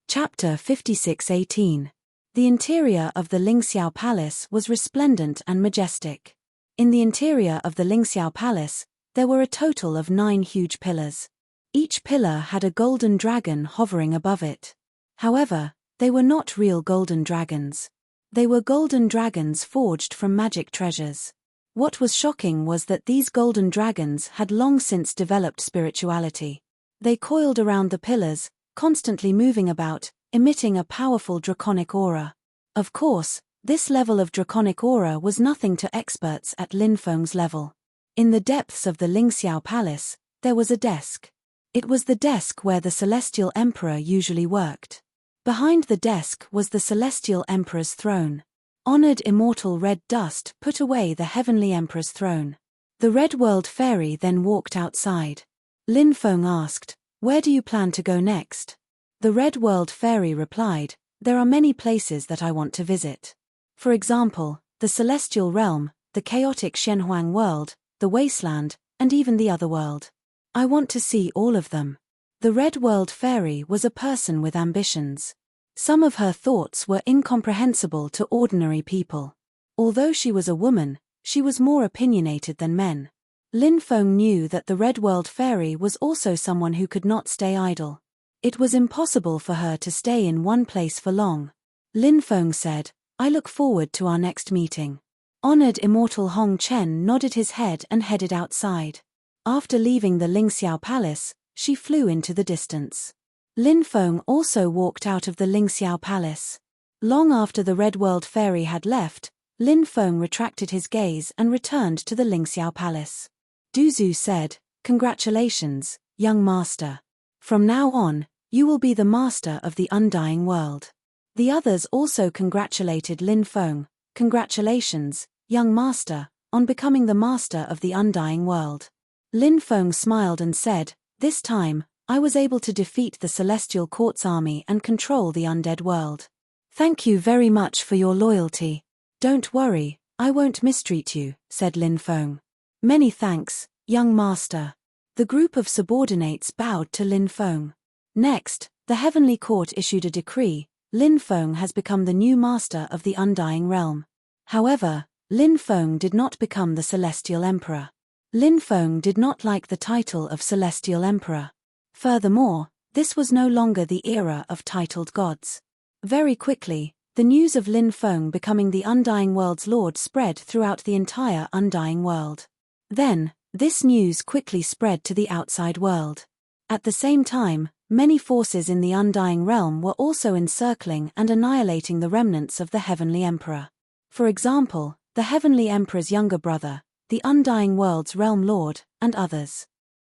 Chapter 56:18. The interior of the Lingxiao Palace was resplendent and majestic. In the interior of the Lingxiao Palace, there were a total of 9 huge pillars. Each pillar had a golden dragon hovering above it. However, they were not real golden dragons. They were golden dragons forged from magic treasures. What was shocking was that these golden dragons had long since developed spirituality. They coiled around the pillars, constantly moving about, emitting a powerful draconic aura. Of course, this level of draconic aura was nothing to experts at Lin Feng's level. In the depths of the Lingxiao Palace, there was a desk. It was the desk where the Celestial Emperor usually worked. Behind the desk was the Celestial Emperor's throne. Honored immortal red dust put away the Heavenly Emperor's throne. The Red World Fairy then walked outside. Lin Feng asked, "Where do you plan to go next?" The Red World Fairy replied, "There are many places that I want to visit. For example, the Celestial Realm, the chaotic Shenhuang world, the Wasteland, and even the other world. I want to see all of them." The Red World Fairy was a person with ambitions. Some of her thoughts were incomprehensible to ordinary people. Although she was a woman, she was more opinionated than men. Lin Feng knew that the Red World Fairy was also someone who could not stay idle. It was impossible for her to stay in one place for long. Lin Feng said, "I look forward to our next meeting." Honored Immortal Hong Chen nodded his head and headed outside. After leaving the Lingxiao Palace, she flew into the distance. Lin Feng also walked out of the Lingxiao Palace. Long after the Red World Fairy had left, Lin Feng retracted his gaze and returned to the Lingxiao Palace. Du Zhu said, "Congratulations, young master. From now on, you will be the master of the undying world." The others also congratulated Lin Feng. "Congratulations, young master, on becoming the master of the undying world." Lin Feng smiled and said, "This time, I was able to defeat the Celestial Court's army and control the undead world. Thank you very much for your loyalty. Don't worry, I won't mistreat you," said Lin Feng. "Many thanks, young master." The group of subordinates bowed to Lin Feng. Next, the Heavenly Court issued a decree. Lin Feng has become the new master of the Undying Realm. However, Lin Feng did not become the Celestial Emperor. Lin Feng did not like the title of Celestial Emperor. Furthermore, this was no longer the era of titled gods. Very quickly, the news of Lin Feng becoming the Undying World's Lord spread throughout the entire Undying World. Then, this news quickly spread to the outside world. At the same time, many forces in the Undying Realm were also encircling and annihilating the remnants of the Heavenly Emperor. For example, the Heavenly Emperor's younger brother, the Undying World's Realm Lord, and others.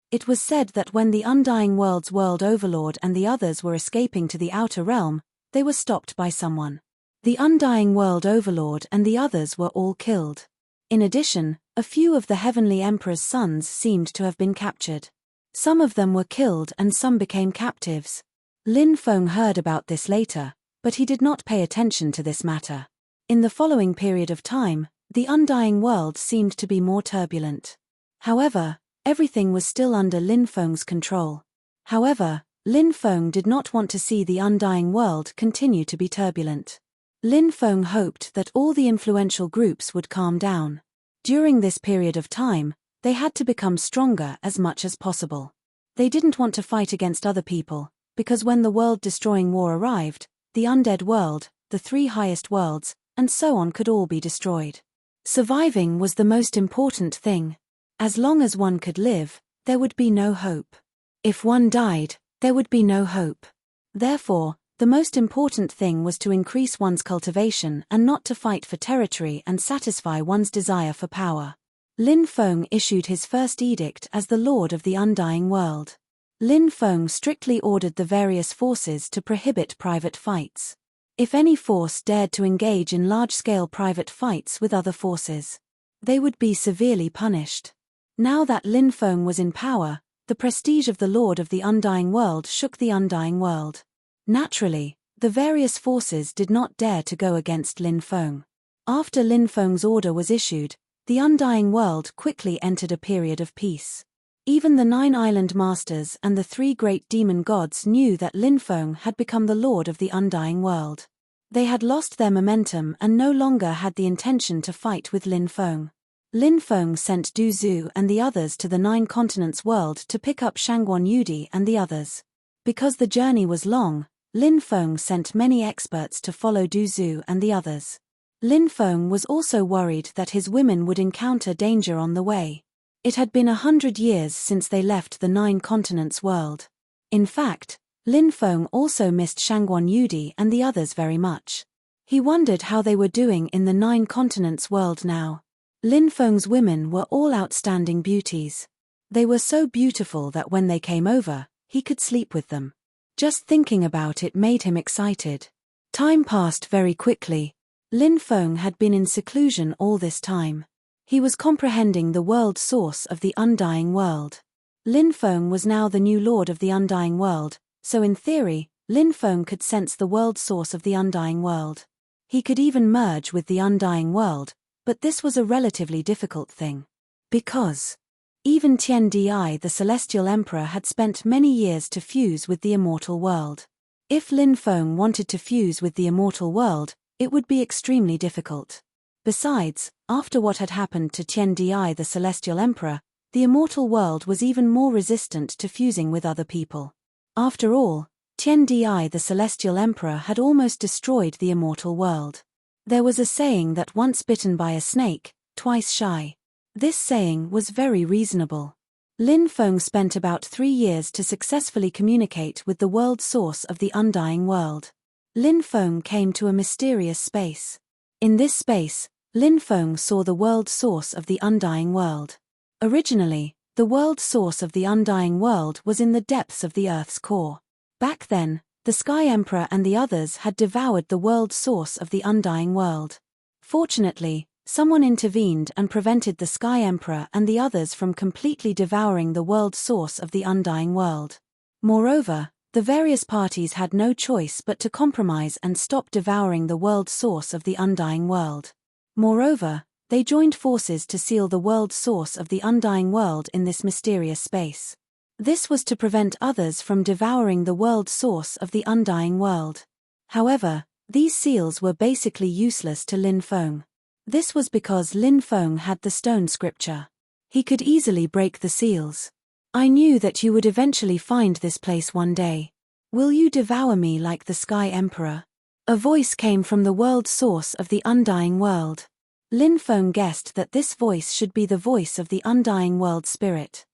It was said that when the Undying World's World Overlord and the others were escaping to the Outer Realm, they were stopped by someone. The Undying World Overlord and the others were all killed. In addition, a few of the Heavenly Emperor's sons seemed to have been captured. Some of them were killed and some became captives. Lin Feng heard about this later, but he did not pay attention to this matter. In the following period of time, the Undying World seemed to be more turbulent. However, everything was still under Lin Feng's control. However, Lin Feng did not want to see the Undying World continue to be turbulent. Lin Feng hoped that all the influential groups would calm down. During this period of time, they had to become stronger as much as possible. They didn't want to fight against other people, because when the world-destroying war arrived, the undead world, the three highest worlds, and so on could all be destroyed. Surviving was the most important thing. As long as one could live, there would be no hope. If one died, there would be no hope. Therefore, the most important thing was to increase one's cultivation and not to fight for territory and satisfy one's desire for power. Lin Feng issued his first edict as the Lord of the Undying World. Lin Feng strictly ordered the various forces to prohibit private fights. If any force dared to engage in large-scale private fights with other forces, they would be severely punished. Now that Lin Feng was in power, the prestige of the Lord of the Undying World shook the Undying World. Naturally, the various forces did not dare to go against Lin Feng. After Lin Feng's order was issued, the Undying World quickly entered a period of peace. Even the 9 island masters and the 3 great demon gods knew that Lin Feng had become the Lord of the Undying World. They had lost their momentum and no longer had the intention to fight with Lin Feng. Lin Feng sent Du Zhu and the others to the 9 continents world to pick up Shangguan Yudi and the others. Because the journey was long, Lin Feng sent many experts to follow Du Zhu and the others. Lin Feng was also worried that his women would encounter danger on the way. It had been 100 years since they left the 9 continents world. In fact, Lin Feng also missed Shangguan Yudi and the others very much. He wondered how they were doing in the 9 continents world now. Lin Feng's women were all outstanding beauties. They were so beautiful that when they came over, he could sleep with them. Just thinking about it made him excited. Time passed very quickly. Lin Feng had been in seclusion all this time. He was comprehending the world source of the Undying World. Lin Feng was now the new Lord of the Undying World, so in theory, Lin Feng could sense the world source of the Undying World. He could even merge with the Undying World, but this was a relatively difficult thing. Because even Tian Di, the Celestial Emperor, had spent many years to fuse with the Immortal World. If Lin Feng wanted to fuse with the Immortal World, it would be extremely difficult. Besides, after what had happened to Tian Di, the Celestial Emperor, the Immortal World was even more resistant to fusing with other people. After all, Tian Di, the Celestial Emperor, had almost destroyed the Immortal World. There was a saying that once bitten by a snake, twice shy. This saying was very reasonable. Lin Feng spent about 3 years to successfully communicate with the world source of the Undying World. Lin Feng came to a mysterious space. In this space, Lin Feng saw the world source of the undying world. Originally, the world source of the undying world was in the depths of the Earth's core. Back then, the Sky Emperor and the others had devoured the world source of the undying world. Fortunately, someone intervened and prevented the Sky Emperor and the others from completely devouring the world source of the undying world. Moreover, the various parties had no choice but to compromise and stop devouring the world source of the undying world. Moreover, they joined forces to seal the world source of the undying world in this mysterious space. This was to prevent others from devouring the world source of the undying world. However, these seals were basically useless to Lin Feng. This was because Lin Feng had the stone scripture. He could easily break the seals. I knew that you would eventually find this place one day. Will you devour me like the Sky Emperor? A voice came from the world source of the undying world. Lin Feng guessed that this voice should be the voice of the undying world spirit.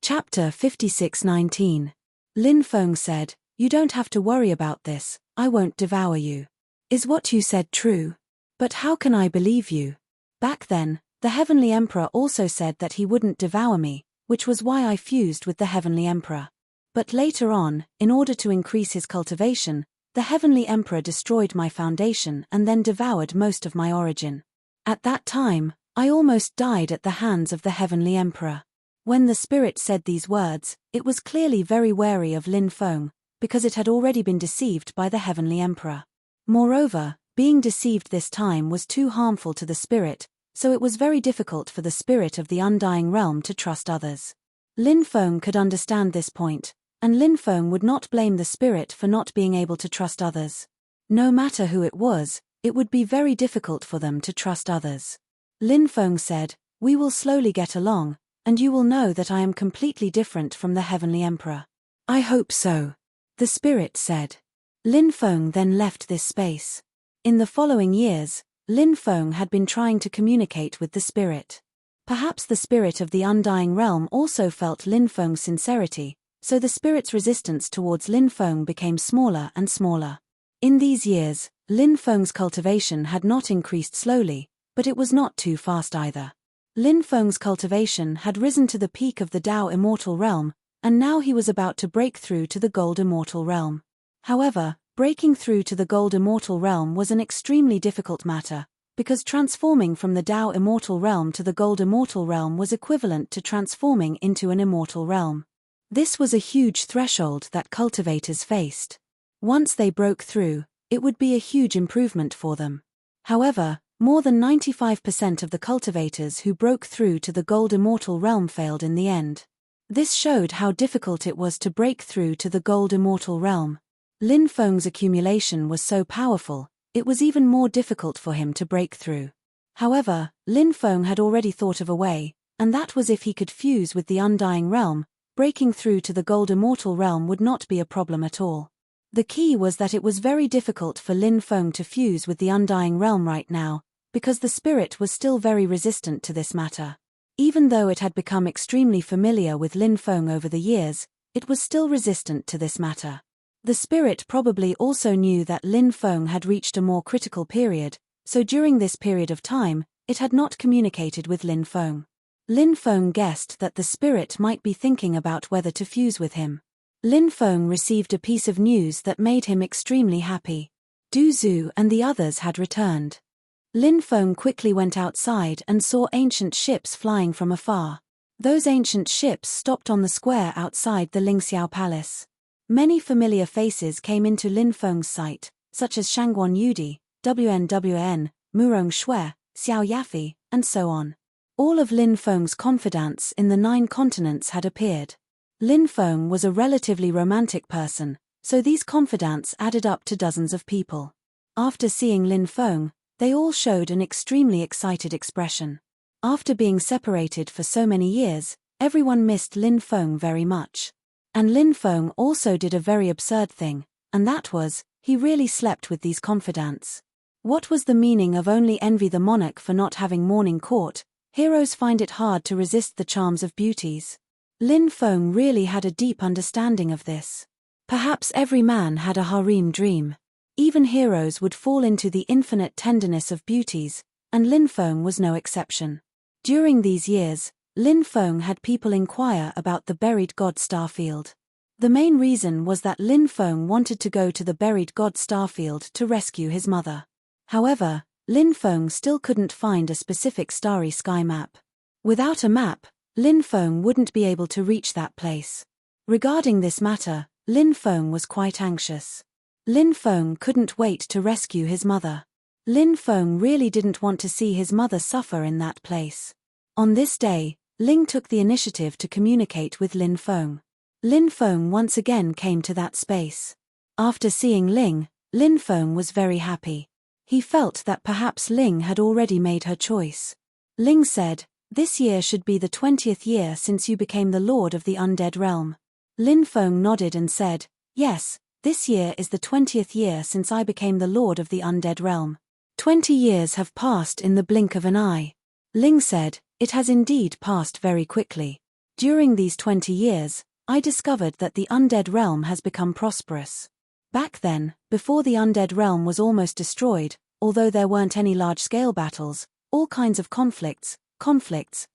Chapter 56:19. Lin Feng said, "You don't have to worry about this, I won't devour you. Is what you said true? But how can I believe you? Back then, the Heavenly Emperor also said that he wouldn't devour me, which was why I fused with the Heavenly Emperor. But later on, in order to increase his cultivation, the Heavenly Emperor destroyed my foundation and then devoured most of my origin. At that time, I almost died at the hands of the Heavenly Emperor." When the spirit said these words, it was clearly very wary of Lin Feng, because it had already been deceived by the Heavenly Emperor. Moreover, being deceived this time was too harmful to the spirit, so it was very difficult for the spirit of the undying realm to trust others. Lin Feng could understand this point, and Lin Feng would not blame the spirit for not being able to trust others. No matter who it was, it would be very difficult for them to trust others. Lin Feng said, "We will slowly get along, and you will know that I am completely different from the Heavenly Emperor." "I hope so," the spirit said. Lin Feng then left this space. In the following years, Lin Feng had been trying to communicate with the spirit. Perhaps the spirit of the undying realm also felt Lin Feng's sincerity, so the spirit's resistance towards Lin Feng became smaller and smaller. In these years, Lin Feng's cultivation had not increased slowly, but it was not too fast either. Lin Feng's cultivation had risen to the peak of the Tao Immortal Realm, and now he was about to break through to the Gold Immortal Realm. However, breaking through to the Gold Immortal Realm was an extremely difficult matter, because transforming from the Tao Immortal Realm to the Gold Immortal Realm was equivalent to transforming into an immortal realm. This was a huge threshold that cultivators faced. Once they broke through, it would be a huge improvement for them. However, more than 95% of the cultivators who broke through to the Gold Immortal Realm failed in the end. This showed how difficult it was to break through to the Gold Immortal Realm. Lin Feng's accumulation was so powerful, it was even more difficult for him to break through. However, Lin Feng had already thought of a way, and that was if he could fuse with the Undying Realm, breaking through to the Gold Immortal Realm would not be a problem at all. The key was that it was very difficult for Lin Feng to fuse with the Undying Realm right now, because the spirit was still very resistant to this matter. Even though it had become extremely familiar with Lin Feng over the years, it was still resistant to this matter. The spirit probably also knew that Lin Feng had reached a more critical period, so during this period of time, it had not communicated with Lin Feng. Lin Feng guessed that the spirit might be thinking about whether to fuse with him. Lin Feng received a piece of news that made him extremely happy. Du Zhu and the others had returned. Lin Feng quickly went outside and saw ancient ships flying from afar. Those ancient ships stopped on the square outside the Lingxiao Palace. Many familiar faces came into Lin Feng's sight, such as Shangguan Yudi, WNWN, Murong Shui, Xiao Yafi, and so on. All of Lin Feng's confidants in the 9 continents had appeared. Lin Feng was a relatively romantic person, so these confidants added up to dozens of people. After seeing Lin Feng, they all showed an extremely excited expression. After being separated for so many years, everyone missed Lin Feng very much. And Lin Feng also did a very absurd thing, and that was, he really slept with these confidants. What was the meaning of only envy the monarch for not having morning court? Heroes find it hard to resist the charms of beauties. Lin Feng really had a deep understanding of this. Perhaps every man had a harem dream. Even heroes would fall into the infinite tenderness of beauties, and Lin Feng was no exception. During these years, Lin Feng had people inquire about the buried god Starfield. The main reason was that Lin Feng wanted to go to the buried god Starfield to rescue his mother. However, Lin Feng still couldn't find a specific starry sky map. Without a map, Lin Feng wouldn't be able to reach that place. Regarding this matter, Lin Feng was quite anxious. Lin Feng couldn't wait to rescue his mother. Lin Feng really didn't want to see his mother suffer in that place. On this day, Ling took the initiative to communicate with Lin Feng. Lin Feng once again came to that space. After seeing Ling, Lin Feng was very happy. He felt that perhaps Ling had already made her choice. Ling said, "This year should be the 20th year since you became the Lord of the Undead Realm." Lin Feng nodded and said, "Yes, this year is the 20th year since I became the Lord of the Undead Realm. 20 years have passed in the blink of an eye." Ling said, "It has indeed passed very quickly. During these 20 years, I discovered that the Undead Realm has become prosperous. Back then, before the Undead Realm was almost destroyed, although there weren't any large-scale battles, all kinds of conflicts,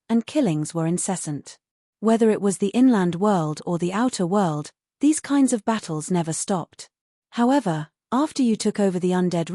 and killings were incessant. Whether it was the inland world or the outer world, these kinds of battles never stopped. However, after you took over the Undead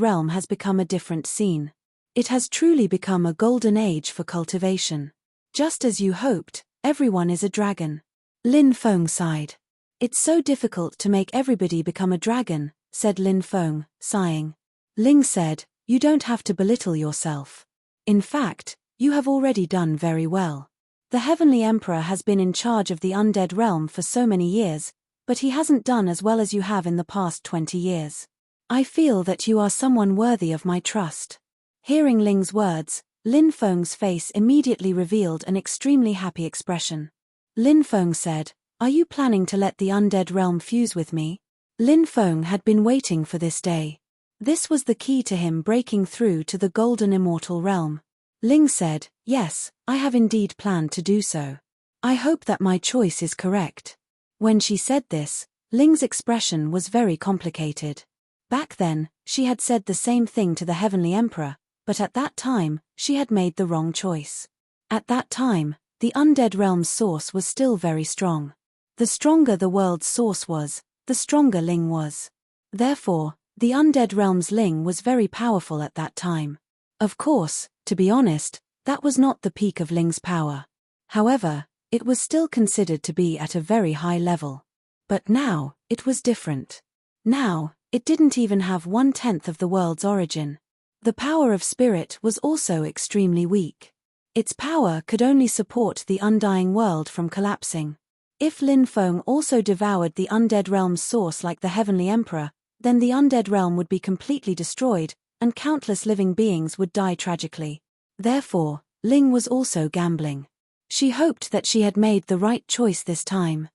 Realm has become a different scene. It has truly become a golden age for cultivation. Just as you hoped, everyone is a dragon." Lin Feng sighed. "It's so difficult to make everybody become a dragon," said Lin Feng, sighing. Ling said, "You don't have to belittle yourself. In fact, you have already done very well. The Heavenly Emperor has been in charge of the Undead Realm for so many years, but he hasn't done as well as you have in the past 20 years. I feel that you are someone worthy of my trust." Hearing Ling's words, Lin Feng's face immediately revealed an extremely happy expression. Lin Feng said, "Are you planning to let the Undead Realm fuse with me?" Lin Feng had been waiting for this day. This was the key to him breaking through to the Golden Immortal Realm. Ling said, "Yes, I have indeed planned to do so. I hope that my choice is correct." When she said this, Ling's expression was very complicated. Back then, she had said the same thing to the Heavenly Emperor, but at that time, she had made the wrong choice. At that time, the Undead Realm's source was still very strong. The stronger the world's source was, the stronger Ling was. Therefore, the Undead Realm's Ling was very powerful at that time. Of course, to be honest, that was not the peak of Ling's power. However, it was still considered to be at a very high level. But now, it was different. Now, it didn't even have 1/10 of the world's origin. The power of spirit was also extremely weak. Its power could only support the undying world from collapsing. If Lin Feng also devoured the Undead Realm's source like the Heavenly Emperor, then the Undead Realm would be completely destroyed, and countless living beings would die tragically. Therefore, Ling was also gambling. She hoped that she had made the right choice this time.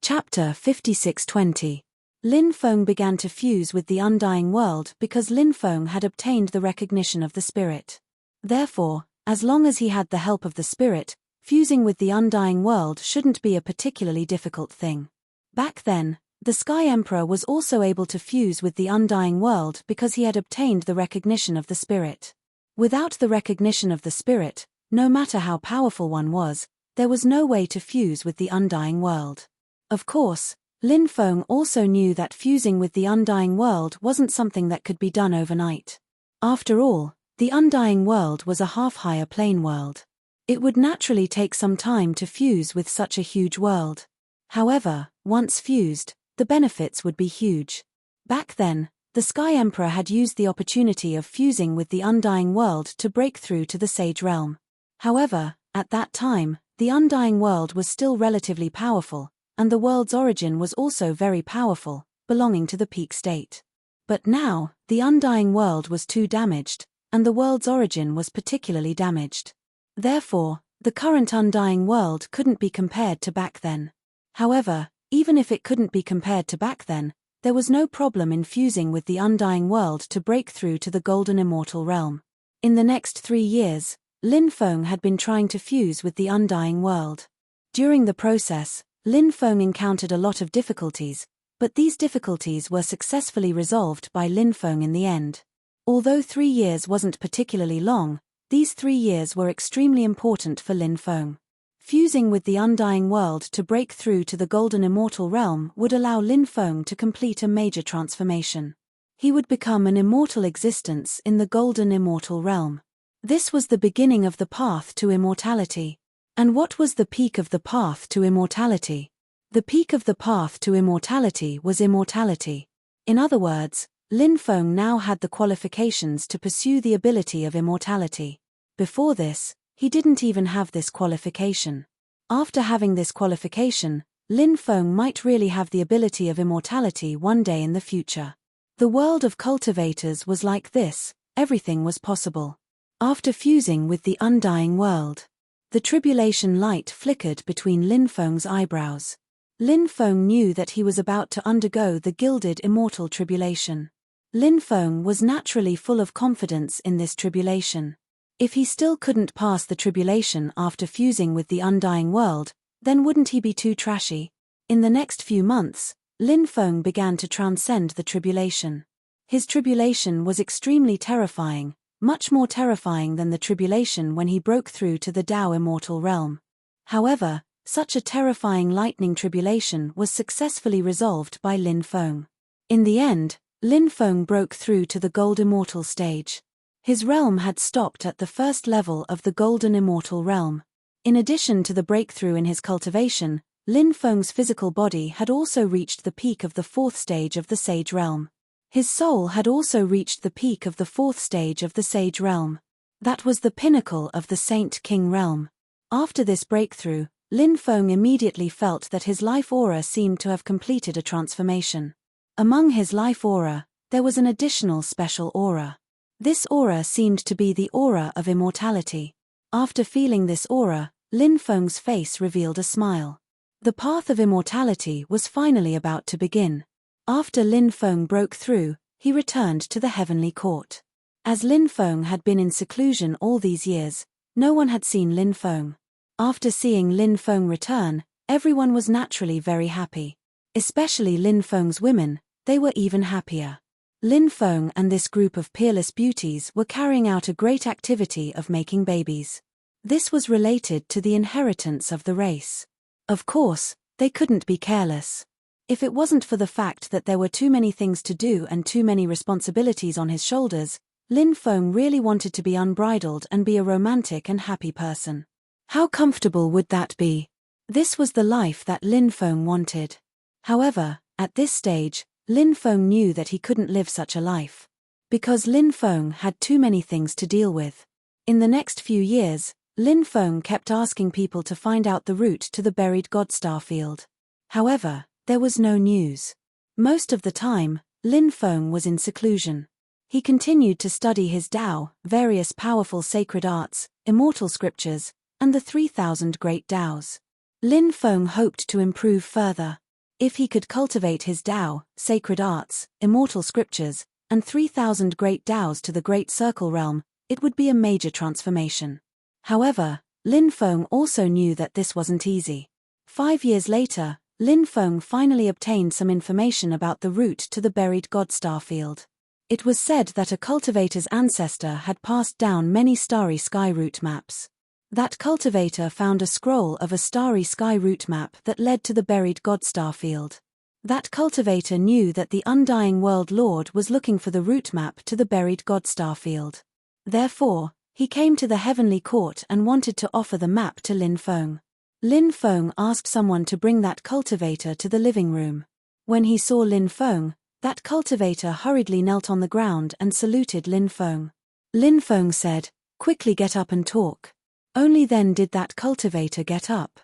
Chapter 5620. Lin Feng began to fuse with the undying world because Lin Feng had obtained the recognition of the spirit. Therefore, as long as he had the help of the spirit, fusing with the undying world shouldn't be a particularly difficult thing. Back then, the Sky Emperor was also able to fuse with the undying world because he had obtained the recognition of the spirit. Without the recognition of the spirit, no matter how powerful one was, there was no way to fuse with the undying world. Of course, Lin Feng also knew that fusing with the undying world wasn't something that could be done overnight. After all, the undying world was a half-higher plane world. It would naturally take some time to fuse with such a huge world. However, once fused, the benefits would be huge. Back then, the Sky Emperor had used the opportunity of fusing with the undying world to break through to the Sage Realm. However, at that time, the undying world was still relatively powerful, and the world's origin was also very powerful, belonging to the peak state. But now, the undying world was too damaged, and the world's origin was particularly damaged. Therefore, the current undying world couldn't be compared to back then. However, even if it couldn't be compared to back then, there was no problem in fusing with the undying world to break through to the Golden Immortal Realm. In the next 3 years, Lin Feng had been trying to fuse with the undying world. During the process, Lin Feng encountered a lot of difficulties, but these difficulties were successfully resolved by Lin Feng in the end. Although 3 years wasn't particularly long, these 3 years were extremely important for Lin Feng. Fusing with the undying world to break through to the golden immortal realm would allow Lin Feng to complete a major transformation. He would become an immortal existence in the golden immortal realm. This was the beginning of the path to immortality. And what was the peak of the path to immortality? The peak of the path to immortality was immortality. In other words, Lin Feng now had the qualifications to pursue the ability of immortality. Before this, he didn't even have this qualification. After having this qualification, Lin Feng might really have the ability of immortality one day in the future. The world of cultivators was like this, everything was possible. After fusing with the undying world, the tribulation light flickered between Lin Feng's eyebrows. Lin Feng knew that he was about to undergo the gilded immortal tribulation. Lin Feng was naturally full of confidence in this tribulation. If he still couldn't pass the tribulation after fusing with the undying world, then wouldn't he be too trashy? In the next few months, Lin Feng began to transcend the tribulation. His tribulation was extremely terrifying, much more terrifying than the tribulation when he broke through to the Tao immortal realm. However, such a terrifying lightning tribulation was successfully resolved by Lin Feng. In the end, Lin Feng broke through to the gold immortal stage. His realm had stopped at the first level of the golden immortal realm. In addition to the breakthrough in his cultivation, Lin Feng's physical body had also reached the peak of the 4th stage of the sage realm. His soul had also reached the peak of the 4th stage of the sage realm. That was the pinnacle of the Saint King realm. After this breakthrough, Lin Feng immediately felt that his life aura seemed to have completed a transformation. Among his life aura, there was an additional special aura. This aura seemed to be the aura of immortality. After feeling this aura, Lin Feng's face revealed a smile. The path of immortality was finally about to begin. After Lin Feng broke through, he returned to the heavenly court. As Lin Feng had been in seclusion all these years, no one had seen Lin Feng. After seeing Lin Feng return, everyone was naturally very happy. Especially Lin Feng's women, they were even happier. Lin Feng and this group of peerless beauties were carrying out a great activity of making babies. This was related to the inheritance of the race. Of course, they couldn't be careless. If it wasn't for the fact that there were too many things to do and too many responsibilities on his shoulders, Lin Feng really wanted to be unbridled and be a romantic and happy person. How comfortable would that be? This was the life that Lin Feng wanted. However, at this stage, Lin Feng knew that he couldn't live such a life. Because Lin Feng had too many things to deal with. In the next few years, Lin Feng kept asking people to find out the route to the buried God-star field. However, there was no news. Most of the time, Lin Feng was in seclusion. He continued to study his Tao, various powerful sacred arts, immortal scriptures, and the 3,000 great Taos. Lin Feng hoped to improve further. If he could cultivate his Tao, sacred arts, immortal scriptures, and 3,000 great Taos to the Great Circle realm, it would be a major transformation. However, Lin Feng also knew that this wasn't easy. 5 years later, Lin Feng finally obtained some information about the route to the buried God-star field. It was said that a cultivator's ancestor had passed down many starry sky route maps. That cultivator found a scroll of a starry sky route map that led to the buried God-star field. That cultivator knew that the undying world lord was looking for the route map to the buried God-star field. Therefore, he came to the heavenly court and wanted to offer the map to Lin Feng. Lin Feng asked someone to bring that cultivator to the living room. When he saw Lin Feng, that cultivator hurriedly knelt on the ground and saluted Lin Feng. Lin Feng said, "Quickly get up and talk." Only then did that cultivator get up.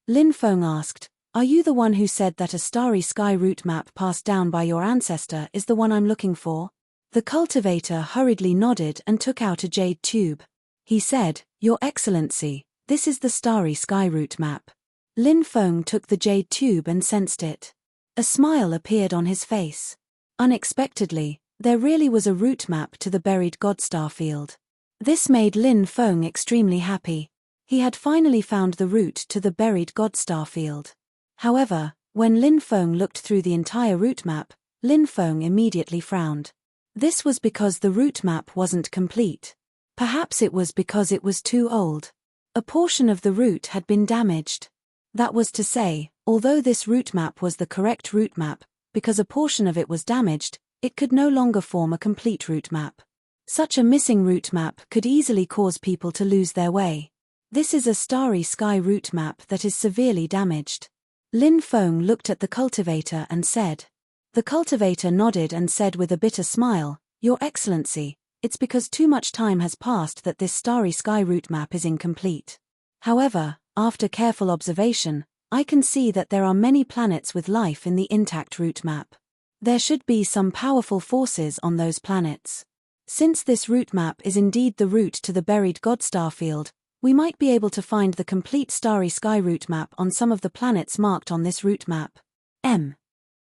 Lin Feng asked, "Are you the one who said that a starry sky route map passed down by your ancestor is the one I'm looking for?" The cultivator hurriedly nodded and took out a jade tube. He said, "Your Excellency, this is the starry sky route map." Lin Feng took the jade tube and sensed it. A smile appeared on his face. Unexpectedly, there really was a route map to the buried God-star field. This made Lin Feng extremely happy. He had finally found the route to the buried God-star field. However, when Lin Feng looked through the entire route map, Lin Feng immediately frowned. This was because the route map wasn't complete. Perhaps it was because it was too old. A portion of the route had been damaged. That was to say, although this route map was the correct route map, because a portion of it was damaged, it could no longer form a complete route map. Such a missing route map could easily cause people to lose their way. This is a starry sky route map that is severely damaged. Lin Feng looked at the cultivator and said. The cultivator nodded and said with a bitter smile, "Your Excellency, it's because too much time has passed that this starry sky route map is incomplete. However, after careful observation, I can see that there are many planets with life in the intact route map. There should be some powerful forces on those planets. Since this route map is indeed the route to the buried God starfield, we might be able to find the complete starry sky route map on some of the planets marked on this route map."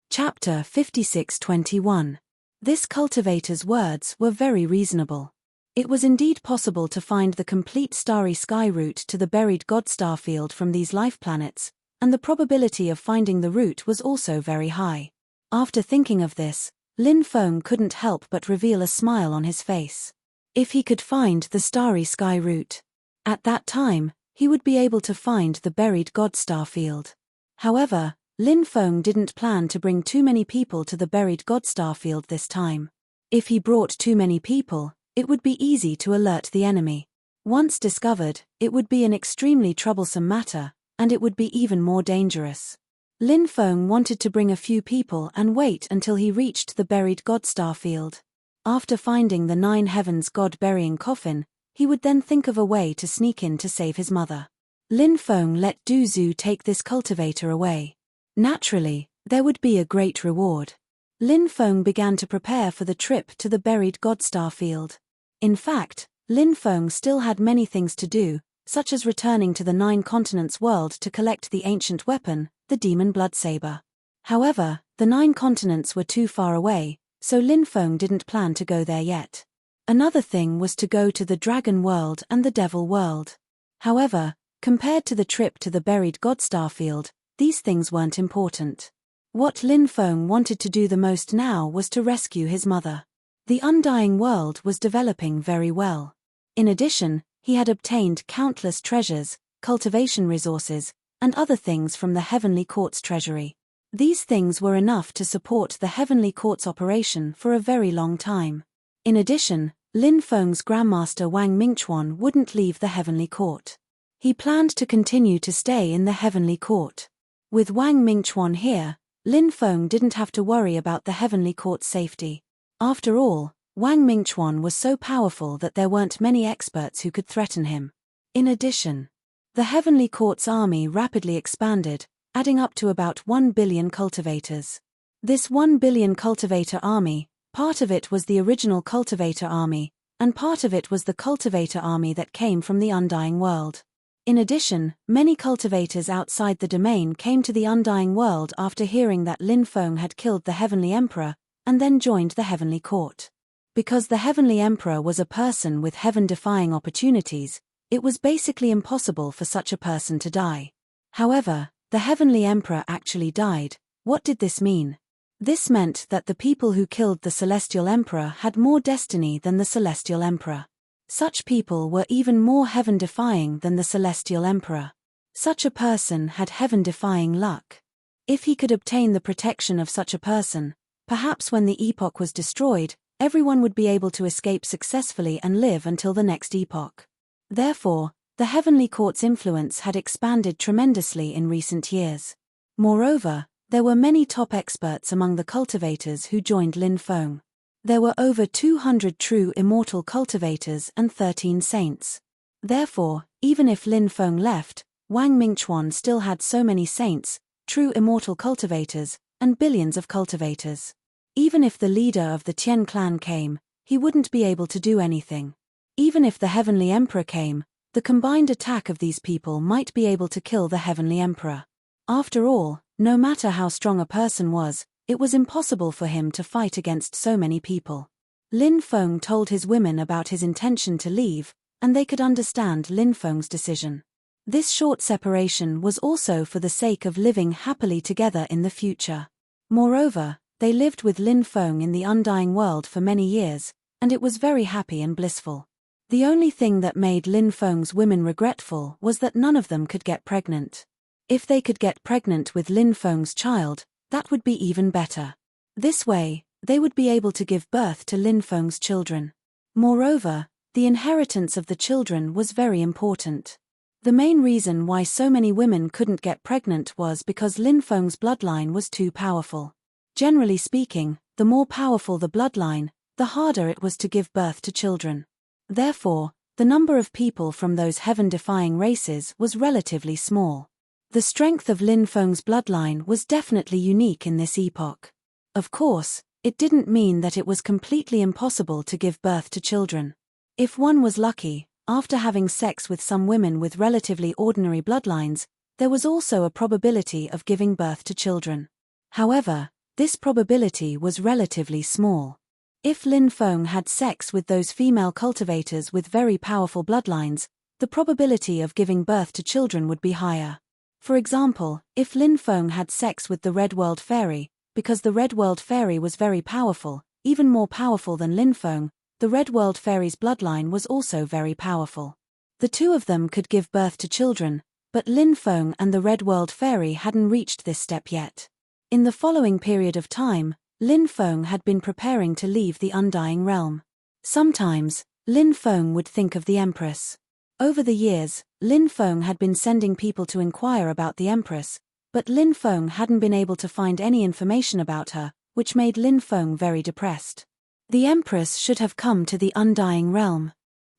Chapter 56:21. This cultivator's words were very reasonable. It was indeed possible to find the complete starry sky route to the buried God starfield from these life planets, and the probability of finding the route was also very high. After thinking of this, Lin Feng couldn't help but reveal a smile on his face. If he could find the starry sky route, at that time, he would be able to find the buried God starfield. However, Lin Feng didn't plan to bring too many people to the buried God starfield this time. If he brought too many people, it would be easy to alert the enemy. Once discovered, it would be an extremely troublesome matter, and it would be even more dangerous. Lin Feng wanted to bring a few people and wait until he reached the buried God starfield. After finding the 9 heavens God burying coffin, he would then think of a way to sneak in to save his mother. Lin Feng let Du Zhu take this cultivator away. Naturally, there would be a great reward. Lin Feng began to prepare for the trip to the buried God starfield. In fact, Lin Feng still had many things to do, such as returning to the 9 continents world to collect the ancient weapon, the demon blood saber. However, the 9 continents were too far away, so Lin Feng didn't plan to go there yet. Another thing was to go to the dragon world and the devil world. However, compared to the trip to the buried God starfield, these things weren't important. What Lin Feng wanted to do the most now was to rescue his mother. The undying world was developing very well. In addition, he had obtained countless treasures, cultivation resources, and other things from the Heavenly Court's treasury. These things were enough to support the Heavenly Court's operation for a very long time. In addition, Lin Feng's Grandmaster Wang Mingchuan wouldn't leave the Heavenly Court. He planned to continue to stay in the Heavenly Court. With Wang Mingchuan here, Lin Feng didn't have to worry about the Heavenly Court's safety. After all, Wang Mingchuan was so powerful that there weren't many experts who could threaten him. In addition, the Heavenly Court's army rapidly expanded, adding up to about 1 billion cultivators. This 1 billion cultivator army, part of it was the original cultivator army, and part of it was the cultivator army that came from the undying world. In addition, many cultivators outside the domain came to the undying world after hearing that Lin Feng had killed the Heavenly Emperor, and then joined the Heavenly Court. Because the Heavenly Emperor was a person with heaven-defying opportunities, it was basically impossible for such a person to die. However, the Heavenly Emperor actually died. What did this mean? This meant that the people who killed the Celestial Emperor had more destiny than the Celestial Emperor. Such people were even more heaven-defying than the Celestial Emperor. Such a person had heaven-defying luck. If he could obtain the protection of such a person, perhaps when the epoch was destroyed, everyone would be able to escape successfully and live until the next epoch. Therefore, the Heavenly Court's influence had expanded tremendously in recent years. Moreover, there were many top experts among the cultivators who joined Lin Feng. There were over 200 true immortal cultivators and 13 saints. Therefore, even if Lin Feng left, Wang Mingchuan still had so many saints, true immortal cultivators, and billions of cultivators. Even if the leader of the Tian clan came, he wouldn't be able to do anything. Even if the Heavenly Emperor came, the combined attack of these people might be able to kill the Heavenly Emperor. After all, no matter how strong a person was, it was impossible for him to fight against so many people. Lin Feng told his women about his intention to leave, and they could understand Lin Feng's decision. This short separation was also for the sake of living happily together in the future. Moreover, they lived with Lin Feng in the undying world for many years, and it was very happy and blissful. The only thing that made Lin Feng's women regretful was that none of them could get pregnant. If they could get pregnant with Lin Feng's child, that would be even better. This way, they would be able to give birth to Lin Feng's children. Moreover, the inheritance of the children was very important. The main reason why so many women couldn't get pregnant was because Lin Feng's bloodline was too powerful. Generally speaking, the more powerful the bloodline, the harder it was to give birth to children. Therefore, the number of people from those heaven-defying races was relatively small. The strength of Lin Feng's bloodline was definitely unique in this epoch. Of course, it didn't mean that it was completely impossible to give birth to children. If one was lucky, after having sex with some women with relatively ordinary bloodlines, there was also a probability of giving birth to children. However, this probability was relatively small. If Lin Feng had sex with those female cultivators with very powerful bloodlines, the probability of giving birth to children would be higher. For example, if Lin Feng had sex with the Red World Fairy, because the Red World Fairy was very powerful, even more powerful than Lin Feng, the Red World Fairy's bloodline was also very powerful. The two of them could give birth to children, but Lin Feng and the Red World Fairy hadn't reached this step yet. In the following period of time, Lin Feng had been preparing to leave the Undying Realm. Sometimes, Lin Feng would think of the Empress. Over the years, Lin Feng had been sending people to inquire about the Empress, but Lin Feng hadn't been able to find any information about her, which made Lin Feng very depressed. The Empress should have come to the Undying Realm.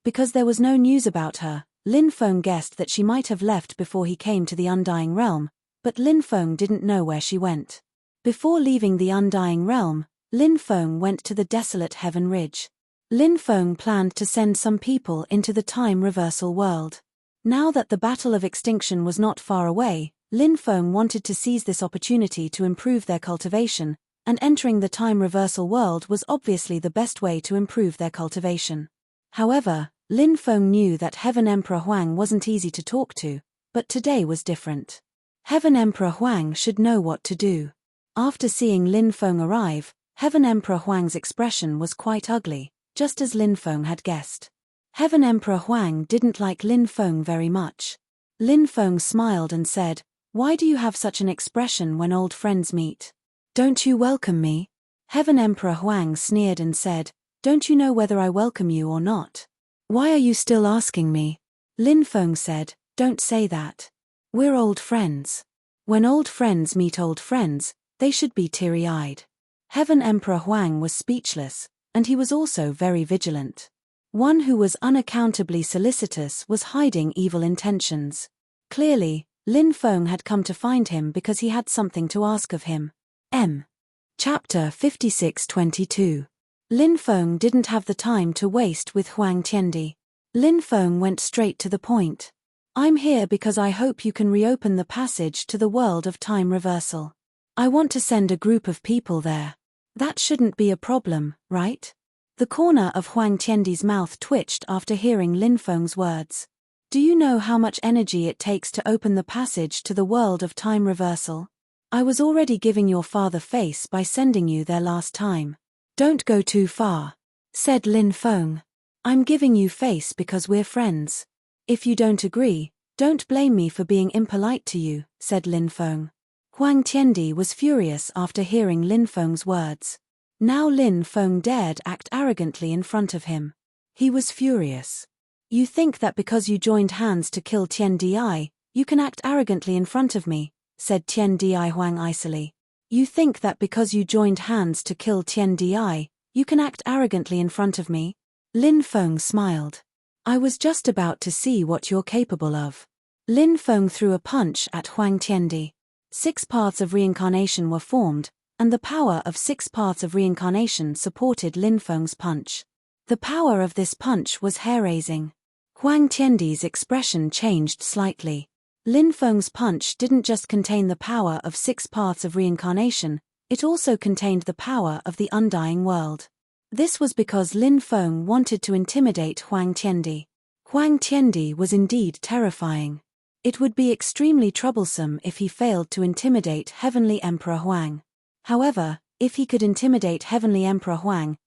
Because there was no news about her, Lin Feng guessed that she might have left before he came to the Undying Realm, but Lin Feng didn't know where she went. Before leaving the Undying Realm, Lin Feng went to the desolate Heaven Ridge. Lin Feng planned to send some people into the time reversal world. Now that the Battle of Extinction was not far away, Lin Feng wanted to seize this opportunity to improve their cultivation, and entering the time reversal world was obviously the best way to improve their cultivation. However, Lin Feng knew that Heaven Emperor Huang wasn't easy to talk to, but today was different. Heaven Emperor Huang should know what to do. After seeing Lin Feng arrive, Heaven Emperor Huang's expression was quite ugly, just as Lin Feng had guessed. Heaven Emperor Huang didn't like Lin Feng very much. Lin Feng smiled and said, "Why do you have such an expression when old friends meet? Don't you welcome me?" Heaven Emperor Huang sneered and said, "Don't you know whether I welcome you or not? Why are you still asking me?" Lin Feng said, "Don't say that. We're old friends. When old friends meet old friends, they should be teary-eyed." Heaven Emperor Huang was speechless, and he was also very vigilant. One who was unaccountably solicitous was hiding evil intentions. Clearly, Lin Feng had come to find him because he had something to ask of him. Chapter 56-22. Lin Feng didn't have the time to waste with Huang Tiandi. Lin Feng went straight to the point. "I'm here because I hope you can reopen the passage to the world of time reversal. I want to send a group of people there. That shouldn't be a problem, right?" The corner of Huang Tiandi's mouth twitched after hearing Lin Feng's words. "Do you know how much energy it takes to open the passage to the world of time reversal? I was already giving your father face by sending you there last time." "Don't go too far," said Lin Feng. "I'm giving you face because we're friends. If you don't agree, don't blame me for being impolite to you," said Lin Feng. Huang Tiandi was furious after hearing Lin Feng's words. Now Lin Feng dared act arrogantly in front of him. He was furious. "You think that because you joined hands to kill Tian Di, you can act arrogantly in front of me," said Tian Di Huang icily. "You think that because you joined hands to kill Tian Di, you can act arrogantly in front of me?" Lin Feng smiled. "I was just about to see what you're capable of." Lin Feng threw a punch at Huang Tiandi. 6 paths of reincarnation were formed, and the power of 6 paths of reincarnation supported Lin Feng's punch. The power of this punch was hair-raising. Huang Tiandi's expression changed slightly. Lin Feng's punch didn't just contain the power of 6 paths of reincarnation, it also contained the power of the undying world. This was because Lin Feng wanted to intimidate Huang Tiandi. Huang Tiandi was indeed terrifying. It would be extremely troublesome if he failed to intimidate Heavenly Emperor Huang. However, if he could intimidate Heavenly Emperor Huang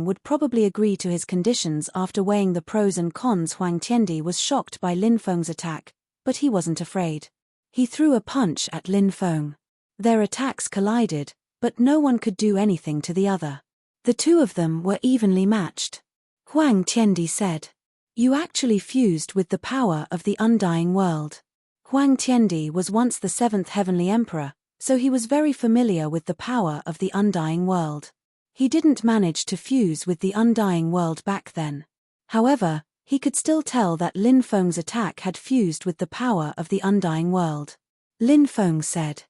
would probably agree to his conditions. After weighing the pros and cons, Huang Tiandi was shocked by Lin Feng's attack, but he wasn't afraid. He threw a punch at Lin Feng. Their attacks collided, but no one could do anything to the other. The two of them were evenly matched. Huang Tiandi said, "You actually fused with the power of the undying world." Huang Tiandi was once the 7th Heavenly Emperor, so he was very familiar with the power of the undying world. He didn't manage to fuse with the undying world back then. However, he could still tell that Lin Feng's attack had fused with the power of the undying world. Lin Feng said,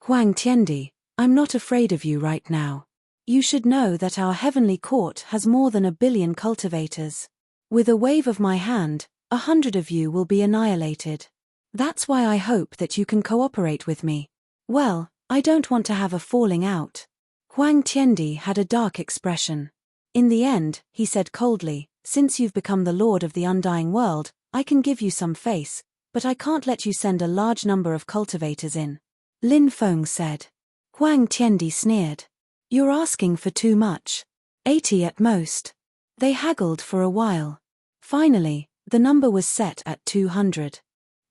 "Huang Tiandi, I'm not afraid of you right now. You should know that our heavenly court has more than 1 billion cultivators. With a wave of my hand, 100 of you will be annihilated. That's why I hope that you can cooperate with me." "Well, I don't want to have a falling out." Huang Tiandi had a dark expression. "In the end," he said coldly, "since you've become the lord of the undying world, I can give you some face, but I can't let you send a large number of cultivators in." Lin Feng said. Huang Tiandi sneered. "You're asking for too much. 80 at most." They haggled for a while. Finally, the number was set at 200.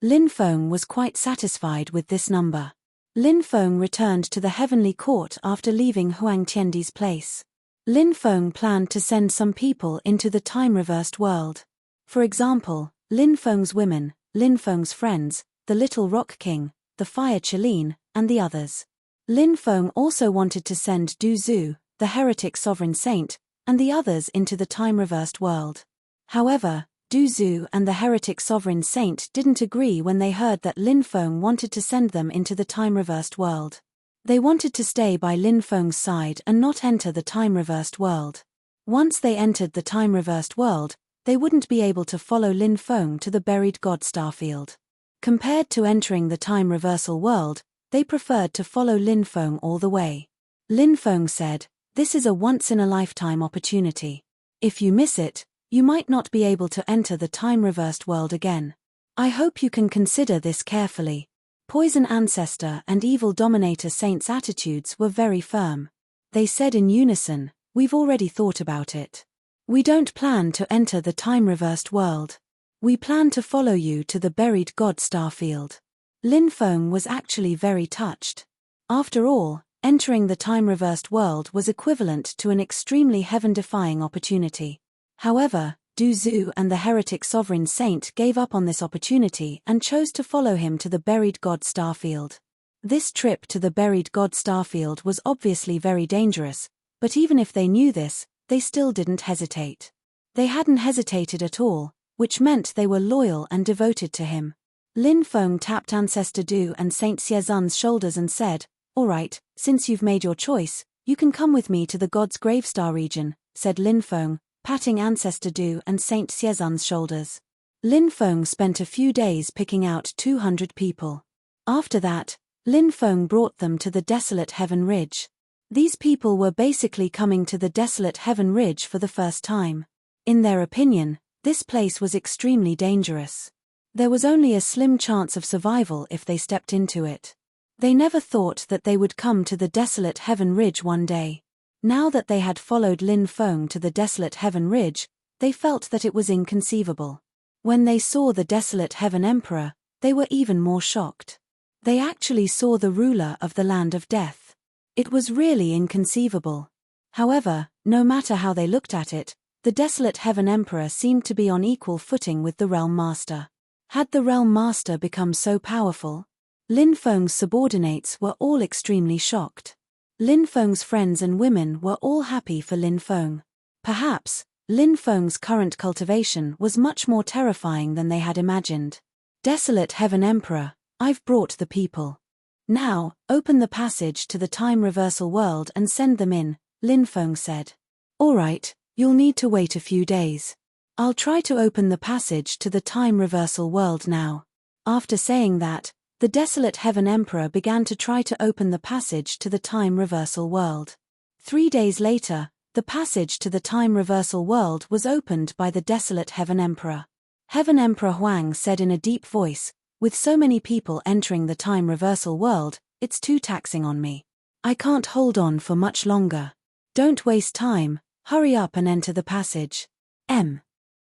Lin Feng was quite satisfied with this number. Lin Feng returned to the heavenly court after leaving Huang Tiandi's place. Lin Feng planned to send some people into the time-reversed world. For example, Lin Feng's women, Lin Feng's friends, the Little Rock King, the Fire Qilin, and the others. Lin Feng also wanted to send Du Zhu, the heretic sovereign saint, and the others into the time-reversed world. However, Du Zhu and the heretic sovereign saint didn't agree when they heard that Lin Feng wanted to send them into the time-reversed world. They wanted to stay by Lin Feng's side and not enter the time-reversed world. Once they entered the time-reversed world, they wouldn't be able to follow Lin Feng to the buried god starfield. Compared to entering the time-reversal world, they preferred to follow Lin Feng all the way. Lin Feng said, "This is a once-in-a-lifetime opportunity. If you miss it, you might not be able to enter the time-reversed world again. I hope you can consider this carefully." Poison Ancestor and Evil Dominator Saint's attitudes were very firm. They said in unison, "We've already thought about it. We don't plan to enter the time-reversed world. We plan to follow you to the buried god starfield." Lin Feng was actually very touched. After all, entering the time-reversed world was equivalent to an extremely heaven-defying opportunity. However, Du Zhu and the heretic sovereign saint gave up on this opportunity and chose to follow him to the buried god starfield. This trip to the buried god starfield was obviously very dangerous, but even if they knew this, they still didn't hesitate. They hadn't hesitated at all, which meant they were loyal and devoted to him. Lin Feng tapped Ancestor Du and Saint Xiezun's shoulders and said, "All right, since you've made your choice, you can come with me to the god's gravestar region," said Lin Feng, patting Ancestor Du and Saint Xiezun's shoulders. Lin Feng spent a few days picking out 200 people. After that, Lin Feng brought them to the desolate Heaven Ridge. These people were basically coming to the desolate Heaven Ridge for the first time. In their opinion, this place was extremely dangerous. There was only a slim chance of survival if they stepped into it. They never thought that they would come to the desolate Heaven Ridge one day. Now that they had followed Lin Feng to the desolate Heaven Ridge, they felt that it was inconceivable. When they saw the desolate Heaven Emperor, they were even more shocked. They actually saw the ruler of the land of death. It was really inconceivable. However, no matter how they looked at it, the desolate Heaven Emperor seemed to be on equal footing with the Realm Master. Had the Realm Master become so powerful? Lin Feng's subordinates were all extremely shocked. Lin Feng's friends and women were all happy for Lin Feng. Perhaps, Lin Feng's current cultivation was much more terrifying than they had imagined. "Desolate Heaven Emperor, I've brought the people. Now, open the passage to the time-reversal world and send them in," Lin Feng said. "All right, you'll need to wait a few days. I'll try to open the passage to the time-reversal world now." After saying that, the desolate Heaven Emperor began to try to open the passage to the time-reversal world. 3 days later, the passage to the time-reversal world was opened by the desolate Heaven Emperor. Heaven Emperor Huang said in a deep voice, with so many people entering the time reversal world, it's too taxing on me. I can't hold on for much longer. Don't waste time, hurry up and enter the passage.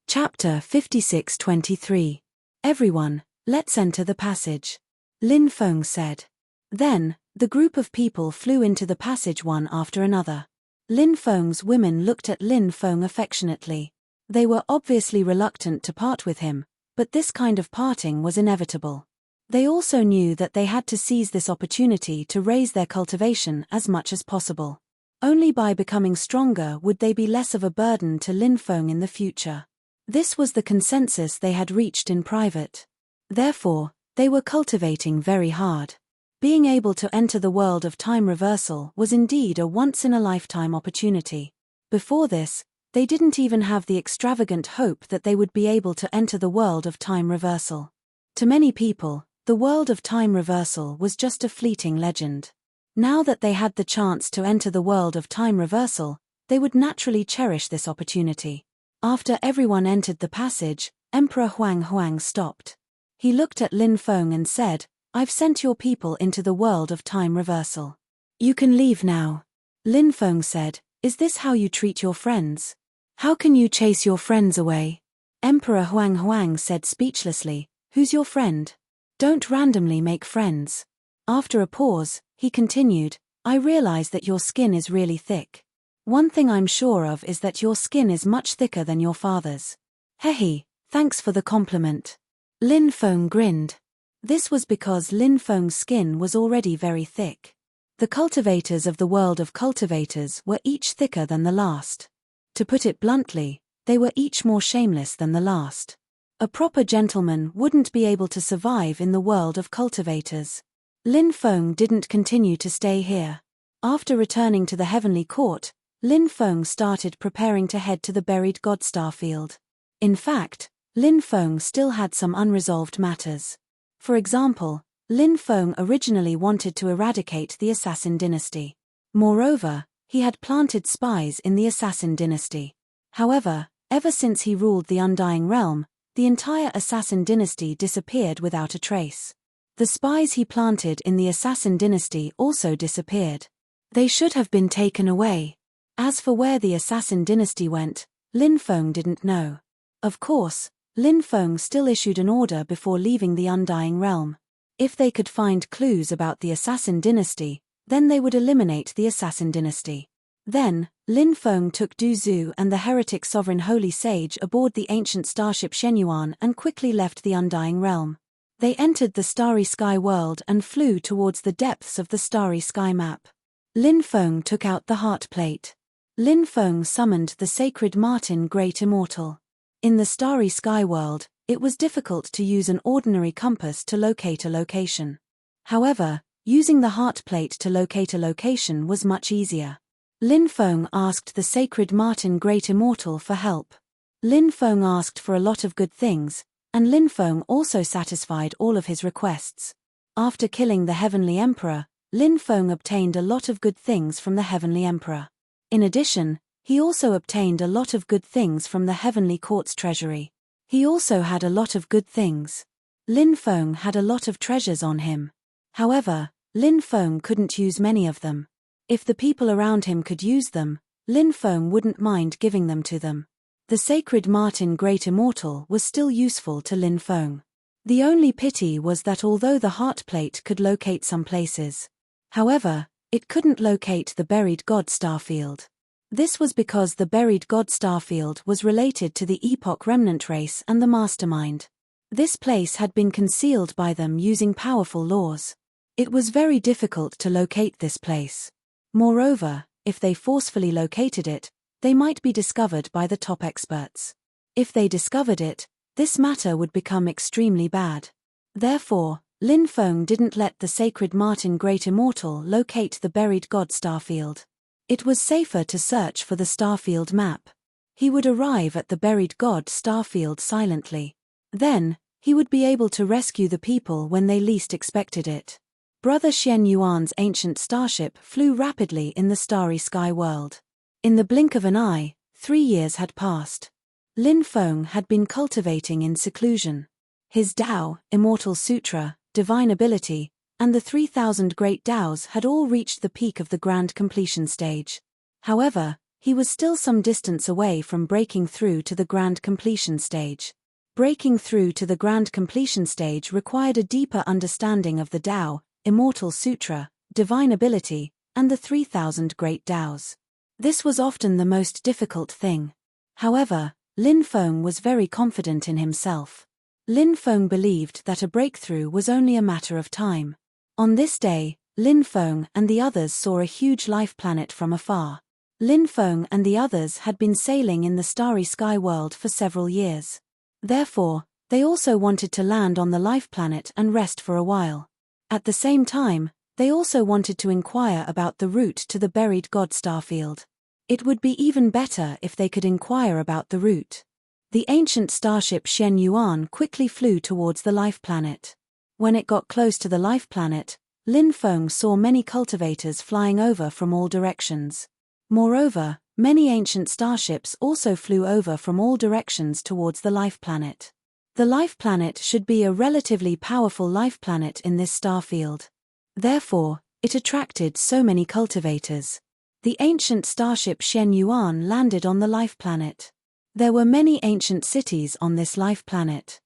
Chapter 56:23. Everyone, let's enter the passage. Lin Feng said. Then, the group of people flew into the passage one after another. Lin Feng's women looked at Lin Feng affectionately. They were obviously reluctant to part with him, but this kind of parting was inevitable. They also knew that they had to seize this opportunity to raise their cultivation as much as possible. Only by becoming stronger would they be less of a burden to Lin Feng in the future. This was the consensus they had reached in private. Therefore, they were cultivating very hard. Being able to enter the world of time reversal was indeed a once-in-a-lifetime opportunity. Before this, they didn't even have the extravagant hope that they would be able to enter the world of time reversal. To many people, the world of time reversal was just a fleeting legend. Now that they had the chance to enter the world of time reversal, they would naturally cherish this opportunity. After everyone entered the passage, Emperor Huang stopped. He looked at Lin Feng and said, I've sent your people into the world of time reversal. You can leave now. Lin Feng said, is this how you treat your friends? How can you chase your friends away? Emperor Huang said speechlessly, who's your friend? Don't randomly make friends. After a pause, he continued, I realize that your skin is really thick. One thing I'm sure of is that your skin is much thicker than your father's. Hehe, thanks for the compliment. Lin Feng grinned. This was because Lin Feng's skin was already very thick. The cultivators of the world of cultivators were each thicker than the last. To put it bluntly, they were each more shameless than the last. A proper gentleman wouldn't be able to survive in the world of cultivators. Lin Feng didn't continue to stay here. After returning to the heavenly court, Lin Feng started preparing to head to the buried god starfield. In fact, Lin Feng still had some unresolved matters. For example, Lin Feng originally wanted to eradicate the assassin dynasty. Moreover, he had planted spies in the assassin dynasty. However, ever since he ruled the Undying Realm, the entire assassin dynasty disappeared without a trace. The spies he planted in the assassin dynasty also disappeared. They should have been taken away. As for where the assassin dynasty went, Lin Feng didn't know. Of course, Lin Feng still issued an order before leaving the Undying Realm. If they could find clues about the assassin dynasty, then they would eliminate the assassin dynasty. Then, Lin Feng took Du Zhu and the heretic sovereign holy sage aboard the ancient starship Shenyuan and quickly left the Undying Realm. They entered the starry sky world and flew towards the depths of the starry sky map. Lin Feng took out the heart plate. Lin Feng summoned the sacred Martin Great Immortal. In the starry sky world, it was difficult to use an ordinary compass to locate a location. However, using the heart plate to locate a location was much easier. Lin Feng asked the sacred Martin Great Immortal for help. Lin Feng asked for a lot of good things, and Lin Feng also satisfied all of his requests. After killing the Heavenly Emperor, Lin Feng obtained a lot of good things from the Heavenly Emperor. In addition, he also obtained a lot of good things from the Heavenly Court's treasury. He also had a lot of good things. Lin Feng had a lot of treasures on him. However, Lin Feng couldn't use many of them. If the people around him could use them, Lin Feng wouldn't mind giving them to them. The sacred Martin Great Immortal was still useful to Lin Feng. The only pity was that although the heart plate could locate some places, however, it couldn't locate the buried god starfield. This was because the buried god starfield was related to the Epoch Remnant race and the Mastermind. This place had been concealed by them using powerful laws. It was very difficult to locate this place. Moreover, if they forcefully located it, they might be discovered by the top experts. If they discovered it, this matter would become extremely bad. Therefore, Lin Feng didn't let the sacred Martin Great Immortal locate the buried god starfield. It was safer to search for the starfield map. He would arrive at the buried god starfield silently. Then, he would be able to rescue the people when they least expected it. Brother Xian Yuan's ancient starship flew rapidly in the starry sky world. In the blink of an eye, 3 years had passed. Lin Feng had been cultivating in seclusion. His Tao, Immortal Sutra, Divine Ability, and the 3,000 Great Taos had all reached the peak of the grand completion stage. However, he was still some distance away from breaking through to the grand completion stage. Breaking through to the grand completion stage required a deeper understanding of the Tao, Immortal Sutra, Divine Ability, and the 3,000 Great Taos. This was often the most difficult thing. However, Lin Feng was very confident in himself. Lin Feng believed that a breakthrough was only a matter of time. On this day, Lin Feng and the others saw a huge life planet from afar. Lin Feng and the others had been sailing in the starry sky world for several years. Therefore, they also wanted to land on the life planet and rest for a while. At the same time, they also wanted to inquire about the route to the buried god starfield. It would be even better if they could inquire about the route. The ancient starship Shen Yuan quickly flew towards the life planet. When it got close to the life planet, Lin Feng saw many cultivators flying over from all directions. Moreover, many ancient starships also flew over from all directions towards the life planet. The life planet should be a relatively powerful life planet in this star field. Therefore, it attracted so many cultivators. The ancient starship Shen Yuan landed on the life planet. There were many ancient cities on this life planet.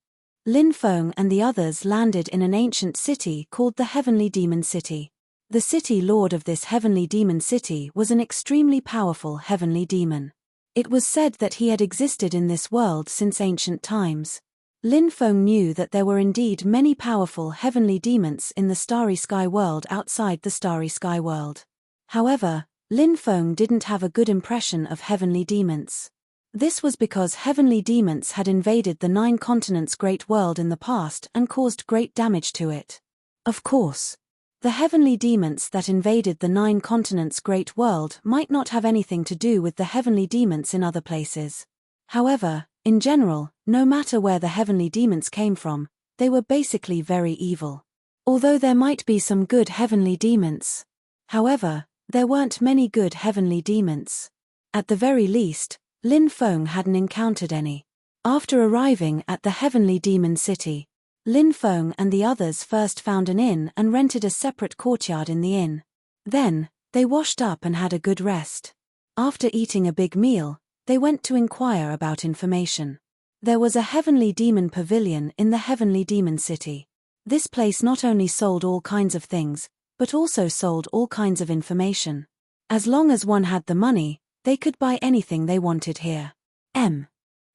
Lin Feng and the others landed in an ancient city called the Heavenly Demon City. The city lord of this heavenly demon city was an extremely powerful heavenly demon. It was said that he had existed in this world since ancient times. Lin Feng knew that there were indeed many powerful heavenly demons in the starry sky world outside the starry sky world. However, Lin Feng didn't have a good impression of heavenly demons. This was because heavenly demons had invaded the 9 continents great world in the past and caused great damage to it. Of course, the heavenly demons that invaded the 9 continents great world might not have anything to do with the heavenly demons in other places. However, in general, no matter where the heavenly demons came from, they were basically very evil. Although there might be some good heavenly demons. However, there weren't many good heavenly demons. At the very least, Lin Feng hadn't encountered any. After arriving at the heavenly demon city, Lin Feng and the others first found an inn and rented a separate courtyard in the inn. Then, they washed up and had a good rest. After eating a big meal, they went to inquire about information. There was a heavenly demon pavilion in the heavenly demon city. This place not only sold all kinds of things, but also sold all kinds of information. As long as one had the money, they could buy anything they wanted here.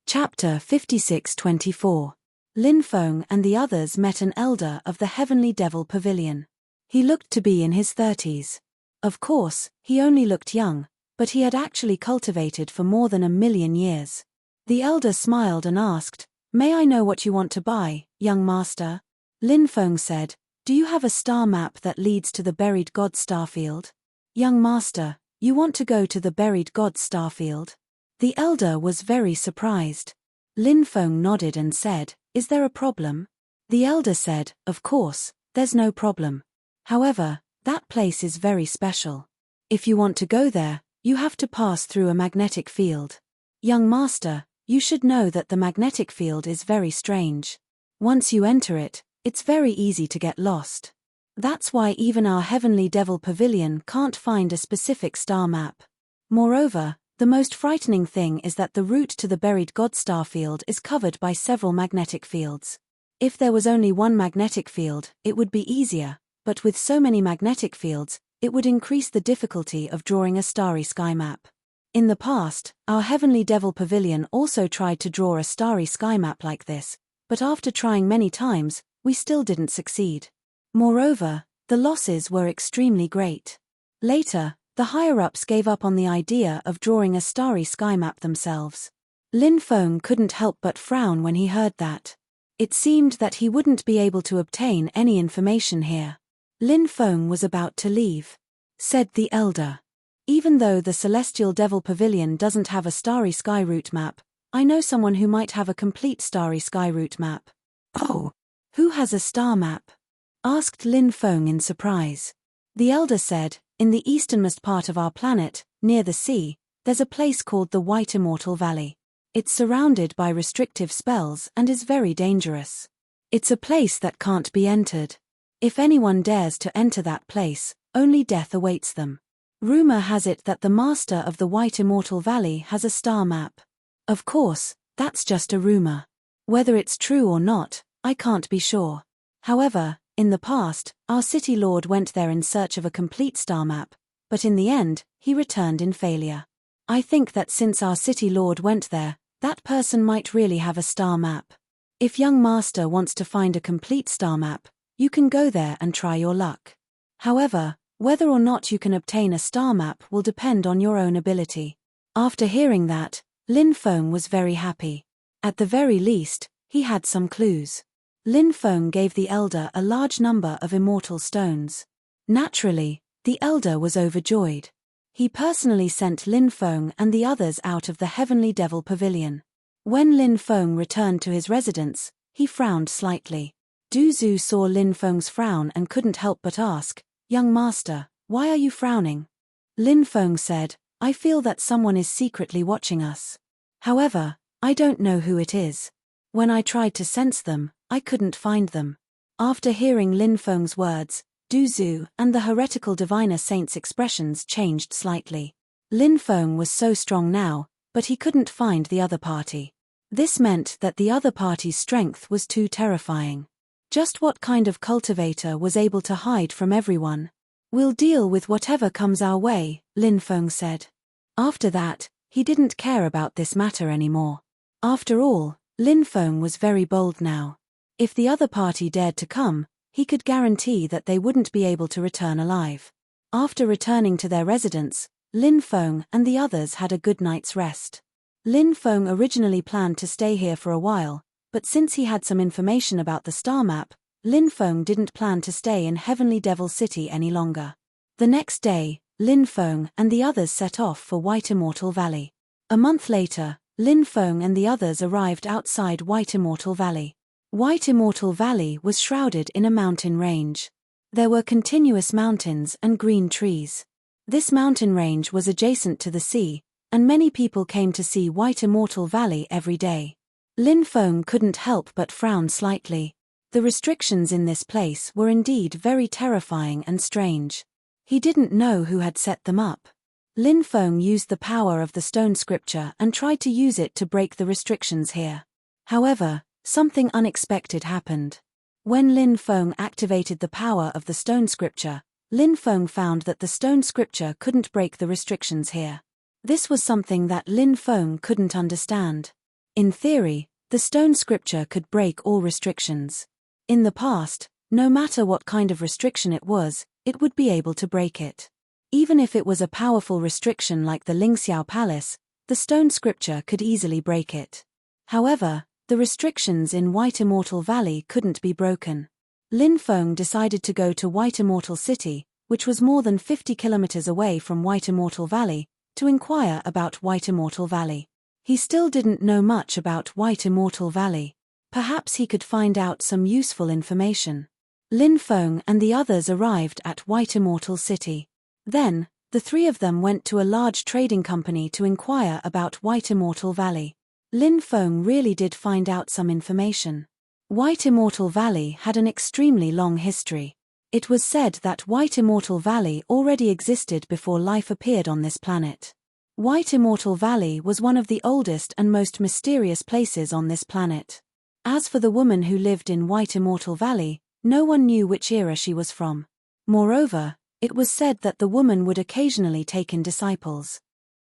Chapter 56-24. Lin Feng and the others met an elder of the Heavenly Devil Pavilion. He looked to be in his 30s. Of course, he only looked young, but he had actually cultivated for more than 1,000,000 years. The elder smiled and asked, "May I know what you want to buy, young master?" Lin Feng said, "Do you have a star map that leads to the buried god starfield?" "Young master, you want to go to the buried god starfield?" The elder was very surprised. Lin Feng nodded and said, "Is there a problem?" The elder said, "Of course, there's no problem. However, that place is very special. If you want to go there, you have to pass through a magnetic field. Young master, you should know that the magnetic field is very strange. Once you enter it, it's very easy to get lost. That's why even our Heavenly Devil Pavilion can't find a specific star map. Moreover, the most frightening thing is that the route to the buried god starfield is covered by several magnetic fields. If there was only one magnetic field, it would be easier, but with so many magnetic fields, it would increase the difficulty of drawing a starry sky map. In the past, our Heavenly Devil Pavilion also tried to draw a starry sky map like this, but after trying many times, we still didn't succeed. Moreover, the losses were extremely great. Later, the higher-ups gave up on the idea of drawing a starry sky map themselves. Lin Feng couldn't help but frown when he heard that. It seemed that he wouldn't be able to obtain any information here. Lin Feng was about to leave. Said the elder, "Even though the Celestial Devil Pavilion doesn't have a starry sky route map, I know someone who might have a complete starry sky route map." "Oh, who has a star map?" asked Lin Feng in surprise. The elder said, "In the easternmost part of our planet, near the sea, there's a place called the White Immortal Valley. It's surrounded by restrictive spells and is very dangerous. It's a place that can't be entered. If anyone dares to enter that place, only death awaits them. Rumor has it that the master of the White Immortal Valley has a star map. Of course, that's just a rumor. Whether it's true or not, I can't be sure. However, in the past, our city lord went there in search of a complete star map, but in the end, he returned in failure. I think that since our city lord went there, that person might really have a star map. If young master wants to find a complete star map, you can go there and try your luck. However, whether or not you can obtain a star map will depend on your own ability. After hearing that, Lin Feng was very happy. At the very least, he had some clues. Lin Feng gave the elder a large number of immortal stones. Naturally, the elder was overjoyed. He personally sent Lin Feng and the others out of the Heavenly Devil Pavilion. When Lin Feng returned to his residence, he frowned slightly. Du Zhu saw Lin Feng's frown and couldn't help but ask, "Young master, why are you frowning?" Lin Feng said, "I feel that someone is secretly watching us. However, I don't know who it is. When I tried to sense them, I couldn't find them." After hearing Lin Feng's words, Du Zhu and the heretical diviner saint's expressions changed slightly. Lin Feng was so strong now, but he couldn't find the other party. This meant that the other party's strength was too terrifying. Just what kind of cultivator was able to hide from everyone? "We'll deal with whatever comes our way," Lin Feng said. After that, he didn't care about this matter anymore. After all, Lin Feng was very bold now. If the other party dared to come, he could guarantee that they wouldn't be able to return alive. After returning to their residence, Lin Feng and the others had a good night's rest. Lin Feng originally planned to stay here for a while, but since he had some information about the star map, Lin Feng didn't plan to stay in Heavenly Devil City any longer. The next day, Lin Feng and the others set off for White Immortal Valley. A month later, Lin Feng and the others arrived outside White Immortal Valley. White Immortal Valley was shrouded in a mountain range. There were continuous mountains and green trees. This mountain range was adjacent to the sea, and many people came to see White Immortal Valley every day. Lin Feng couldn't help but frown slightly. The restrictions in this place were indeed very terrifying and strange. He didn't know who had set them up. Lin Feng used the power of the stone scripture and tried to use it to break the restrictions here. However, something unexpected happened. When Lin Feng activated the power of the stone scripture, Lin Feng found that the stone scripture couldn't break the restrictions here. This was something that Lin Feng couldn't understand. In theory, the stone scripture could break all restrictions. In the past, no matter what kind of restriction it would be able to break it. Even if it was a powerful restriction like the Lingxiao Palace, the stone scripture could easily break it. However, the restrictions in White Immortal Valley couldn't be broken. Lin Feng decided to go to White Immortal City, which was more than 50 kilometers away from White Immortal Valley, to inquire about White Immortal Valley. He still didn't know much about White Immortal Valley. Perhaps he could find out some useful information. Lin Feng and the others arrived at White Immortal City. Then, the three of them went to a large trading company to inquire about White Immortal Valley. Lin Feng really did find out some information. White Immortal Valley had an extremely long history. It was said that White Immortal Valley already existed before life appeared on this planet. White Immortal Valley was one of the oldest and most mysterious places on this planet. As for the woman who lived in White Immortal Valley, no one knew which era she was from. Moreover, it was said that the woman would occasionally take in disciples.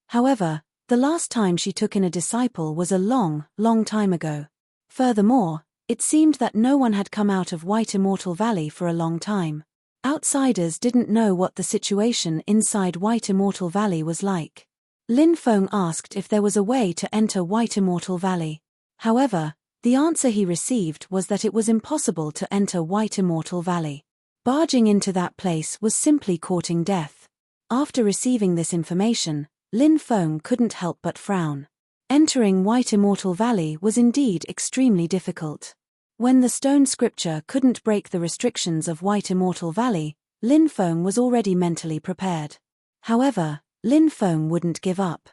However, the last time she took in a disciple was a long, long time ago. Furthermore, it seemed that no one had come out of White Immortal Valley for a long time. Outsiders didn't know what the situation inside White Immortal Valley was like. Lin Feng asked if there was a way to enter White Immortal Valley. However, the answer he received was that it was impossible to enter White Immortal Valley. Barging into that place was simply courting death. After receiving this information, Lin Feng couldn't help but frown. Entering White Immortal Valley was indeed extremely difficult. When the stone scripture couldn't break the restrictions of White Immortal Valley, Lin Feng was already mentally prepared. However, Lin Feng wouldn't give up.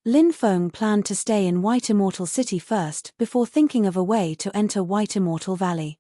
Lin Feng planned to stay in White Immortal City first before thinking of a way to enter White Immortal Valley.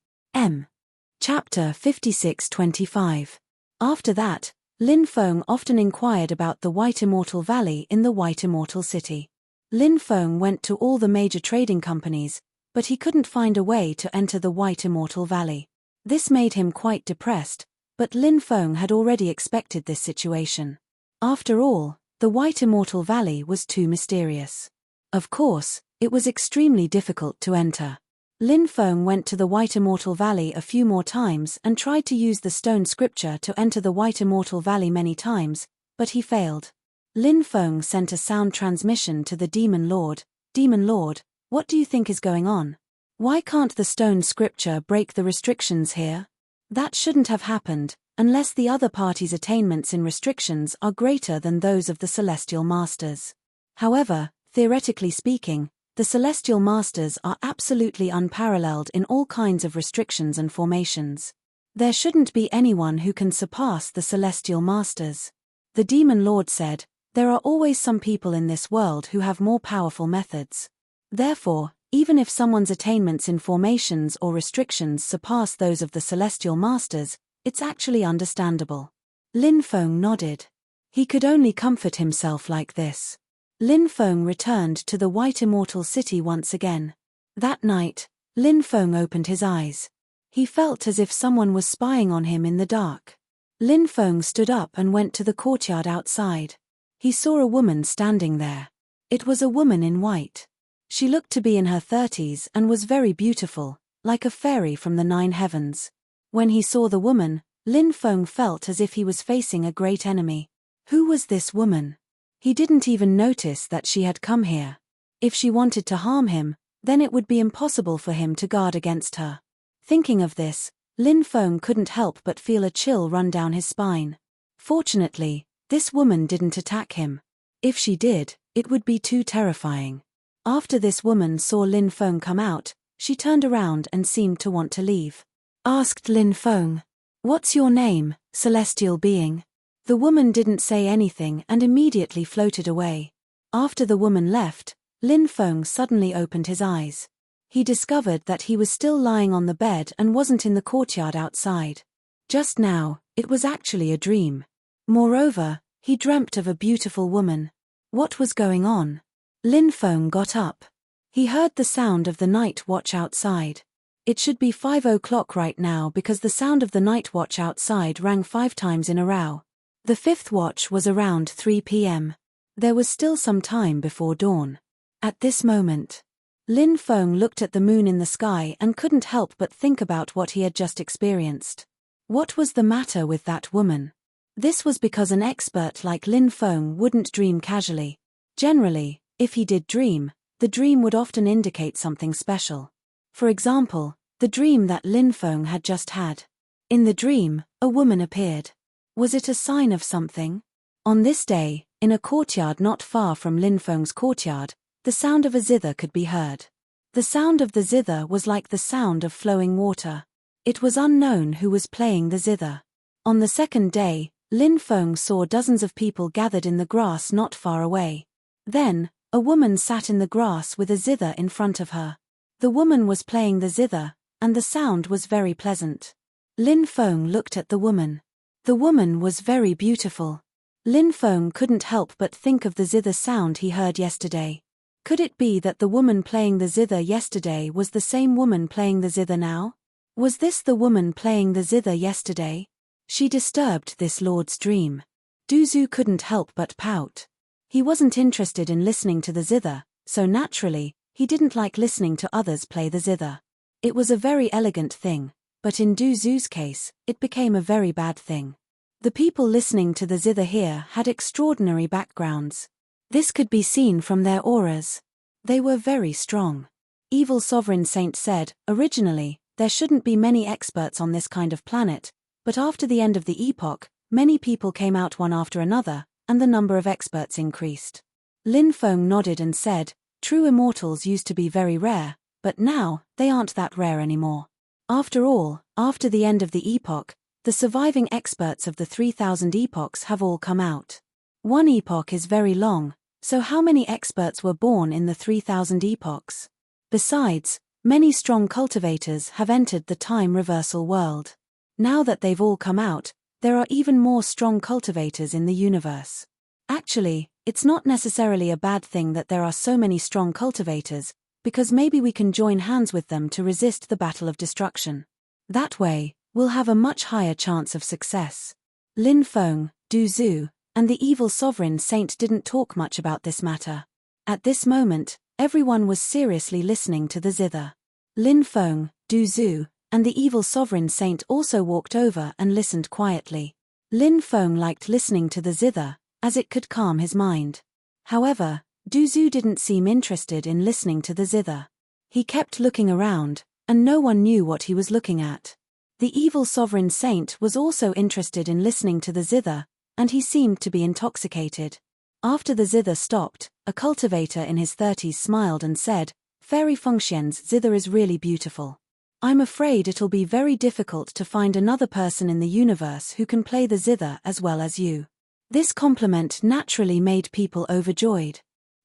Chapter 56-25. After that, Lin Feng often inquired about the White Immortal Valley in the White Immortal City. Lin Feng went to all the major trading companies, but he couldn't find a way to enter the White Immortal Valley. This made him quite depressed, but Lin Feng had already expected this situation. After all, the White Immortal Valley was too mysterious. Of course, it was extremely difficult to enter. Lin Feng went to the White Immortal Valley a few more times and tried to use the stone scripture to enter the White Immortal Valley many times, but he failed. Lin Feng sent a sound transmission to the Demon Lord. Demon Lord, what do you think is going on? Why can't the stone scripture break the restrictions here? That shouldn't have happened, unless the other party's attainments in restrictions are greater than those of the Celestial Masters. However, theoretically speaking, the Celestial Masters are absolutely unparalleled in all kinds of restrictions and formations. There shouldn't be anyone who can surpass the Celestial Masters. The Demon Lord said, there are always some people in this world who have more powerful methods. Therefore, even if someone's attainments in formations or restrictions surpass those of the Celestial Masters, it's actually understandable. Lin Feng nodded. He could only comfort himself like this. Lin Feng returned to the White Immortal City once again. That night, Lin Feng opened his eyes. He felt as if someone was spying on him in the dark. Lin Feng stood up and went to the courtyard outside. He saw a woman standing there. It was a woman in white. She looked to be in her 30s and was very beautiful, like a fairy from the 9 heavens. When he saw the woman, Lin Feng felt as if he was facing a great enemy. Who was this woman? He didn't even notice that she had come here. If she wanted to harm him, then it would be impossible for him to guard against her. Thinking of this, Lin Feng couldn't help but feel a chill run down his spine. Fortunately, this woman didn't attack him. If she did, it would be too terrifying. After this woman saw Lin Feng come out, she turned around and seemed to want to leave. Asked Lin Feng, "What's your name, celestial being?" The woman didn't say anything and immediately floated away. After the woman left, Lin Feng suddenly opened his eyes. He discovered that he was still lying on the bed and wasn't in the courtyard outside. Just now, it was actually a dream. Moreover, he dreamt of a beautiful woman. What was going on? Lin Feng got up. He heard the sound of the night watch outside. It should be 5 o'clock right now because the sound of the night watch outside rang 5 times in a row. The 5th watch was around 3 p.m. There was still some time before dawn. At this moment, Lin Feng looked at the moon in the sky and couldn't help but think about what he had just experienced. What was the matter with that woman? This was because an expert like Lin Feng wouldn't dream casually. Generally, if he did dream, the dream would often indicate something special. For example, the dream that Lin Feng had just had. In the dream, a woman appeared. Was it a sign of something? On this day, in a courtyard not far from Lin Feng's courtyard, the sound of a zither could be heard. The sound of the zither was like the sound of flowing water. It was unknown who was playing the zither. On the 2nd day, Lin Feng saw dozens of people gathered in the grass not far away. Then, a woman sat in the grass with a zither in front of her. The woman was playing the zither, and the sound was very pleasant. Lin Feng looked at the woman. The woman was very beautiful. Lin Feng couldn't help but think of the zither sound he heard yesterday. Could it be that the woman playing the zither yesterday was the same woman playing the zither now? Was this the woman playing the zither yesterday? She disturbed this lord's dream. Duzu couldn't help but pout. He wasn't interested in listening to the zither, so naturally, he didn't like listening to others play the zither. It was a very elegant thing, but in Duzu's case, it became a very bad thing. The people listening to the zither here had extraordinary backgrounds. This could be seen from their auras. They were very strong. Evil Sovereign Saint said, originally, there shouldn't be many experts on this kind of planet, but after the end of the epoch, many people came out one after another, and the number of experts increased. Lin Feng nodded and said, true immortals used to be very rare, but now, they aren't that rare anymore. After all, after the end of the epoch, the surviving experts of the 3,000 epochs have all come out. One epoch is very long, So how many experts were born in the 3000 epochs? Besides, many strong cultivators have entered the time reversal world. Now that they've all come out, there are even more strong cultivators in the universe. Actually, it's not necessarily a bad thing that there are so many strong cultivators, because maybe we can join hands with them to resist the battle of destruction. That way, we'll have a much higher chance of success. Lin Feng, Du Zhu, and the evil sovereign saint didn't talk much about this matter. At this moment, everyone was seriously listening to the zither. Lin Feng, Du Zhu, and the evil sovereign saint also walked over and listened quietly. Lin Feng liked listening to the zither, as it could calm his mind. However, Du Zhu didn't seem interested in listening to the zither. He kept looking around, and no one knew what he was looking at. The evil sovereign saint was also interested in listening to the zither, and he seemed to be intoxicated. After the zither stopped, a cultivator in his 30s smiled and said, "Fairy Fengxian's zither is really beautiful. I'm afraid it'll be very difficult to find another person in the universe who can play the zither as well as you." This compliment naturally made people overjoyed.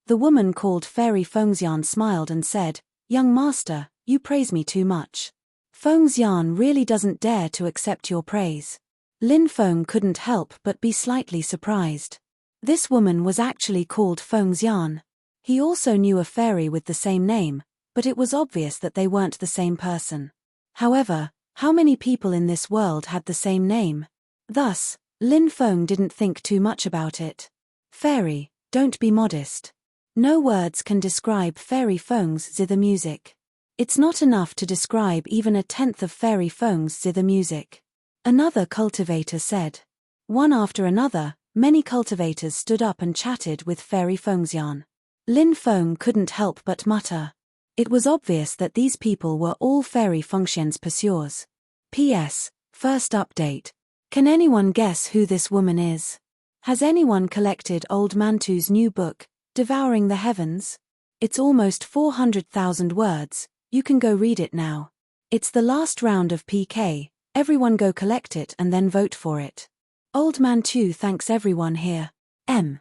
The woman called Fairy Fengxian smiled and said, "Young master, you praise me too much. Fengxian really doesn't dare to accept your praise." Lin Feng couldn't help but be slightly surprised. This woman was actually called Fengxian. He also knew a fairy with the same name, but it was obvious that they weren't the same person. However, how many people in this world had the same name? Thus, Lin Feng didn't think too much about it. Fairy, don't be modest. No words can describe Fairy Feng's zither music. It's not enough to describe even a tenth of Fairy Feng's zither music. Another cultivator said. One after another, many cultivators stood up and chatted with Fairy Fengxian. Lin Feng couldn't help but mutter. It was obvious that these people were all Fairy Fengxian's pursuers. P.S. First update. Can anyone guess who this woman is? Has anyone collected Old Mantu's new book, Devouring the Heavens? It's almost 400,000 words, you can go read it now. It's the last round of PK, everyone go collect it and then vote for it. Old Mantu thanks everyone here. M.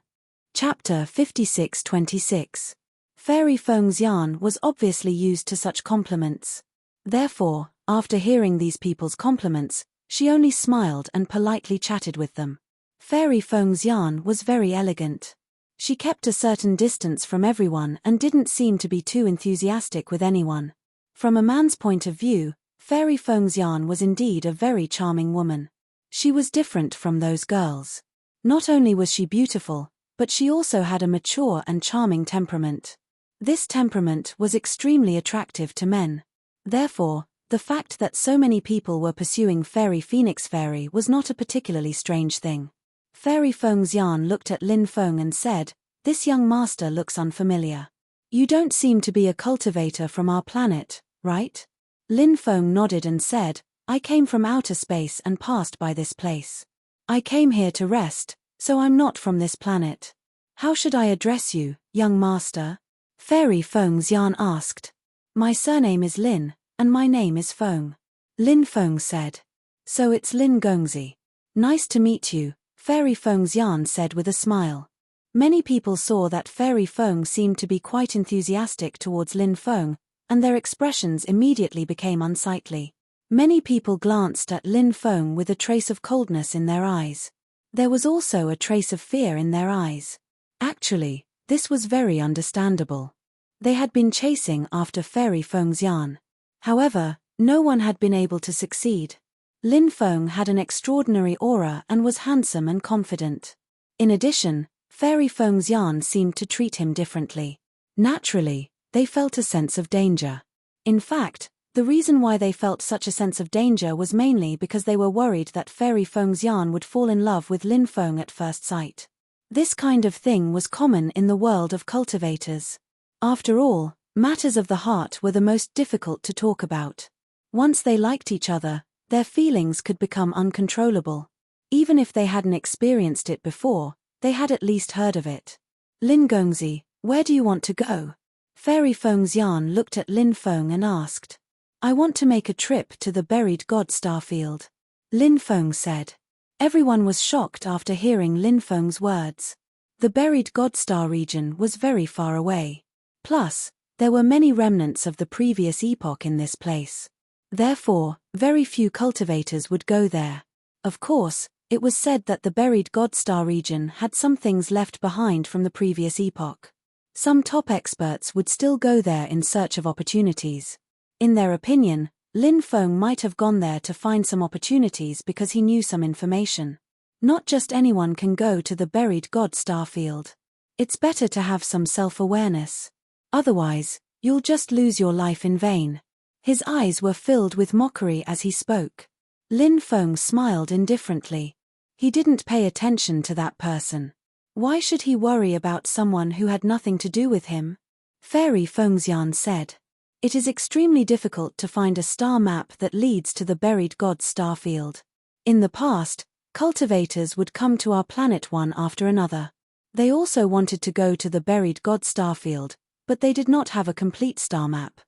Chapter 56-26. Fairy Fengxian was obviously used to such compliments. Therefore, after hearing these people's compliments, she only smiled and politely chatted with them. Fairy Fengxian was very elegant. She kept a certain distance from everyone and didn't seem to be too enthusiastic with anyone. From a man's point of view, Fairy Fengxian was indeed a very charming woman. She was different from those girls. Not only was she beautiful, but she also had a mature and charming temperament. This temperament was extremely attractive to men. Therefore, the fact that so many people were pursuing Fairy Phoenix Fairy was not a particularly strange thing. Fairy Fengxian looked at Lin Feng and said, "This young master looks unfamiliar. You don't seem to be a cultivator from our planet, right?" Lin Feng nodded and said, "I came from outer space and passed by this place. I came here to rest, so I'm not from this planet. How should I address you, young master?" Fairy Fengxian asked. "My surname is Lin, and my name is Feng." Lin Feng said. "So it's Lin Gongzi. Nice to meet you," Fairy Fengxian said with a smile. Many people saw that Fairy Feng seemed to be quite enthusiastic towards Lin Feng, and their expressions immediately became unsightly. Many people glanced at Lin Feng with a trace of coldness in their eyes. There was also a trace of fear in their eyes. Actually, this was very understandable. They had been chasing after Fairy Fengxian. However, no one had been able to succeed. Lin Feng had an extraordinary aura and was handsome and confident. In addition, Fairy Fengxian seemed to treat him differently. Naturally, they felt a sense of danger. In fact, the reason why they felt such a sense of danger was mainly because they were worried that Fairy Fengxian would fall in love with Lin Feng at first sight. This kind of thing was common in the world of cultivators. After all, matters of the heart were the most difficult to talk about. Once they liked each other, their feelings could become uncontrollable. Even if they hadn't experienced it before, they had at least heard of it. "Lin Gongzi, where do you want to go?" Fairy Fengxian looked at Lin Feng and asked. "I want to make a trip to the buried god Starfield," Lin Feng said. Everyone was shocked after hearing Lin Feng's words. The buried Godstar region was very far away. Plus, there were many remnants of the previous epoch in this place. Therefore, very few cultivators would go there. Of course, it was said that the buried Godstar region had some things left behind from the previous epoch. Some top experts would still go there in search of opportunities. In their opinion, Lin Feng might have gone there to find some opportunities because he knew some information. Not just anyone can go to the buried Godstar field. It's better to have some self-awareness. Otherwise, you'll just lose your life in vain. His eyes were filled with mockery as he spoke. Lin Feng smiled indifferently. He didn't pay attention to that person. Why should he worry about someone who had nothing to do with him? Fairy Fengxian said. It is extremely difficult to find a star map that leads to the buried god's star field. In the past, cultivators would come to our planet one after another. They also wanted to go to the buried god's star field, but they did not have a complete star map.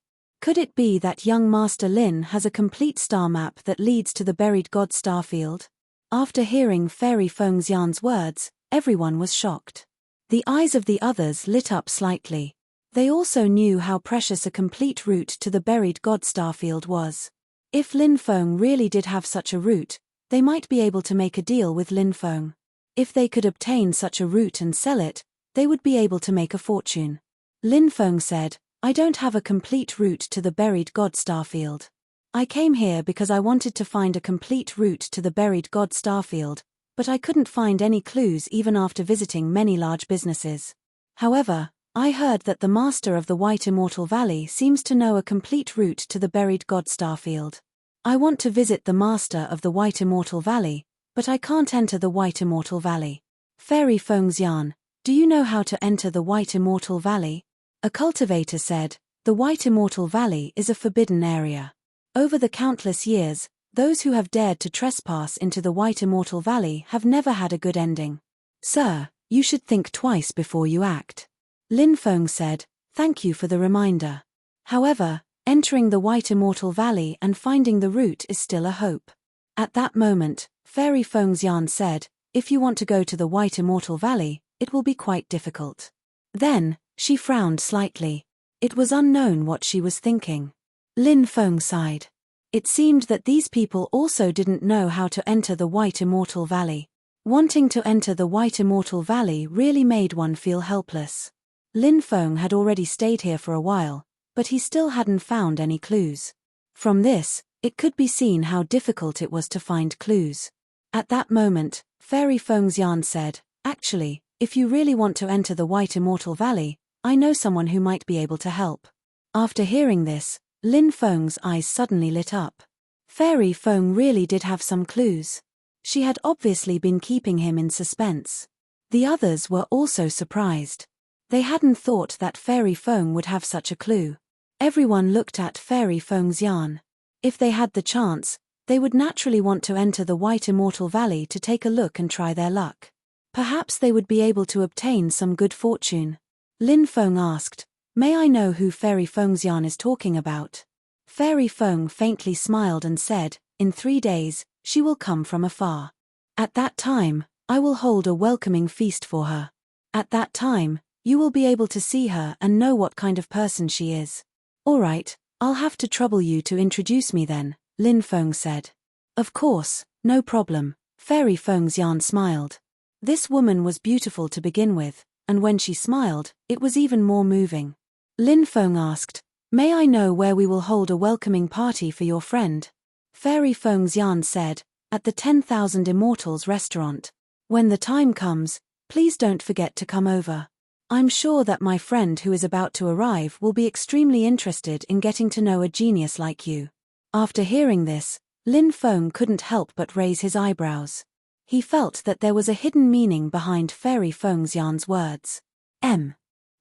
Could it be that young Master Lin has a complete star map that leads to the buried god's star field? After hearing Fairy Fengxian's words, everyone was shocked. The eyes of the others lit up slightly. They also knew how precious a complete route to the buried god's star field was. If Lin Feng really did have such a route, they might be able to make a deal with Lin Feng. If they could obtain such a route and sell it, they would be able to make a fortune. Lin Feng said, I don't have a complete route to the buried god's star field. I came here because I wanted to find a complete route to the buried god's star field, but I couldn't find any clues even after visiting many large businesses. However, I heard that the master of the White Immortal Valley seems to know a complete route to the buried god's star field. I want to visit the master of the White Immortal Valley, but I can't enter the White Immortal Valley. Fairy Fengxian, do you know how to enter the White Immortal Valley? A cultivator said, the White Immortal Valley is a forbidden area. Over the countless years, those who have dared to trespass into the White Immortal Valley have never had a good ending. Sir, you should think twice before you act. Lin Feng said, thank you for the reminder. However, entering the White Immortal Valley and finding the route is still a hope. At that moment, Fairy Fengxian said, if you want to go to the White Immortal Valley, it will be quite difficult. Then, she frowned slightly. It was unknown what she was thinking. Lin Feng sighed. It seemed that these people also didn't know how to enter the White Immortal Valley. Wanting to enter the White Immortal Valley really made one feel helpless. Lin Feng had already stayed here for a while, but he still hadn't found any clues. From this, it could be seen how difficult it was to find clues. At that moment, Fairy Fengxian said, actually, if you really want to enter the White Immortal Valley, I know someone who might be able to help. After hearing this, Lin Feng's eyes suddenly lit up. Fairy Feng really did have some clues. She had obviously been keeping him in suspense. The others were also surprised. They hadn't thought that Fairy Feng would have such a clue. Everyone looked at Fairy Fengxian. If they had the chance, they would naturally want to enter the White Immortal Valley to take a look and try their luck. Perhaps they would be able to obtain some good fortune. Lin Feng asked, may I know who Fairy Fengxian is talking about? Fairy Feng faintly smiled and said, in 3 days, she will come from afar. At that time, I will hold a welcoming feast for her. At that time, you will be able to see her and know what kind of person she is. All right, I'll have to trouble you to introduce me then, Lin Feng said. Of course, no problem, Fairy Fengxian smiled. This woman was beautiful to begin with, and when she smiled, it was even more moving. Lin Feng asked, may I know where we will hold a welcoming party for your friend? Fairy Fengxian said, at the 10,000 Immortals restaurant. When the time comes, please don't forget to come over. I'm sure that my friend who is about to arrive will be extremely interested in getting to know a genius like you. After hearing this, Lin Feng couldn't help but raise his eyebrows. He felt that there was a hidden meaning behind Fairy Fengxian's words.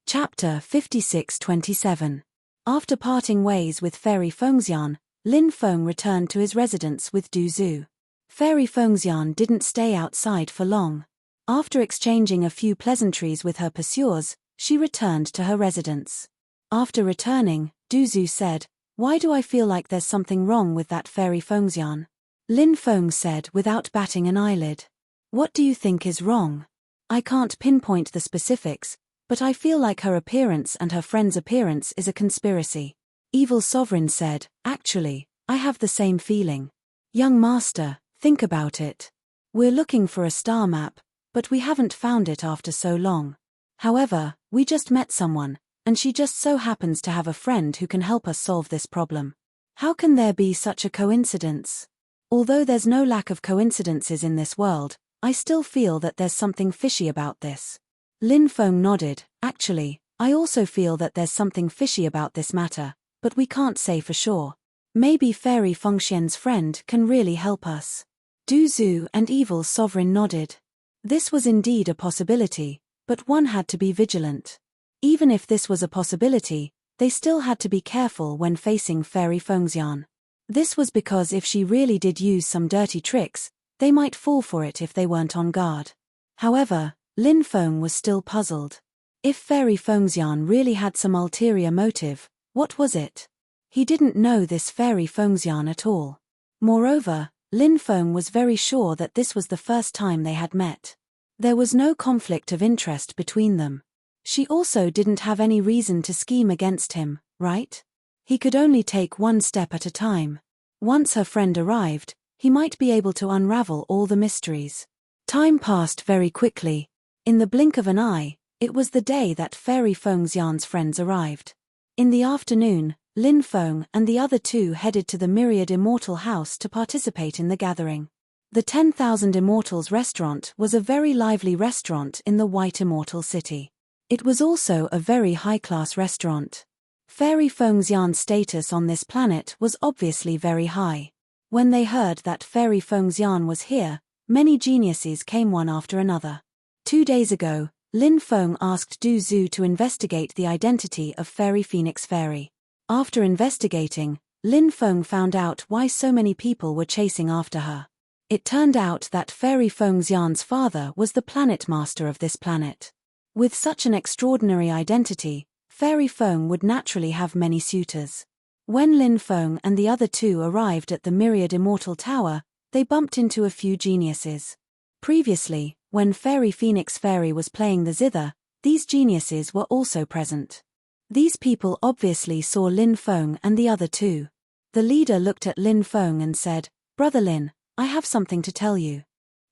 Chapter 56-27. After parting ways with Fairy Fengxian, Lin Feng returned to his residence with Du Zhu. Fairy Fengxian didn't stay outside for long. After exchanging a few pleasantries with her pursuers, she returned to her residence. After returning, Du Zhu said, why do I feel like there's something wrong with that Fairy Fengxian? Lin Feng said without batting an eyelid. What do you think is wrong? I can't pinpoint the specifics, but I feel like her appearance and her friend's appearance is a conspiracy. Evil Sovereign said, actually, I have the same feeling. Young Master, think about it. We're looking for a star map, but we haven't found it after so long. However, we just met someone, and she just so happens to have a friend who can help us solve this problem. How can there be such a coincidence? Although there's no lack of coincidences in this world, I still feel that there's something fishy about this. Lin Feng nodded. Actually, I also feel that there's something fishy about this matter, but we can't say for sure. Maybe Fairy Fengxian's friend can really help us. Du Zhu and Evil Sovereign nodded. This was indeed a possibility, but one had to be vigilant. Even if this was a possibility, they still had to be careful when facing Fairy Fengxian. This was because if she really did use some dirty tricks, they might fall for it if they weren't on guard. However, Lin Feng was still puzzled. If Fairy Fengxian really had some ulterior motive, what was it? He didn't know this Fairy Fengxian at all. Moreover, Lin Feng was very sure that this was the first time they had met. There was no conflict of interest between them. She also didn't have any reason to scheme against him, right? He could only take one step at a time. Once her friend arrived, he might be able to unravel all the mysteries. Time passed very quickly. In the blink of an eye, it was the day that Fairy Fengxian's friends arrived. In the afternoon, Lin Feng and the other two headed to the Myriad Immortal House to participate in the gathering. The 10,000 Immortals restaurant was a very lively restaurant in the White Immortal City. It was also a very high-class restaurant. Fairy Fengxian's status on this planet was obviously very high. When they heard that Fairy Fengxian was here, many geniuses came one after another. 2 days ago, Lin Feng asked Du Zhu to investigate the identity of Fairy Phoenix Fairy. After investigating, Lin Feng found out why so many people were chasing after her. It turned out that Fairy Fengxian's father was the planet master of this planet. With such an extraordinary identity, Fairy Feng would naturally have many suitors. When Lin Feng and the other two arrived at the Myriad Immortal Tower, they bumped into a few geniuses. Previously, when Fairy Phoenix Fairy was playing the zither, these geniuses were also present. These people obviously saw Lin Feng and the other two. The leader looked at Lin Feng and said, "Brother Lin, I have something to tell you."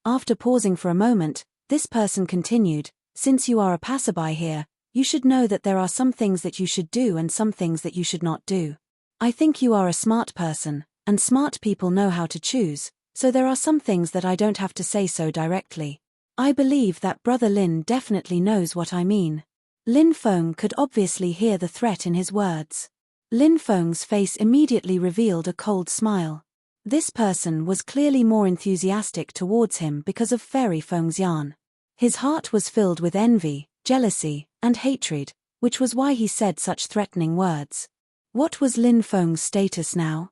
After pausing for a moment, this person continued, "Since you are a passerby here, you should know that there are some things that you should do and some things that you should not do. I think you are a smart person, and smart people know how to choose, so there are some things that I don't have to say so directly. I believe that Brother Lin definitely knows what I mean." Lin Feng could obviously hear the threat in his words. Lin Feng's face immediately revealed a cold smile. This person was clearly more enthusiastic towards him because of Fairy Fengxian. His heart was filled with envy, jealousy, and hatred, which was why he said such threatening words. What was Lin Feng's status now?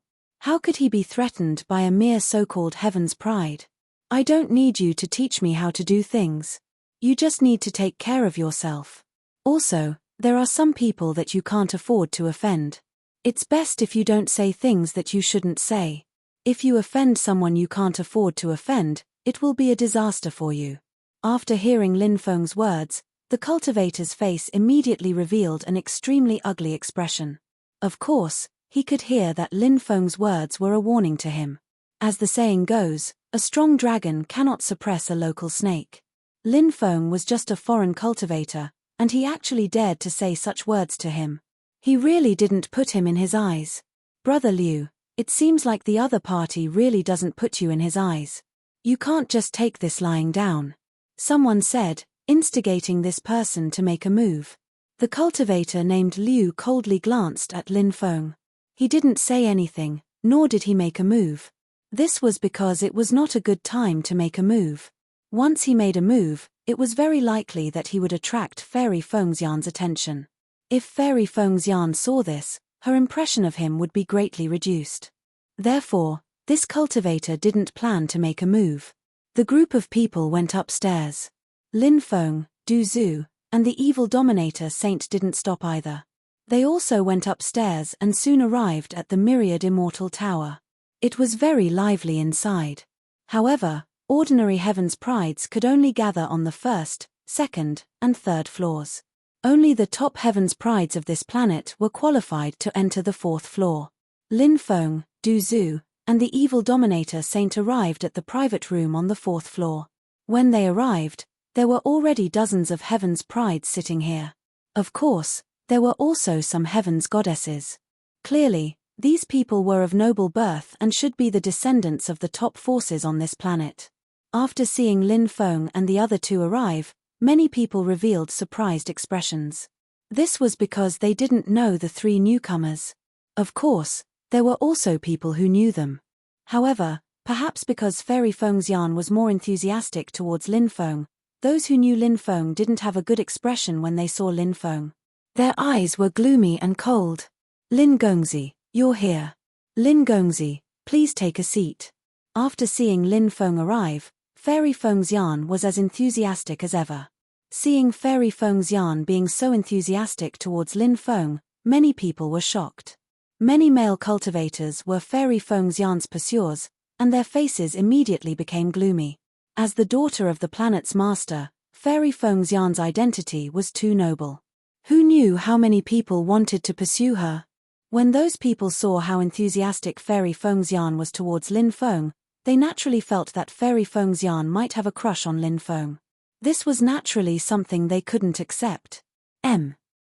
How could he be threatened by a mere so-called Heaven's Pride? "I don't need you to teach me how to do things. You just need to take care of yourself. Also, there are some people that you can't afford to offend. It's best if you don't say things that you shouldn't say. If you offend someone you can't afford to offend, it will be a disaster for you." After hearing Lin Feng's words, the cultivator's face immediately revealed an extremely ugly expression. Of course, he could hear that Lin Feng's words were a warning to him. As the saying goes, a strong dragon cannot suppress a local snake. Lin Feng was just a foreign cultivator, and he actually dared to say such words to him. He really didn't put him in his eyes. "Brother Liu, it seems like the other party really doesn't put you in his eyes. You can't just take this lying down," someone said, instigating this person to make a move. The cultivator named Liu coldly glanced at Lin Feng. He didn't say anything, nor did he make a move. This was because it was not a good time to make a move. Once he made a move, it was very likely that he would attract Fairy Fengxian's attention. If Fairy Fengxian saw this, her impression of him would be greatly reduced. Therefore, this cultivator didn't plan to make a move. The group of people went upstairs. Lin Feng, Du Zhu, and the evil dominator Saint didn't stop either. They also went upstairs and soon arrived at the Myriad Immortal Tower. It was very lively inside. However, ordinary Heaven's Prides could only gather on the first, second, and third floors. Only the top heavens prides of this planet were qualified to enter the fourth floor. Lin Feng, Du Zhu, and the evil dominator Saint arrived at the private room on the fourth floor. When they arrived, there were already dozens of heaven's prides sitting here. Of course, there were also some heaven's goddesses. Clearly, these people were of noble birth and should be the descendants of the top forces on this planet. After seeing Lin Feng and the other two arrive, many people revealed surprised expressions. This was because they didn't know the three newcomers. Of course, there were also people who knew them. However, perhaps because Fairy Feng's Yan was more enthusiastic towards Lin Feng, those who knew Lin Feng didn't have a good expression when they saw Lin Feng. Their eyes were gloomy and cold. Lin Gongzi, you're here. Lin Gongzi, please take a seat. After seeing Lin Feng arrive, Fairy Feng's Yan was as enthusiastic as ever. Seeing Fairy Feng's Yan being so enthusiastic towards Lin Feng, many people were shocked. Many male cultivators were Fairy Feng's Yan's pursuers, and their faces immediately became gloomy. As the daughter of the planet's master, Fairy Feng's Yan's identity was too noble. Who knew how many people wanted to pursue her? When those people saw how enthusiastic Fairy Feng's Yan was towards Lin Feng, they naturally felt that Fairy Feng's Yan might have a crush on Lin Feng. This was naturally something they couldn't accept.